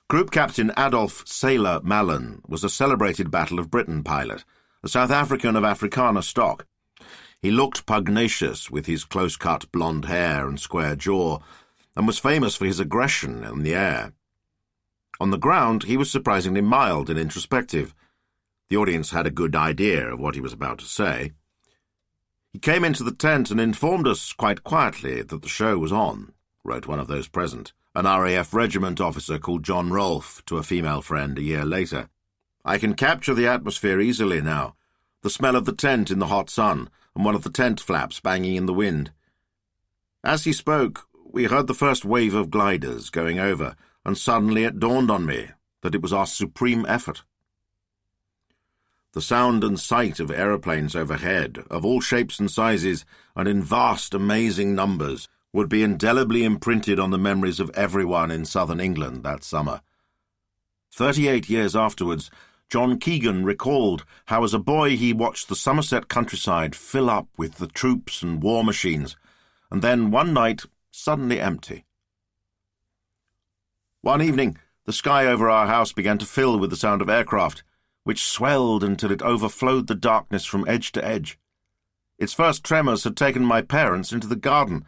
Group Captain Adolf Sailor Mallon was a celebrated Battle of Britain pilot, a South African of Afrikaner stock. He looked pugnacious with his close-cut blonde hair and square jaw, and was famous for his aggression in the air. On the ground, he was surprisingly mild and introspective. The audience had a good idea of what he was about to say. He came into the tent and informed us quite quietly that the show was on, wrote one of those present, an RAF regiment officer called John Rolfe, to a female friend a year later. "I can capture the atmosphere easily now. The smell of the tent in the hot sun, and one of the tent flaps banging in the wind." As he spoke, we heard the first wave of gliders going over, and suddenly it dawned on me that it was our supreme effort. The sound and sight of aeroplanes overhead, of all shapes and sizes, and in vast, amazing numbers, would be indelibly imprinted on the memories of everyone in southern England that summer. 38 years afterwards, John Keegan recalled how as a boy he watched the Somerset countryside fill up with the troops and war machines, and then one night suddenly empty. One evening, the sky over our house began to fill with the sound of aircraft, which swelled until it overflowed the darkness from edge to edge. Its first tremors had taken my parents into the garden,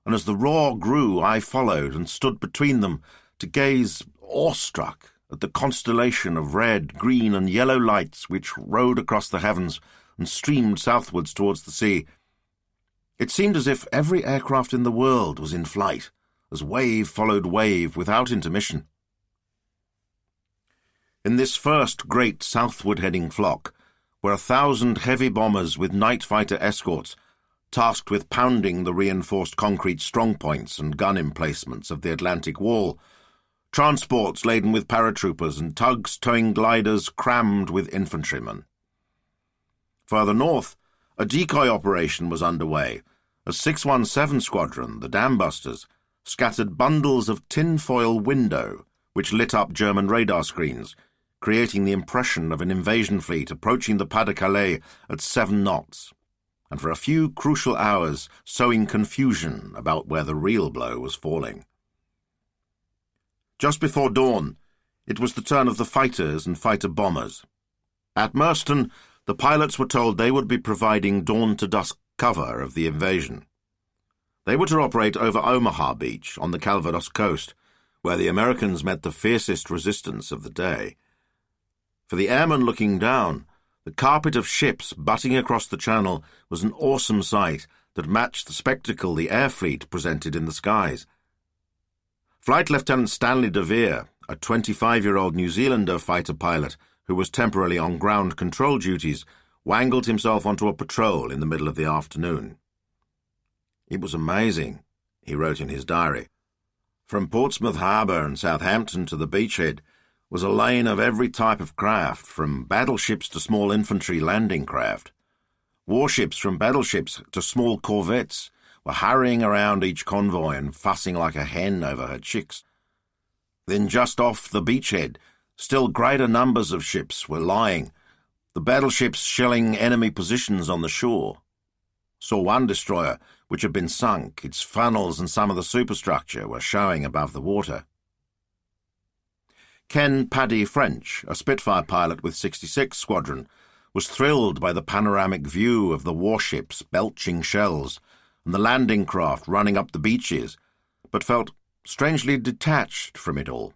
and as the roar grew, I followed and stood between them to gaze, awestruck, at the constellation of red, green, and yellow lights which rode across the heavens and streamed southwards towards the sea. It seemed as if every aircraft in the world was in flight, as wave followed wave without intermission. In this first great southward-heading flock were 1,000 heavy bombers with night fighter escorts, tasked with pounding the reinforced concrete strongpoints and gun emplacements of the Atlantic Wall, transports laden with paratroopers and tugs towing gliders crammed with infantrymen. Further north, a decoy operation was underway as 617 Squadron, the dam-busters, scattered bundles of tin-foil window which lit up German radar screens, creating the impression of an invasion fleet approaching the Pas-de-Calais at 7 knots, and for a few crucial hours sowing confusion about where the real blow was falling. Just before dawn, it was the turn of the fighters and fighter-bombers. At Merston, the pilots were told they would be providing dawn-to-dusk cover of the invasion. They were to operate over Omaha Beach on the Calvados coast, where the Americans met the fiercest resistance of the day. For the airmen looking down, the carpet of ships butting across the channel was an awesome sight that matched the spectacle the air fleet presented in the skies. Flight Lieutenant Stanley de Vere, a 25-year-old New Zealander fighter pilot who was temporarily on ground control duties, wangled himself onto a patrol in the middle of the afternoon. "It was amazing," he wrote in his diary. "From Portsmouth Harbour and Southampton to the beachhead was a lane of every type of craft, from battleships to small infantry landing craft. Warships from battleships to small corvettes were hurrying around each convoy and fussing like a hen over her chicks. Then just off the beachhead, still greater numbers of ships were lying, the battleships shelling enemy positions on the shore. Saw one destroyer which had been sunk, its funnels and some of the superstructure were showing above the water." Ken Paddy French, a Spitfire pilot with 66 Squadron, was thrilled by the panoramic view of the warships belching shells and the landing craft running up the beaches, but felt strangely detached from it all.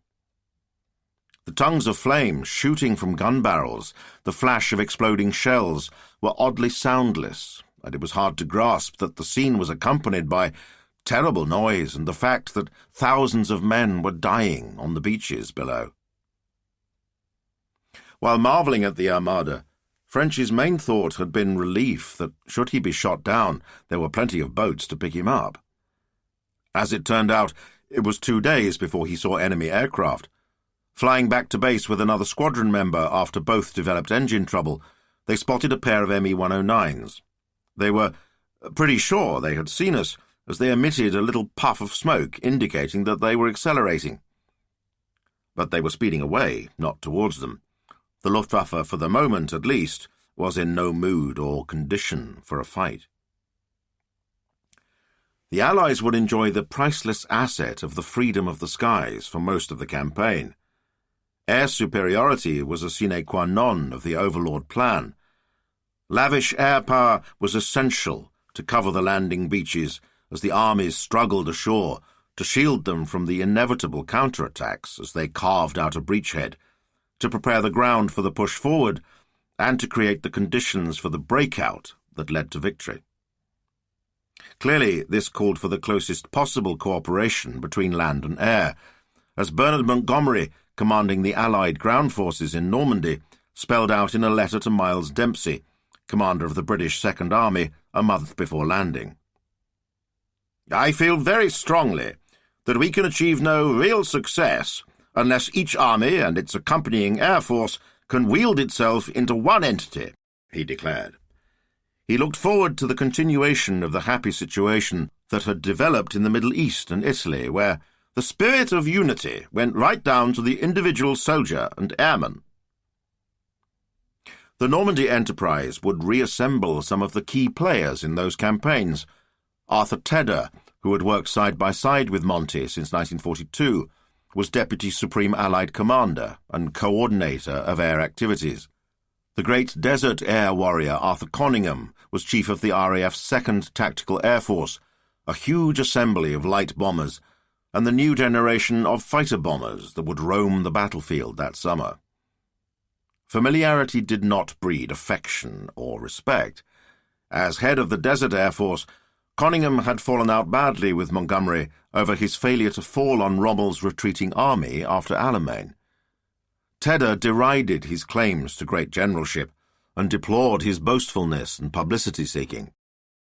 The tongues of flame shooting from gun barrels, the flash of exploding shells, were oddly soundless, and it was hard to grasp that the scene was accompanied by terrible noise and the fact that thousands of men were dying on the beaches below. While marvelling at the Armada, French's main thought had been relief that, should he be shot down, there were plenty of boats to pick him up. As it turned out, it was 2 days before he saw enemy aircraft. Flying back to base with another squadron member after both developed engine trouble, they spotted a pair of Me-109s. They were pretty sure they had seen us, as they emitted a little puff of smoke indicating that they were accelerating. But they were speeding away, not towards them. The Luftwaffe, for the moment at least, was in no mood or condition for a fight. The Allies would enjoy the priceless asset of the freedom of the skies for most of the campaign. Air superiority was a sine qua non of the Overlord plan. Lavish air power was essential to cover the landing beaches as the armies struggled ashore to shield them from the inevitable counterattacks as they carved out a breachhead, to prepare the ground for the push forward, and to create the conditions for the breakout that led to victory. Clearly, this called for the closest possible cooperation between land and air, as Bernard Montgomery, commanding the Allied ground forces in Normandy, spelled out in a letter to Miles Dempsey, commander of the British Second Army, a month before landing. "I feel very strongly that we can achieve no real success unless each army and its accompanying air force can wield itself into one entity," he declared. He looked forward to the continuation of the happy situation that had developed in the Middle East and Italy, where the spirit of unity went right down to the individual soldier and airman. The Normandy enterprise would reassemble some of the key players in those campaigns. Arthur Tedder, who had worked side by side with Monty since 1942, was Deputy Supreme Allied Commander and Coordinator of Air Activities. The great desert air warrior Arthur Conyngham was Chief of the RAF's 2nd Tactical Air Force, a huge assembly of light bombers, and the new generation of fighter bombers that would roam the battlefield that summer. Familiarity did not breed affection or respect. As head of the Desert Air Force, Conyngham had fallen out badly with Montgomery over his failure to fall on Rommel's retreating army after Alamein. Tedder derided his claims to great generalship and deplored his boastfulness and publicity-seeking.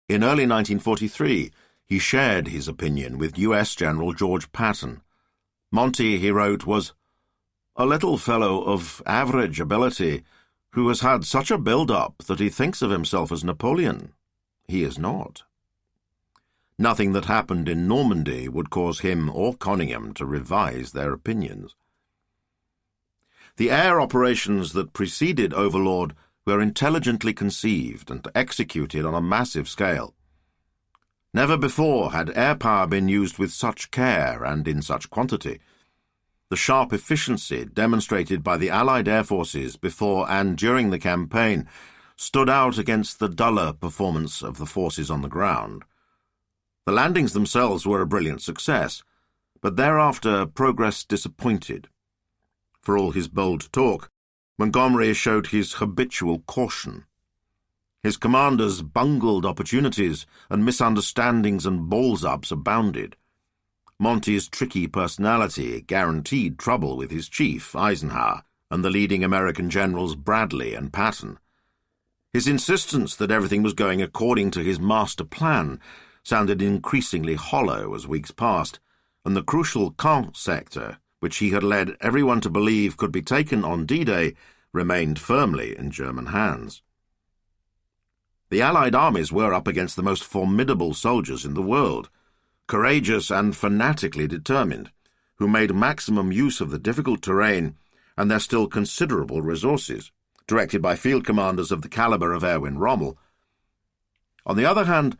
In early 1943, he shared his opinion with U.S. General George Patton. Monty, he wrote, was a little fellow of average ability who has had such a build-up that he thinks of himself as Napoleon. He is not. Nothing that happened in Normandy would cause him or Conyngham to revise their opinions. The air operations that preceded Overlord were intelligently conceived and executed on a massive scale. Never before had air power been used with such care and in such quantity. The sharp efficiency demonstrated by the Allied air forces before and during the campaign stood out against the duller performance of the forces on the ground. The landings themselves were a brilliant success, but thereafter progress disappointed. For all his bold talk, Montgomery showed his habitual caution. His commanders bungled opportunities, and misunderstandings and balls-ups abounded. Monty's tricky personality guaranteed trouble with his chief, Eisenhower, and the leading American generals Bradley and Patton. His insistence that everything was going according to his master plan sounded increasingly hollow as weeks passed, and the crucial Caen sector, which he had led everyone to believe could be taken on D-Day, remained firmly in German hands. The Allied armies were up against the most formidable soldiers in the world, courageous and fanatically determined, who made maximum use of the difficult terrain and their still considerable resources, directed by field commanders of the caliber of Erwin Rommel. On the other hand,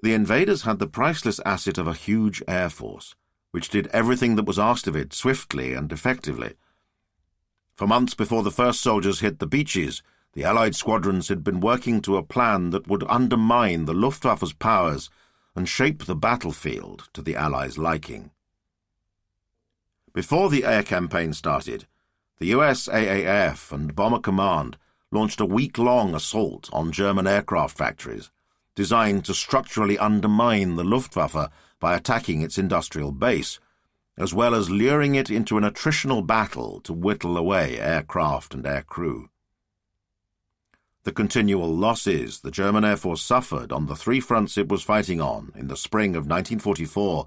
the invaders had the priceless asset of a huge air force, which did everything that was asked of it swiftly and effectively. For months before the first soldiers hit the beaches, the Allied squadrons had been working to a plan that would undermine the Luftwaffe's powers and shape the battlefield to the Allies' liking. Before the air campaign started, the US AAF and Bomber Command launched a week-long assault on German aircraft factories, designed to structurally undermine the Luftwaffe by attacking its industrial base, as well as luring it into an attritional battle to whittle away aircraft and aircrew. The continual losses the German Air Force suffered on the three fronts it was fighting on in the spring of 1944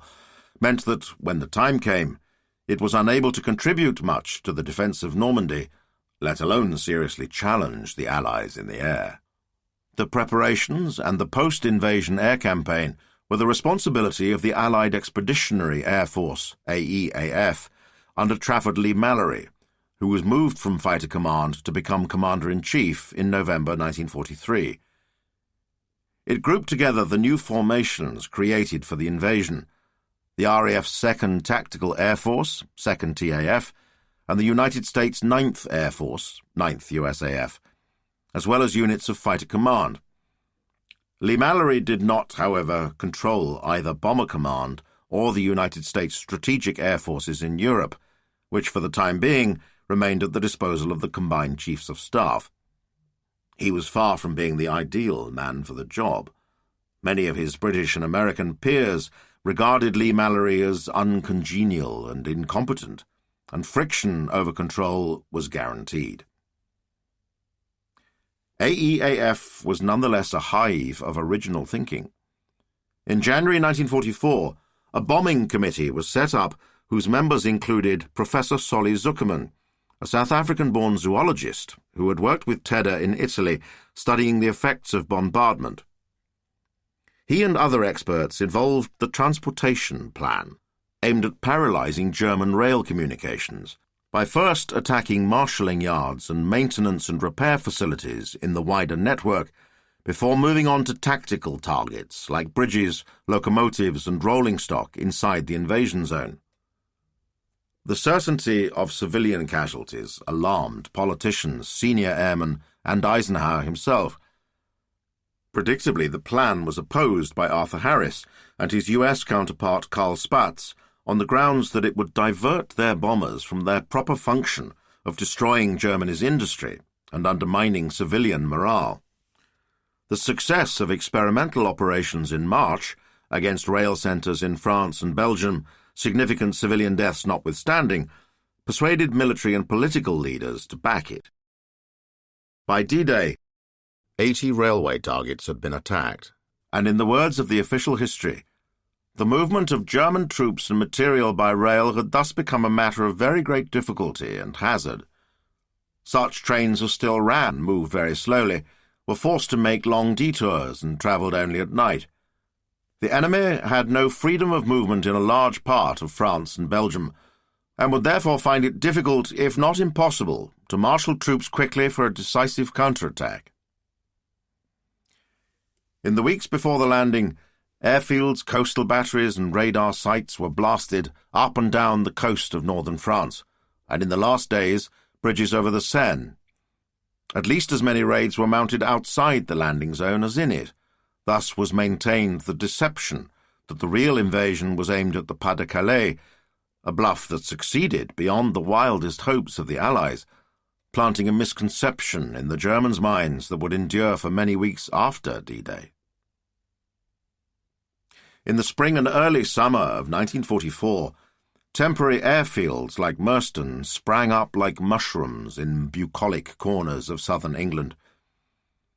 meant that, when the time came, it was unable to contribute much to the defence of Normandy, let alone seriously challenge the Allies in the air. The preparations and the post-invasion air campaign were the responsibility of the Allied Expeditionary Air Force, AEAF, under Trafford Leigh-Mallory, who was moved from Fighter Command to become Commander-in-Chief in November 1943. It grouped together the new formations created for the invasion, the RAF's 2nd Tactical Air Force, 2nd TAF, and the United States 9th Air Force, 9th USAF, as well as units of Fighter Command. Leigh-Mallory did not, however, control either Bomber Command or the United States Strategic Air Forces in Europe, which for the time being remained at the disposal of the combined Chiefs of Staff. He was far from being the ideal man for the job. Many of his British and American peers regarded Leigh-Mallory as uncongenial and incompetent, and friction over control was guaranteed. AEAF was nonetheless a hive of original thinking. In January 1944, a bombing committee was set up whose members included Professor Solly Zuckerman, a South African-born zoologist who had worked with Tedder in Italy studying the effects of bombardment. He and other experts involved the transportation plan, aimed at paralyzing German rail communications, by first attacking marshalling yards and maintenance and repair facilities in the wider network, before moving on to tactical targets like bridges, locomotives and rolling stock inside the invasion zone. The certainty of civilian casualties alarmed politicians, senior airmen, and Eisenhower himself. Predictably, the plan was opposed by Arthur Harris and his U.S. counterpart Carl Spaatz on the grounds that it would divert their bombers from their proper function of destroying Germany's industry and undermining civilian morale. The success of experimental operations in March against rail centres in France and Belgium, significant civilian deaths notwithstanding, persuaded military and political leaders to back it. By D-Day, 80 railway targets had been attacked, and in the words of the official history, the movement of German troops and material by rail had thus become a matter of very great difficulty and hazard. Such trains as still ran moved very slowly, were forced to make long detours and travelled only at night. The enemy had no freedom of movement in a large part of France and Belgium, and would therefore find it difficult, if not impossible, to marshal troops quickly for a decisive counterattack. In the weeks before the landing, airfields, coastal batteries and radar sites were blasted up and down the coast of northern France, and in the last days, bridges over the Seine. At least as many raids were mounted outside the landing zone as in it. Thus was maintained the deception that the real invasion was aimed at the Pas-de-Calais, a bluff that succeeded beyond the wildest hopes of the Allies, planting a misconception in the Germans' minds that would endure for many weeks after D-Day. In the spring and early summer of 1944, temporary airfields like Merston sprang up like mushrooms in bucolic corners of southern England.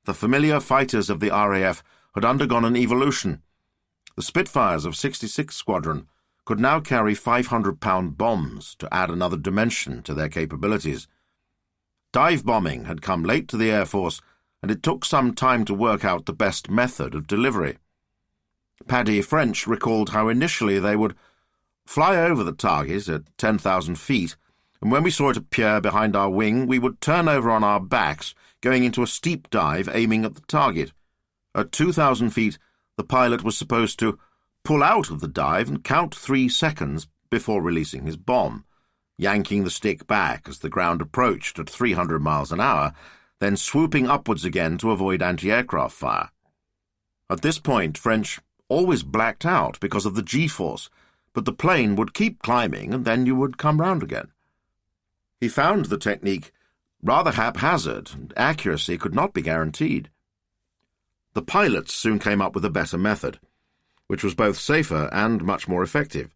The familiar fighters of the RAF had undergone an evolution. The Spitfires of 66 Squadron could now carry 500-pound bombs to add another dimension to their capabilities. Dive bombing had come late to the Air Force, and it took some time to work out the best method of delivery. Paddy French recalled how initially they would fly over the target at 10,000 feet, and when we saw it appear behind our wing, we would turn over on our backs, going into a steep dive aiming at the target. At 2,000 feet, the pilot was supposed to pull out of the dive and count 3 seconds before releasing his bomb, yanking the stick back as the ground approached at 300 miles an hour, then swooping upwards again to avoid anti-aircraft fire. At this point, French always blacked out because of the G-force, but the plane would keep climbing and then you would come round again. He found the technique rather haphazard, and accuracy could not be guaranteed. The pilots soon came up with a better method, which was both safer and much more effective.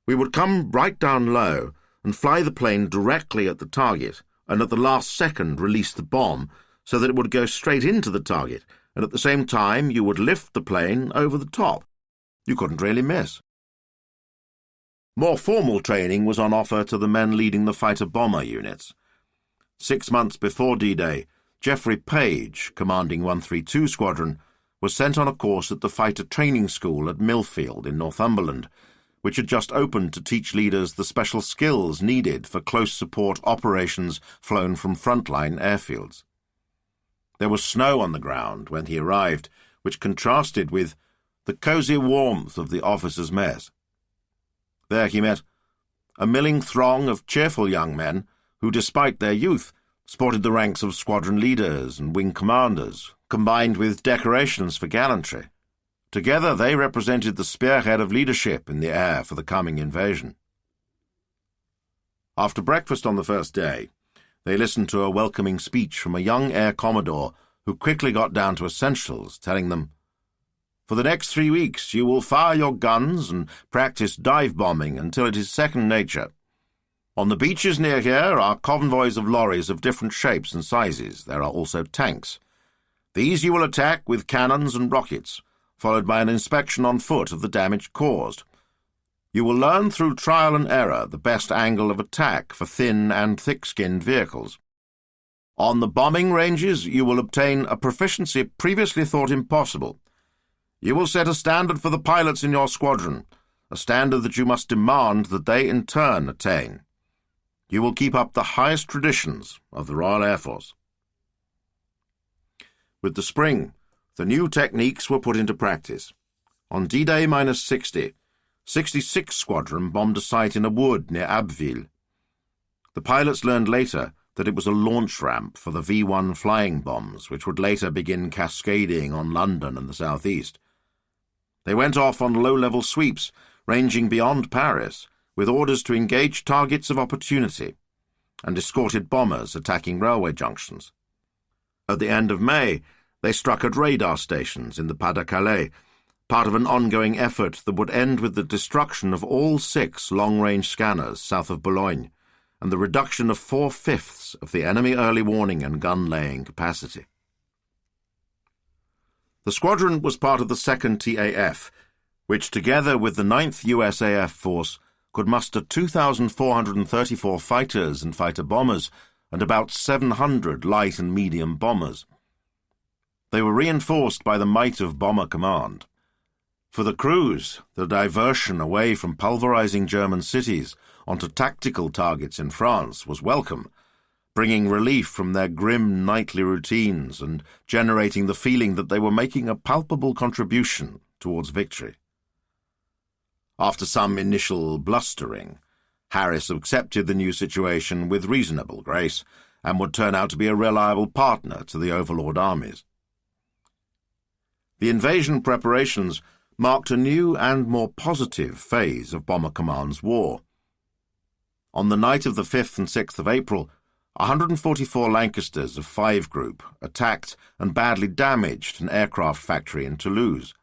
We would come right down low and fly the plane directly at the target, and at the last second release the bomb so that it would go straight into the target, and at the same time you would lift the plane over the top. You couldn't really miss. More formal training was on offer to the men leading the fighter-bomber units. 6 months before D-Day, Geoffrey Page, commanding 132 Squadron, was sent on a course at the fighter training school at Millfield in Northumberland, which had just opened to teach leaders the special skills needed for close support operations flown from frontline airfields. There was snow on the ground when he arrived, which contrasted with the cosy warmth of the officers' mess. There he met a milling throng of cheerful young men who, despite their youth, sported the ranks of squadron leaders and wing commanders, combined with decorations for gallantry. Together they represented the spearhead of leadership in the air for the coming invasion. After breakfast on the first day, they listened to a welcoming speech from a young air commodore who quickly got down to essentials, telling them, "For the next 3 weeks you will fire your guns and practice dive bombing until it is second nature. On the beaches near here are convoys of lorries of different shapes and sizes. There are also tanks. These you will attack with cannons and rockets, followed by an inspection on foot of the damage caused. You will learn through trial and error the best angle of attack for thin and thick-skinned vehicles. On the bombing ranges you will obtain a proficiency previously thought impossible. You will set a standard for the pilots in your squadron, a standard that you must demand that they in turn attain. You will keep up the highest traditions of the Royal Air Force." With the spring, the new techniques were put into practice. On D-Day -60, 66 Squadron bombed a site in a wood near Abbeville. The pilots learned later that it was a launch ramp for the V-1 flying bombs, which would later begin cascading on London and the southeast. They went off on low-level sweeps, ranging beyond Paris, with orders to engage targets of opportunity, and escorted bombers attacking railway junctions. At the end of May, they struck at radar stations in the Pas-de-Calais, part of an ongoing effort that would end with the destruction of all 6 long-range scanners south of Boulogne and the reduction of 4/5 of the enemy early warning and gun-laying capacity. The squadron was part of the 2nd TAF, which together with the 9th USAF force could muster 2,434 fighters and fighter-bombers and about 700 light and medium bombers. They were reinforced by the might of Bomber Command. For the crews, the diversion away from pulverizing German cities onto tactical targets in France was welcome, bringing relief from their grim nightly routines and generating the feeling that they were making a palpable contribution towards victory. After some initial blustering, Harris accepted the new situation with reasonable grace and would turn out to be a reliable partner to the overlord armies. The invasion preparations marked a new and more positive phase of Bomber Command's war. On the night of the 5th and 6th of April, 144 Lancasters of 5 Group attacked and badly damaged an aircraft factory in Toulouse.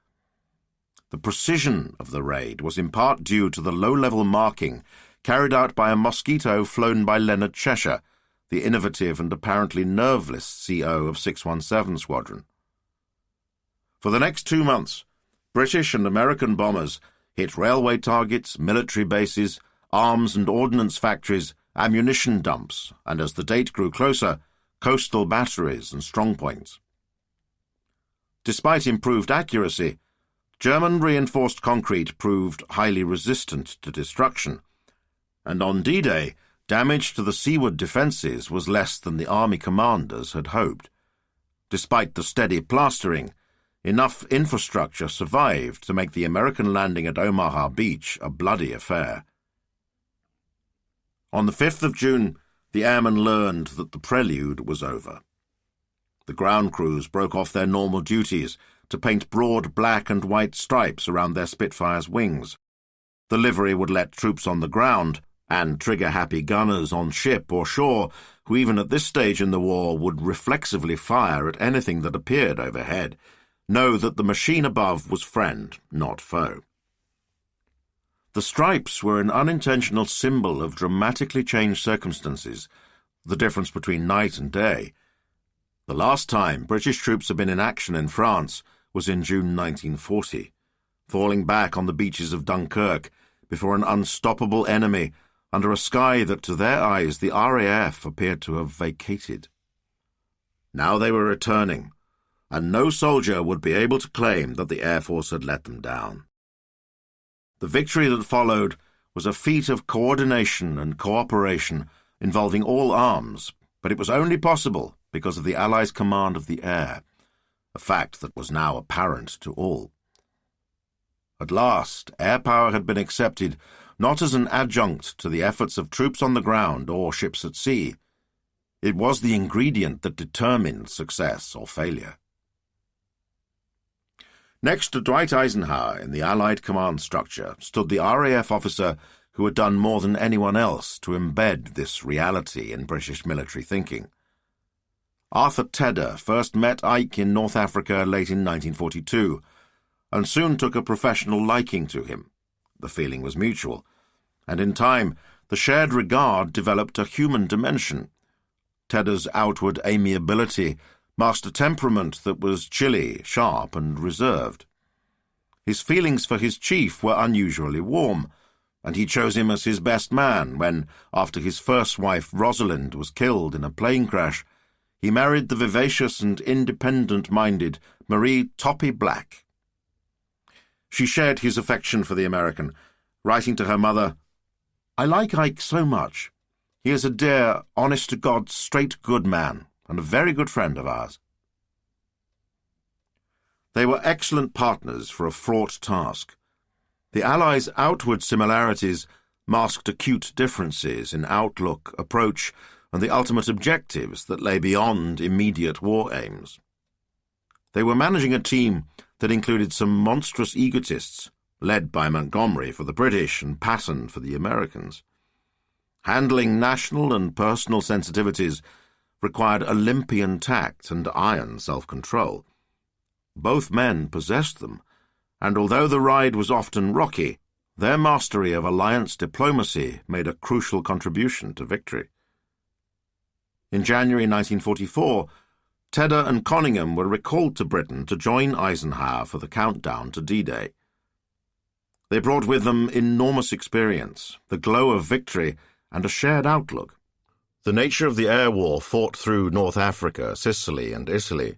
The precision of the raid was in part due to the low-level marking carried out by a Mosquito flown by Leonard Cheshire, the innovative and apparently nerveless CO of 617 Squadron. For the next 2 months, British and American bombers hit railway targets, military bases, arms and ordnance factories, ammunition dumps, and as the date grew closer, coastal batteries and strongpoints. Despite improved accuracy, German reinforced concrete proved highly resistant to destruction, and on D-Day, damage to the seaward defences was less than the army commanders had hoped. Despite the steady plastering, enough infrastructure survived to make the American landing at Omaha Beach a bloody affair. On the 5th of June, the airmen learned that the prelude was over. The ground crews broke off their normal duties to paint broad black and white stripes around their Spitfire's wings. The livery would let troops on the ground and trigger-happy gunners on ship or shore, who even at this stage in the war would reflexively fire at anything that appeared overhead, know that the machine above was friend, not foe. The stripes were an unintentional symbol of dramatically changed circumstances, the difference between night and day. The last time British troops had been in action in France was in June 1940, falling back on the beaches of Dunkirk before an unstoppable enemy under a sky that to their eyes the RAF appeared to have vacated. Now they were returning, and no soldier would be able to claim that the Air Force had let them down. The victory that followed was a feat of coordination and cooperation involving all arms, but it was only possible because of the Allies' command of the air, a fact that was now apparent to all. At last, air power had been accepted not as an adjunct to the efforts of troops on the ground or ships at sea. It was the ingredient that determined success or failure. Next to Dwight Eisenhower in the Allied command structure stood the RAF officer who had done more than anyone else to embed this reality in British military thinking. Arthur Tedder first met Ike in North Africa late in 1942, and soon took a professional liking to him. The feeling was mutual, and in time the shared regard developed a human dimension. Tedder's outward amiability masked a temperament that was chilly, sharp, and reserved. His feelings for his chief were unusually warm, and he chose him as his best man when, after his first wife Rosalind was killed in a plane crash, he married the vivacious and independent-minded Marie Toppy Black. She shared his affection for the American, writing to her mother, "I like Ike so much. He is a dear, honest-to-God, straight good man, and a very good friend of ours." They were excellent partners for a fraught task. The Allies' outward similarities masked acute differences in outlook, approach, and the ultimate objectives that lay beyond immediate war aims. They were managing a team that included some monstrous egotists, led by Montgomery for the British and Patton for the Americans. Handling national and personal sensitivities required Olympian tact and iron self-control. Both men possessed them, and although the ride was often rocky, their mastery of alliance diplomacy made a crucial contribution to victory. In January 1944, Tedder and Conyngham were recalled to Britain to join Eisenhower for the countdown to D-Day. They brought with them enormous experience, the glow of victory, and a shared outlook. The nature of the air war fought through North Africa, Sicily, and Italy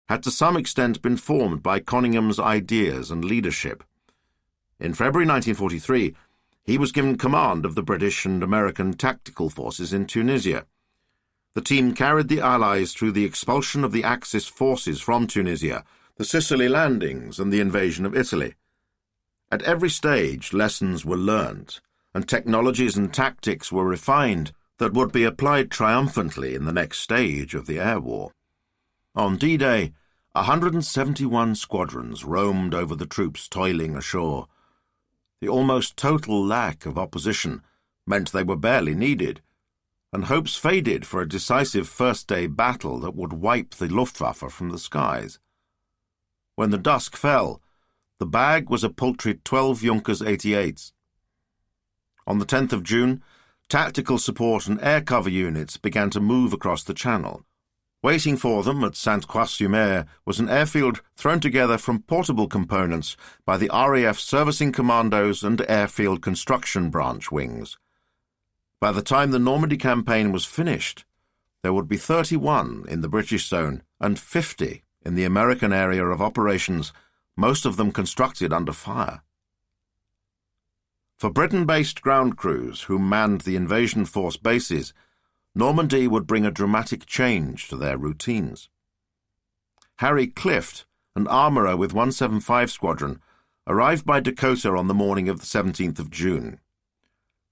had to some extent been formed by Coningham's ideas and leadership. In February 1943, he was given command of the British and American tactical forces in Tunisia. The team carried the Allies through the expulsion of the Axis forces from Tunisia, the Sicily landings, and the invasion of Italy. At every stage, lessons were learned, and technologies and tactics were refined that would be applied triumphantly in the next stage of the air war. On D-Day, 171 squadrons roamed over the troops toiling ashore. The almost total lack of opposition meant they were barely needed, and hopes faded for a decisive first-day battle that would wipe the Luftwaffe from the skies. When the dusk fell, the bag was a paltry 12 Junkers 88s. On the 10th of June, tactical support and air cover units began to move across the Channel. Waiting for them at Sainte-Croix-sur-Mer was an airfield thrown together from portable components by the RAF Servicing Commandos and Airfield Construction Branch wings. By the time the Normandy campaign was finished, there would be 31 in the British zone and 50 in the American area of operations, most of them constructed under fire. For Britain-based ground crews who manned the invasion force bases, Normandy would bring a dramatic change to their routines. Harry Clift, an armourer with 175 Squadron, arrived by Dakota on the morning of the 17th of June.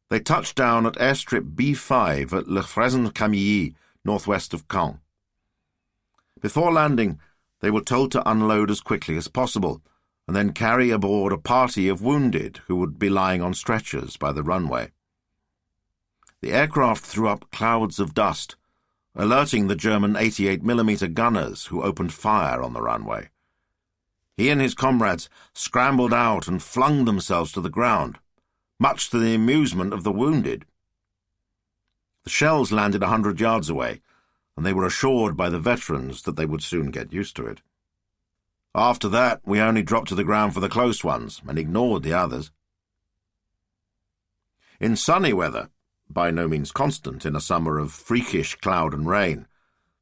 They touched down at airstrip B5 at Le Fresne-Camilly, northwest of Caen. Before landing, they were told to unload as quickly as possible and then carry aboard a party of wounded who would be lying on stretchers by the runway. The aircraft threw up clouds of dust, alerting the German 88mm gunners who opened fire on the runway. He and his comrades scrambled out and flung themselves to the ground, much to the amusement of the wounded. The shells landed 100 yards away, and they were assured by the veterans that they would soon get used to it. After that, we only dropped to the ground for the close ones and ignored the others. In sunny weather, by no means constant in a summer of freakish cloud and rain,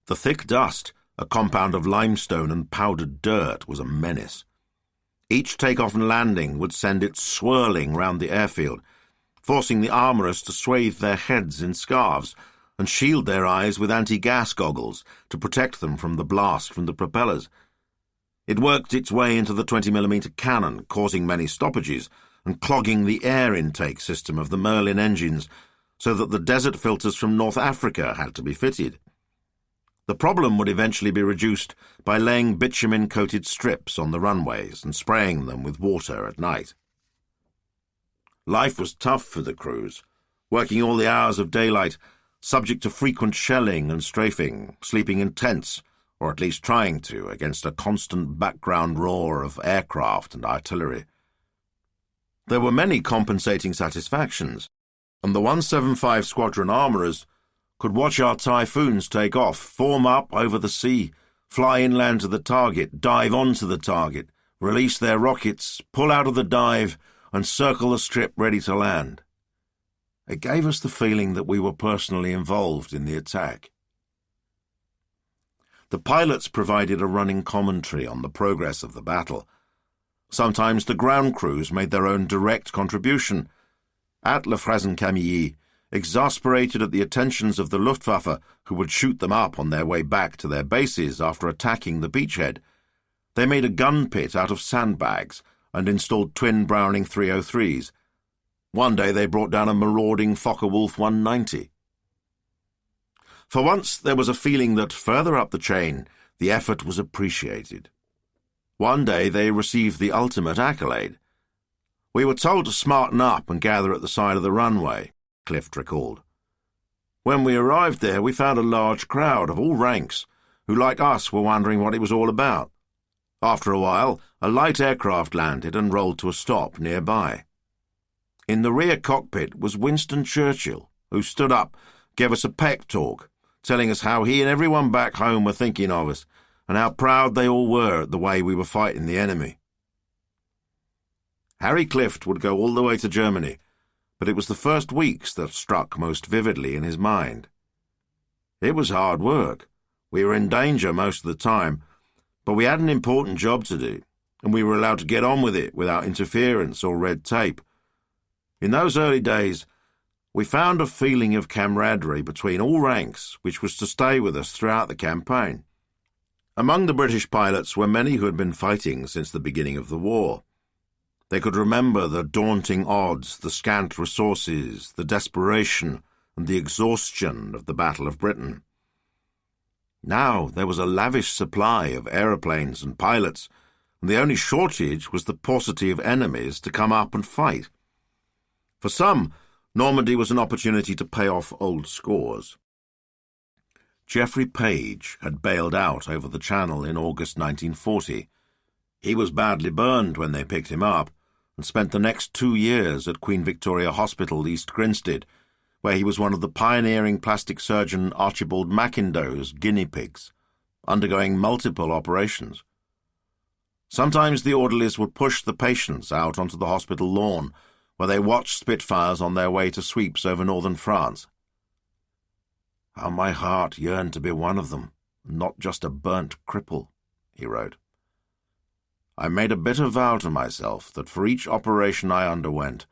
the thick dust, a compound of limestone and powdered dirt, was a menace. Each takeoff and landing would send it swirling round the airfield, forcing the armourers to swathe their heads in scarves and shield their eyes with anti-gas goggles to protect them from the blast from the propellers. It worked its way into the 20mm cannon, causing many stoppages and clogging the air intake system of the Merlin engines, so that the desert filters from North Africa had to be fitted. The problem would eventually be reduced by laying bitumen-coated strips on the runways and spraying them with water at night. Life was tough for the crews, working all the hours of daylight, subject to frequent shelling and strafing, sleeping in tents, or at least trying to, against a constant background roar of aircraft and artillery. There were many compensating satisfactions, and the 175 Squadron armourers could watch our Typhoons take off, form up over the sea, fly inland to the target, dive onto the target, release their rockets, pull out of the dive, and circle the strip ready to land. It gave us the feeling that we were personally involved in the attack. The pilots provided a running commentary on the progress of the battle. Sometimes the ground crews made their own direct contribution. At Le Fresne-Camilly, exasperated at the attentions of the Luftwaffe, who would shoot them up on their way back to their bases after attacking the beachhead, they made a gun pit out of sandbags and installed twin Browning 303s. One day they brought down a marauding Focke-Wulf 190. For once there was a feeling that further up the chain the effort was appreciated. One day they received the ultimate accolade. "We were told to smarten up and gather at the side of the runway," Clift recalled. "When we arrived there, we found a large crowd of all ranks who, like us, were wondering what it was all about. After a while, a light aircraft landed and rolled to a stop nearby. In the rear cockpit was Winston Churchill, who stood up, gave us a pep talk, telling us how he and everyone back home were thinking of us, and how proud they all were at the way we were fighting the enemy." Harry Clift would go all the way to Germany, but it was the first weeks that struck most vividly in his mind. It was hard work. We were in danger most of the time, but we had an important job to do, and we were allowed to get on with it without interference or red tape. In those early days, we found a feeling of camaraderie between all ranks which was to stay with us throughout the campaign. Among the British pilots were many who had been fighting since the beginning of the war. They could remember the daunting odds, the scant resources, the desperation and the exhaustion of the Battle of Britain. Now there was a lavish supply of aeroplanes and pilots, and the only shortage was the paucity of enemies to come up and fight. For some, Normandy was an opportunity to pay off old scores. Geoffrey Page had bailed out over the Channel in August 1940. He was badly burned when they picked him up, and spent the next 2 years at Queen Victoria Hospital, East Grinstead, where he was one of the pioneering plastic surgeon Archibald Mackindow's guinea pigs, undergoing multiple operations. Sometimes the orderlies would push the patients out onto the hospital lawn, where they watched Spitfires on their way to sweeps over northern France. "How my heart yearned to be one of them, not just a burnt cripple," he wrote. "I made a bitter vow to myself that for each operation I underwent,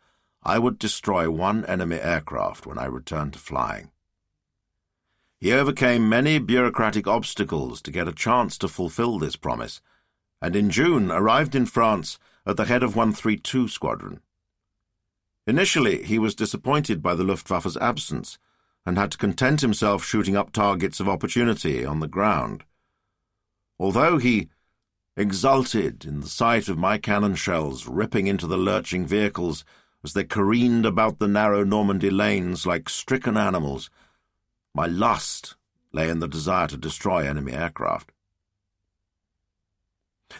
I would destroy one enemy aircraft when I returned to flying." He overcame many bureaucratic obstacles to get a chance to fulfill this promise, and in June arrived in France at the head of 132 Squadron. Initially, he was disappointed by the Luftwaffe's absence and had to content himself shooting up targets of opportunity on the ground. Although he exulted in the sight of my cannon shells ripping into the lurching vehicles as they careened about the narrow Normandy lanes like stricken animals, my lust lay in the desire to destroy enemy aircraft.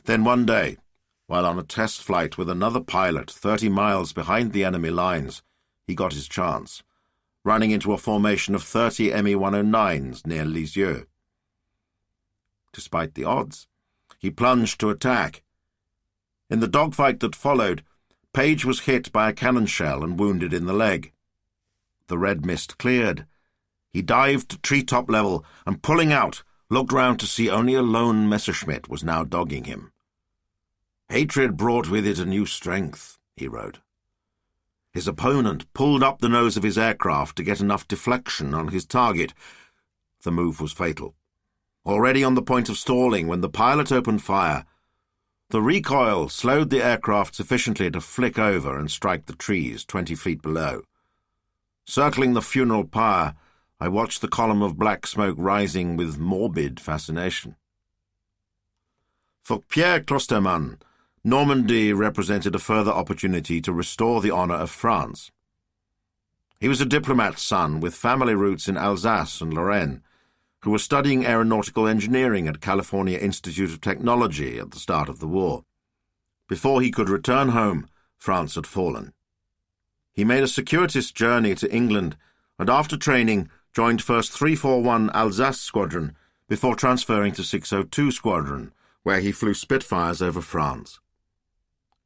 Then one day, while on a test flight with another pilot 30 miles behind the enemy lines, he got his chance, running into a formation of 30 Me-109s near Lisieux. Despite the odds, he plunged to attack. In the dogfight that followed, Page was hit by a cannon shell and wounded in the leg. The red mist cleared. He dived to treetop level and, pulling out, looked round to see only a lone Messerschmitt was now dogging him. "Hatred brought with it a new strength," he wrote. His opponent pulled up the nose of his aircraft to get enough deflection on his target. The move was fatal. Already on the point of stalling when the pilot opened fire, the recoil slowed the aircraft sufficiently to flick over and strike the trees 20 feet below. Circling the funeral pyre, I watched the column of black smoke rising with morbid fascination. For Pierre Clostermann, Normandy represented a further opportunity to restore the honour of France. He was a diplomat's son with family roots in Alsace and Lorraine, who was studying aeronautical engineering at California Institute of Technology at the start of the war. Before he could return home, France had fallen. He made a circuitous journey to England and after training joined 1st 341 Alsace Squadron before transferring to 602 Squadron, where he flew Spitfires over France.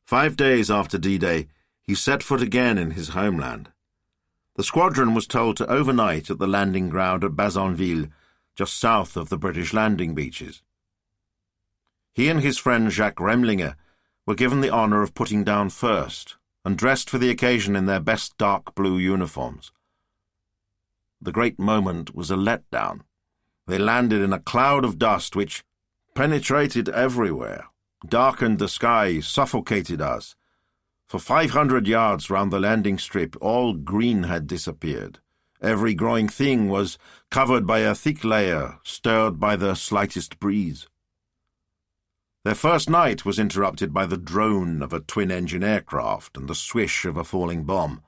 5 days after D-Day, he set foot again in his homeland. The squadron was told to overnight at the landing ground at Bazonville, just south of the British landing beaches. He and his friend Jacques Remlinger were given the honour of putting down first and dressed for the occasion in their best dark blue uniforms. The great moment was a letdown. They landed in a cloud of dust which penetrated everywhere, darkened the sky, suffocated us. For 500 yards round the landing strip, all green had disappeared. Every growing thing was covered by a thick layer, stirred by the slightest breeze. Their first night was interrupted by the drone of a twin-engine aircraft and the swish of a falling bomb.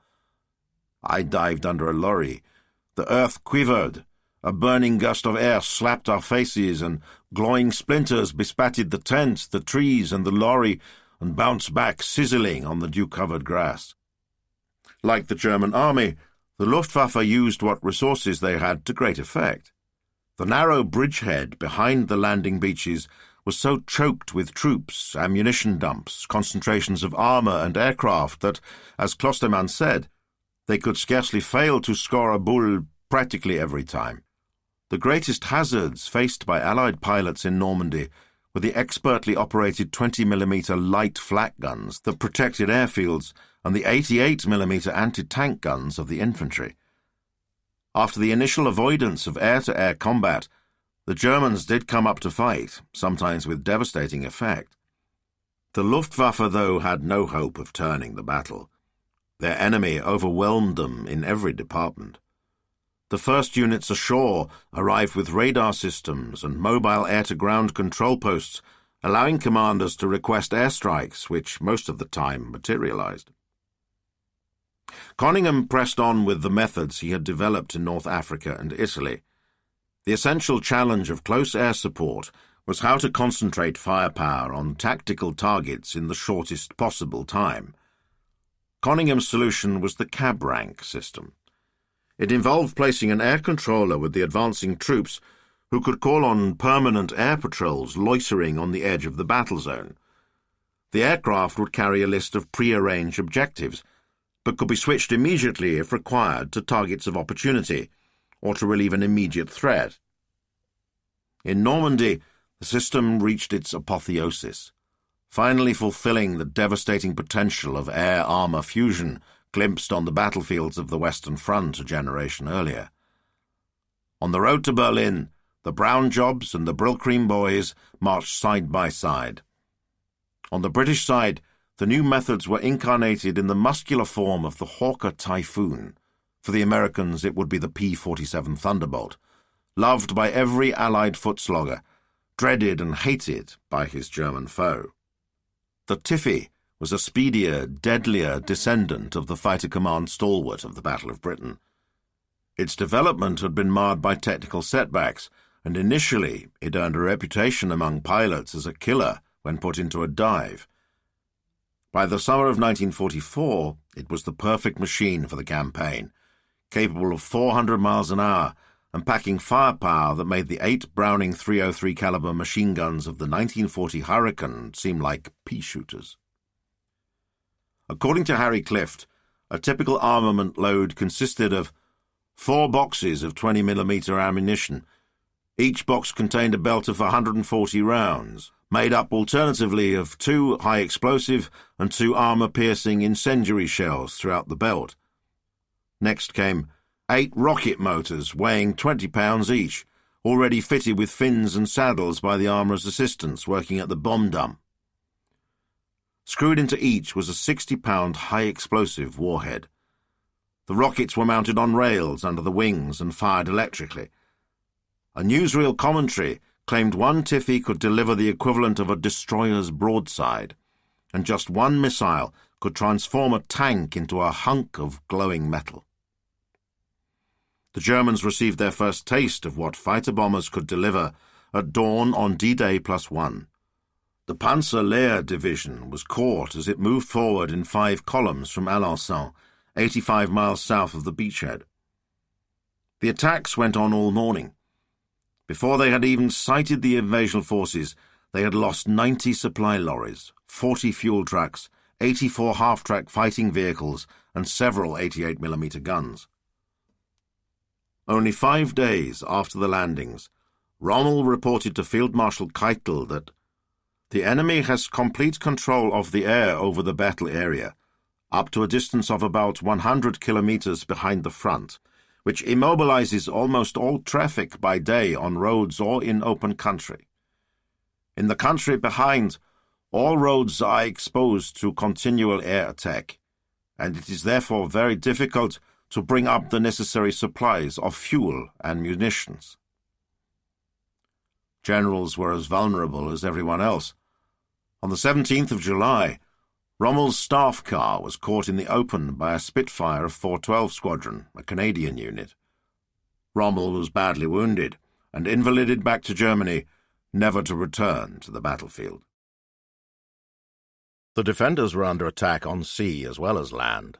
I dived under a lorry. The earth quivered. A burning gust of air slapped our faces, and glowing splinters bespattered the tent, the trees, and the lorry, and bounced back sizzling on the dew-covered grass. Like the German army, the Luftwaffe used what resources they had to great effect. The narrow bridgehead behind the landing beaches was so choked with troops, ammunition dumps, concentrations of armour and aircraft that, as Klostermann said, they could scarcely fail to score a bull practically every time. The greatest hazards faced by Allied pilots in Normandy were the expertly operated 20mm light flak guns that protected airfields and the 88mm anti-tank guns of the infantry. After the initial avoidance of air-to-air combat, the Germans did come up to fight, sometimes with devastating effect. The Luftwaffe, though, had no hope of turning the battle. Their enemy overwhelmed them in every department. The first units ashore arrived with radar systems and mobile air-to-ground control posts, allowing commanders to request airstrikes, which most of the time materialized. Conyngham pressed on with the methods he had developed in North Africa and Italy. The essential challenge of close air support was how to concentrate firepower on tactical targets in the shortest possible time. Coningham's solution was the cab rank system. It involved placing an air controller with the advancing troops who could call on permanent air patrols loitering on the edge of the battle zone. The aircraft would carry a list of pre-arranged objectives, but could be switched immediately if required to targets of opportunity, or to relieve an immediate threat. In Normandy, the system reached its apotheosis, finally fulfilling the devastating potential of air-armour fusion glimpsed on the battlefields of the Western Front a generation earlier. On the road to Berlin, the Brown Jobs and the Brillcream boys marched side by side. On the British side, the new methods were incarnated in the muscular form of the Hawker Typhoon. For the Americans, it would be the P-47 Thunderbolt, loved by every Allied footslogger, dreaded and hated by his German foe. The Tiffy was a speedier, deadlier descendant of the fighter command stalwart of the Battle of Britain. Its development had been marred by technical setbacks, and initially it earned a reputation among pilots as a killer when put into a dive. By the summer of 1944, it was the perfect machine for the campaign, capable of 400 miles an hour and packing firepower that made the 8 Browning .303 caliber machine guns of the 1940 Hurricane seem like pea-shooters. According to Harry Clift, a typical armament load consisted of 4 boxes of 20mm ammunition. Each box contained a belt of 140 rounds, made up alternatively of 2 high-explosive and 2 armour-piercing incendiary shells throughout the belt. Next came 8 rocket motors weighing 20 pounds each, already fitted with fins and saddles by the armourer's assistants working at the bomb dump. Screwed into each was a 60-pound high-explosive warhead. The rockets were mounted on rails under the wings and fired electrically. A newsreel commentary claimed one Tiffy could deliver the equivalent of a destroyer's broadside, and just one missile could transform a tank into a hunk of glowing metal. The Germans received their first taste of what fighter bombers could deliver at dawn on D-Day +1. The Panzer Lehr division was caught as it moved forward in 5 columns from Alençon, 85 miles south of the beachhead. The attacks went on all morning. Before they had even sighted the invasion forces, they had lost 90 supply lorries, 40 fuel trucks, 84 half-track fighting vehicles, and several 88mm guns. Only 5 days after the landings, Rommel reported to Field Marshal Keitel that the enemy has complete control of the air over the battle area, up to a distance of about 100 kilometers behind the front, which immobilizes almost all traffic by day on roads or in open country. In the country behind, all roads are exposed to continual air attack, and it is therefore very difficult to bring up the necessary supplies of fuel and munitions. Generals were as vulnerable as everyone else. On the 17th of July, Rommel's staff car was caught in the open by a Spitfire of 412 Squadron, a Canadian unit. Rommel was badly wounded and invalided back to Germany, never to return to the battlefield. The defenders were under attack on sea as well as land.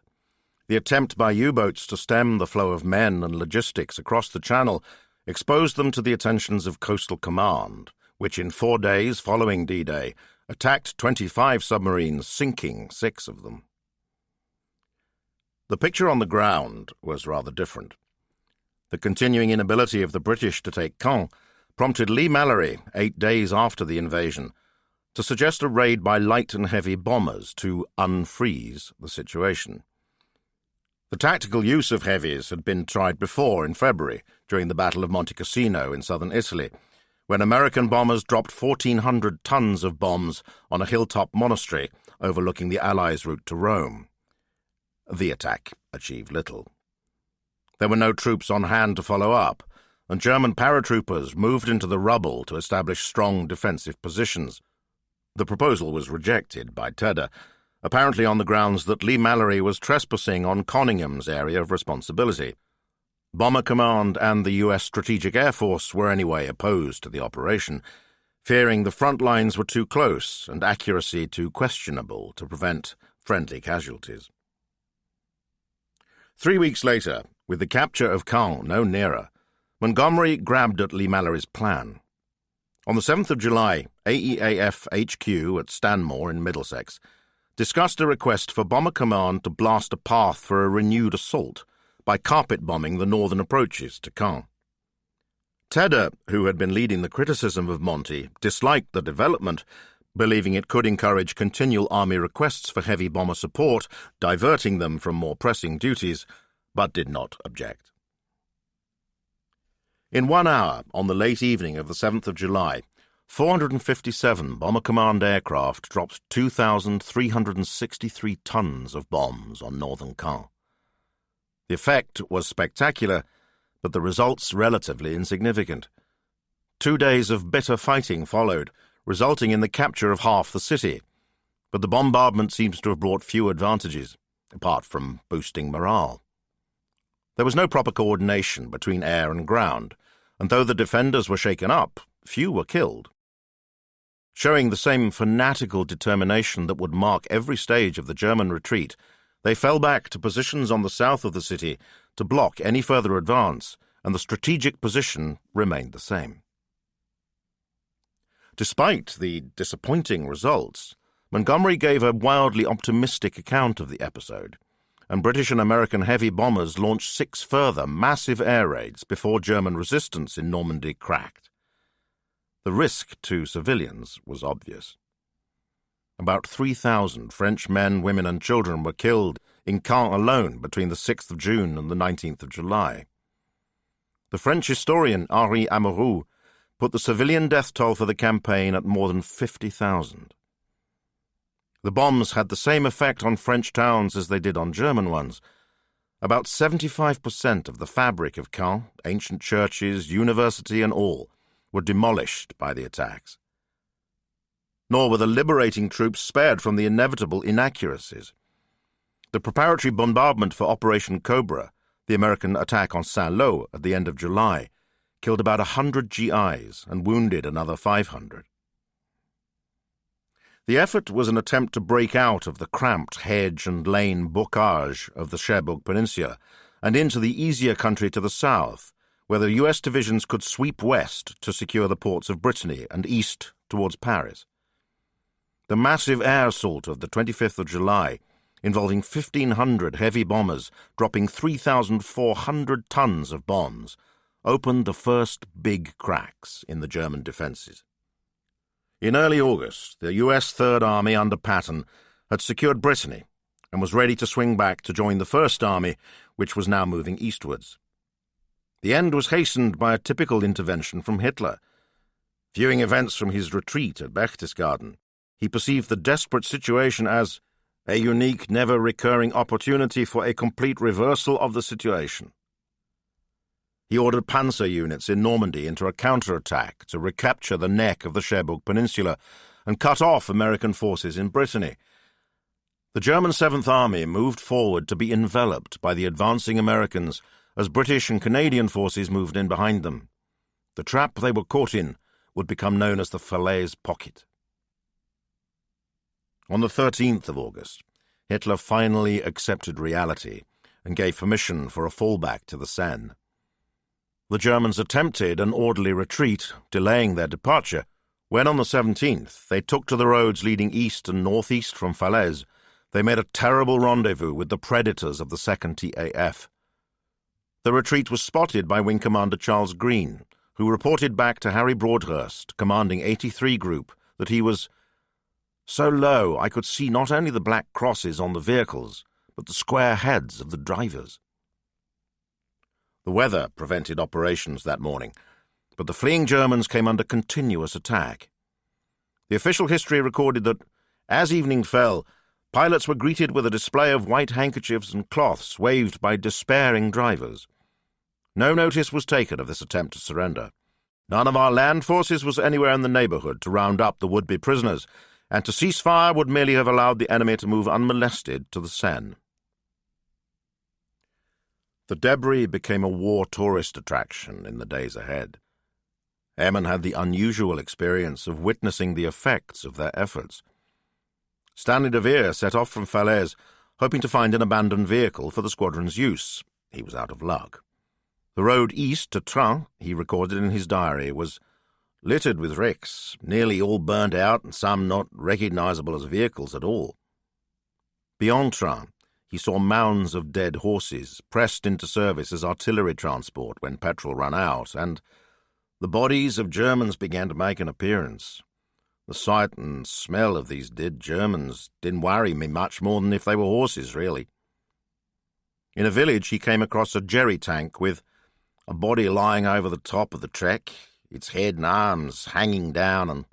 The attempt by U-boats to stem the flow of men and logistics across the Channel exposed them to the attentions of Coastal Command, which in 4 days following D-Day attacked 25 submarines, sinking 6 of them. The picture on the ground was rather different. The continuing inability of the British to take Caen prompted Lee Mallory, 8 days after the invasion, to suggest a raid by light and heavy bombers to unfreeze the situation. The tactical use of heavies had been tried before in February, during the Battle of Monte Cassino in southern Italy, when American bombers dropped 1,400 tons of bombs on a hilltop monastery overlooking the Allies' route to Rome. The attack achieved little. There were no troops on hand to follow up, and German paratroopers moved into the rubble to establish strong defensive positions. The proposal was rejected by Tedder, apparently on the grounds that Lee Mallory was trespassing on Conningham's area of responsibility. Bomber Command and the U.S. Strategic Air Force were anyway opposed to the operation, fearing the front lines were too close and accuracy too questionable to prevent friendly casualties. 3 weeks later, with the capture of Caen no nearer, Montgomery grabbed at Lee Mallory's plan. On the 7th of July, AEAF HQ at Stanmore in Middlesex discussed a request for Bomber Command to blast a path for a renewed assault by carpet-bombing the northern approaches to Caen. Tedder, who had been leading the criticism of Monty, disliked the development, believing it could encourage continual army requests for heavy bomber support, diverting them from more pressing duties, but did not object. In 1 hour, on the late evening of the 7th of July, 457 Bomber Command aircraft dropped 2,363 tons of bombs on northern Caen. The effect was spectacular, but the results relatively insignificant. 2 days of bitter fighting followed, resulting in the capture of half the city, but the bombardment seems to have brought few advantages, apart from boosting morale. There was no proper coordination between air and ground, and though the defenders were shaken up, few were killed. Showing the same fanatical determination that would mark every stage of the German retreat, they fell back to positions on the south of the city to block any further advance, and the strategic position remained the same. Despite the disappointing results, Montgomery gave a wildly optimistic account of the episode, and British and American heavy bombers launched 6 further massive air raids before German resistance in Normandy cracked. The risk to civilians was obvious. About 3,000 French men, women and children were killed in Caen alone between the 6th of June and the 19th of July. The French historian Henri Amoureux put the civilian death toll for the campaign at more than 50,000. The bombs had the same effect on French towns as they did on German ones. About 75% of the fabric of Caen, ancient churches, university and all, were demolished by the attacks. Nor were the liberating troops spared from the inevitable inaccuracies. The preparatory bombardment for Operation Cobra, the American attack on Saint-Lô at the end of July, killed about 100 GIs and wounded another 500. The effort was an attempt to break out of the cramped hedge and lane bocage of the Cherbourg Peninsula and into the easier country to the south, where the U.S. divisions could sweep west to secure the ports of Brittany and east towards Paris. The massive air assault of the 25th of July, involving 1,500 heavy bombers dropping 3,400 tons of bombs, opened the first big cracks in the German defences. In early August, the U.S. Third Army under Patton had secured Brittany and was ready to swing back to join the First Army, which was now moving eastwards. The end was hastened by a typical intervention from Hitler. Viewing events from his retreat at Berchtesgaden, he perceived the desperate situation as a unique, never-recurring opportunity for a complete reversal of the situation. He ordered panzer units in Normandy into a counterattack to recapture the neck of the Cherbourg Peninsula and cut off American forces in Brittany. The German Seventh Army moved forward to be enveloped by the advancing Americans as British and Canadian forces moved in behind them. The trap they were caught in would become known as the Falaise Pocket. On the 13th of August, Hitler finally accepted reality and gave permission for a fallback to the Seine. The Germans attempted an orderly retreat, delaying their departure, when on the 17th they took to the roads leading east and northeast from Falaise. They made a terrible rendezvous with the predators of the 2nd TAF. The retreat was spotted by Wing Commander Charles Green, who reported back to Harry Broadhurst, commanding 83 Group, that he was so low I could see not only the black crosses on the vehicles, but the square heads of the drivers. The weather prevented operations that morning, but the fleeing Germans came under continuous attack. The official history recorded that, as evening fell, pilots were greeted with a display of white handkerchiefs and cloths waved by despairing drivers. No notice was taken of this attempt to surrender. None of our land forces was anywhere in the neighbourhood to round up the would-be prisoners, and to cease fire would merely have allowed the enemy to move unmolested to the Seine. The debris became a war tourist attraction in the days ahead. Airmen had the unusual experience of witnessing the effects of their efforts. Stanley de Vere set off from Falaise, hoping to find an abandoned vehicle for the squadron's use. He was out of luck. The road east to Train, he recorded in his diary, was littered with wrecks, nearly all burned out and some not recognizable as vehicles at all. Beyond Train, he saw mounds of dead horses pressed into service as artillery transport when petrol ran out, and the bodies of Germans began to make an appearance. The sight and smell of these dead Germans didn't worry me much more than if they were horses, really. In a village he came across a jerry tank with a body lying over the top of the trek, its head and arms hanging down and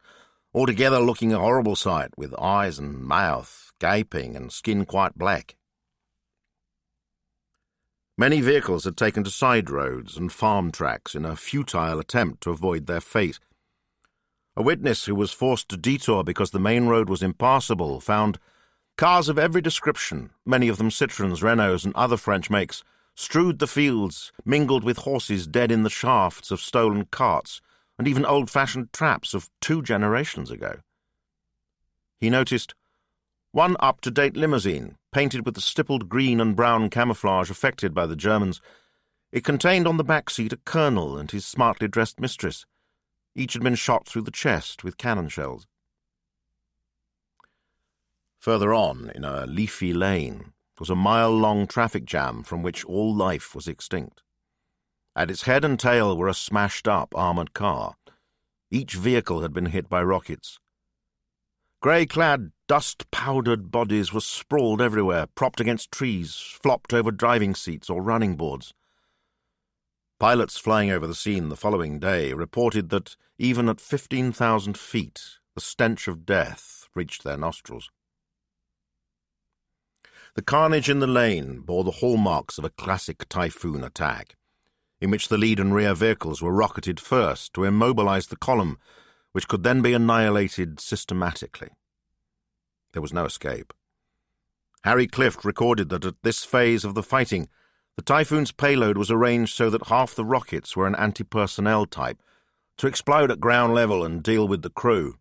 altogether looking a horrible sight, with eyes and mouth gaping and skin quite black. Many vehicles had taken to side roads and farm tracks in a futile attempt to avoid their fate. A witness who was forced to detour because the main road was impassable found cars of every description, many of them Citroëns, Renaults and other French makes, strewed the fields, mingled with horses dead in the shafts of stolen carts, and even old-fashioned traps of 2 generations ago. He noticed one up-to-date limousine, painted with the stippled green and brown camouflage affected by the Germans. It contained on the back seat a colonel and his smartly dressed mistress. Each had been shot through the chest with cannon shells. Further on, in a leafy lane, was a mile-long traffic jam from which all life was extinct. At its head and tail were a smashed-up armoured car. Each vehicle had been hit by rockets. Grey-clad, dust-powdered bodies were sprawled everywhere, propped against trees, flopped over driving seats or running boards. Pilots flying over the scene the following day reported that even at 15,000 feet, the stench of death reached their nostrils. The carnage in the lane bore the hallmarks of a classic Typhoon attack, in which the lead and rear vehicles were rocketed first to immobilize the column, which could then be annihilated systematically. There was no escape. Harry Clift recorded that at this phase of the fighting, the Typhoon's payload was arranged so that half the rockets were an anti-personnel type, to explode at ground level and deal with the crew.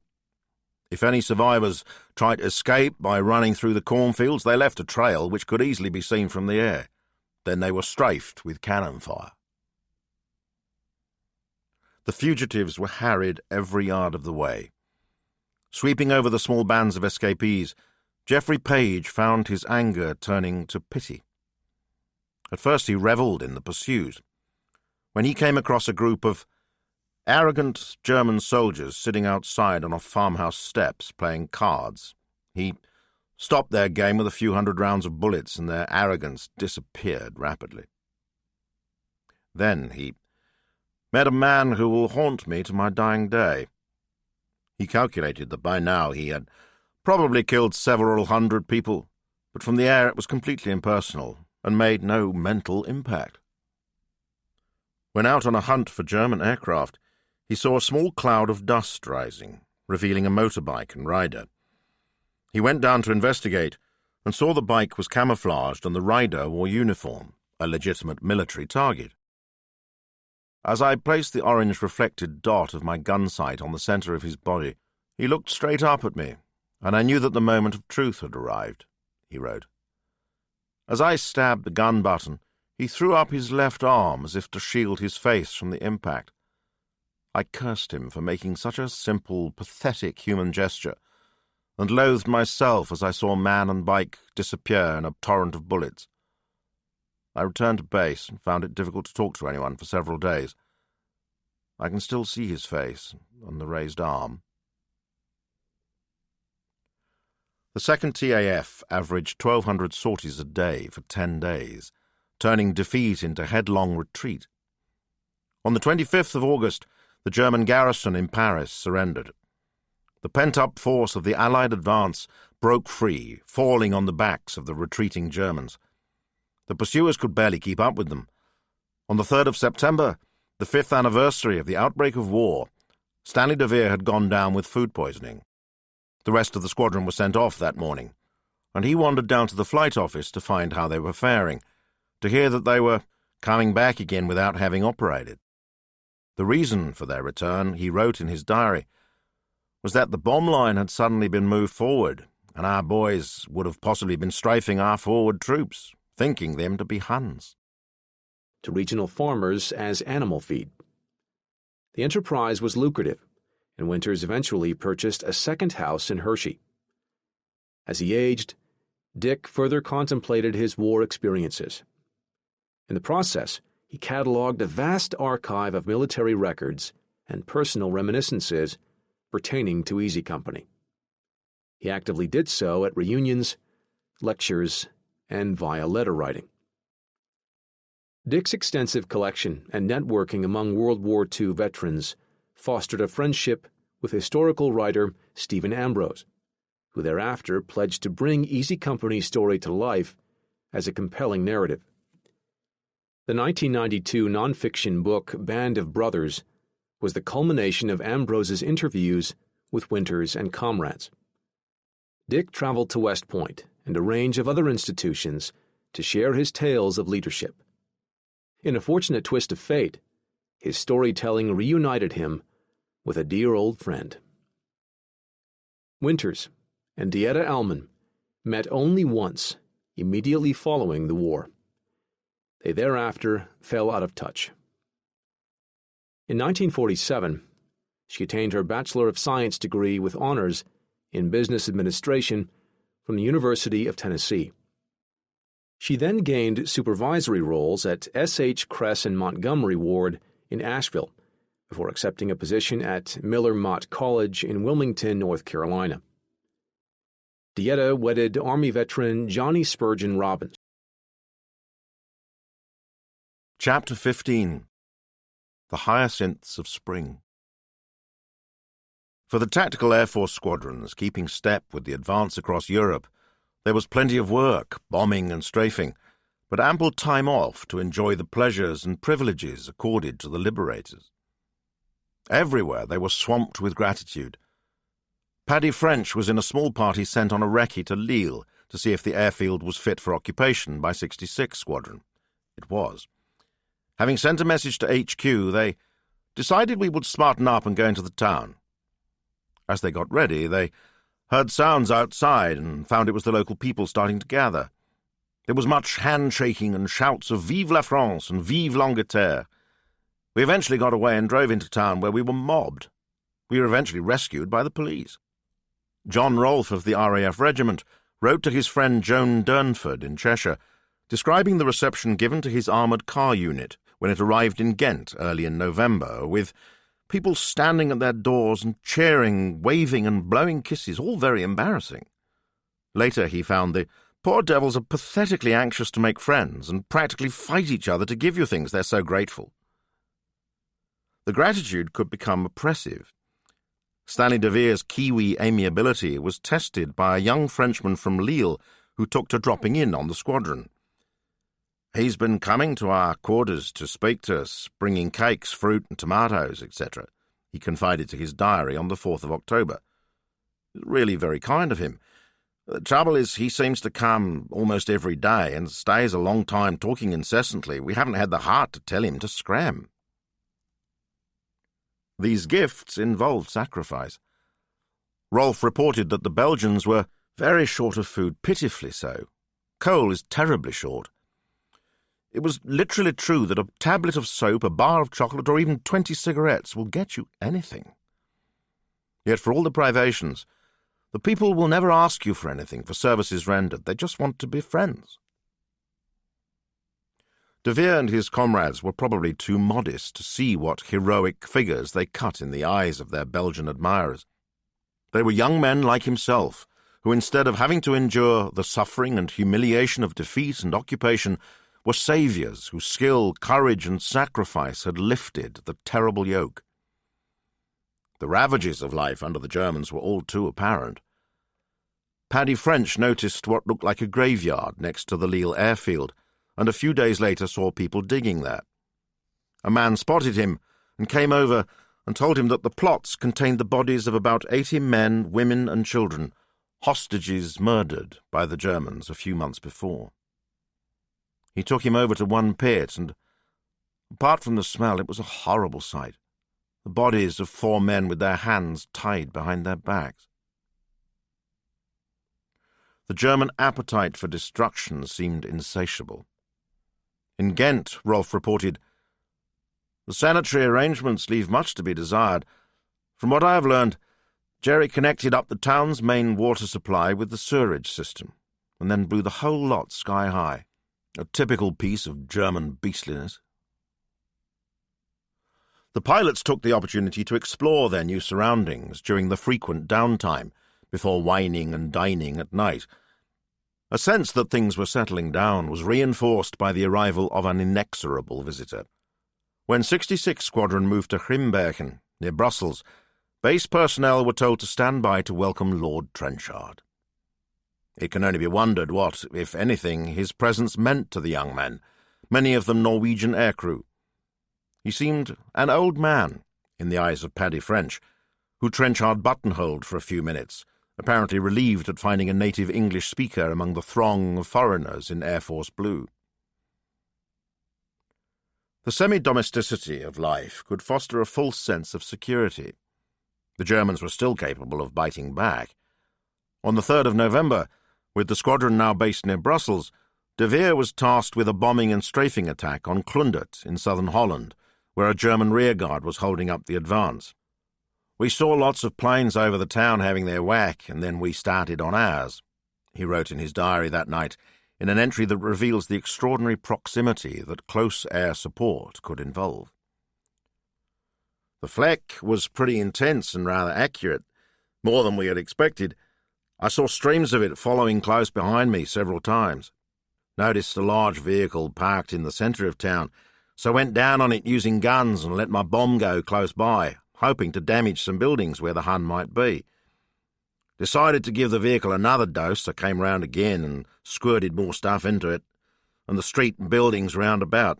If any survivors tried to escape by running through the cornfields, they left a trail which could easily be seen from the air. Then they were strafed with cannon fire. The fugitives were harried every yard of the way. Sweeping over the small bands of escapees, Geoffrey Page found his anger turning to pity. At first he revelled in the pursuit. When he came across a group of arrogant German soldiers sitting outside on a farmhouse steps playing cards, he stopped their game with a few hundred rounds of bullets, and their arrogance disappeared rapidly. Then he met a man who will haunt me to my dying day. He calculated that by now he had probably killed several hundred people, but from the air it was completely impersonal and made no mental impact. When out on a hunt for German aircraft, he saw a small cloud of dust rising, revealing a motorbike and rider. He went down to investigate and saw the bike was camouflaged and the rider wore uniform, a legitimate military target. As I placed the orange reflected dot of my gun sight on the centre of his body, he looked straight up at me, and I knew that the moment of truth had arrived, he wrote. As I stabbed the gun button, he threw up his left arm as if to shield his face from the impact. I cursed him for making such a simple, pathetic human gesture, and loathed myself as I saw man and bike disappear in a torrent of bullets. I returned to base and found it difficult to talk to anyone for several days. I can still see his face and the raised arm. The 2nd TAF averaged 1,200 sorties a day for 10 days, turning defeat into headlong retreat. On the 25th of August, the German garrison in Paris surrendered. The pent-up force of the Allied advance broke free, falling on the backs of the retreating Germans. The pursuers could barely keep up with them. On the 3rd of September, the 5th anniversary of the outbreak of war, Stanley de Vere had gone down with food poisoning. The rest of the squadron was sent off that morning, and he wandered down to the flight office to find how they were faring, to hear that they were coming back again without having operated. The reason for their return, he wrote in his diary, was that the bomb line had suddenly been moved forward, and our boys would have possibly been strafing our forward troops, thinking them to be Huns. To regional farmers as animal feed. The enterprise was lucrative, and Winters eventually purchased a second house in Hershey. As he aged, Dick further contemplated his war experiences. In the process, he catalogued a vast archive of military records and personal reminiscences pertaining to Easy Company. He actively did so at reunions, lectures, and via letter writing. Dick's extensive collection and networking among World War II veterans fostered a friendship with historical writer Stephen Ambrose, who thereafter pledged to bring Easy Company's story to life as a compelling narrative. The 1992 nonfiction book Band of Brothers was the culmination of Ambrose's interviews with Winters and comrades. Dick traveled to West Point and a range of other institutions to share his tales of leadership. In a fortunate twist of fate, his storytelling reunited him with a dear old friend. Winters and Dieta Allman met only once immediately following the war. They thereafter fell out of touch. In 1947, she attained her Bachelor of Science degree with honors in Business Administration from the University of Tennessee. She then gained supervisory roles at S.H. Kress and Montgomery Ward in Asheville, before accepting a position at Miller Mott College in Wilmington, North Carolina. Dieta wedded Army veteran Johnny Spurgeon Robbins. Chapter 15. The Hyacinths of Spring. For the tactical Air Force squadrons keeping step with the advance across Europe, there was plenty of work, bombing and strafing, but ample time off to enjoy the pleasures and privileges accorded to the liberators. Everywhere they were swamped with gratitude. Paddy French was in a small party sent on a recce to Lille to see if the airfield was fit for occupation by 66 Squadron. It was. Having sent a message to HQ, they decided we would smarten up and go into the town. As they got ready, they heard sounds outside and found it was the local people starting to gather. There was much handshaking and shouts of Vive la France and Vive l'Angleterre. We eventually got away and drove into town where we were mobbed. We were eventually rescued by the police. John Rolfe of the RAF Regiment wrote to his friend Joan Durnford in Cheshire, describing the reception given to his armoured car unit when it arrived in Ghent early in November, with people standing at their doors and cheering, waving and blowing kisses, all very embarrassing. Later he found the poor devils are pathetically anxious to make friends and practically fight each other to give you things they're so grateful. The gratitude could become oppressive. Stanley de Vere's Kiwi amiability was tested by a young Frenchman from Lille who took to dropping in on the squadron. He's been coming to our quarters to speak to us, bringing cakes, fruit and tomatoes, etc., he confided to his diary on the 4th of October. It was really very kind of him. The trouble is, he seems to come almost every day and stays a long time talking incessantly. We haven't had the heart to tell him to scram. These gifts involved sacrifice. Rolf reported that the Belgians were very short of food, pitifully so. Coal is terribly short. It was literally true that a tablet of soap, a bar of chocolate, or even 20 cigarettes will get you anything. Yet for all the privations, the people will never ask you for anything for services rendered. They just want to be friends. De Vere and his comrades were probably too modest to see what heroic figures they cut in the eyes of their Belgian admirers. They were young men like himself, who instead of having to endure the suffering and humiliation of defeat and occupation, were saviours whose skill, courage, and sacrifice had lifted the terrible yoke. The ravages of life under the Germans were all too apparent. Paddy French noticed what looked like a graveyard next to the Lille airfield, and a few days later saw people digging there. A man spotted him and came over and told him that the plots contained the bodies of about 80 men, women, and children, hostages murdered by the Germans a few months before. He took him over to one pit, and apart from the smell, it was a horrible sight. The bodies of 4 men with their hands tied behind their backs. The German appetite for destruction seemed insatiable. In Ghent, Rolf reported, "The sanitary arrangements leave much to be desired. From what I have learned, Jerry connected up the town's main water supply with the sewerage system, and then blew the whole lot sky high. A typical piece of German beastliness." The pilots took the opportunity to explore their new surroundings during the frequent downtime, before wining and dining at night. A sense that things were settling down was reinforced by the arrival of an inexorable visitor. When 66 Squadron moved to Grimbergen, near Brussels, base personnel were told to stand by to welcome Lord Trenchard. It can only be wondered what, if anything, his presence meant to the young men, many of them Norwegian aircrew. He seemed an old man, in the eyes of Paddy French, who Trenchard buttonholed for a few minutes, apparently relieved at finding a native English speaker among the throng of foreigners in Air Force Blue. The semi-domesticity of life could foster a false sense of security. The Germans were still capable of biting back. On the 3rd of November, with the squadron now based near Brussels, De Vere was tasked with a bombing and strafing attack on Klundert in southern Holland, where a German rearguard was holding up the advance. "We saw lots of planes over the town having their whack, and then we started on ours," he wrote in his diary that night, in an entry that reveals the extraordinary proximity that close air support could involve. The flak was pretty intense and rather accurate, more than we had expected. I saw streams of it following close behind me several times. Noticed a large vehicle parked in the centre of town, so went down on it using guns and let my bomb go close by, hoping to damage some buildings where the Hun might be. Decided to give the vehicle another dose, so came round again and squirted more stuff into it, and the street and buildings round about.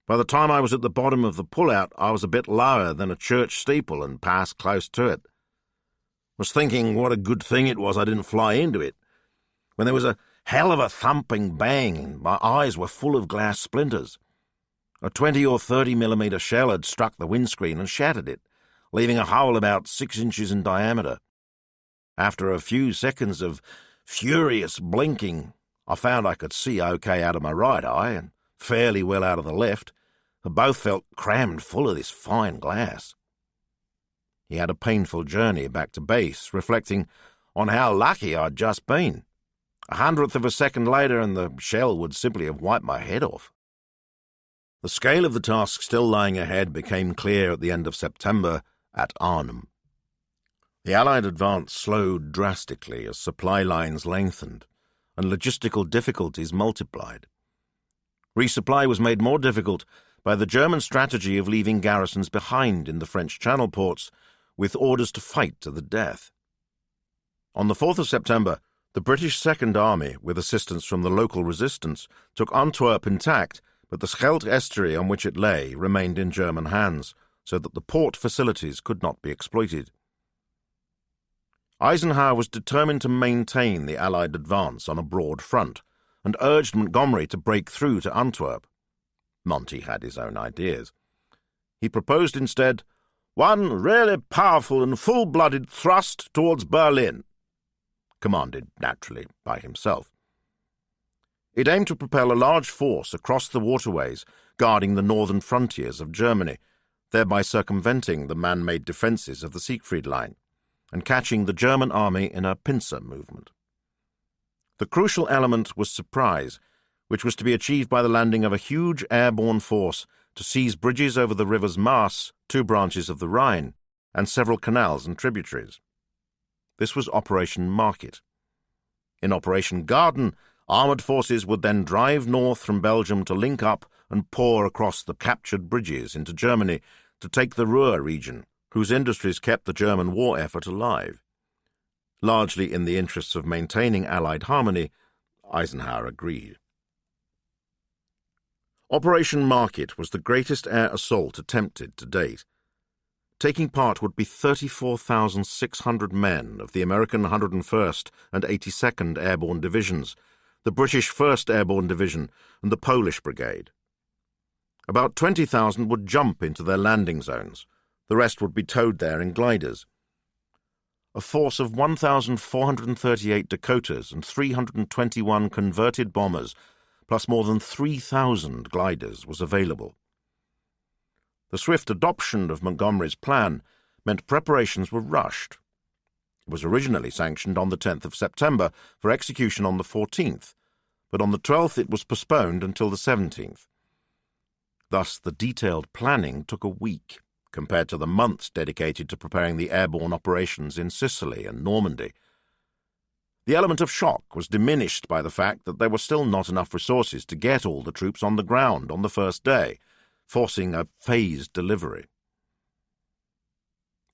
By the time I was at the bottom of the pull-out, I was a bit lower than a church steeple and passed close to it. Was thinking what a good thing it was I didn't fly into it, when there was a hell of a thumping bang and my eyes were full of glass splinters. A 20 or 30 millimetre shell had struck the windscreen and shattered it, leaving a hole about 6 inches in diameter. After a few seconds of furious blinking, I found I could see okay out of my right eye and fairly well out of the left, and both felt crammed full of this fine glass. He had a painful journey back to base, reflecting on how lucky I'd just been. 1/100th of a second later and the shell would simply have wiped my head off. The scale of the task still lying ahead became clear at the end of September at Arnhem. The Allied advance slowed drastically as supply lines lengthened and logistical difficulties multiplied. Resupply was made more difficult by the German strategy of leaving garrisons behind in the French Channel ports with orders to fight to the death. On the 4th of September, the British Second Army, with assistance from the local resistance, took Antwerp intact, but the Scheldt estuary on which it lay remained in German hands, so that the port facilities could not be exploited. Eisenhower was determined to maintain the Allied advance on a broad front and urged Montgomery to break through to Antwerp. Monty had his own ideas. He proposed instead one really powerful and full-blooded thrust towards Berlin, commanded, naturally, by himself. It aimed to propel a large force across the waterways guarding the northern frontiers of Germany, thereby circumventing the man-made defences of the Siegfried Line and catching the German army in a pincer movement. The crucial element was surprise, which was to be achieved by the landing of a huge airborne force to seize bridges over the rivers Maas, 2 branches of the Rhine, and several canals and tributaries. This was Operation Market. In Operation Garden, armoured forces would then drive north from Belgium to link up and pour across the captured bridges into Germany to take the Ruhr region, whose industries kept the German war effort alive. Largely in the interests of maintaining Allied harmony, Eisenhower agreed. Operation Market was the greatest air assault attempted to date. Taking part would be 34,600 men of the American 101st and 82nd Airborne Divisions, the British 1st Airborne Division, and the Polish Brigade. About 20,000 would jump into their landing zones. The rest would be towed there in gliders. A force of 1,438 Dakotas and 321 converted bombers, plus more than 3,000 gliders, was available. The swift adoption of Montgomery's plan meant preparations were rushed. It was originally sanctioned on the 10th of September for execution on the 14th, but on the 12th it was postponed until the 17th. Thus, the detailed planning took a week, compared to the months dedicated to preparing the airborne operations in Sicily and Normandy. The element of shock was diminished by the fact that there were still not enough resources to get all the troops on the ground on the first day, forcing a phased delivery.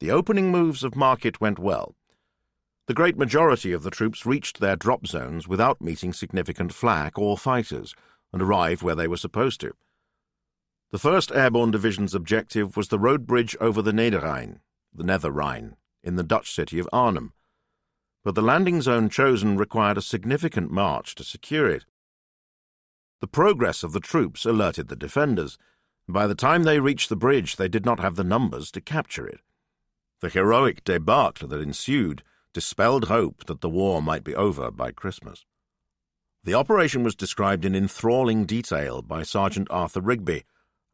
The opening moves of Market went well. The great majority of the troops reached their drop zones without meeting significant flak or fighters, and arrived where they were supposed to. The 1st Airborne Division's objective was the road bridge over the Niederrhein, the Nether Rhine, in the Dutch city of Arnhem, but the landing zone chosen required a significant march to secure it. The progress of the troops alerted the defenders, and by the time they reached the bridge they did not have the numbers to capture it. The heroic debacle that ensued dispelled hope that the war might be over by Christmas. The operation was described in enthralling detail by Sergeant Arthur Rigby,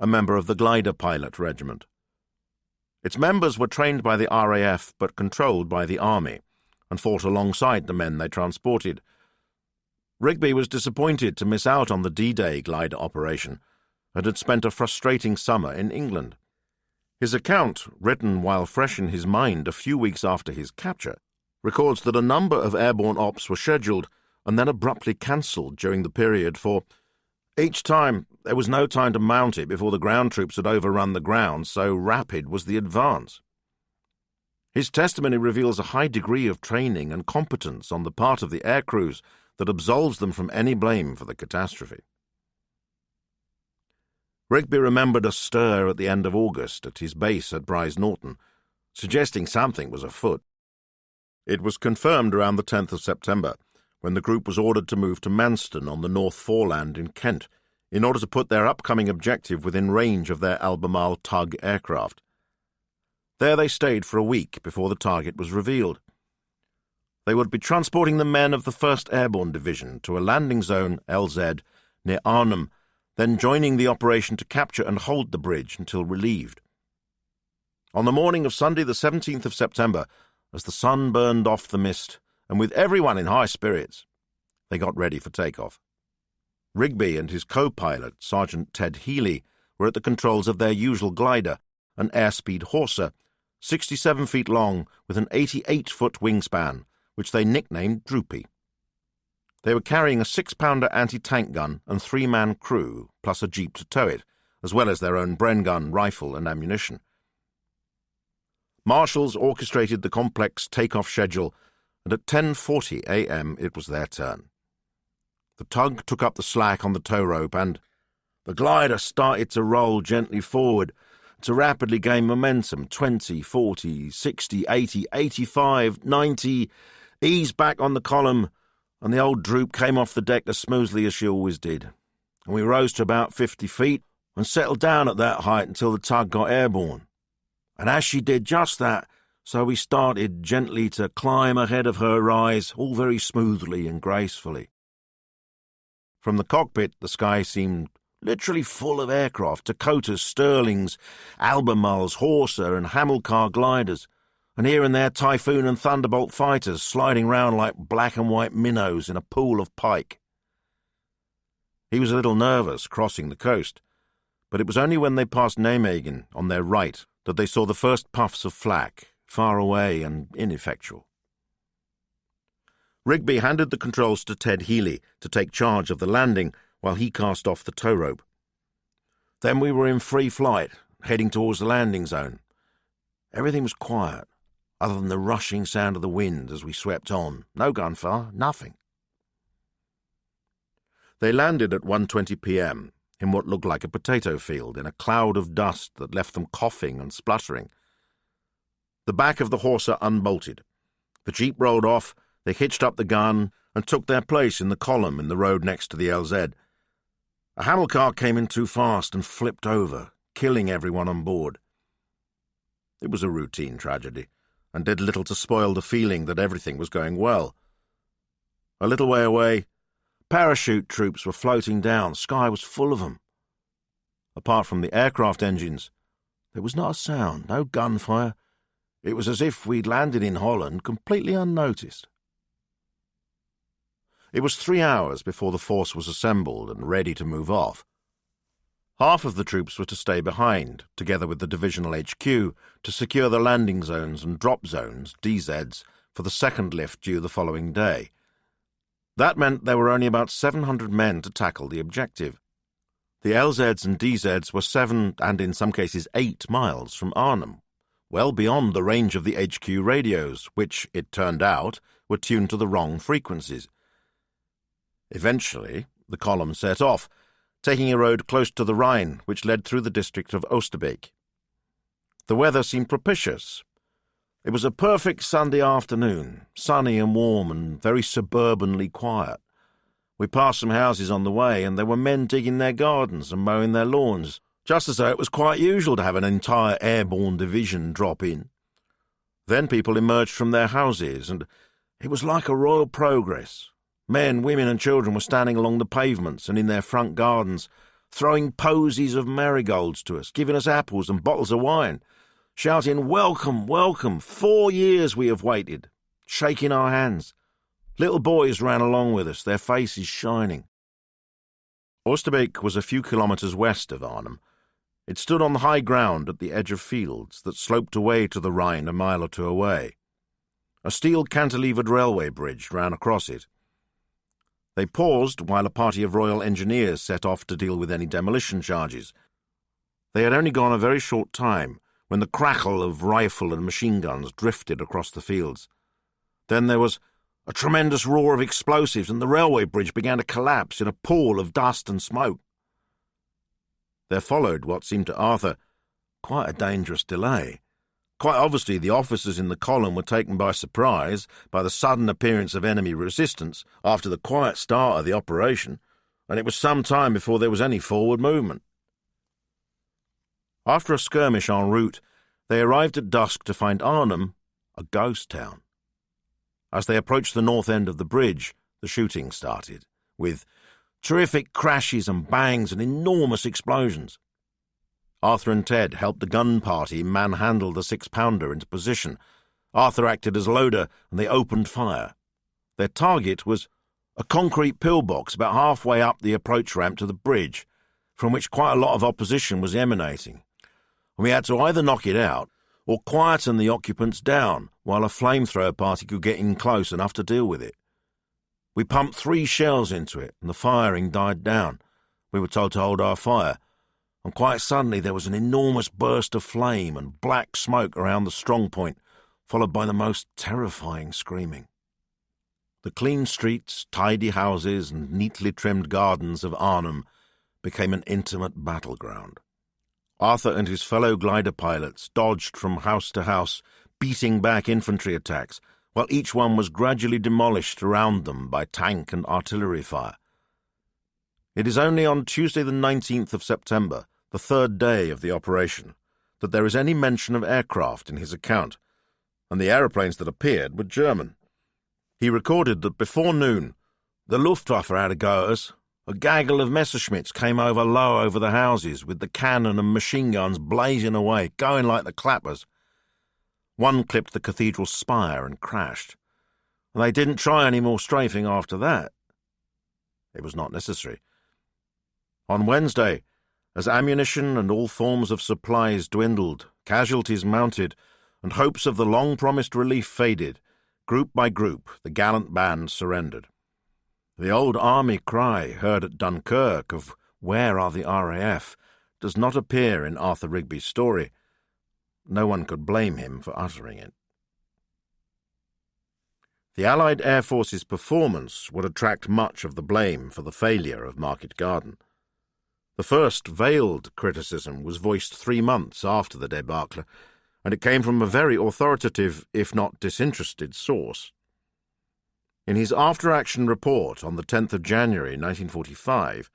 a member of the Glider Pilot Regiment. Its members were trained by the RAF but controlled by the Army, and fought alongside the men they transported. Rigby was disappointed to miss out on the D-Day glider operation, and had spent a frustrating summer in England. His account, written while fresh in his mind a few weeks after his capture, records that a number of airborne ops were scheduled and then abruptly cancelled during the period, for each time there was no time to mount it before the ground troops had overrun the ground, so rapid was the advance. His testimony reveals a high degree of training and competence on the part of the air crews that absolves them from any blame for the catastrophe. Rigby remembered a stir at the end of August at his base at Brize Norton, suggesting something was afoot. It was confirmed around the 10th of September, when the group was ordered to move to Manston on the North Foreland in Kent, in order to put their upcoming objective within range of their Albemarle tug aircraft. There they stayed for a week before the target was revealed. They would be transporting the men of the 1st Airborne Division to a landing zone, LZ, near Arnhem, then joining the operation to capture and hold the bridge until relieved. On the morning of Sunday the 17th of September, as the sun burned off the mist, and with everyone in high spirits, they got ready for takeoff. Rigby and his co-pilot, Sergeant Ted Healy, were at the controls of their usual glider, an airspeed Horsa, 67 feet long with an 88-foot wingspan, which they nicknamed Droopy. They were carrying a 6-pounder anti-tank gun and 3-man crew, plus a jeep to tow it, as well as their own Bren gun, rifle, and ammunition. Marshals orchestrated the complex takeoff schedule, and at 10:40 a.m. it was their turn. The tug took up the slack on the tow rope, and the glider started to roll gently forward, to rapidly gain momentum, 20, 40, 60, 80, 85, 90, eased back on the column, and the old droop came off the deck as smoothly as she always did. And we rose to about 50 feet and settled down at that height until the tug got airborne. And as she did just that, so we started gently to climb ahead of her rise, all very smoothly and gracefully. From the cockpit, the sky seemed literally full of aircraft, Dakotas, Sterlings, Albemarles, Horsa and Hamilcar gliders, and here and there Typhoon and Thunderbolt fighters sliding round like black and white minnows in a pool of pike. He was a little nervous crossing the coast, but it was only when they passed Nijmegen on their right that they saw the first puffs of flak, far away and ineffectual. Rigby handed the controls to Ted Healy to take charge of the landing while he cast off the tow rope. Then we were in free flight, heading towards the landing zone. Everything was quiet, other than the rushing sound of the wind as we swept on. No gunfire, nothing. They landed at 1:20 p.m. in what looked like a potato field in a cloud of dust that left them coughing and spluttering. The back of the Horsa unbolted. The jeep rolled off, they hitched up the gun and took their place in the column in the road next to the LZ. A Hamilcar came in too fast and flipped over, killing everyone on board. It was a routine tragedy, and did little to spoil the feeling that everything was going well. A little way away, parachute troops were floating down. The sky was full of them. Apart from the aircraft engines, there was not a sound, no gunfire. It was as if we'd landed in Holland completely unnoticed. It was 3 hours before the force was assembled and ready to move off. Half of the troops were to stay behind, together with the divisional HQ, to secure the landing zones and drop zones, DZs, for the second lift due the following day. That meant there were only about 700 men to tackle the objective. The LZs and DZs were 7 and in some cases 8 miles from Arnhem, well beyond the range of the HQ radios, which, it turned out, were tuned to the wrong frequencies. Eventually, the column set off, taking a road close to the Rhine, which led through the district of Oosterbeek. The weather seemed propitious. It was a perfect Sunday afternoon, sunny and warm and very suburbanly quiet. We passed some houses on the way, and there were men digging their gardens and mowing their lawns, just as though it was quite usual to have an entire airborne division drop in. Then people emerged from their houses, and it was like a royal progress. Men, women and children were standing along the pavements and in their front gardens, throwing posies of marigolds to us, giving us apples and bottles of wine, shouting, "Welcome, welcome, 4 years we have waited," shaking our hands. Little boys ran along with us, their faces shining. Oosterbeek was a few kilometres west of Arnhem. It stood on the high ground at the edge of fields that sloped away to the Rhine a mile or two away. A steel cantilevered railway bridge ran across it. They paused while a party of Royal Engineers set off to deal with any demolition charges. They had only gone a very short time when the crackle of rifle and machine guns drifted across the fields. Then there was a tremendous roar of explosives, and the railway bridge began to collapse in a pool of dust and smoke. There followed what seemed to Arthur quite a dangerous delay. Quite obviously, the officers in the column were taken by surprise by the sudden appearance of enemy resistance after the quiet start of the operation, and it was some time before there was any forward movement. After a skirmish en route, they arrived at dusk to find Arnhem a ghost town. As they approached the north end of the bridge, the shooting started, with terrific crashes and bangs and enormous explosions. Arthur and Ted helped the gun party manhandle the 6-pounder into position. Arthur acted as loader, and they opened fire. Their target was a concrete pillbox about halfway up the approach ramp to the bridge, from which quite a lot of opposition was emanating. We had to either knock it out or quieten the occupants down while a flamethrower party could get in close enough to deal with it. We pumped 3 shells into it, and the firing died down. We were told to hold our fire, and quite suddenly there was an enormous burst of flame and black smoke around the strong point, followed by the most terrifying screaming. The clean streets, tidy houses, and neatly trimmed gardens of Arnhem became an intimate battleground. Arthur and his fellow glider pilots dodged from house to house, beating back infantry attacks, while each one was gradually demolished around them by tank and artillery fire. It is only on Tuesday the 19th of September, the third day of the operation, that there is any mention of aircraft in his account, and the aeroplanes that appeared were German. He recorded that before noon, the Luftwaffe had a go at us. A gaggle of Messerschmitts came over low over the houses, with the cannon and machine guns blazing away, going like the clappers. One clipped the cathedral spire and crashed. They didn't try any more strafing after that. It was not necessary. On Wednesday, as ammunition and all forms of supplies dwindled, casualties mounted, and hopes of the long-promised relief faded, group by group the gallant band surrendered. The old army cry heard at Dunkirk of "Where are the RAF?" does not appear in Arthur Rigby's story. No one could blame him for uttering it. The Allied Air Force's performance would attract much of the blame for the failure of Market Garden. The first veiled criticism was voiced 3 months after the debacle, and it came from a very authoritative, if not disinterested, source. In his after-action report on the 10th of January 1945,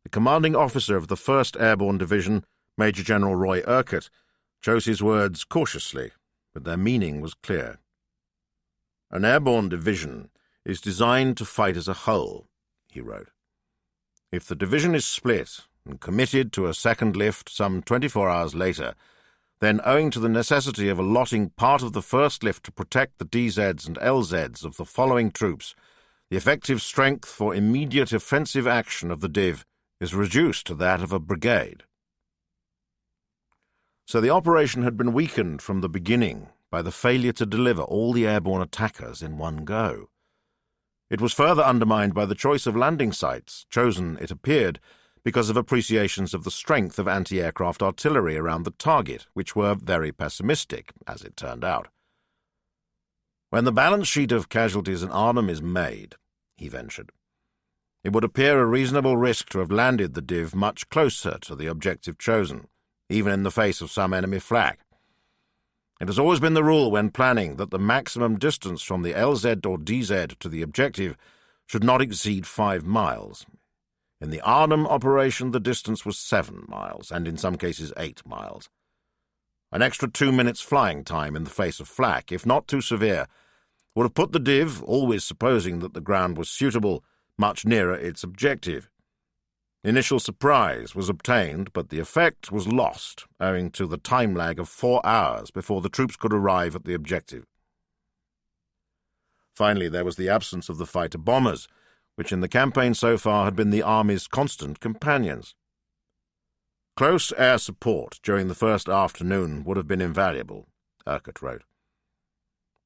the commanding officer of the 1st Airborne Division, Major General Roy Urquhart, chose his words cautiously, but their meaning was clear. "An airborne division is designed to fight as a whole," he wrote. "If the division is split and committed to a second lift some 24 hours later, then owing to the necessity of allotting part of the first lift to protect the DZs and LZs of the following troops, the effective strength for immediate offensive action of the Div is reduced to that of a brigade." So the operation had been weakened from the beginning by the failure to deliver all the airborne attackers in one go. It was further undermined by the choice of landing sites, chosen, it appeared, because of appreciations of the strength of anti-aircraft artillery around the target, which were very pessimistic, as it turned out. "When the balance sheet of casualties in Arnhem is made," he ventured, "it would appear a reasonable risk to have landed the Div much closer to the objective chosen, even in the face of some enemy flak. It has always been the rule when planning that the maximum distance from the LZ or DZ to the objective should not exceed 5 miles. In the Arnhem operation, the distance was 7 miles, and in some cases 8 miles. An extra 2 minutes flying time in the face of flak, if not too severe, would have put the Div, always supposing that the ground was suitable, much nearer its objective. Initial surprise was obtained, but the effect was lost, owing to the time lag of 4 hours before the troops could arrive at the objective. Finally, there was the absence of the fighter bombers, which in the campaign so far had been the Army's constant companions. "Close air support during the first afternoon would have been invaluable," Urquhart wrote.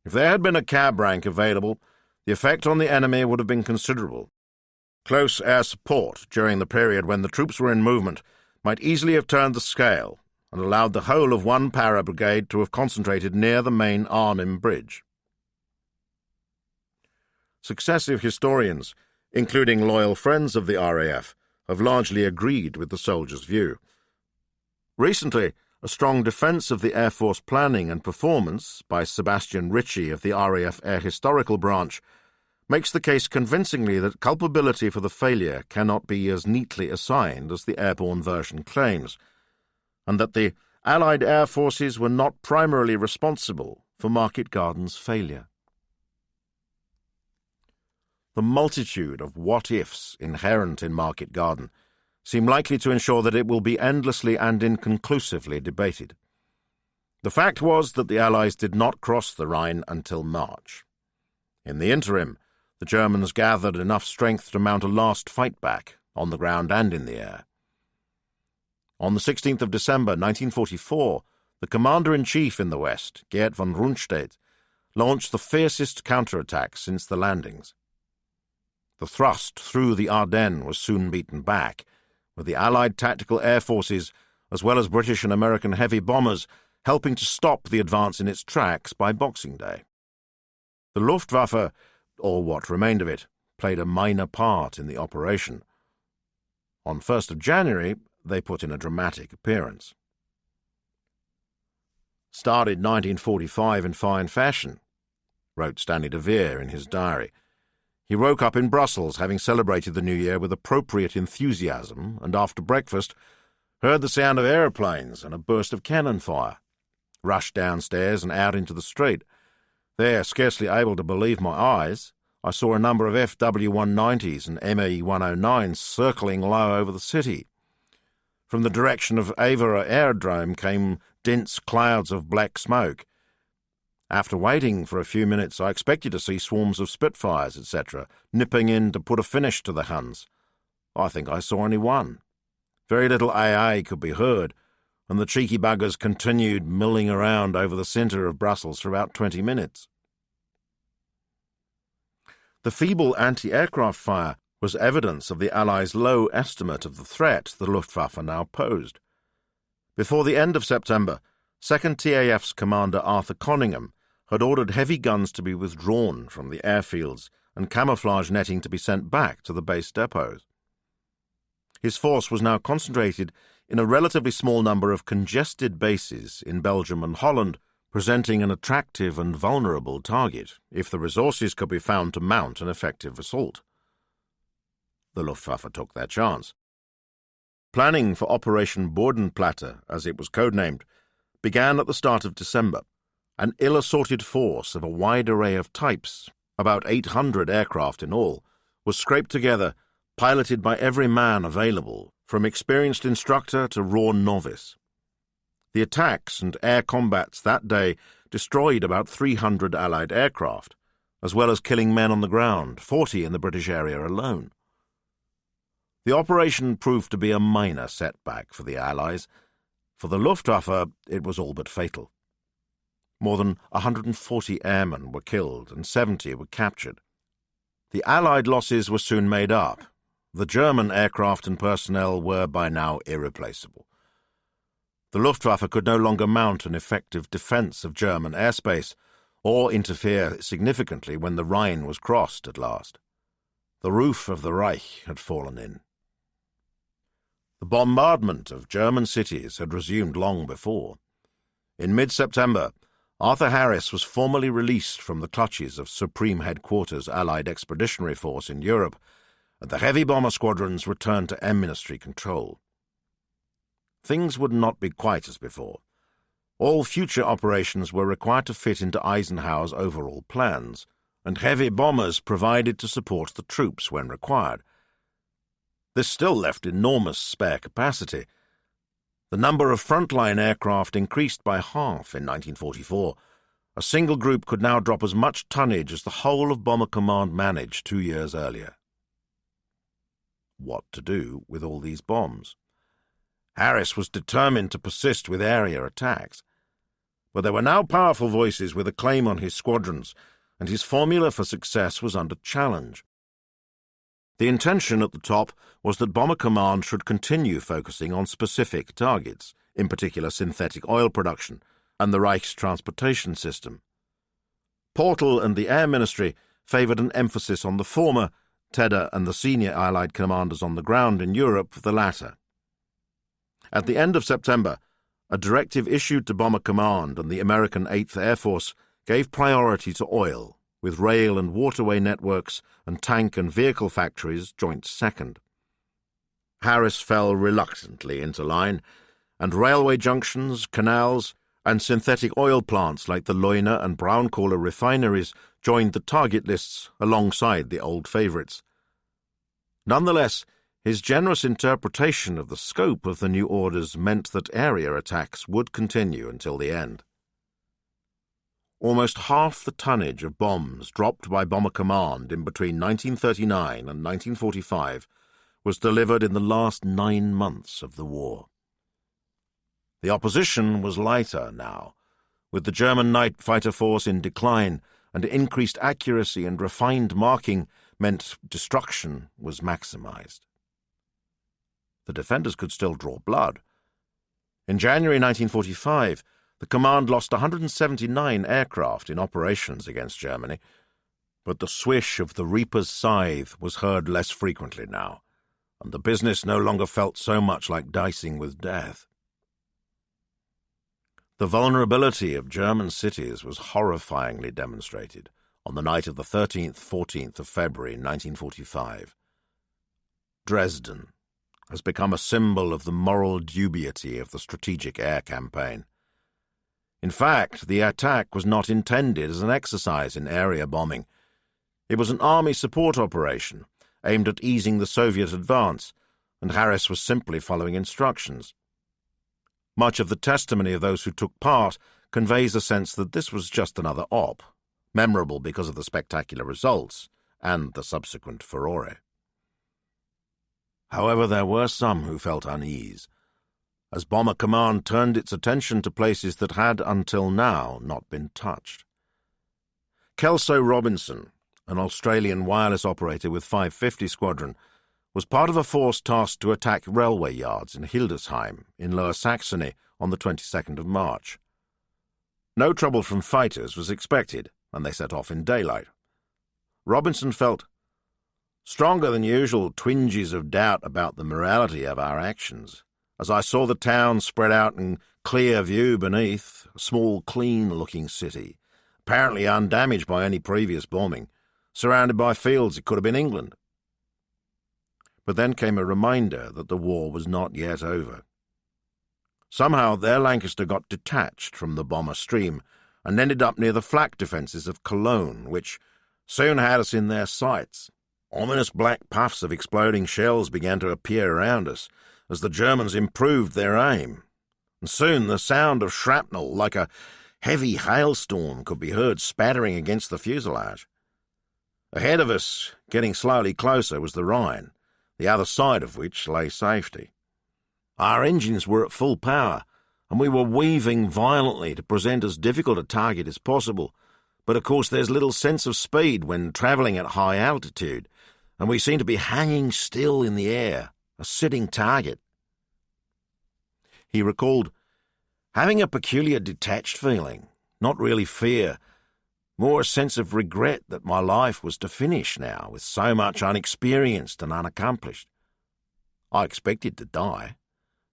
"If there had been a cab rank available, the effect on the enemy would have been considerable. Close air support during the period when the troops were in movement might easily have turned the scale and allowed the whole of one para-brigade to have concentrated near the main Arnhem Bridge." Successive historians, including loyal friends of the RAF, have largely agreed with the soldiers' view. Recently, a strong defence of the Air Force planning and performance by Sebastian Ritchie of the RAF Air Historical Branch makes the case convincingly that culpability for the failure cannot be as neatly assigned as the airborne version claims, and that the Allied Air Forces were not primarily responsible for Market Garden's failure. The multitude of what-ifs inherent in Market Garden seem likely to ensure that it will be endlessly and inconclusively debated. The fact was that the Allies did not cross the Rhine until March. In the interim, the Germans gathered enough strength to mount a last fight-back, on the ground and in the air. On the 16th of December 1944, the Commander-in-Chief in the West, Geert von Rundstedt, launched the fiercest counterattack since the landings. The thrust through the Ardennes was soon beaten back, with the Allied tactical air forces, as well as British and American heavy bombers, helping to stop the advance in its tracks by Boxing Day. The Luftwaffe, or what remained of it, played a minor part in the operation. On 1st of January, they put in a dramatic appearance. "Started 1945 in fine fashion," wrote Stanley de Vere in his diary. He woke up in Brussels, having celebrated the New Year with appropriate enthusiasm, and after breakfast heard the sound of aeroplanes and a burst of cannon fire. Rushed downstairs and out into the street. There, scarcely able to believe my eyes, I saw a number of FW-190s and ME-109s circling low over the city. From the direction of Avera Aerodrome came dense clouds of black smoke. After waiting for a few minutes, I expected to see swarms of Spitfires, etc., nipping in to put a finish to the Huns. I think I saw only one. Very little AA could be heard, and the cheeky buggers continued milling around over the centre of Brussels for about 20 minutes. The feeble anti-aircraft fire was evidence of the Allies' low estimate of the threat the Luftwaffe now posed. Before the end of September, 2nd TAF's commander Arthur Conyngham had ordered heavy guns to be withdrawn from the airfields and camouflage netting to be sent back to the base depots. His force was now concentrated in a relatively small number of congested bases in Belgium and Holland, presenting an attractive and vulnerable target if the resources could be found to mount an effective assault. The Luftwaffe took their chance. Planning for Operation Bodenplatte, as it was codenamed, began at the start of December. An ill-assorted force of a wide array of types, about 800 aircraft in all, was scraped together, piloted by every man available, from experienced instructor to raw novice. The attacks and air combats that day destroyed about 300 Allied aircraft, as well as killing men on the ground, 40 in the British area alone. The operation proved to be a minor setback for the Allies. For the Luftwaffe, it was all but fatal. More than 140 airmen were killed and 70 were captured. The Allied losses were soon made up. The German aircraft and personnel were by now irreplaceable. The Luftwaffe could no longer mount an effective defence of German airspace or interfere significantly when the Rhine was crossed at last. The roof of the Reich had fallen in. The bombardment of German cities had resumed long before. In mid-September, Arthur Harris was formally released from the clutches of Supreme Headquarters Allied Expeditionary Force in Europe, and the heavy bomber squadrons returned to Air Ministry control. Things would not be quite as before. All future operations were required to fit into Eisenhower's overall plans, and heavy bombers provided to support the troops when required. This still left enormous spare capacity. The number of frontline aircraft increased by half in 1944. A single group could now drop as much tonnage as the whole of Bomber Command managed 2 years earlier. What to do with all these bombs? Harris was determined to persist with area attacks. But there were now powerful voices with a claim on his squadrons, and his formula for success was under challenge. The intention at the top was that Bomber Command should continue focusing on specific targets, in particular synthetic oil production, and the Reich's transportation system. Portal and the Air Ministry favoured an emphasis on the former, Tedder and the senior Allied commanders on the ground in Europe the latter. At the end of September, a directive issued to Bomber Command and the American 8th Air Force gave priority to oil, with rail and waterway networks and tank and vehicle factories joint second. Harris fell reluctantly into line, and railway junctions, canals, and synthetic oil plants like the Leuna and Braunkohle refineries joined the target lists alongside the old favourites. Nonetheless, his generous interpretation of the scope of the new orders meant that area attacks would continue until the end. Almost half the tonnage of bombs dropped by Bomber Command in between 1939 and 1945 was delivered in the last 9 months of the war. The opposition was lighter now, with the German night fighter force in decline, and increased accuracy and refined marking meant destruction was maximized. The defenders could still draw blood. In January 1945, the command lost 179 aircraft in operations against Germany, but the swish of the Reaper's scythe was heard less frequently now, and the business no longer felt so much like dicing with death. The vulnerability of German cities was horrifyingly demonstrated on the night of the 13th-14th of February 1945. Dresden has become a symbol of the moral dubiety of the strategic air campaign. In fact, the attack was not intended as an exercise in area bombing. It was an army support operation aimed at easing the Soviet advance, and Harris was simply following instructions. Much of the testimony of those who took part conveys a sense that this was just another op, memorable because of the spectacular results and the subsequent furore. However, there were some who felt unease, as Bomber Command turned its attention to places that had, until now, not been touched. Kelso Robinson, an Australian wireless operator with 550 Squadron, was part of a force tasked to attack railway yards in Hildesheim, in Lower Saxony, on the 22nd of March. No trouble from fighters was expected, and they set off in daylight. Robinson felt stronger than usual twinges of doubt about the morality of our actions, as I saw the town spread out in clear view beneath, a small, clean-looking city, apparently undamaged by any previous bombing, surrounded by fields. It could have been England. But then came a reminder that the war was not yet over. Somehow their Lancaster got detached from the bomber stream and ended up near the flak defences of Cologne, which soon had us in their sights. Ominous black puffs of exploding shells began to appear around us as the Germans improved their aim, and soon the sound of shrapnel, like a heavy hailstorm, could be heard spattering against the fuselage. Ahead of us, getting slowly closer, was the Rhine, the other side of which lay safety. Our engines were at full power, and we were weaving violently to present as difficult a target as possible, but of course there's little sense of speed when travelling at high altitude, and we seemed to be hanging still in the air, a sitting target. He recalled having a peculiar detached feeling, not really fear, more a sense of regret that my life was to finish now with so much unexperienced and unaccomplished. I expected to die,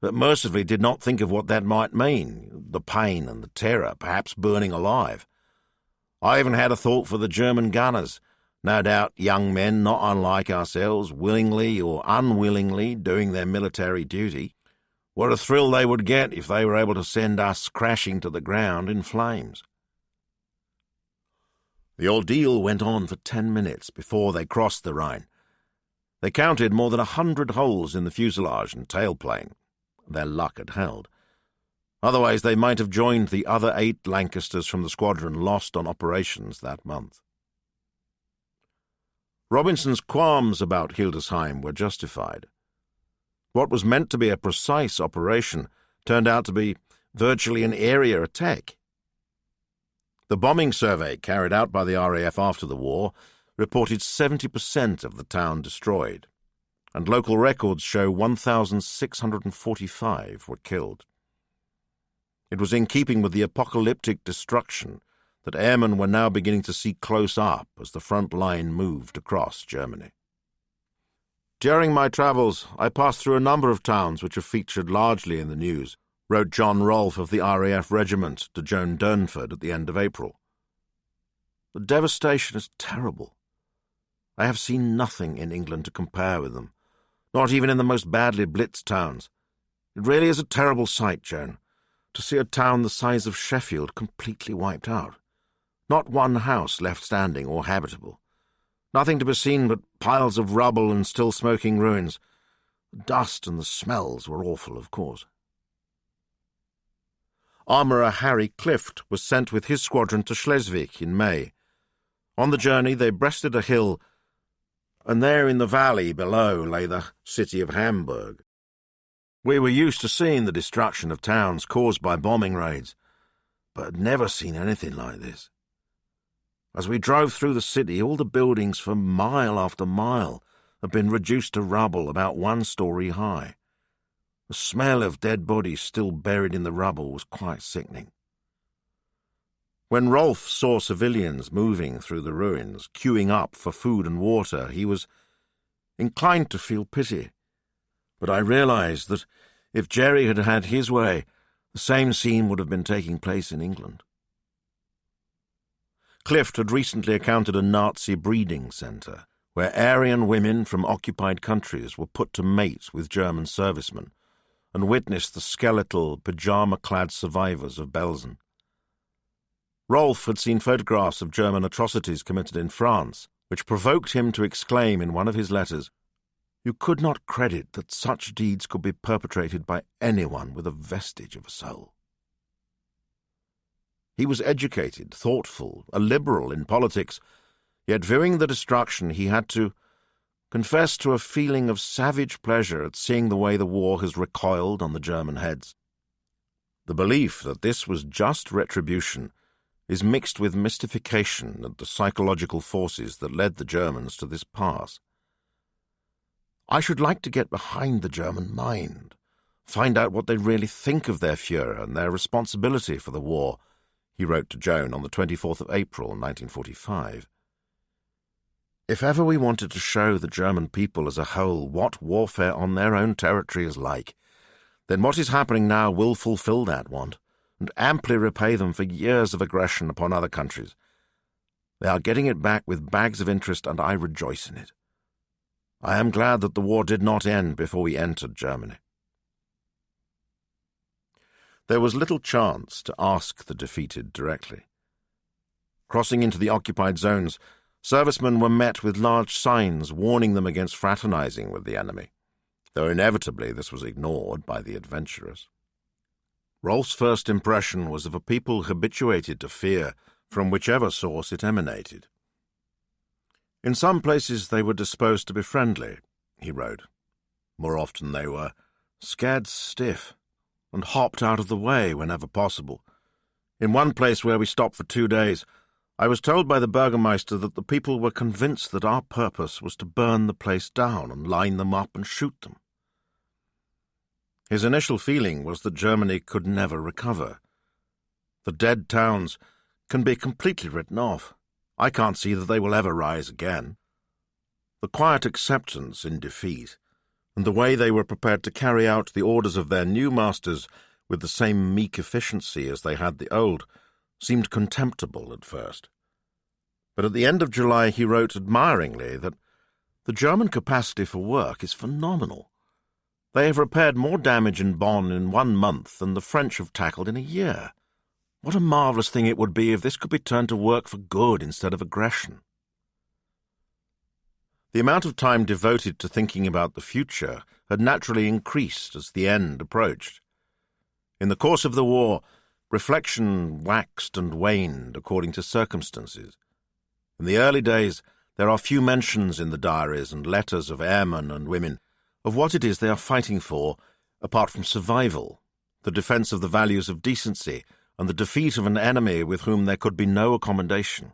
but mercifully did not think of what that might mean, the pain and the terror, perhaps burning alive. I even had a thought for the German gunners, no doubt young men not unlike ourselves, willingly or unwillingly doing their military duty. What a thrill they would get if they were able to send us crashing to the ground in flames. The ordeal went on for 10 minutes before they crossed the Rhine. They counted more than 100 holes in the fuselage and tailplane. Their luck had held. Otherwise they might have joined the other 8 Lancasters from the squadron lost on operations that month. Robinson's qualms about Hildesheim were justified. What was meant to be a precise operation turned out to be virtually an area attack. The bombing survey carried out by the RAF after the war reported 70% of the town destroyed, and local records show 1,645 were killed. It was in keeping with the apocalyptic destruction that airmen were now beginning to see close up as the front line moved across Germany. During my travels, I passed through a number of towns which are featured largely in the news, wrote John Rolfe of the RAF regiment to Joan Durnford at the end of April. The devastation is terrible. I have seen nothing in England to compare with them, not even in the most badly blitzed towns. It really is a terrible sight, Joan, to see a town the size of Sheffield completely wiped out. Not one house left standing or habitable. Nothing to be seen but piles of rubble and still smoking ruins. The dust and the smells were awful, of course. Armourer Harry Clift was sent with his squadron to Schleswig in May. On the journey they breasted a hill, and there in the valley below lay the city of Hamburg. We were used to seeing the destruction of towns caused by bombing raids, but had never seen anything like this. As we drove through the city, all the buildings for mile after mile had been reduced to rubble about 1 story high. The smell of dead bodies still buried in the rubble was quite sickening. When Rolfe saw civilians moving through the ruins, queuing up for food and water, he was inclined to feel pity. But I realized that if Jerry had had his way, The same scene would have been taking place in England. Clift had recently encountered a Nazi breeding centre, where Aryan women from occupied countries were put to mate with German servicemen, and witnessed the skeletal, pyjama-clad survivors of Belsen. Rolf had seen photographs of German atrocities committed in France, which provoked him to exclaim in one of his letters, "You could not credit that such deeds could be perpetrated by anyone with a vestige of a soul." He was educated, thoughtful, a liberal in politics, yet viewing the destruction he had to confess to a feeling of savage pleasure at seeing the way the war has recoiled on the German heads. The belief that this was just retribution is mixed with mystification at the psychological forces that led the Germans to this pass. "I should like to get behind the German mind, find out what they really think of their Führer and their responsibility for the war," he wrote to Joan on the 24th of April, 1945. "If ever we wanted to show the German people as a whole what warfare on their own territory is like, then what is happening now will fulfill that want, and amply repay them for years of aggression upon other countries. They are getting it back with bags of interest, and I rejoice in it. I am glad that the war did not end before we entered Germany." There was little chance to ask the defeated directly. Crossing into the occupied zones, servicemen were met with large signs warning them against fraternizing with the enemy, though inevitably this was ignored by the adventurers. Rolf's first impression was of a people habituated to fear from whichever source it emanated. "In some places they were disposed to be friendly," he wrote. "More often they were scared stiff and hopped out of the way whenever possible. In one place where we stopped for 2 days, I was told by the burgomaster that the people were convinced that our purpose was to burn the place down and line them up and shoot them." His initial feeling was that Germany could never recover. "The dead towns can be completely written off. I can't see that they will ever rise again." The quiet acceptance in defeat, and the way they were prepared to carry out the orders of their new masters with the same meek efficiency as they had the old, seemed contemptible at first. But at the end of July he wrote admiringly that the German capacity for work is phenomenal. They have repaired more damage in Bonn in 1 month than the French have tackled in a year. What a marvellous thing it would be if this could be turned to work for good instead of aggression. The amount of time devoted to thinking about the future had naturally increased as the end approached. In the course of the war, reflection waxed and waned according to circumstances. In the early days, there are few mentions in the diaries and letters of airmen and women of what it is they are fighting for, apart from survival, the defence of the values of decency, and the defeat of an enemy with whom there could be no accommodation.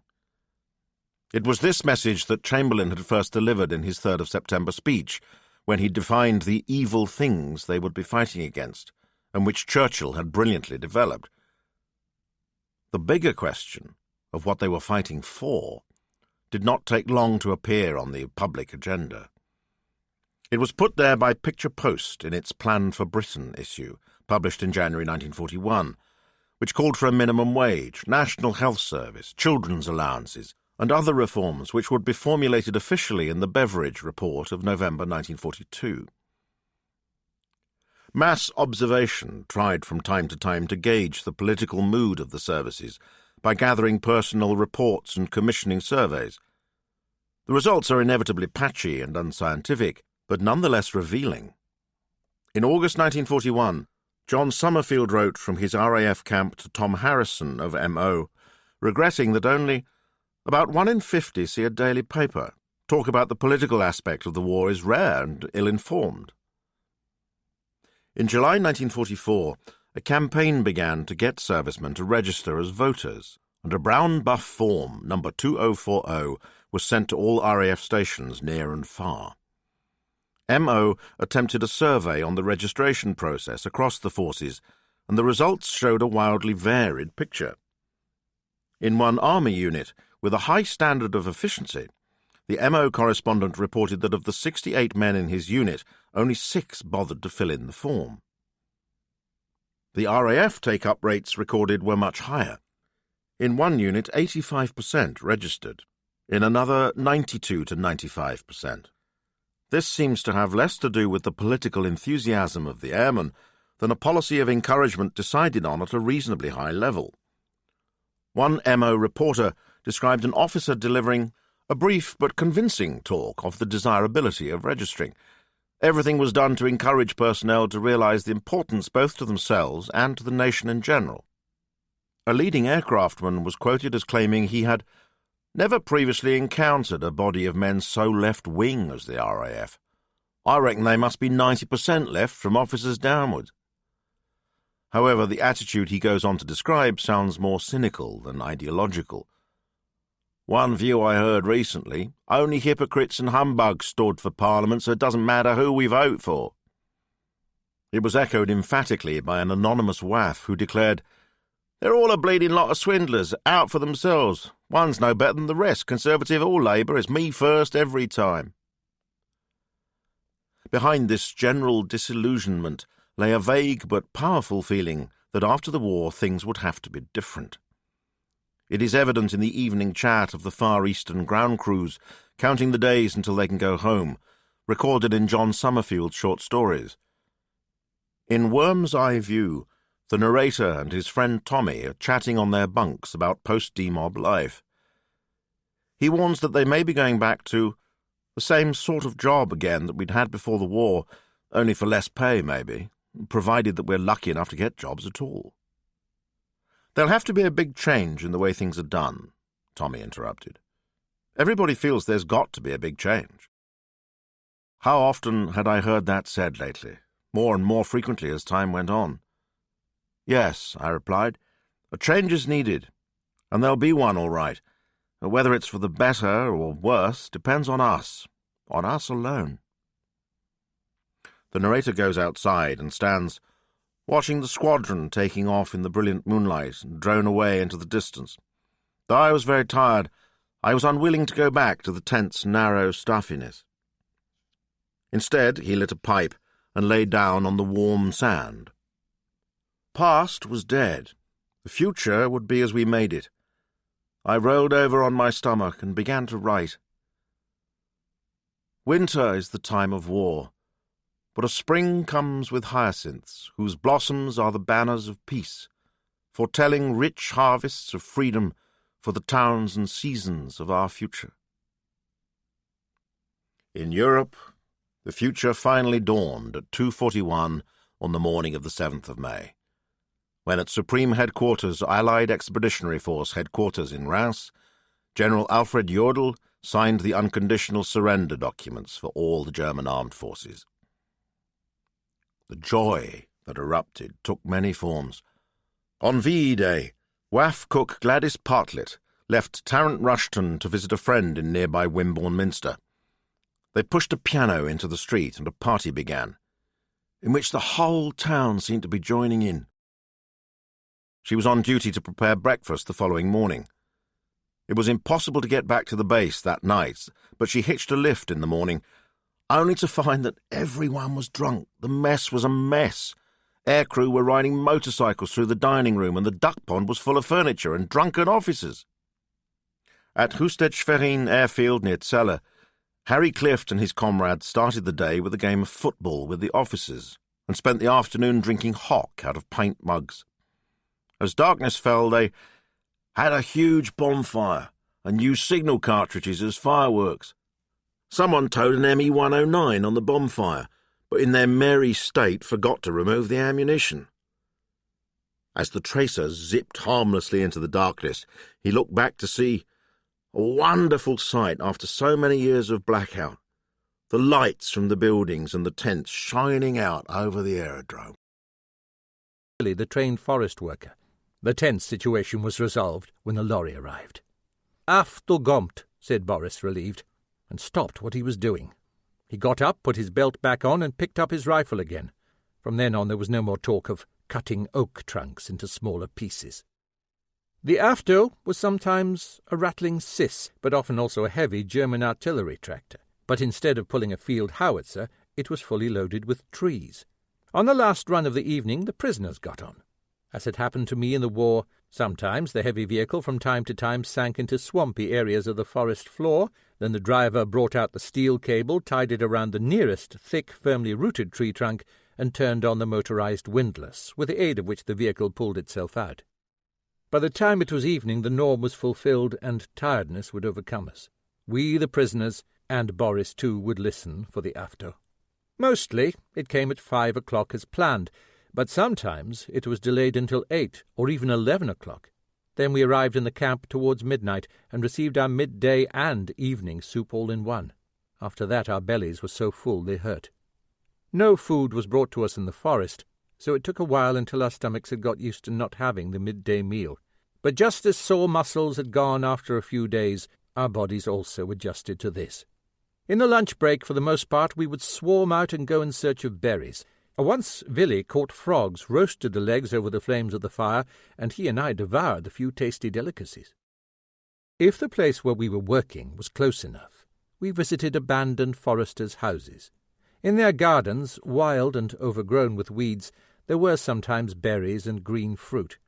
It was this message that Chamberlain had first delivered in his 3rd of September speech, when he defined the evil things they would be fighting against, and which Churchill had brilliantly developed. The bigger question of what they were fighting for did not take long to appear on the public agenda. It was put there by Picture Post in its Plan for Britain issue, published in January 1941, which called for a minimum wage, national health service, children's allowances, and other reforms which would be formulated officially in the Beveridge Report of November 1942. Mass observation tried from time to time to gauge the political mood of the services by gathering personal reports and commissioning surveys. The results are inevitably patchy and unscientific, but nonetheless revealing. In August 1941, John Summerfield wrote from his RAF camp to Tom Harrison of MO, regretting that only about 1 in 50 see a daily paper. Talk about the political aspect of the war is rare and ill-informed. In July 1944, a campaign began to get servicemen to register as voters, and a brown buff form, number 2040, was sent to all RAF stations near and far. MO attempted a survey on the registration process across the forces, and the results showed a wildly varied picture. In one army unit, with a high standard of efficiency, the MO correspondent reported that of the 68 men in his unit, only 6 bothered to fill in the form. The RAF take-up rates recorded were much higher. In one unit, 85% registered. In another, 92 to 95%. This seems to have less to do with the political enthusiasm of the airmen than a policy of encouragement decided on at a reasonably high level. One MO reporter described an officer delivering a brief but convincing talk of the desirability of registering. Everything was done to encourage personnel to realise the importance both to themselves and to the nation in general. A leading aircraftman was quoted as claiming he had never previously encountered a body of men so left-wing as the RAF. I reckon they must be 90% left from officers downwards. However, the attitude he goes on to describe sounds more cynical than ideological. One view I heard recently, only hypocrites and humbugs stood for Parliament, so it doesn't matter who we vote for. It was echoed emphatically by an anonymous waff who declared, "They're all a bleeding lot of swindlers, out for themselves. One's no better than the rest, Conservative or Labour, it's me first every time." Behind this general disillusionment lay a vague but powerful feeling that after the war things would have to be different. It is evident in the evening chat of the Far Eastern ground crews, counting the days until they can go home, recorded in John Summerfield's short stories. In Worm's Eye View, the narrator and his friend Tommy are chatting on their bunks about post-demob life. He warns that they may be going back to the same sort of job again that we'd had before the war, only for less pay, maybe, provided that we're lucky enough to get jobs at all. "There'll have to be a big change in the way things are done," Tommy interrupted. "Everybody feels there's got to be a big change." How often had I heard that said lately, more and more frequently as time went on? "Yes," I replied, "a change is needed, and there'll be one all right. Whether it's for the better or worse depends on us alone." The narrator goes outside and stands watching the squadron taking off in the brilliant moonlight and drone away into the distance. Though I was very tired, I was unwilling to go back to the tent's narrow stuffiness. Instead, he lit a pipe and lay down on the warm sand. Past was dead. The future would be as we made it. I rolled over on my stomach and began to write. Winter is the time of war, but a spring comes with hyacinths, whose blossoms are the banners of peace, foretelling rich harvests of freedom for the towns and seasons of our future. In Europe, the future finally dawned at 2:41 on the morning of the 7th of May, when at Supreme Headquarters, Allied Expeditionary Force Headquarters in Reims, General Alfred Jodl signed the unconditional surrender documents for all the German armed forces. The joy that erupted took many forms. On VE Day, WAF cook Gladys Partlet left Tarrant Rushton to visit a friend in nearby Wimborne Minster. They pushed a piano into the street and a party began, in which the whole town seemed to be joining in. She was on duty to prepare breakfast the following morning. It was impossible to get back to the base that night, but she hitched a lift in the morning, only to find that everyone was drunk. The mess was a mess. Aircrew were riding motorcycles through the dining room, and the duck pond was full of furniture and drunken officers. At Hoosted-Schwerin airfield near Celle, Harry Clift and his comrades started the day with a game of football with the officers and spent the afternoon drinking hock out of pint mugs. As darkness fell, they had a huge bonfire and used signal cartridges as fireworks. Someone towed an ME-109 on the bonfire, but in their merry state forgot to remove the ammunition. As the tracer zipped harmlessly into the darkness, he looked back to see a wonderful sight after so many years of blackout, the lights from the buildings and the tents shining out over the aerodrome. The trained forest worker. The tense situation was resolved when the lorry arrived. "Aftergompt," said Boris, relieved, and stopped what he was doing. He got up, put his belt back on, and picked up his rifle again. From then on there was no more talk of cutting oak trunks into smaller pieces. The after was sometimes a rattling cis, but often also a heavy German artillery tractor. But instead of pulling a field howitzer, it was fully loaded with trees. On the last run of the evening the prisoners got on. As had happened to me in the war, sometimes the heavy vehicle from time to time sank into swampy areas of the forest floor. Then the driver brought out the steel cable, tied it around the nearest thick, firmly rooted tree trunk, and turned on the motorized windlass, with the aid of which the vehicle pulled itself out. By the time it was evening, the norm was fulfilled, and tiredness would overcome us. We, the prisoners, and Boris too, would listen for the after. Mostly it came at 5 o'clock as planned, but sometimes it was delayed until 8 or even 11 o'clock. Then we arrived in the camp towards midnight and received our midday and evening soup all in one. After that our bellies were so full they hurt. No food was brought to us in the forest, so it took a while until our stomachs had got used to not having the midday meal. But just as sore muscles had gone after a few days, our bodies also adjusted to this. In the lunch break, for the most part, we would swarm out and go in search of berries. Once Villy caught frogs, roasted the legs over the flames of the fire, and he and I devoured the few tasty delicacies. If the place where we were working was close enough, we visited abandoned foresters' houses. In their gardens, wild and overgrown with weeds, there were sometimes berries and green fruit.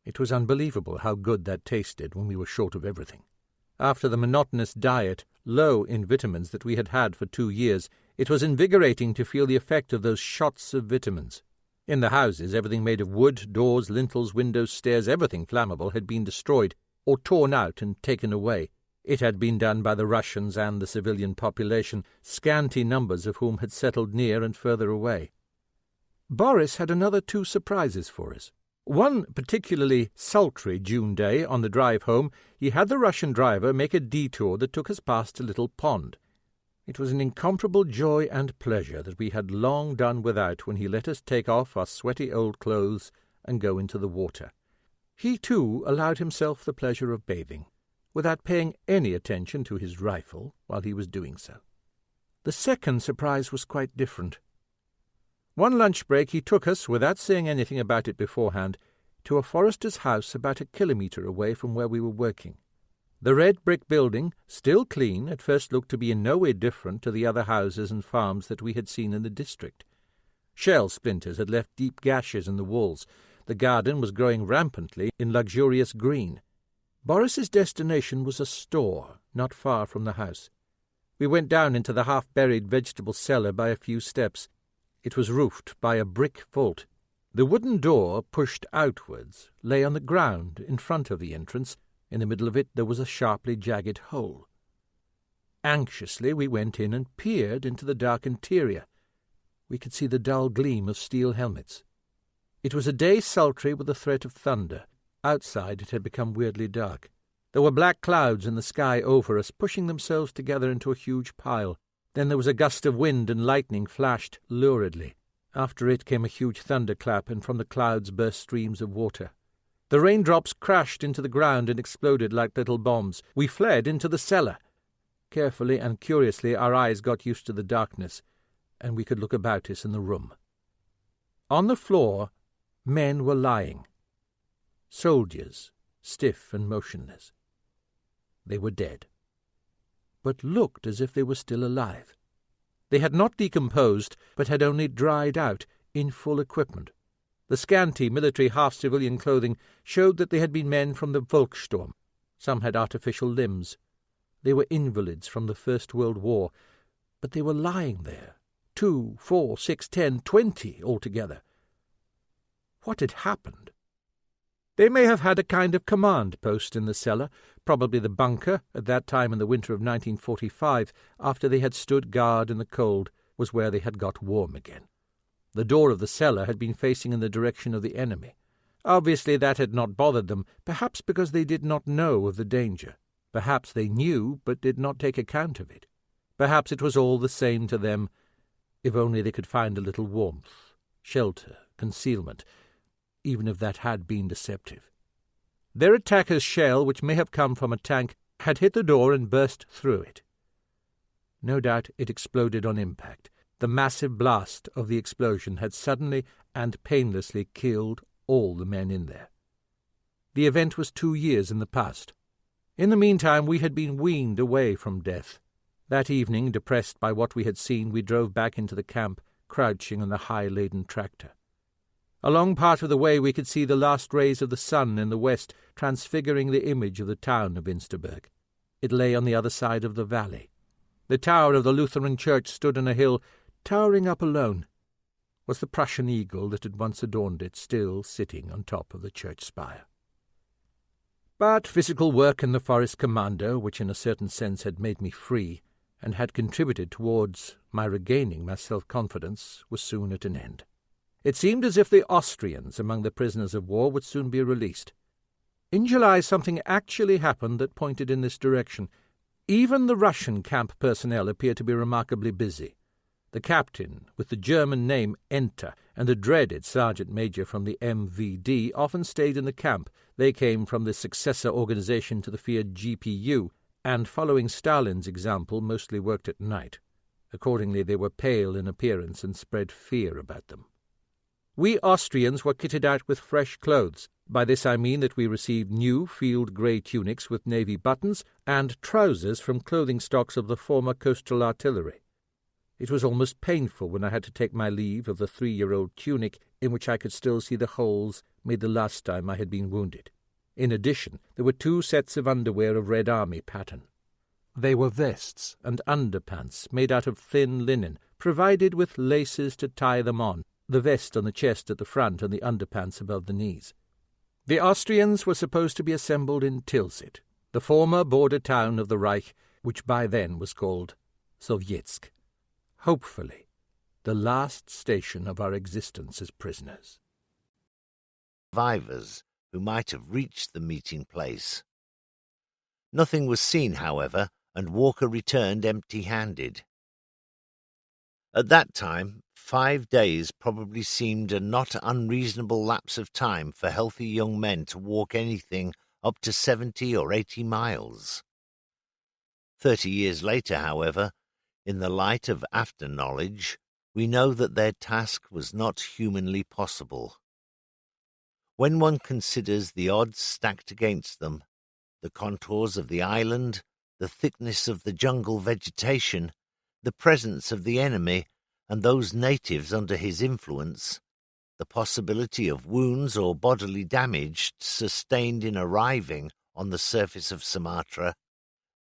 It was unbelievable how good that tasted when we were short of everything. After the monotonous diet, low in vitamins, that we had had for 2 years, it was invigorating to feel the effect of those shots of vitamins. In the houses, everything made of wood, doors, lintels, windows, stairs, everything flammable had been destroyed or torn out and taken away. It had been done by the Russians and the civilian population, scanty numbers of whom had settled near and further away. Boris had another 2 surprises for us. One particularly sultry June day, on the drive home, he had the Russian driver make a detour that took us past a little pond. It was an incomparable joy and pleasure that we had long done without when he let us take off our sweaty old clothes and go into the water. He, too, allowed himself the pleasure of bathing, without paying any attention to his rifle while he was doing so. The second surprise was quite different. One lunch break he took us, without saying anything about it beforehand, to a forester's house about 1 kilometre away from where we were working. The red brick building, still clean, at first looked to be in no way different to the other houses and farms that we had seen in the district. Shell splinters had left deep gashes in the walls. The garden was growing rampantly in luxurious green. Boris's destination was a store not far from the house. We went down into the half-buried vegetable cellar by a few steps. It was roofed by a brick vault. The wooden door, pushed outwards, lay on the ground in front of the entrance. In the middle of it there was a sharply jagged hole. Anxiously we went in and peered into the dark interior. We could see the dull gleam of steel helmets. It was a day sultry with the threat of thunder. Outside it had become weirdly dark. There were black clouds in the sky over us, pushing themselves together into a huge pile. Then there was a gust of wind, and lightning flashed luridly. After it came a huge thunderclap, and from the clouds burst streams of water. The raindrops crashed into the ground and exploded like little bombs. We fled into the cellar. Carefully and curiously our eyes got used to the darkness, and we could look about us in the room. On the floor, men were lying. Soldiers, stiff and motionless. They were dead, but looked as if they were still alive. They had not decomposed, but had only dried out, in full equipment. The scanty military half-civilian clothing showed that they had been men from the Volkssturm. Some had artificial limbs. They were invalids from the First World War, but they were lying there, 2, 4, 6, 10, 20 altogether. What had happened? They may have had a kind of command post in the cellar, probably the bunker, at that time in the winter of 1945, after they had stood guard in the cold, was where they had got warm again. The door of the cellar had been facing in the direction of the enemy. Obviously that had not bothered them, perhaps because they did not know of the danger. Perhaps they knew, but did not take account of it. Perhaps it was all the same to them, if only they could find a little warmth, shelter, concealment, even if that had been deceptive. Their attacker's shell, which may have come from a tank, had hit the door and burst through it. No doubt it exploded on impact. The massive blast of the explosion had suddenly and painlessly killed all the men in there. The event was 2 years in the past. In the meantime we had been weaned away from death. That evening, depressed by what we had seen, we drove back into the camp, crouching on the high-laden tractor. Along part of the way we could see the last rays of the sun in the west transfiguring the image of the town of Insterburg. It lay on the other side of the valley. The tower of the Lutheran church stood on a hill, towering up alone. Was the Prussian eagle that had once adorned it still sitting on top of the church spire? But physical work in the forest commando, which in a certain sense had made me free, and had contributed towards my regaining my self-confidence, was soon at an end. It seemed as if the Austrians among the prisoners of war would soon be released. In July something actually happened that pointed in this direction. Even the Russian camp personnel appeared to be remarkably busy. The captain, with the German name Enter, and the dreaded sergeant major from the MVD often stayed in the camp. They came from the successor organization to the feared GPU, and following Stalin's example mostly worked at night. Accordingly they were pale in appearance and spread fear about them. We Austrians were kitted out with fresh clothes. By this I mean that we received new field grey tunics with navy buttons and trousers from clothing stocks of the former coastal artillery. It was almost painful when I had to take my leave of the 3-year-old tunic in which I could still see the holes made the last time I had been wounded. In addition, there were 2 sets of underwear of Red Army pattern. They were vests and underpants made out of thin linen, provided with laces to tie them on, the vest on the chest at the front and the underpants above the knees. The Austrians were supposed to be assembled in Tilsit, the former border town of the Reich, which by then was called Sovietsk. Hopefully, the last station of our existence as prisoners. Survivors who might have reached the meeting place. Nothing was seen, however, and Walker returned empty-handed. At that time, 5 days probably seemed a not unreasonable lapse of time for healthy young men to walk anything up to 70 or 80 miles. 30 years later, however, in the light of after-knowledge, we know that their task was not humanly possible. When one considers the odds stacked against them, the contours of the island, the thickness of the jungle vegetation, the presence of the enemy, and those natives under his influence, the possibility of wounds or bodily damage sustained in arriving on the surface of Sumatra,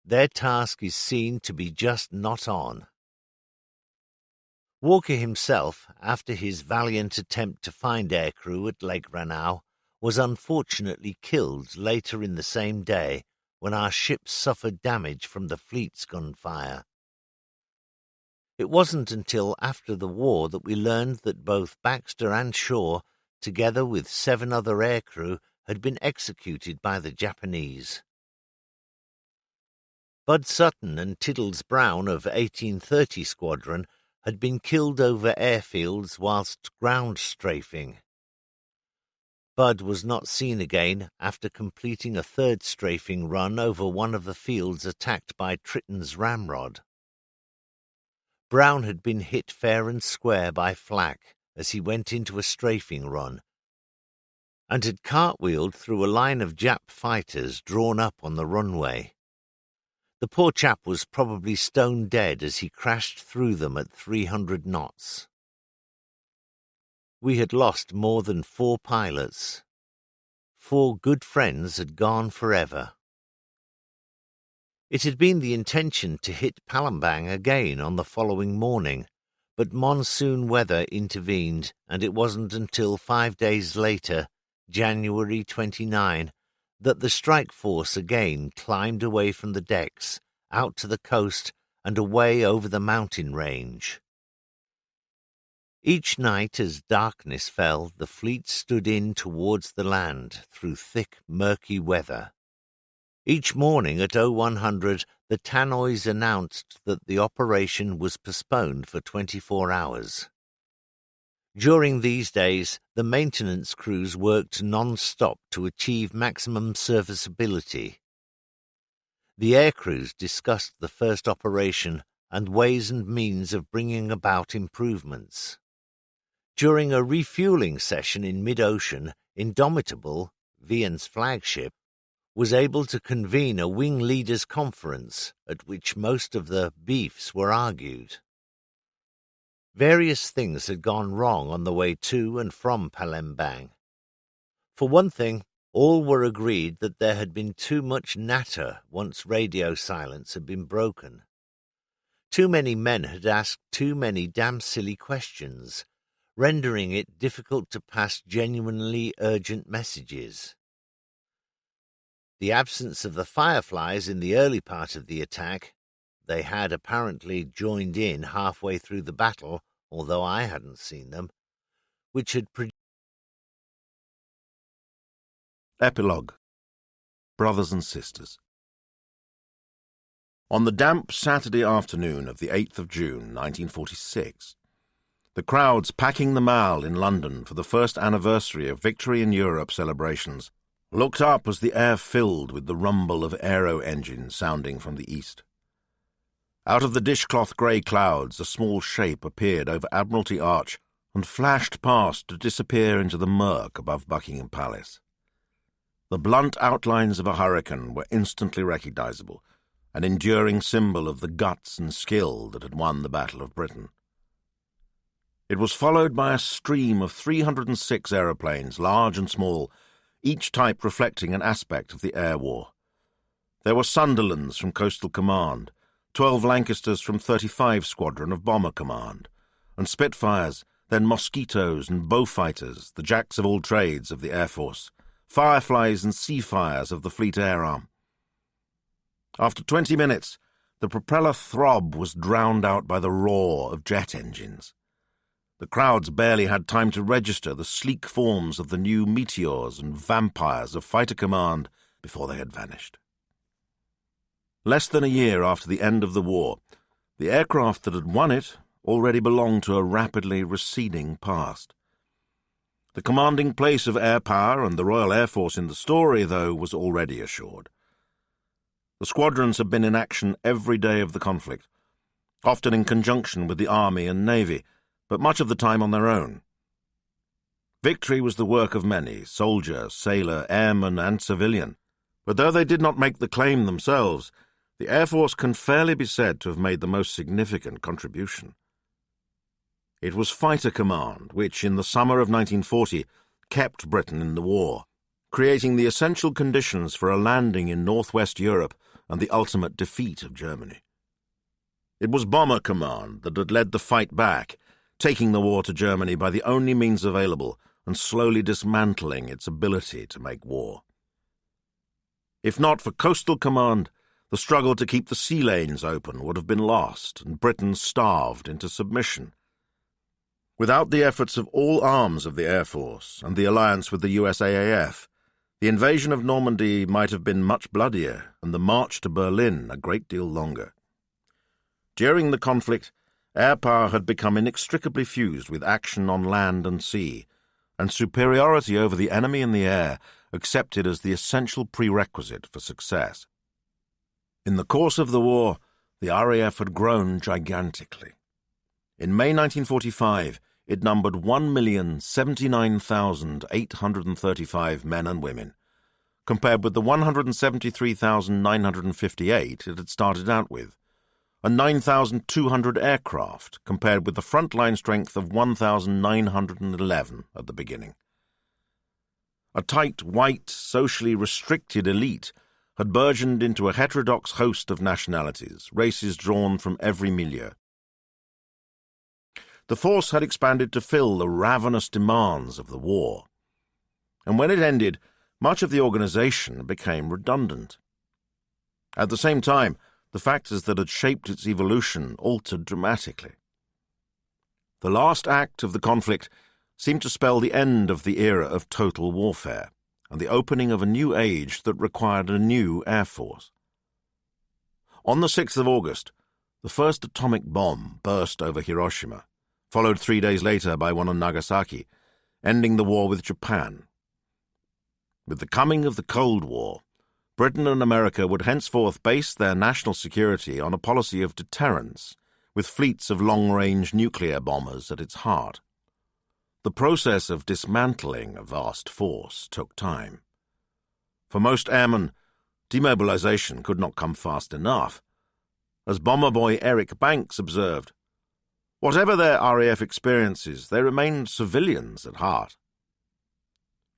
their task is seen to be just not on. Walker himself, after his valiant attempt to find aircrew at Lake Ranau, was unfortunately killed later in the same day when our ships suffered damage from the fleet's gunfire. It wasn't until after the war that we learned that both Baxter and Shaw, together with 7 other aircrew, had been executed by the Japanese. Bud Sutton and Tiddles Brown of 1830 Squadron had been killed over airfields whilst ground strafing. Bud was not seen again after completing a 3rd strafing run over one of the fields attacked by Tritton's ramrod. Brown had been hit fair and square by flak as he went into a strafing run, and had cartwheeled through a line of Jap fighters drawn up on the runway. The poor chap was probably stone dead as he crashed through them at 300 knots. We had lost more than 4 pilots. 4 good friends had gone forever. It had been the intention to hit Palembang again on the following morning, but monsoon weather intervened, and it wasn't until 5 days later, January 29, that the strike force again climbed away from the decks, out to the coast and away over the mountain range. Each night as darkness fell, the fleet stood in towards the land through thick, murky weather. Each morning at 0100, the tannoys announced that the operation was postponed for 24 hours. During these days, the maintenance crews worked non-stop to achieve maximum serviceability. The air crews discussed the first operation and ways and means of bringing about improvements. During a refueling session in mid-ocean, Indomitable, Vian's flagship, was able to convene a wing leaders' conference at which most of the beefs were argued. Various things had gone wrong on the way to and from Palembang. For one thing, all were agreed that there had been too much natter once radio silence had been broken. Too many men had asked too many damn silly questions, rendering it difficult to pass genuinely urgent messages. The absence of the Fireflies in the early part of the attack — they had apparently joined in halfway through the battle, although I hadn't seen them — which had produced. Epilogue. Brothers and Sisters. On the damp Saturday afternoon of the 8th of June, 1946, the crowds packing the Mall in London for the first anniversary of Victory in Europe celebrations looked up as the air filled with the rumble of aero engines sounding from the east. Out of the dishcloth grey clouds a small shape appeared over Admiralty Arch and flashed past to disappear into the murk above Buckingham Palace. The blunt outlines of a hurricane were instantly recognisable, an enduring symbol of the guts and skill that had won the Battle of Britain. It was followed by a stream of 306 aeroplanes, large and small, each type reflecting an aspect of the air war. There were Sunderlands from Coastal Command, 12 Lancasters from 35 Squadron of Bomber Command, and Spitfires, then Mosquitoes and Beaufighters, the jacks of all trades of the Air Force, Fireflies and Seafires of the Fleet Air Arm. After 20 minutes, the propeller throb was drowned out by the roar of jet engines. The crowds barely had time to register the sleek forms of the new Meteors and Vampires of Fighter Command before they had vanished. Less than a year after the end of the war, the aircraft that had won it already belonged to a rapidly receding past. The commanding place of air power and the Royal Air Force in the story, though, was already assured. The squadrons had been in action every day of the conflict, often in conjunction with the Army and Navy, but much of the time on their own. Victory was the work of many, soldier, sailor, airman, and civilian, but though they did not make the claim themselves, the Air Force can fairly be said to have made the most significant contribution. It was Fighter Command which, in the summer of 1940, kept Britain in the war, creating the essential conditions for a landing in northwest Europe and the ultimate defeat of Germany. It was Bomber Command that had led the fight back, taking the war to Germany by the only means available and slowly dismantling its ability to make war. If not for Coastal Command, the struggle to keep the sea lanes open would have been lost and Britain starved into submission. Without the efforts of all arms of the Air Force and the alliance with the USAAF, the invasion of Normandy might have been much bloodier and the march to Berlin a great deal longer. During the conflict, air power had become inextricably fused with action on land and sea, and superiority over the enemy in the air accepted as the essential prerequisite for success. In the course of the war, the RAF had grown gigantically. In May 1945, it numbered 1,079,835 men and women, compared with the 173,958 it had started out with, and 9,200 aircraft compared with the frontline strength of 1,911 at the beginning. A tight, white, socially restricted elite had burgeoned into a heterodox host of nationalities, races drawn from every milieu. The force had expanded to fill the ravenous demands of the war, and when it ended, much of the organization became redundant. At the same time, the factors that had shaped its evolution altered dramatically. The last act of the conflict seemed to spell the end of the era of total warfare and the opening of a new age that required a new air force. On the 6th of August, the first atomic bomb burst over Hiroshima, followed 3 days later by one on Nagasaki, ending the war with Japan. With the coming of the Cold War, Britain and America would henceforth base their national security on a policy of deterrence, with fleets of long-range nuclear bombers at its heart. The process of dismantling a vast force took time. For most airmen, demobilization could not come fast enough. As bomber boy Eric Banks observed, Whatever their RAF experiences, they remained civilians at heart.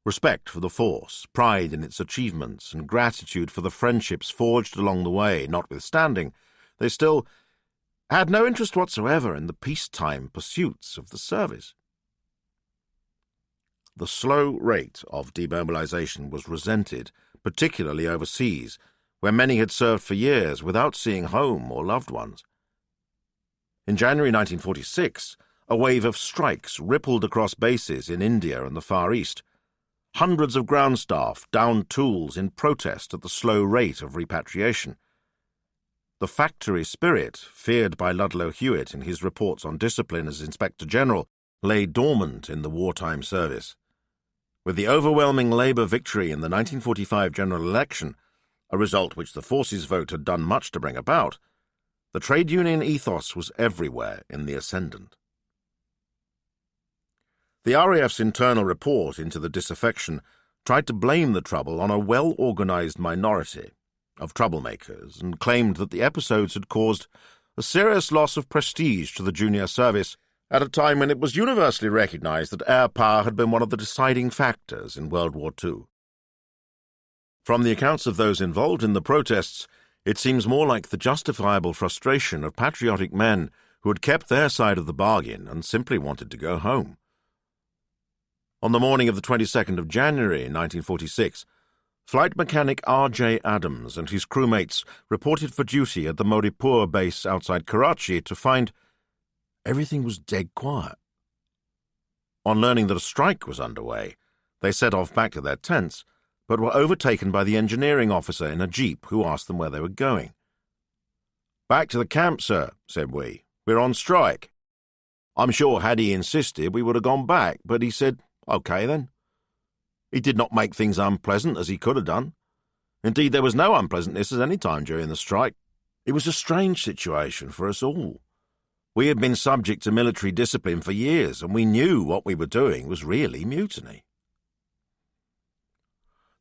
Respect for the force, pride in its achievements, and gratitude for the friendships forged along the way notwithstanding, they still had no interest whatsoever in the peacetime pursuits of the service. The slow rate of demobilization was resented, particularly overseas, where many had served for years without seeing home or loved ones. In January 1946, a wave of strikes rippled across bases in India and the Far East. Hundreds of ground staff downed tools in protest at the slow rate of repatriation. The factory spirit, feared by Ludlow Hewitt in his reports on discipline as Inspector General, lay dormant in the wartime service. With the overwhelming Labour victory in the 1945 general election, a result which the forces vote had done much to bring about, the trade union ethos was everywhere in the ascendant. The RAF's internal report into the disaffection tried to blame the trouble on a well-organised minority of troublemakers and claimed that the episodes had caused a serious loss of prestige to the junior service at a time when it was universally recognised that air power had been one of the deciding factors in World War II. From the accounts of those involved in the protests, it seems more like the justifiable frustration of patriotic men who had kept their side of the bargain and simply wanted to go home. On the morning of the 22nd of January 1946, flight mechanic R.J. Adams and his crewmates reported for duty at the Moripur base outside Karachi to find everything was dead quiet. On learning that a strike was underway, they set off back to their tents, but were overtaken by the engineering officer in a jeep who asked them where they were going. "Back to the camp, sir," said we. "We're on strike." I'm sure had he insisted we would have gone back, but he said, "OK, then." He did not make things unpleasant as he could have done. Indeed, there was no unpleasantness at any time during the strike. It was a strange situation for us all. We had been subject to military discipline for years, and we knew what we were doing was really mutiny.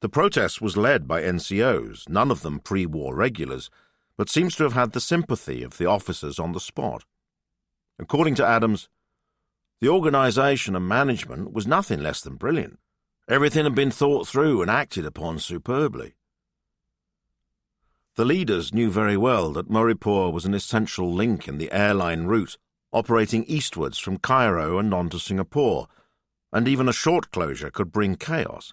The protest was led by NCOs, none of them pre-war regulars, but seems to have had the sympathy of the officers on the spot. According to Adams, the organisation and management was nothing less than brilliant. Everything had been thought through and acted upon superbly. The leaders knew very well that Moripur was an essential link in the airline route, operating eastwards from Cairo and on to Singapore, and even a short closure could bring chaos.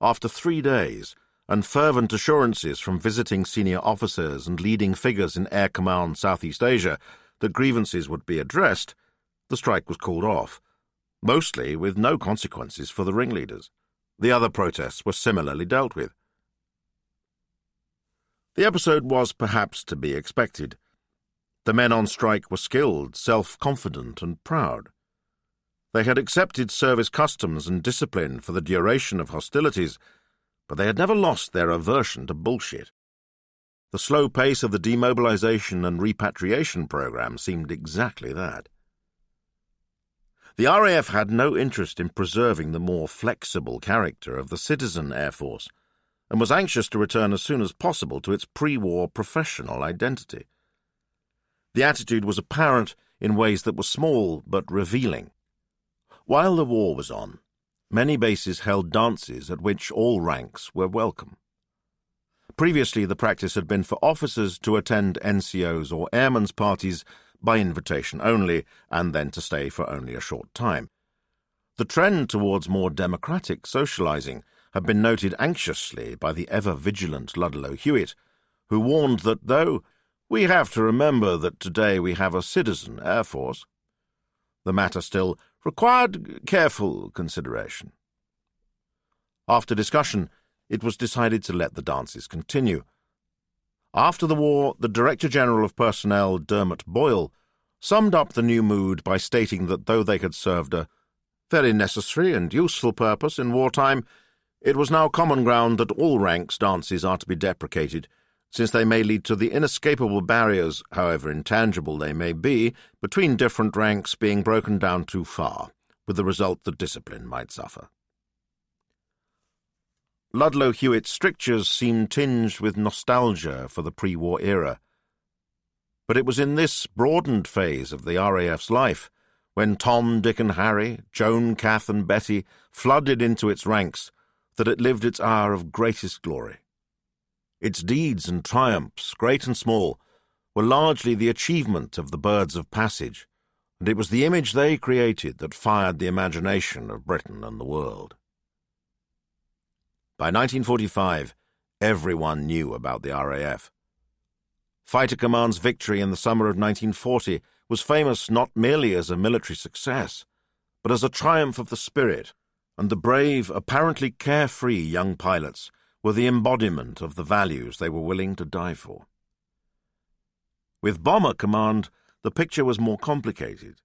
After 3 days, and fervent assurances from visiting senior officers and leading figures in Air Command Southeast Asia that grievances would be addressed, the strike was called off, mostly with no consequences for the ringleaders. The other protests were similarly dealt with. The episode was perhaps to be expected. The men on strike were skilled, self-confident, and proud. They had accepted service customs and discipline for the duration of hostilities, but they had never lost their aversion to bullshit. The slow pace of the demobilization and repatriation program seemed exactly that. The RAF had no interest in preserving the more flexible character of the citizen Air Force, and was anxious to return as soon as possible to its pre-war professional identity. The attitude was apparent in ways that were small but revealing. While the war was on, many bases held dances at which all ranks were welcome. Previously, the practice had been for officers to attend NCOs or airmen's parties by invitation only, and then to stay for only a short time. The trend towards more democratic socializing had been noted anxiously by the ever-vigilant Ludlow Hewitt, who warned that though we have to remember that today we have a citizen Air Force, the matter still required careful consideration. After discussion, it was decided to let the dances continue. After the war, the Director General of Personnel, Dermot Boyle, summed up the new mood by stating that though they had served a very necessary and useful purpose in wartime, it was now common ground that all ranks dances are to be deprecated, since they may lead to the inescapable barriers, however intangible they may be, between different ranks being broken down too far, with the result that discipline might suffer. Ludlow Hewitt's strictures seemed tinged with nostalgia for the pre-war era, But it was in this broadened phase of the RAF's life, when Tom, Dick and Harry, Joan, Kath and Betty flooded into its ranks, that it lived its hour of greatest glory. Its deeds and triumphs, great and small, were largely the achievement of the birds of passage, and it was the image they created that fired the imagination of Britain and the world. By 1945, everyone knew about the RAF. Fighter Command's victory in the summer of 1940 was famous not merely as a military success, but as a triumph of the spirit, and the brave, apparently carefree young pilots were the embodiment of the values they were willing to die for. With Bomber Command, the picture was more complicated.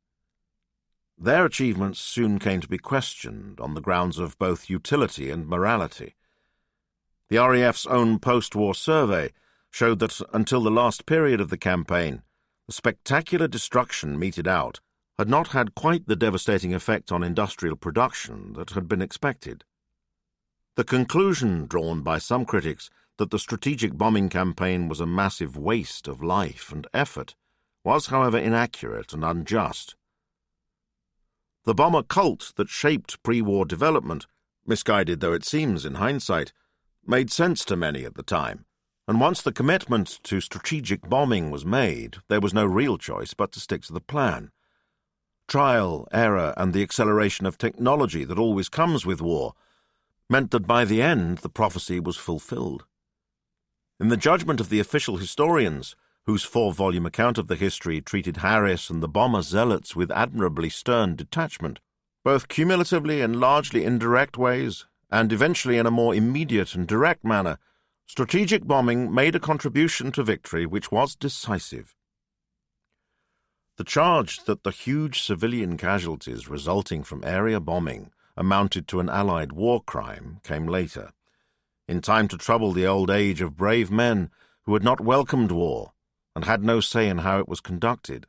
Their achievements soon came to be questioned on the grounds of both utility and morality. The RAF's own post-war survey showed that until the last period of the campaign, the spectacular destruction meted out had not had quite the devastating effect on industrial production that had been expected. The conclusion drawn by some critics that the strategic bombing campaign was a massive waste of life and effort was, however, inaccurate and unjust. The bomber cult that shaped pre-war development, misguided though it seems in hindsight, made sense to many at the time, and once the commitment to strategic bombing was made, there was no real choice but to stick to the plan. Trial, error, and the acceleration of technology that always comes with war meant that by the end the prophecy was fulfilled. In the judgment of the official historians, whose 4-volume account of the history treated Harris and the bomber zealots with admirably stern detachment, both cumulatively in largely indirect ways, and eventually in a more immediate and direct manner, strategic bombing made a contribution to victory which was decisive. The charge that the huge civilian casualties resulting from area bombing amounted to an Allied war crime came later, in time to trouble the old age of brave men who had not welcomed war and had no say in how it was conducted.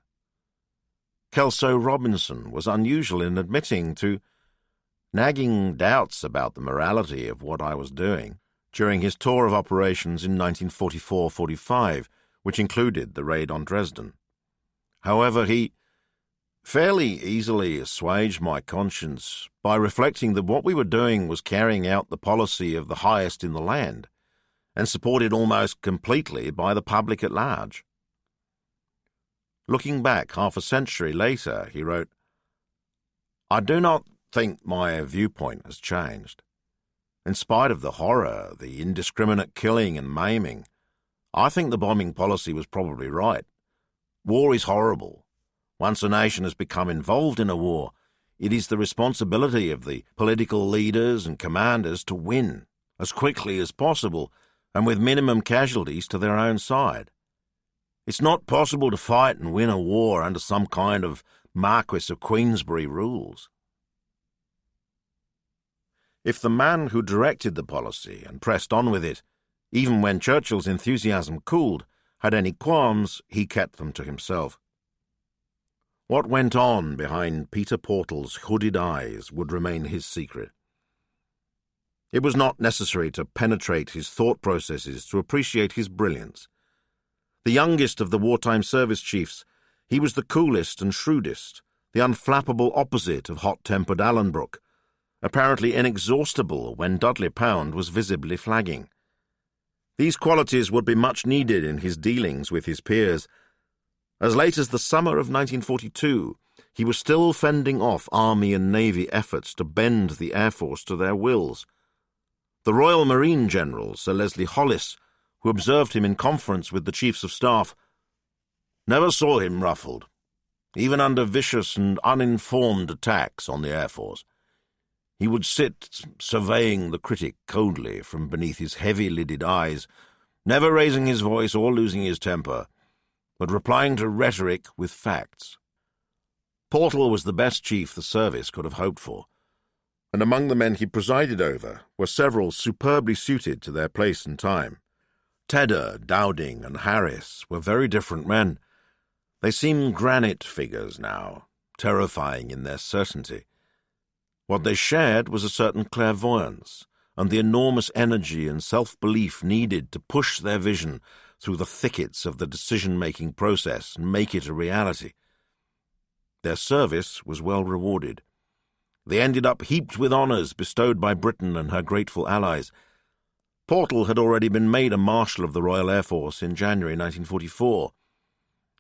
Kelso Robinson was unusual in admitting to nagging doubts about the morality of what I was doing during his tour of operations in 1944-45, which included the raid on Dresden. However, he fairly easily assuaged my conscience by reflecting that what we were doing was carrying out the policy of the highest in the land, and supported almost completely by the public at large. Looking back half a century later, he wrote, "I do not think my viewpoint has changed. In spite of the horror, the indiscriminate killing and maiming, I think the bombing policy was probably right. War is horrible. Once a nation has become involved in a war, it is the responsibility of the political leaders and commanders to win as quickly as possible and with minimum casualties to their own side. It's not possible to fight and win a war under some kind of Marquis of Queensberry rules." If the man who directed the policy and pressed on with it, even when Churchill's enthusiasm cooled, had any qualms, he kept them to himself. What went on behind Peter Portal's hooded eyes would remain his secret. It was not necessary to penetrate his thought processes to appreciate his brilliance. The youngest of the wartime service chiefs, he was the coolest and shrewdest, the unflappable opposite of hot-tempered Allenbrook, apparently inexhaustible when Dudley Pound was visibly flagging. These qualities would be much needed in his dealings with his peers. As late as the summer of 1942, he was still fending off Army and Navy efforts to bend the Air Force to their wills. The Royal Marine General, Sir Leslie Hollis, who observed him in conference with the Chiefs of Staff, never saw him ruffled, even under vicious and uninformed attacks on the Air Force. He would sit surveying the critic coldly from beneath his heavy-lidded eyes, never raising his voice or losing his temper, but replying to rhetoric with facts. Portal was the best chief the service could have hoped for, and among the men he presided over were several superbly suited to their place and time. Tedder, Dowding, and Harris were very different men. They seemed granite figures now, terrifying in their certainty. What they shared was a certain clairvoyance, and the enormous energy and self-belief needed to push their vision through the thickets of the decision-making process and make it a reality. Their service was well rewarded. They ended up heaped with honours bestowed by Britain and her grateful allies. Portal had already been made a Marshal of the Royal Air Force in January 1944.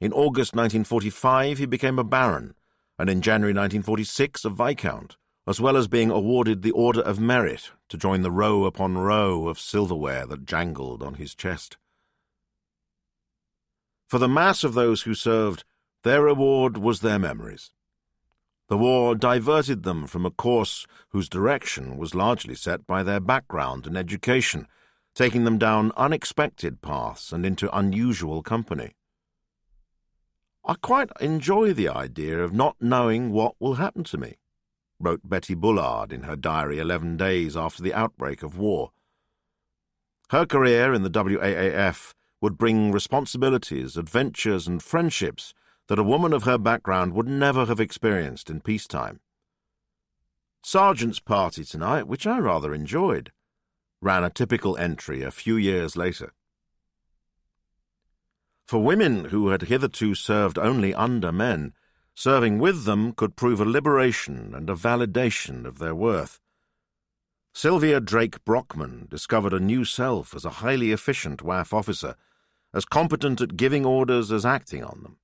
In August 1945 he became a Baron, and in January 1946 a Viscount, as well as being awarded the Order of Merit to join the row upon row of silverware that jangled on his chest. For the mass of those who served, their reward was their memories. The war diverted them from a course whose direction was largely set by their background and education, taking them down unexpected paths and into unusual company. "I quite enjoy the idea of not knowing what will happen to me," wrote Betty Bullard in her diary 11 days after the outbreak of war. Her career in the WAAF would bring responsibilities, adventures, and friendships that a woman of her background would never have experienced in peacetime. "Sergeant's party tonight, which I rather enjoyed," ran a typical entry a few years later. For women who had hitherto served only under men, serving with them could prove a liberation and a validation of their worth. Sylvia Drake Brockman discovered a new self as a highly efficient WAF officer, as competent at giving orders as acting on them.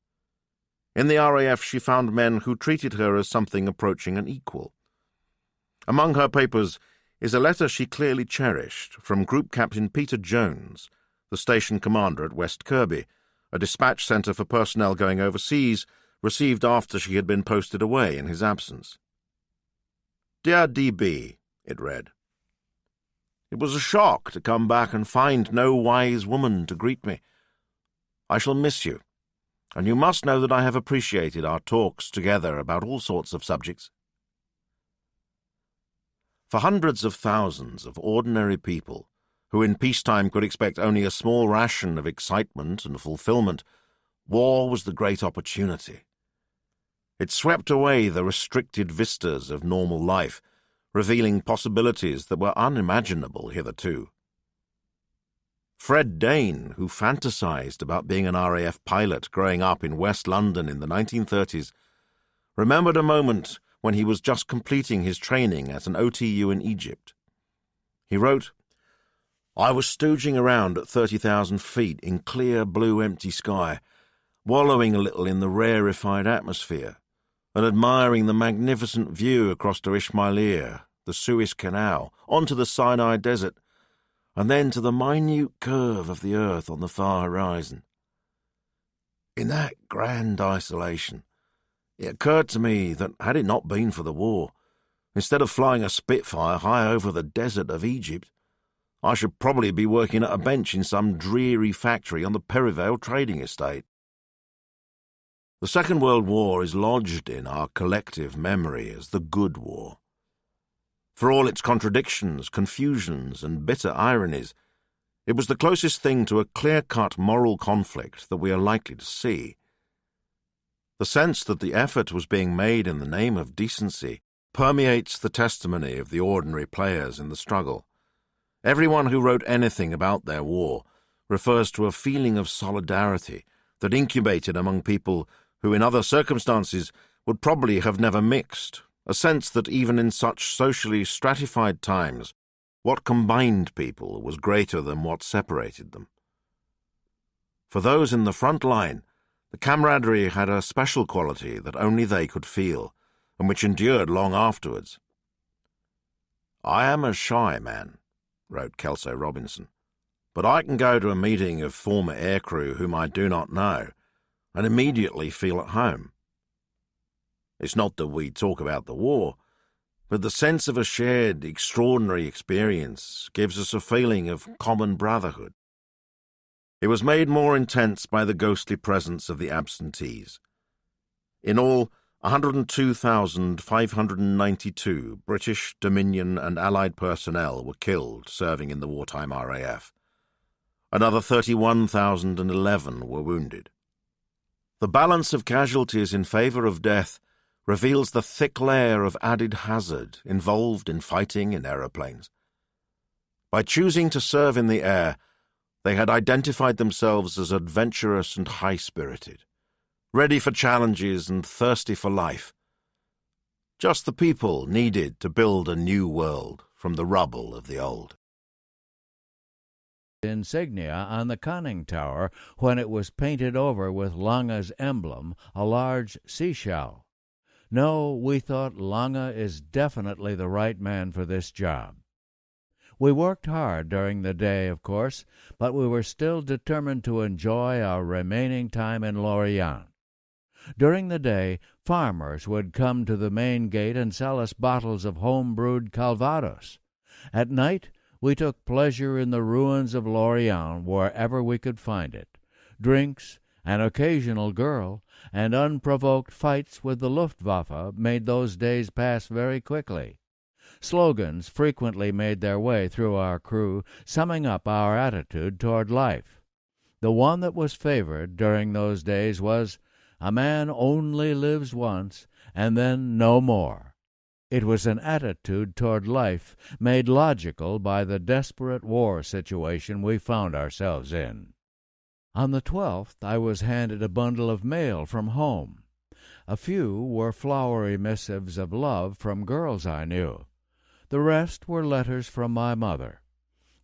In the RAF she found men who treated her as something approaching an equal. Among her papers is a letter she clearly cherished from Group Captain Peter Jones, the station commander at West Kirby, a dispatch centre for personnel going overseas, received after she had been posted away in his absence. "Dear DB," it read, "it was a shock to come back and find no wise woman to greet me. I shall miss you, and you must know that I have appreciated our talks together about all sorts of subjects." For hundreds of thousands of ordinary people, who in peacetime could expect only a small ration of excitement and fulfillment, war was the great opportunity. It swept away the restricted vistas of normal life, revealing possibilities that were unimaginable hitherto. Fred Dane, who fantasized about being an RAF pilot growing up in West London in the 1930s, remembered a moment when he was just completing his training at an OTU in Egypt. He wrote, "I was stooging around at 30,000 feet in clear blue empty sky, wallowing a little in the rarefied atmosphere, and admiring the magnificent view across to Ismailia, the Suez Canal, onto the Sinai Desert, and then to the minute curve of the earth on the far horizon. In that grand isolation, it occurred to me that had it not been for the war, instead of flying a Spitfire high over the desert of Egypt, I should probably be working at a bench in some dreary factory on the prevailed trading estate." The Second World War is lodged in our collective memory as the Good War. For all its contradictions, confusions, and bitter ironies, it was the closest thing to a clear-cut moral conflict that we are likely to see. The sense that the effort was being made in the name of decency permeates the testimony of the ordinary players in the struggle. Everyone who wrote anything about their war refers to a feeling of solidarity that incubated among people who in other circumstances would probably have never mixed, a sense that even in such socially stratified times, what combined people was greater than what separated them. For those in the front line, the camaraderie had a special quality that only they could feel, and which endured long afterwards. "I am a shy man," wrote Kelso Robinson, "but I can go to a meeting of former aircrew whom I do not know, and immediately feel at home. It's not that we talk about the war, but the sense of a shared, extraordinary experience gives us a feeling of common brotherhood. It was made more intense by the ghostly presence of the absentees. In all, 102,592 British, Dominion and Allied personnel were killed serving in the wartime RAF. Another 31,011 were wounded. The balance of casualties in favour of death reveals the thick layer of added hazard involved in fighting in aeroplanes. By choosing to serve in the air, They had identified themselves as adventurous and high-spirited, ready for challenges and thirsty for life. Just the people needed to build a new world from the rubble of the old. Insignia on the conning tower when it was painted over with Lange's emblem, a large seashell. No, we thought Lange is definitely the right man for this job. We worked hard during the day, of course, but we were still determined to enjoy our remaining time in Lorient. During the day, farmers would come to the main gate and sell us bottles of home-brewed Calvados. At night, we took pleasure in the ruins of Lorient wherever we could find it. Drinks, an occasional girl, and unprovoked fights with the Luftwaffe made those days pass very quickly. Slogans frequently made their way through our crew, summing up our attitude toward life. The one that was favored during those days was, "A man only lives once, and then no more." It was an attitude toward life made logical by the desperate war situation we found ourselves in. On the 12th I was handed a bundle of mail from home. A few were flowery missives of love from girls I knew. The rest were letters from my mother.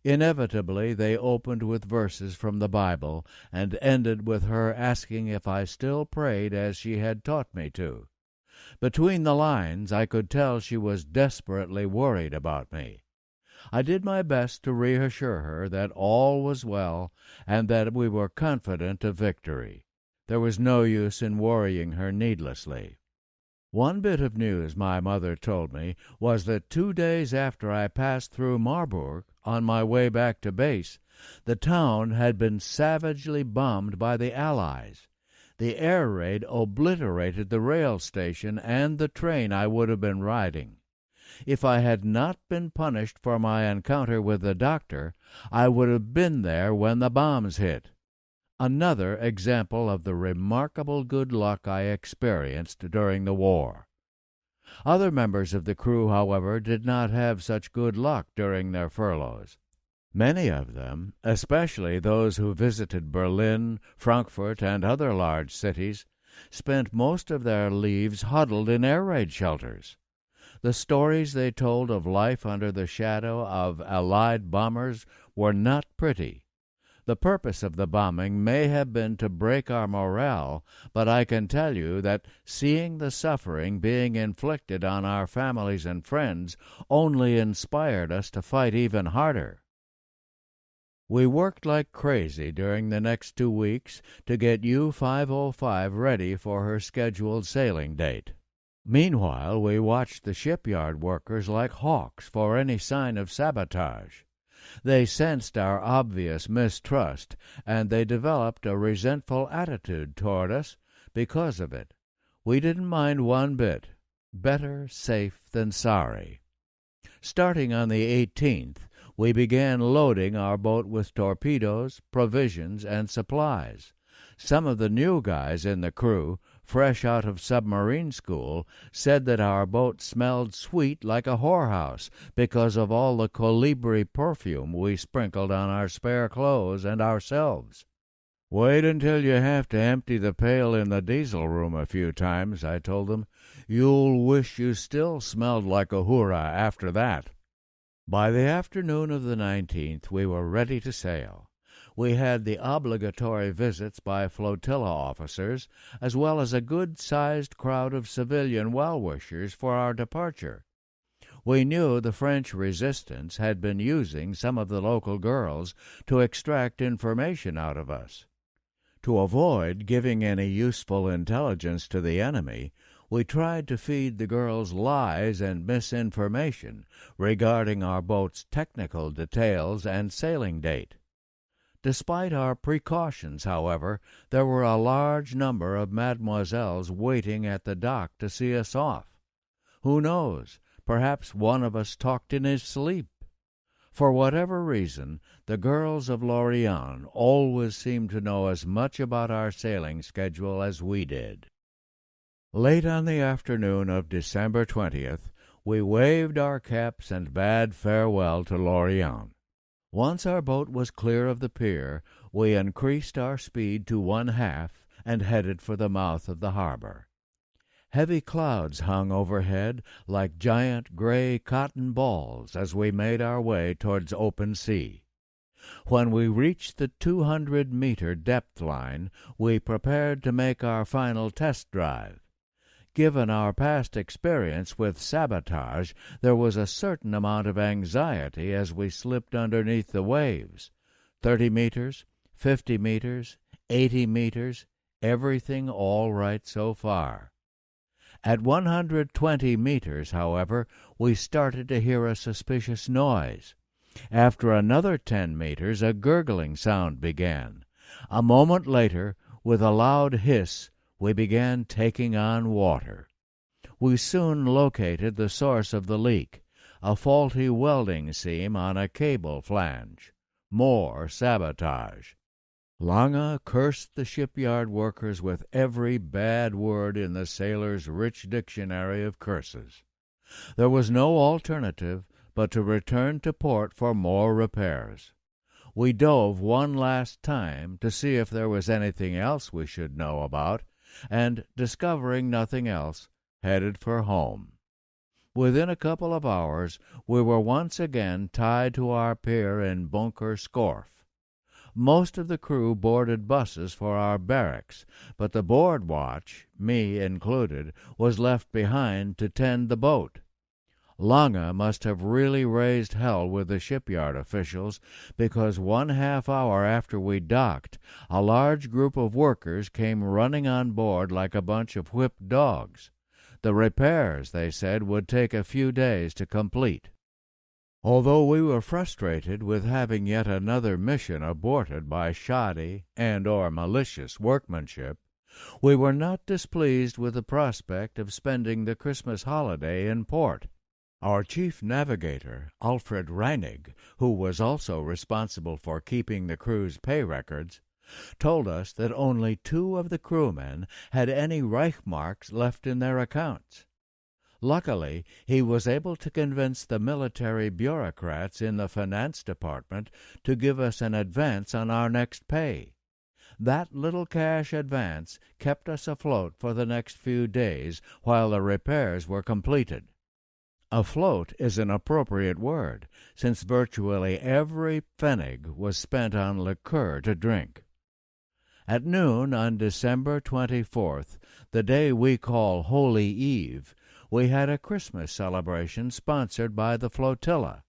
Inevitably they opened with verses from the Bible and ended with her asking if I still prayed as she had taught me to. Between the lines I could tell she was desperately worried about me. I did my best to reassure her that all was well and that we were confident of victory. There was no use in worrying her needlessly. One bit of news my mother told me was that 2 days after I passed through Marburg on my way back to base, the town had been savagely bombed by the Allies. The air raid obliterated the rail station and the train I would have been riding. If I had not been punished for my encounter with the doctor, I would have been there when the bombs hit. Another example of the remarkable good luck I experienced during the war. Other members of the crew, however, did not have such good luck during their furloughs. Many of them, especially those who visited Berlin, Frankfurt, and other large cities, spent most of their leaves huddled in air raid shelters. The stories they told of life under the shadow of Allied bombers were not pretty. The purpose of the bombing may have been to break our morale, but I can tell you that seeing the suffering being inflicted on our families and friends only inspired us to fight even harder. We worked like crazy during the next 2 weeks to get U-505 ready for her scheduled sailing date. Meanwhile, we watched the shipyard workers like hawks for any sign of sabotage. They sensed our obvious mistrust, and they developed a resentful attitude toward us because of it. We didn't mind one bit. Better safe than sorry. Starting on the 18th, we began loading our boat with torpedoes, provisions, and supplies. Some of the new guys in the crew, fresh out of submarine school, said that our boat smelled sweet like a whorehouse because of all the colibri perfume we sprinkled on our spare clothes and ourselves. "Wait until you have to empty the pail in the diesel room a few times," I told them. "You'll wish you still smelled like a hurrah after that." By the afternoon of the 19th we were ready to sail. We had the obligatory visits by flotilla officers, as well as a good-sized crowd of civilian well-wishers for our departure. We knew the French resistance had been using some of the local girls to extract information out of us. To avoid giving any useful intelligence to the enemy, we tried to feed the girls lies and misinformation regarding our boat's technical details and sailing date. Despite our precautions, however, there were a large number of mademoiselles waiting at the dock to see us off. Who knows, perhaps one of us talked in his sleep. For whatever reason, the girls of Lorient always seemed to know as much about our sailing schedule as we did. Late on the afternoon of December 20th, we waved our caps and bade farewell to Lorient. Once our boat was clear of the pier, we increased our speed to 1/2 and headed for the mouth of the harbor. Heavy clouds hung overhead like giant gray cotton balls as we made our way towards open sea. When we reached the 200-meter depth line, we prepared to make our final test drive. Given our past experience with sabotage, there was a certain amount of anxiety as we slipped underneath the waves. 30 meters, 50 meters, 80 meters, everything all right so far. At 120 meters, however, we started to hear a suspicious noise. After another 10 meters, a gurgling sound began. A moment later, with a loud hiss, we began taking on water. We soon located the source of the leak, a faulty welding seam on a cable flange. More sabotage. Lange cursed the shipyard workers with every bad word in the sailor's rich dictionary of curses. There was no alternative but to return to port for more repairs. We dove one last time to see if there was anything else we should know about, and, discovering nothing else, headed for home. Within a couple of hours we were once again tied to our pier in Bunker Scorff. Most of the crew boarded buses for our barracks, but the board watch, me included, was left behind to tend the boat. Lange must have really raised hell with the shipyard officials, because 1/2 hour after we docked, a large group of workers came running on board like a bunch of whipped dogs. The repairs, they said, would take a few days to complete. Although we were frustrated with having yet another mission aborted by shoddy and/or malicious workmanship, we were not displeased with the prospect of spending the Christmas holiday in port. Our chief navigator, Alfred Reinig, who was also responsible for keeping the crew's pay records, told us that only 2 of the crewmen had any Reichsmarks left in their accounts. Luckily, he was able to convince the military bureaucrats in the finance department to give us an advance on our next pay. That little cash advance kept us afloat for the next few days while the repairs were completed. Afloat is an appropriate word, since virtually every pfennig was spent on liqueur to drink. At noon on December 24th, the day we call Holy Eve, we had a Christmas celebration sponsored by the flotilla.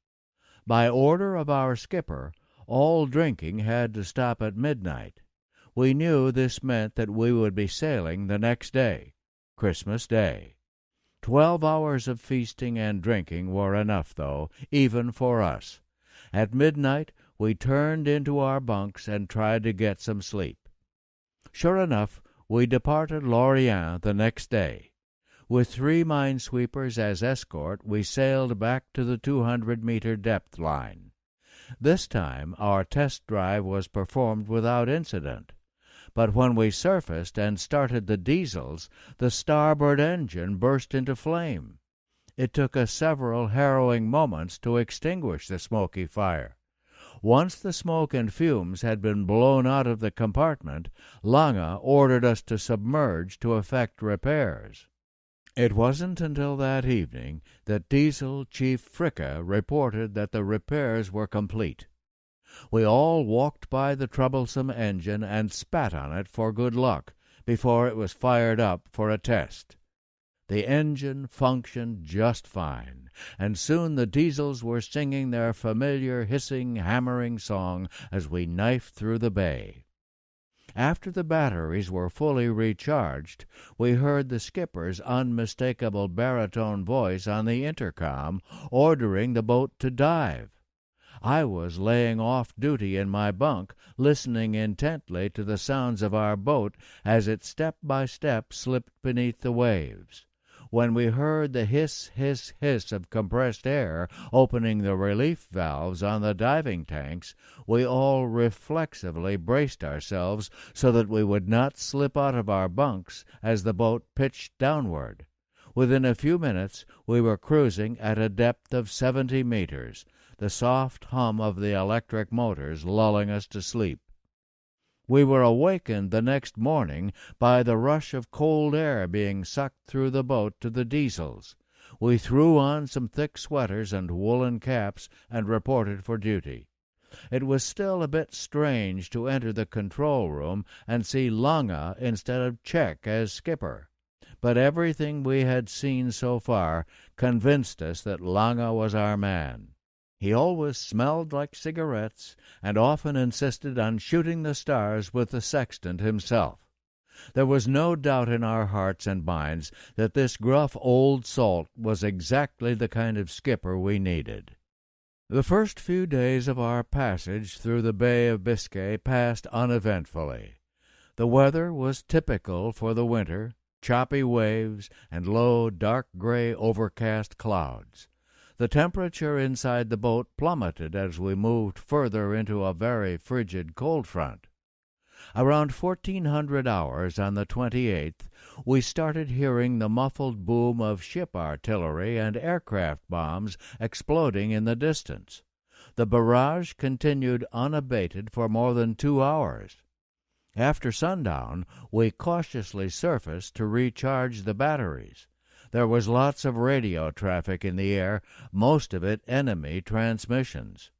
By order of our skipper, all drinking had to stop at midnight. We knew this meant that we would be sailing the next day, Christmas Day. 12 hours of feasting and drinking were enough, though, even for us. At midnight we turned into our bunks and tried to get some sleep. Sure enough, we departed Lorient the next day. With 3 minesweepers as escort, we sailed back to the 200-meter depth line. This time our test drive was performed without incident. But when we surfaced and started the diesels, the starboard engine burst into flame. It took us several harrowing moments to extinguish the smoky fire. Once the smoke and fumes had been blown out of the compartment, Lange ordered us to submerge to effect repairs. It wasn't until that evening that Diesel Chief Fricke reported that the repairs were complete. We all walked by the troublesome engine and spat on it for good luck before it was fired up for a test. The engine functioned just fine, and soon the diesels were singing their familiar hissing, hammering song as we knifed through the bay. After the batteries were fully recharged, we heard the skipper's unmistakable baritone voice on the intercom ordering the boat to dive. I was laying off duty in my bunk, listening intently to the sounds of our boat as it step by step slipped beneath the waves. When we heard the hiss, hiss, hiss of compressed air opening the relief valves on the diving tanks, we all reflexively braced ourselves so that we would not slip out of our bunks as the boat pitched downward. Within a few minutes we were cruising at a depth of 70 meters, the soft hum of the electric motors lulling us to sleep. We were awakened the next morning by the rush of cold air being sucked through the boat to the diesels. We threw on some thick sweaters and woolen caps and reported for duty. It was still a bit strange to enter the control room and see Lange instead of Czech as skipper, but everything we had seen so far convinced us that Lange was our man. He always smelled like cigarettes and often insisted on shooting the stars with the sextant himself. There was no doubt in our hearts and minds that this gruff old salt was exactly the kind of skipper we needed. The first few days of our passage through the Bay of Biscay passed uneventfully. The weather was typical for the winter, choppy waves and low, dark gray, overcast clouds. The temperature inside the boat plummeted as we moved further into a very frigid cold front. Around 1400 hours on the 28th, we started hearing the muffled boom of ship artillery and aircraft bombs exploding in the distance. The barrage continued unabated for more than 2 hours. After sundown, we cautiously surfaced to recharge the batteries. There was lots of radio traffic in the air, most of it enemy transmissions.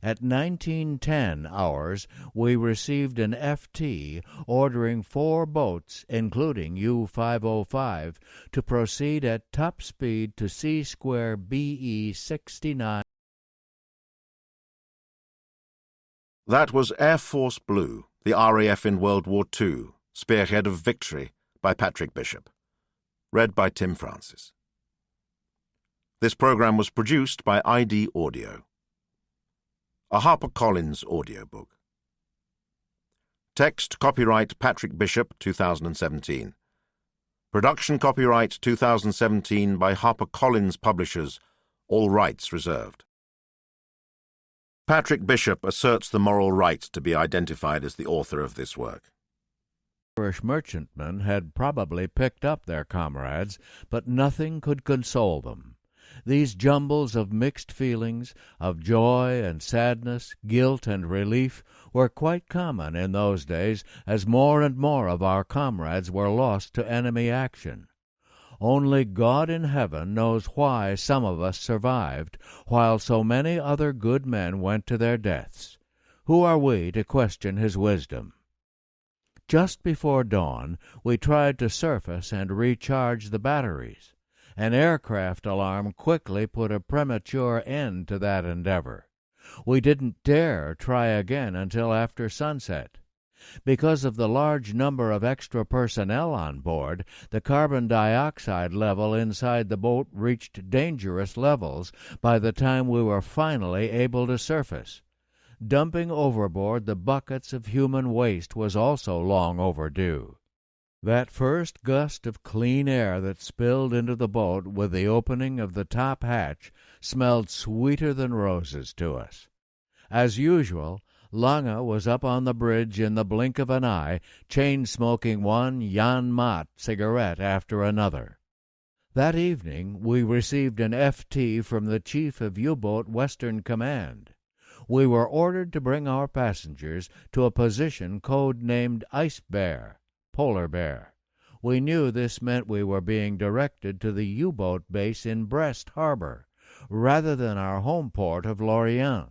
At 1910 hours, we received an FT ordering 4 boats, including U-505, to proceed at top speed to C-square BE 69. That was Air Force Blue, the RAF in World War II, Spearhead of Victory, by Patrick Bishop. Read by Tim Francis. This program was produced by ID Audio. A HarperCollins audiobook. Text copyright Patrick Bishop, 2017. Production copyright 2017 by HarperCollins Publishers, all rights reserved. Patrick Bishop asserts the moral right to be identified as the author of this work. Irish merchantmen had probably picked up their comrades, but nothing could console them. These jumbles of mixed feelings, of joy and sadness, guilt and relief, were quite common in those days as more and more of our comrades were lost to enemy action. Only God in heaven knows why some of us survived, while so many other good men went to their deaths. Who are we to question his wisdom? Just before dawn, we tried to surface and recharge the batteries. An aircraft alarm quickly put a premature end to that endeavor. We didn't dare try again until after sunset. Because of the large number of extra personnel on board, the carbon dioxide level inside the boat reached dangerous levels by the time we were finally able to surface. Dumping overboard the buckets of human waste was also long overdue. That first gust of clean air that spilled into the boat with the opening of the top hatch smelled sweeter than roses to us. As usual, Lange was up on the bridge in the blink of an eye, chain-smoking one Jan Mat cigarette after another. That evening we received an FT from the Chief of U-Boat Western Command. We were ordered to bring our passengers to a position code-named Ice Bear, Polar Bear. We knew this meant we were being directed to the U-boat base in Brest Harbor, rather than our home port of Lorient.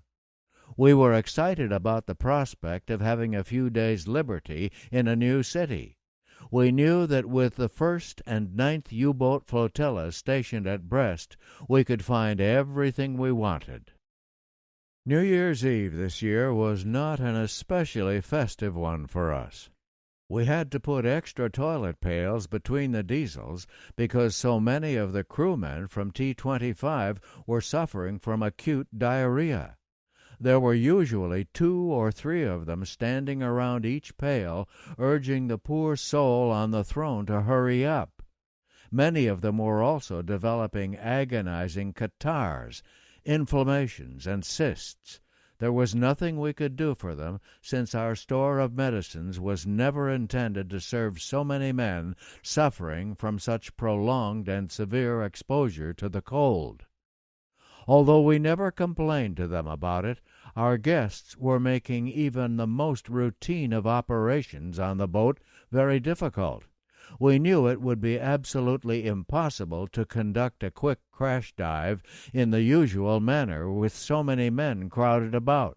We were excited about the prospect of having a few days' liberty in a new city. We knew that with the 1st and 9th U-boat flotillas stationed at Brest, we could find everything we wanted. New Year's Eve this year was not an especially festive one for us. We had to put extra toilet pails between the diesels because so many of the crewmen from T-25 were suffering from acute diarrhea. There were usually 2 or 3 of them standing around each pail, urging the poor soul on the throne to hurry up. Many of them were also developing agonizing catarrhs, inflammations, and cysts. There was nothing we could do for them, since our store of medicines was never intended to serve so many men suffering from such prolonged and severe exposure to the cold. Although we never complained to them about it, our guests were making even the most routine of operations on the boat very difficult. We knew it would be absolutely impossible to conduct a quick crash dive in the usual manner with so many men crowded about.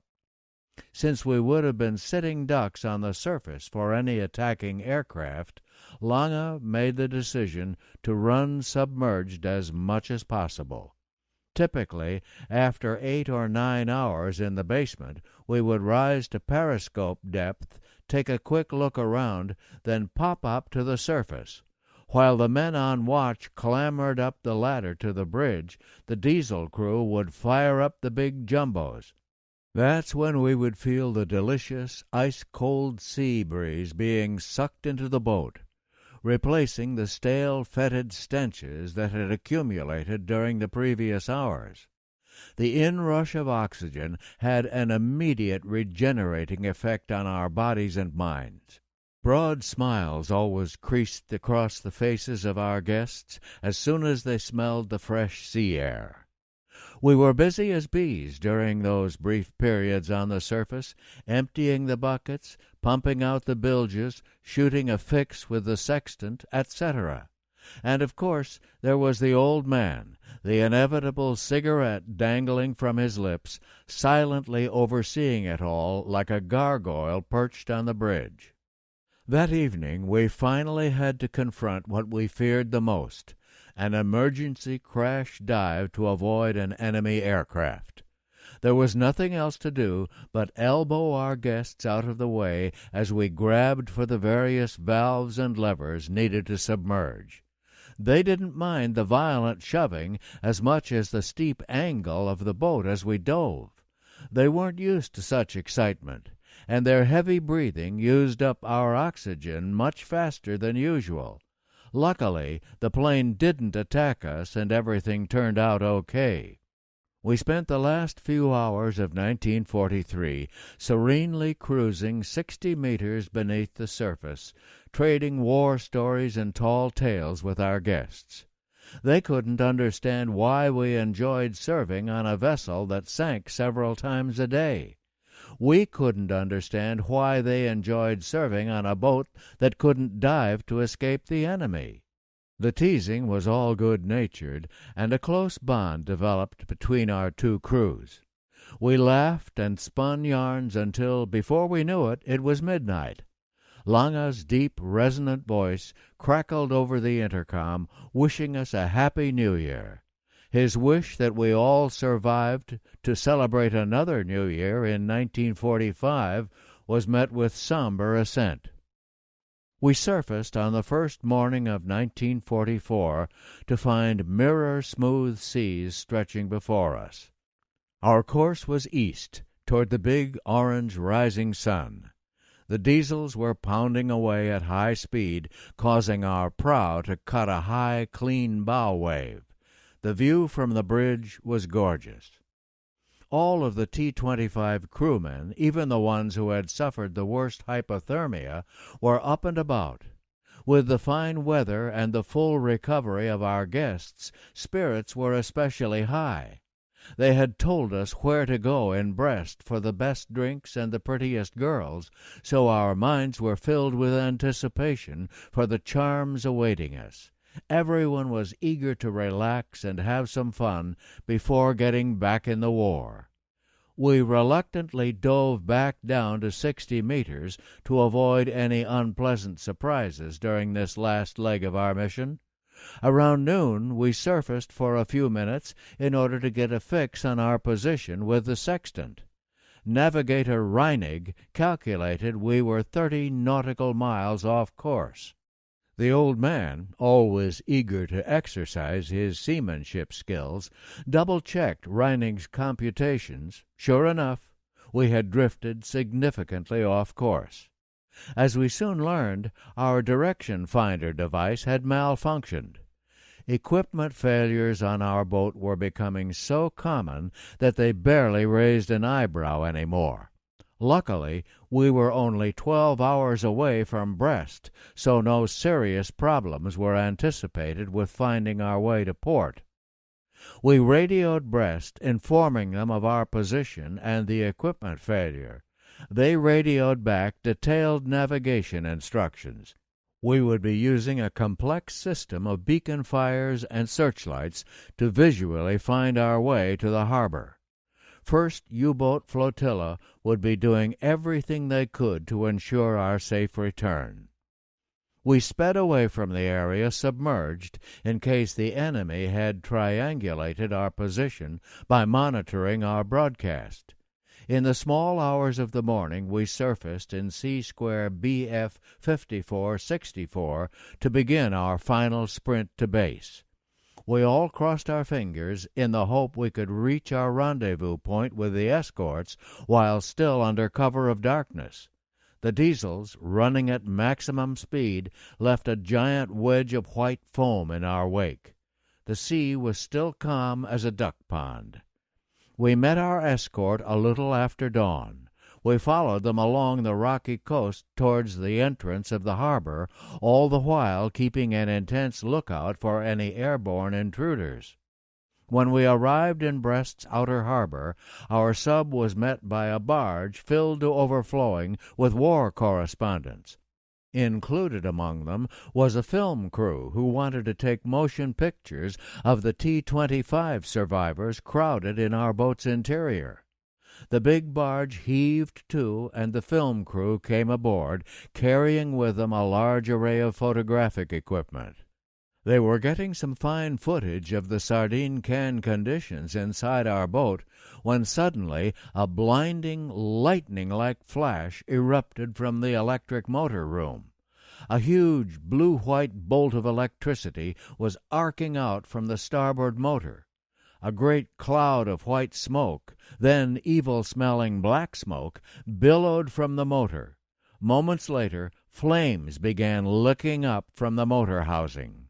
Since we would have been sitting ducks on the surface for any attacking aircraft, Lange made the decision to run submerged as much as possible. Typically, after 8 or 9 hours in the basement, we would rise to periscope depth, take a quick look around, then pop up to the surface. While the men on watch clambered up the ladder to the bridge, the diesel crew would fire up the big jumbos. That's when we would feel the delicious, ice-cold sea breeze being sucked into the boat, replacing the stale, fetid stenches that had accumulated during the previous hours. The inrush of oxygen had an immediate regenerating effect on our bodies and minds. Broad smiles always creased across the faces of our guests as soon as they smelled the fresh sea air. We were busy as bees during those brief periods on the surface, emptying the buckets, pumping out the bilges, shooting a fix with the sextant, etc. And, of course, there was the old man, the inevitable cigarette dangling from his lips, silently overseeing it all like a gargoyle perched on the bridge. That evening we finally had to confront what we feared the most, an emergency crash dive to avoid an enemy aircraft. There was nothing else to do but elbow our guests out of the way as we grabbed for the various valves and levers needed to submerge. They didn't mind the violent shoving as much as the steep angle of the boat as we dove. They weren't used to such excitement, and their heavy breathing used up our oxygen much faster than usual. Luckily, the plane didn't attack us and everything turned out okay. We spent the last few hours of 1943 serenely cruising 60 meters beneath the surface, trading war stories and tall tales with our guests. They couldn't understand why we enjoyed serving on a vessel that sank several times a day. We couldn't understand why they enjoyed serving on a boat that couldn't dive to escape the enemy. The teasing was all good-natured, and a close bond developed between our two crews. We laughed and spun yarns until, before we knew it, it was midnight. Lange's deep, resonant voice crackled over the intercom, wishing us a Happy New Year. His wish that we all survived to celebrate another New Year in 1945 was met with somber assent. We surfaced on the first morning of 1944 to find mirror-smooth seas stretching before us. Our course was east, toward the big orange rising sun. The diesels were pounding away at high speed, causing our prow to cut a high, clean bow wave. The view from the bridge was gorgeous. All of the T-25 crewmen, even the ones who had suffered the worst hypothermia, were up and about. With the fine weather and the full recovery of our guests, spirits were especially high. They had told us where to go in Brest for the best drinks and the prettiest girls, so our minds were filled with anticipation for the charms awaiting us. Everyone was eager to relax and have some fun before getting back in the war. We reluctantly dove back down to 60 meters to avoid any unpleasant surprises during this last leg of our mission. Around noon we surfaced for a few minutes in order to get a fix on our position with the sextant. Navigator Reinig calculated we were 30 nautical miles off course. The old man, always eager to exercise his seamanship skills, double-checked Reinig's computations. Sure enough, we had drifted significantly off course. As we soon learned, our direction finder device had malfunctioned. Equipment failures on our boat were becoming so common that they barely raised an eyebrow anymore. Luckily, we were only 12 hours away from Brest, so no serious problems were anticipated with finding our way to port. We radioed Brest, informing them of our position and the equipment failure. They radioed back detailed navigation instructions. We would be using a complex system of beacon fires and searchlights to visually find our way to the harbor. First U-boat flotilla would be doing everything they could to ensure our safe return. We sped away from the area submerged in case the enemy had triangulated our position by monitoring our broadcast. In the small hours of the morning we surfaced in C-square BF 5464 to begin our final sprint to base. We all crossed our fingers in the hope we could reach our rendezvous point with the escorts while still under cover of darkness. The diesels, running at maximum speed, left a giant wedge of white foam in our wake. The sea was still calm as a duck pond. We met our escort a little after dawn. We followed them along the rocky coast towards the entrance of the harbor, all the while keeping an intense lookout for any airborne intruders. When we arrived in Brest's outer harbor, our sub was met by a barge filled to overflowing with war correspondents. Included among them was a film crew who wanted to take motion pictures of the T-25 survivors crowded in our boat's interior. The big barge heaved to, and the film crew came aboard, carrying with them a large array of photographic equipment. They were getting some fine footage of the sardine can conditions inside our boat when suddenly a blinding, lightning-like flash erupted from the electric motor room. A huge blue-white bolt of electricity was arcing out from the starboard motor. A great cloud of white smoke, then evil-smelling black smoke, billowed from the motor. Moments later, flames began licking up from the motor housing.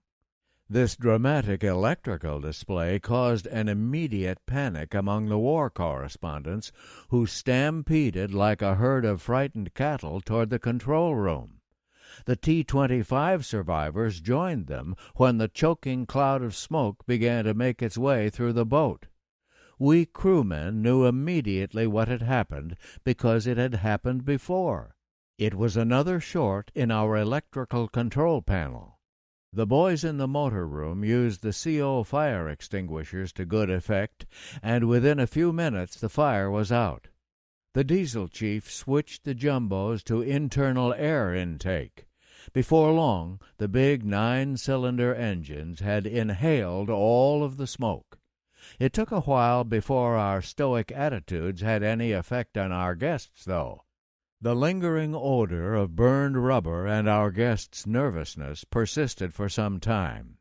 This dramatic electrical display caused an immediate panic among the war correspondents, who stampeded like a herd of frightened cattle toward the control room. The T-25 survivors joined them when the choking cloud of smoke began to make its way through the boat. We crewmen knew immediately what had happened because it had happened before. It was another short in our electrical control panel. The boys in the motor room used the CO fire extinguishers to good effect, and within a few minutes the fire was out. The diesel chief switched the jumbos to internal air intake. Before long, the big 9-cylinder engines had inhaled all of the smoke. It took a while before our stoic attitudes had any effect on our guests, though. The lingering odor of burned rubber and our guests' nervousness persisted for some time.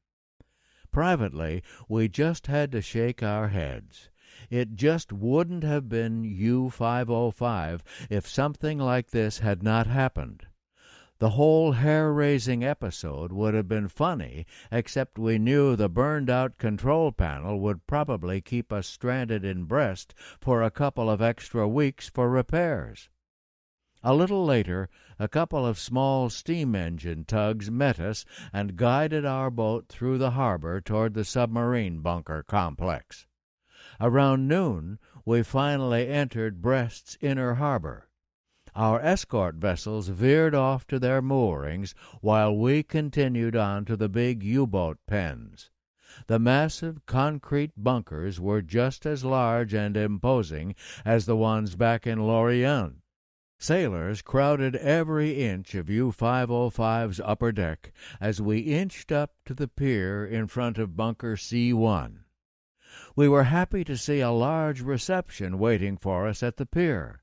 Privately, we just had to shake our heads. It just wouldn't have been U-505 if something like this had not happened. The whole hair-raising episode would have been funny, except we knew the burned-out control panel would probably keep us stranded in Brest for a couple of extra weeks for repairs. A little later, a couple of small steam-engine tugs met us and guided our boat through the harbor toward the submarine bunker complex. Around noon, we finally entered Brest's inner harbor. Our escort vessels veered off to their moorings while we continued on to the big U-boat pens. The massive concrete bunkers were just as large and imposing as the ones back in Lorient. Sailors crowded every inch of U-505's upper deck as we inched up to the pier in front of bunker C1. We were happy to see a large reception waiting for us at the pier.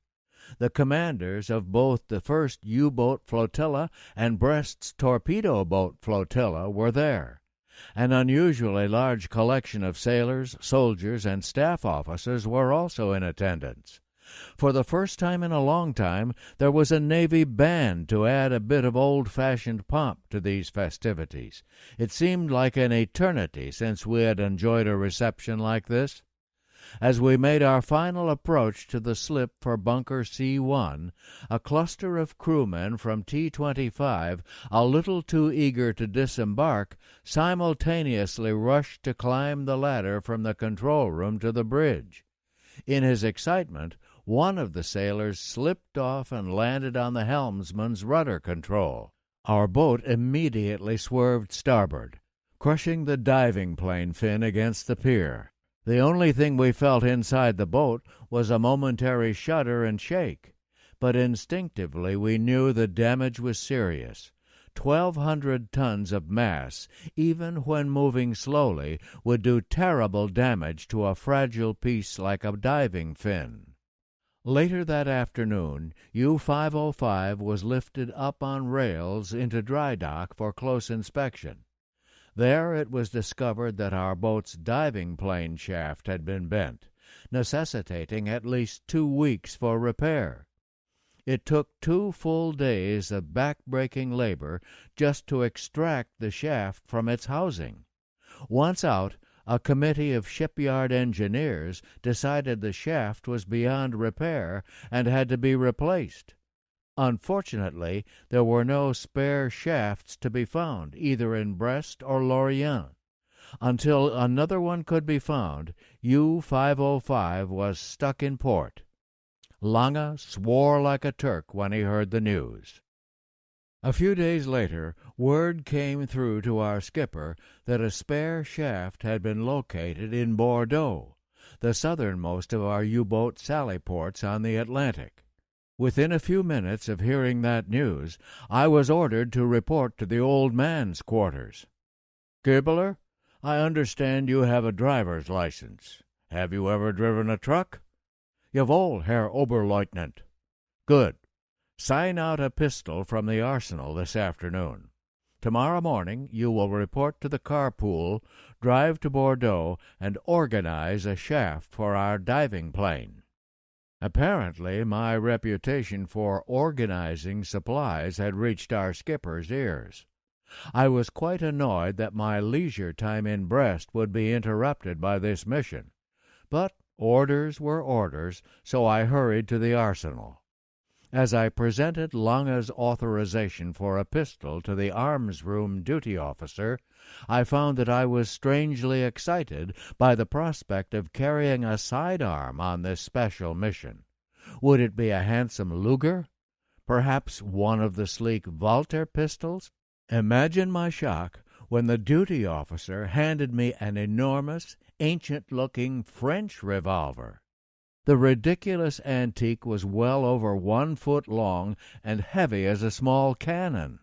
The commanders of both the 1st U-boat flotilla and Brest's torpedo boat flotilla were there. An unusually large collection of sailors, soldiers, and staff officers were also in attendance. For the first time in a long time, there was a Navy band to add a bit of old-fashioned pomp to these festivities. It seemed like an eternity since we had enjoyed a reception like this. As we made our final approach to the slip for Bunker C1, a cluster of crewmen from T-25, a little too eager to disembark, simultaneously rushed to climb the ladder from the control room to the bridge. In his excitement, one of the sailors slipped off and landed on the helmsman's rudder control. Our boat immediately swerved starboard, crushing the diving plane fin against the pier. The only thing we felt inside the boat was a momentary shudder and shake, but instinctively we knew the damage was serious. 1,200 tons of mass, even when moving slowly, would do terrible damage to a fragile piece like a diving fin. Later that afternoon, U-505 was lifted up on rails into dry dock for close inspection. There it was discovered that our boat's diving plane shaft had been bent, necessitating at least 2 weeks for repair. It took 2 full days of back-breaking labor just to extract the shaft from its housing. Once out, a committee of shipyard engineers decided the shaft was beyond repair and had to be replaced. Unfortunately, there were no spare shafts to be found, either in Brest or Lorient. Until another one could be found, U-505 was stuck in port. Lange swore like a Turk when he heard the news. A few days later, word came through to our skipper that a spare shaft had been located in Bordeaux, the southernmost of our U-boat sally ports on the Atlantic. Within a few minutes of hearing that news, I was ordered to report to the old man's quarters. "Gibbler, I understand you have a driver's license. Have you ever driven a truck?" "Jawohl, Herr Oberleutnant." "Good. Sign out a pistol from the arsenal this afternoon. Tomorrow morning you will report to the carpool, drive to Bordeaux, and organize a shaft for our diving plane." Apparently my reputation for organizing supplies had reached our skipper's ears. I was quite annoyed that my leisure time in Brest would be interrupted by this mission, but orders were orders, so I hurried to the arsenal. As I presented Lange's authorization for a pistol to the arms-room duty officer, I found that I was strangely excited by the prospect of carrying a sidearm on this special mission. Would it be a handsome Luger? Perhaps one of the sleek Walter pistols? Imagine my shock when the duty officer handed me an enormous, ancient-looking French revolver. The ridiculous antique was well over 1 foot long and heavy as a small cannon.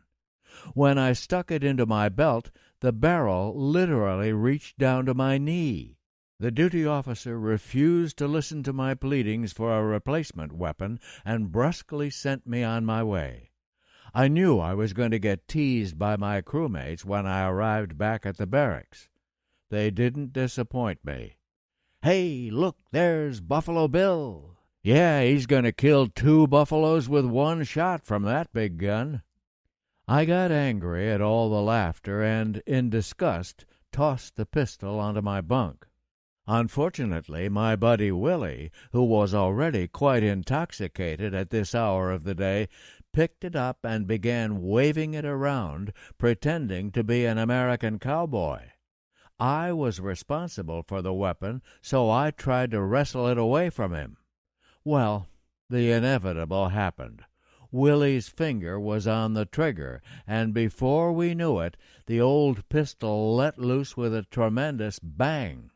When I stuck it into my belt, the barrel literally reached down to my knee. The duty officer refused to listen to my pleadings for a replacement weapon and brusquely sent me on my way. I knew I was going to get teased by my crewmates when I arrived back at the barracks. They didn't disappoint me. "Hey, look, there's Buffalo Bill." "Yeah, he's going to kill 2 buffaloes with 1 shot from that big gun." I got angry at all the laughter and, in disgust, tossed the pistol onto my bunk. Unfortunately, my buddy Willie, who was already quite intoxicated at this hour of the day, picked it up and began waving it around, pretending to be an American cowboy. I was responsible for the weapon, so I tried to wrestle it away from him. Well, the inevitable happened. Willie's finger was on the trigger, and before we knew it, the old pistol let loose with a tremendous bang.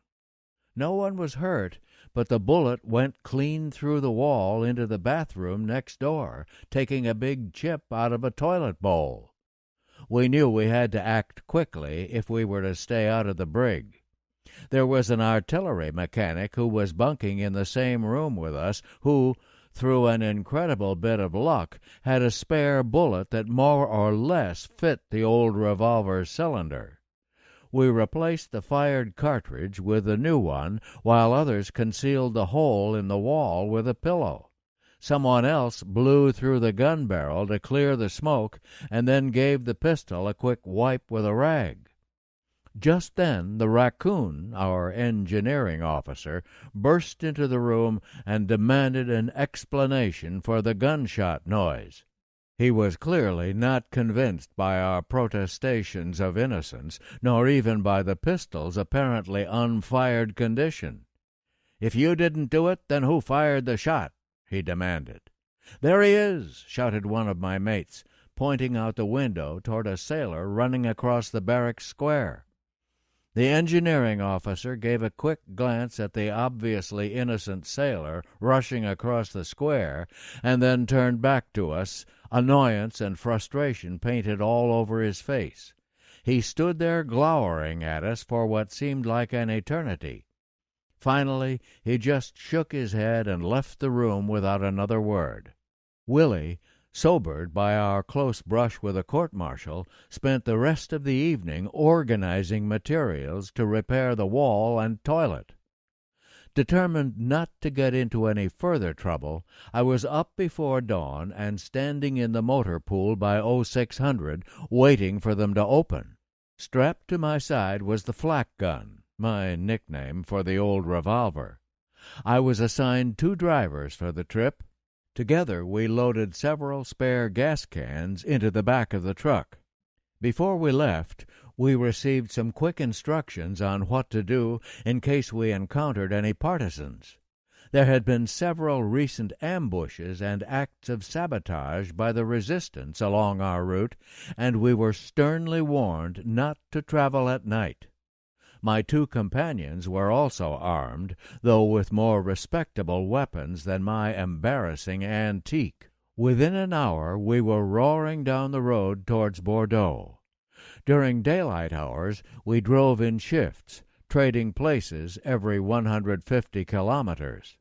No one was hurt, but the bullet went clean through the wall into the bathroom next door, taking a big chip out of a toilet bowl. We knew we had to act quickly if we were to stay out of the brig. There was an artillery mechanic who was bunking in the same room with us, who, through an incredible bit of luck, had a spare bullet that more or less fit the old revolver cylinder. We replaced the fired cartridge with a new one, while others concealed the hole in the wall with a pillow. Someone else blew through the gun barrel to clear the smoke, and then gave the pistol a quick wipe with a rag. Just then the raccoon, our engineering officer, burst into the room and demanded an explanation for the gunshot noise. He was clearly not convinced by our protestations of innocence, nor even by the pistol's apparently unfired condition. "If you didn't do it, then who fired the shot?" he demanded. "There he is!" shouted one of my mates, pointing out the window toward a sailor running across the barracks square. The engineering officer gave a quick glance at the obviously innocent sailor rushing across the square, and then turned back to us, annoyance and frustration painted all over his face. He stood there glowering at us for what seemed like an eternity. Finally, he just shook his head and left the room without another word. Willie, sobered by our close brush with a court-martial, spent the rest of the evening organizing materials to repair the wall and toilet. Determined not to get into any further trouble, I was up before dawn and standing in the motor pool by 0600, waiting for them to open. Strapped to my side was the flak gun, my nickname for the old revolver. I was assigned 2 drivers for the trip. Together we loaded several spare gas cans into the back of the truck. Before we left, we received some quick instructions on what to do in case we encountered any partisans. There had been several recent ambushes and acts of sabotage by the resistance along our route, and we were sternly warned not to travel at night. My 2 companions were also armed, though with more respectable weapons than my embarrassing antique. Within an hour we were roaring down the road towards Bordeaux. During daylight hours we drove in shifts, trading places every 150 kilometers.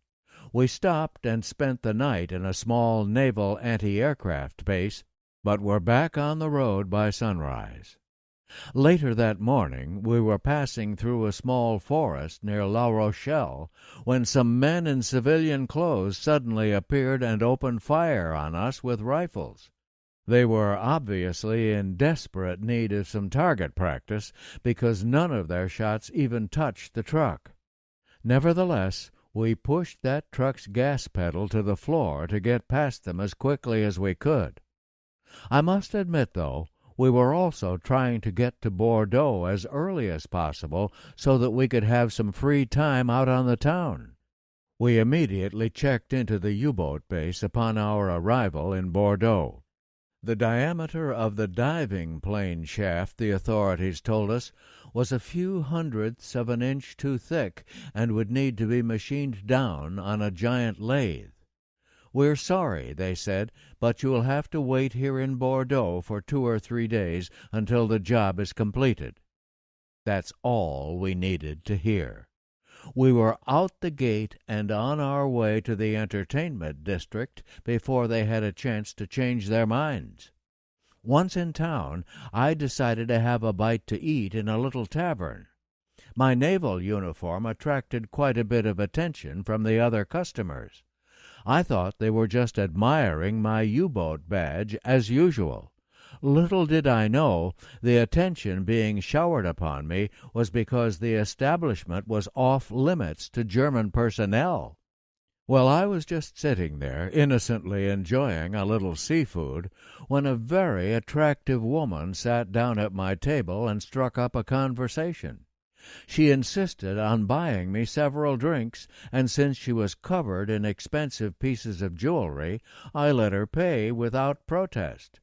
We stopped and spent the night in a small naval anti-aircraft base, but were back on the road by sunrise. Later that morning we were passing through a small forest near La Rochelle when some men in civilian clothes suddenly appeared and opened fire on us with rifles. They were obviously in desperate need of some target practice, because none of their shots even touched the truck. Nevertheless, we pushed that truck's gas pedal to the floor to get past them as quickly as we could. I must admit, though, we were also trying to get to Bordeaux as early as possible so that we could have some free time out on the town. We immediately checked into the U-boat base upon our arrival in Bordeaux. The diameter of the diving plane shaft, the authorities told us, was a few hundredths of an inch too thick and would need to be machined down on a giant lathe. "We're sorry," they said, "but you'll have to wait here in Bordeaux for 2 or 3 days until the job is completed." That's all we needed to hear. We were out the gate and on our way to the entertainment district before they had a chance to change their minds. Once in town, I decided to have a bite to eat in a little tavern. My naval uniform attracted quite a bit of attention from the other customers. I thought they were just admiring my U-boat badge as usual. Little did I know the attention being showered upon me was because the establishment was off limits to German personnel. Well, I was just sitting there, innocently enjoying a little seafood, when a very attractive woman sat down at my table and struck up a conversation. She insisted on buying me several drinks, and since she was covered in expensive pieces of jewelry, I let her pay without protest.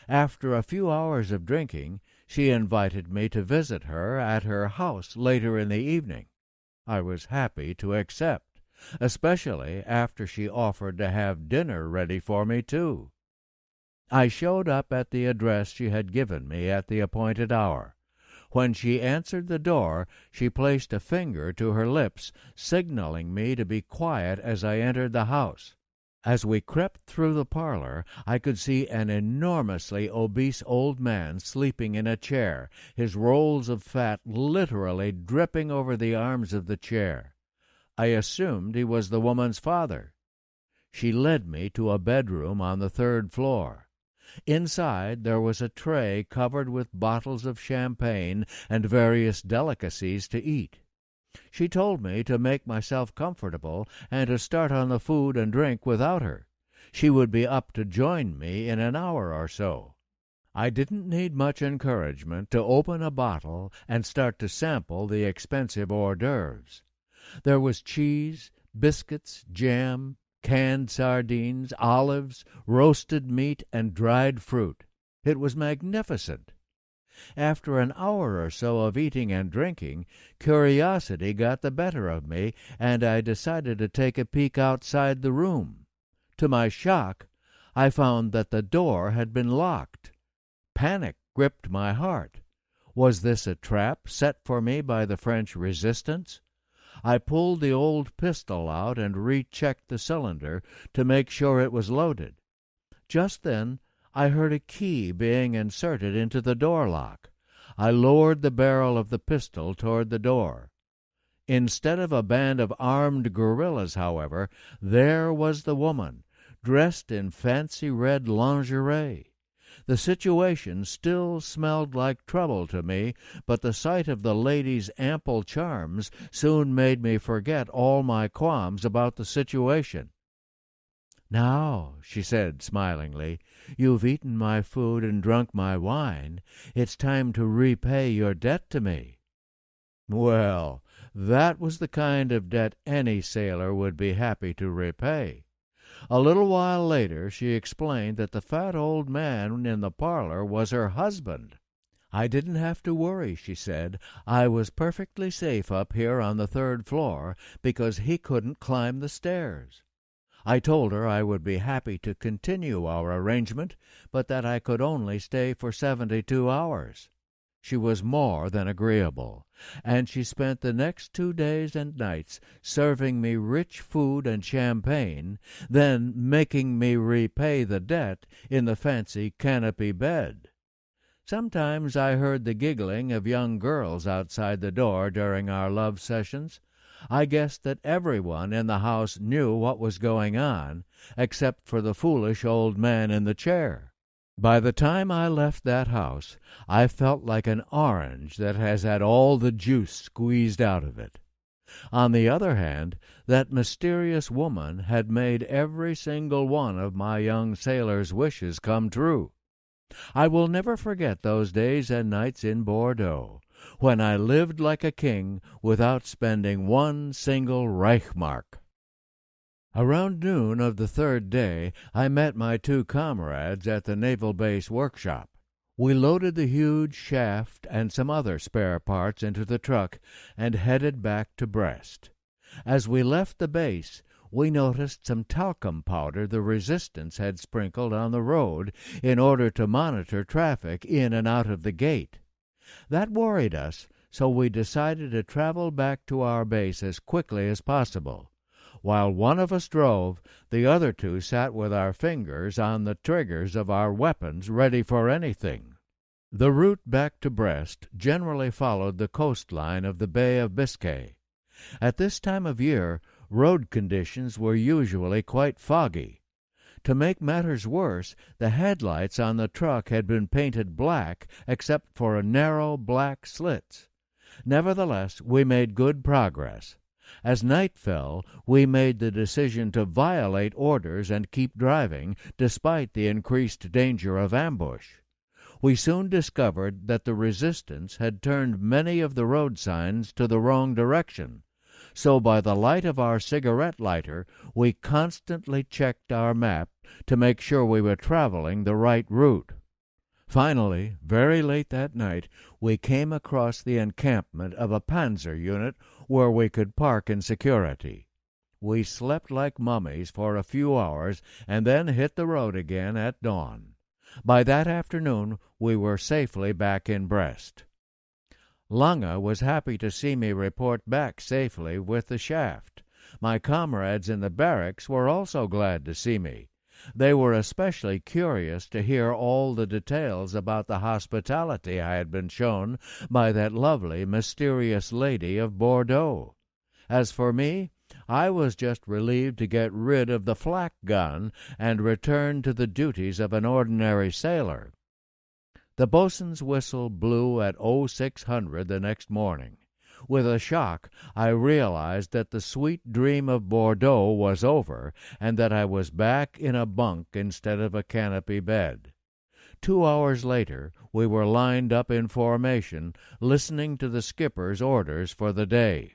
After a few hours of drinking, she invited me to visit her at her house later in the evening. I was happy to accept, especially after she offered to have dinner ready for me, too. I showed up at the address she had given me at the appointed hour. When she answered the door, she placed a finger to her lips, signaling me to be quiet as I entered the house. As we crept through the parlor, I could see an enormously obese old man sleeping in a chair, his rolls of fat literally dripping over the arms of the chair. I assumed he was the woman's father. She led me to a bedroom on the 3rd floor. Inside there was a tray covered with bottles of champagne and various delicacies to eat. She told me to make myself comfortable and to start on the food and drink without her. She would be up to join me in an hour or so. I didn't need much encouragement to open a bottle and start to sample the expensive hors d'oeuvres. There was cheese, biscuits, jam, canned sardines, olives, roasted meat, and dried fruit. It was magnificent. After an hour or so of eating and drinking, curiosity got the better of me, and I decided to take a peek outside the room. To my shock, I found that the door had been locked. Panic gripped my heart. Was this a trap set for me by the French resistance? I pulled the old pistol out and rechecked the cylinder to make sure it was loaded. Just then I heard a key being inserted into the door lock. I lowered the barrel of the pistol toward the door. Instead of a band of armed guerrillas, however, there was the woman, dressed in fancy red lingerie. The situation still smelled like trouble to me, but the sight of the lady's ample charms soon made me forget all my qualms about the situation. "Now," she said smilingly, "you've eaten my food and drunk my wine. It's time to repay your debt to me." Well, that was the kind of debt any sailor would be happy to repay. A little while later she explained that the fat old man in the parlor was her husband. I didn't have to worry, she said. I was perfectly safe up here on the 3rd floor because he couldn't climb the stairs. I told her I would be happy to continue our arrangement, but that I could only stay for 72 hours. She was more than agreeable, and she spent the next 2 days and nights serving me rich food and champagne, then making me repay the debt in the fancy canopy bed. Sometimes I heard the giggling of young girls outside the door during our love sessions. I guessed that everyone in the house knew what was going on, except for the foolish old man in the chair. By the time I left that house, I felt like an orange that has had all the juice squeezed out of it. On the other hand, that mysterious woman had made every single one of my young sailor's wishes come true. I will never forget those days and nights in Bordeaux, when I lived like a king without spending one single Reichsmark. Around noon of the 3rd day, I met my 2 comrades at the naval base workshop. We loaded the huge shaft and some other spare parts into the truck and headed back to Brest. As we left the base, we noticed some talcum powder the resistance had sprinkled on the road in order to monitor traffic in and out of the gate. That worried us, so we decided to travel back to our base as quickly as possible. While one of us drove, the other 2 sat with our fingers on the triggers of our weapons ready for anything. The route back to Brest generally followed the coastline of the Bay of Biscay. At this time of year, road conditions were usually quite foggy. To make matters worse, the headlights on the truck had been painted black except for narrow black slits. Nevertheless, we made good progress. As night fell, we made the decision to violate orders and keep driving, despite the increased danger of ambush. We soon discovered that the resistance had turned many of the road signs to the wrong direction, so by the light of our cigarette lighter we constantly checked our map to make sure we were traveling the right route. Finally, very late that night, we came across the encampment of a panzer unit where we could park in security. We slept like mummies for a few hours and then hit the road again at dawn. By that afternoon, we were safely back in Brest. Lange was happy to see me report back safely with the shaft, My comrades in the barracks were also glad to see me. They were especially curious to hear all the details about the hospitality I had been shown by that lovely, mysterious lady of Bordeaux. As for me, I was just relieved to get rid of the flak gun and return to the duties of an ordinary sailor. The boatswain's whistle blew at 0600 the next morning. With a shock, I realized that the sweet dream of Bordeaux was over, and that I was back in a bunk instead of a canopy bed. 2 hours later, we were lined up in formation, listening to the skipper's orders for the day.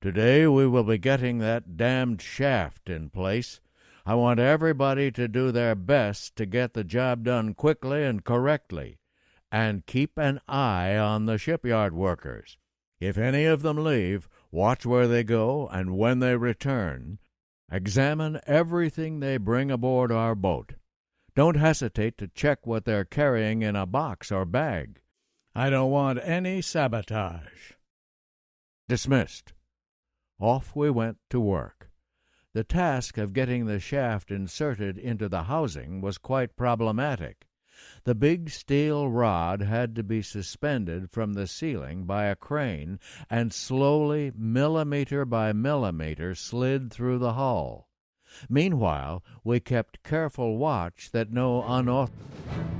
"Today we will be getting that damned shaft in place. I want everybody to do their best to get the job done quickly and correctly, and keep an eye on the shipyard workers. If any of them leave, watch where they go and when they return. Examine everything they bring aboard our boat. Don't hesitate to check what they're carrying in a box or bag. I don't want any sabotage." Dismissed. Off we went to work. The task of getting the shaft inserted into the housing was quite problematic. The big steel rod had to be suspended from the ceiling by a crane and slowly, millimeter by millimeter, slid through the hull. Meanwhile, we kept careful watch that no unauthorized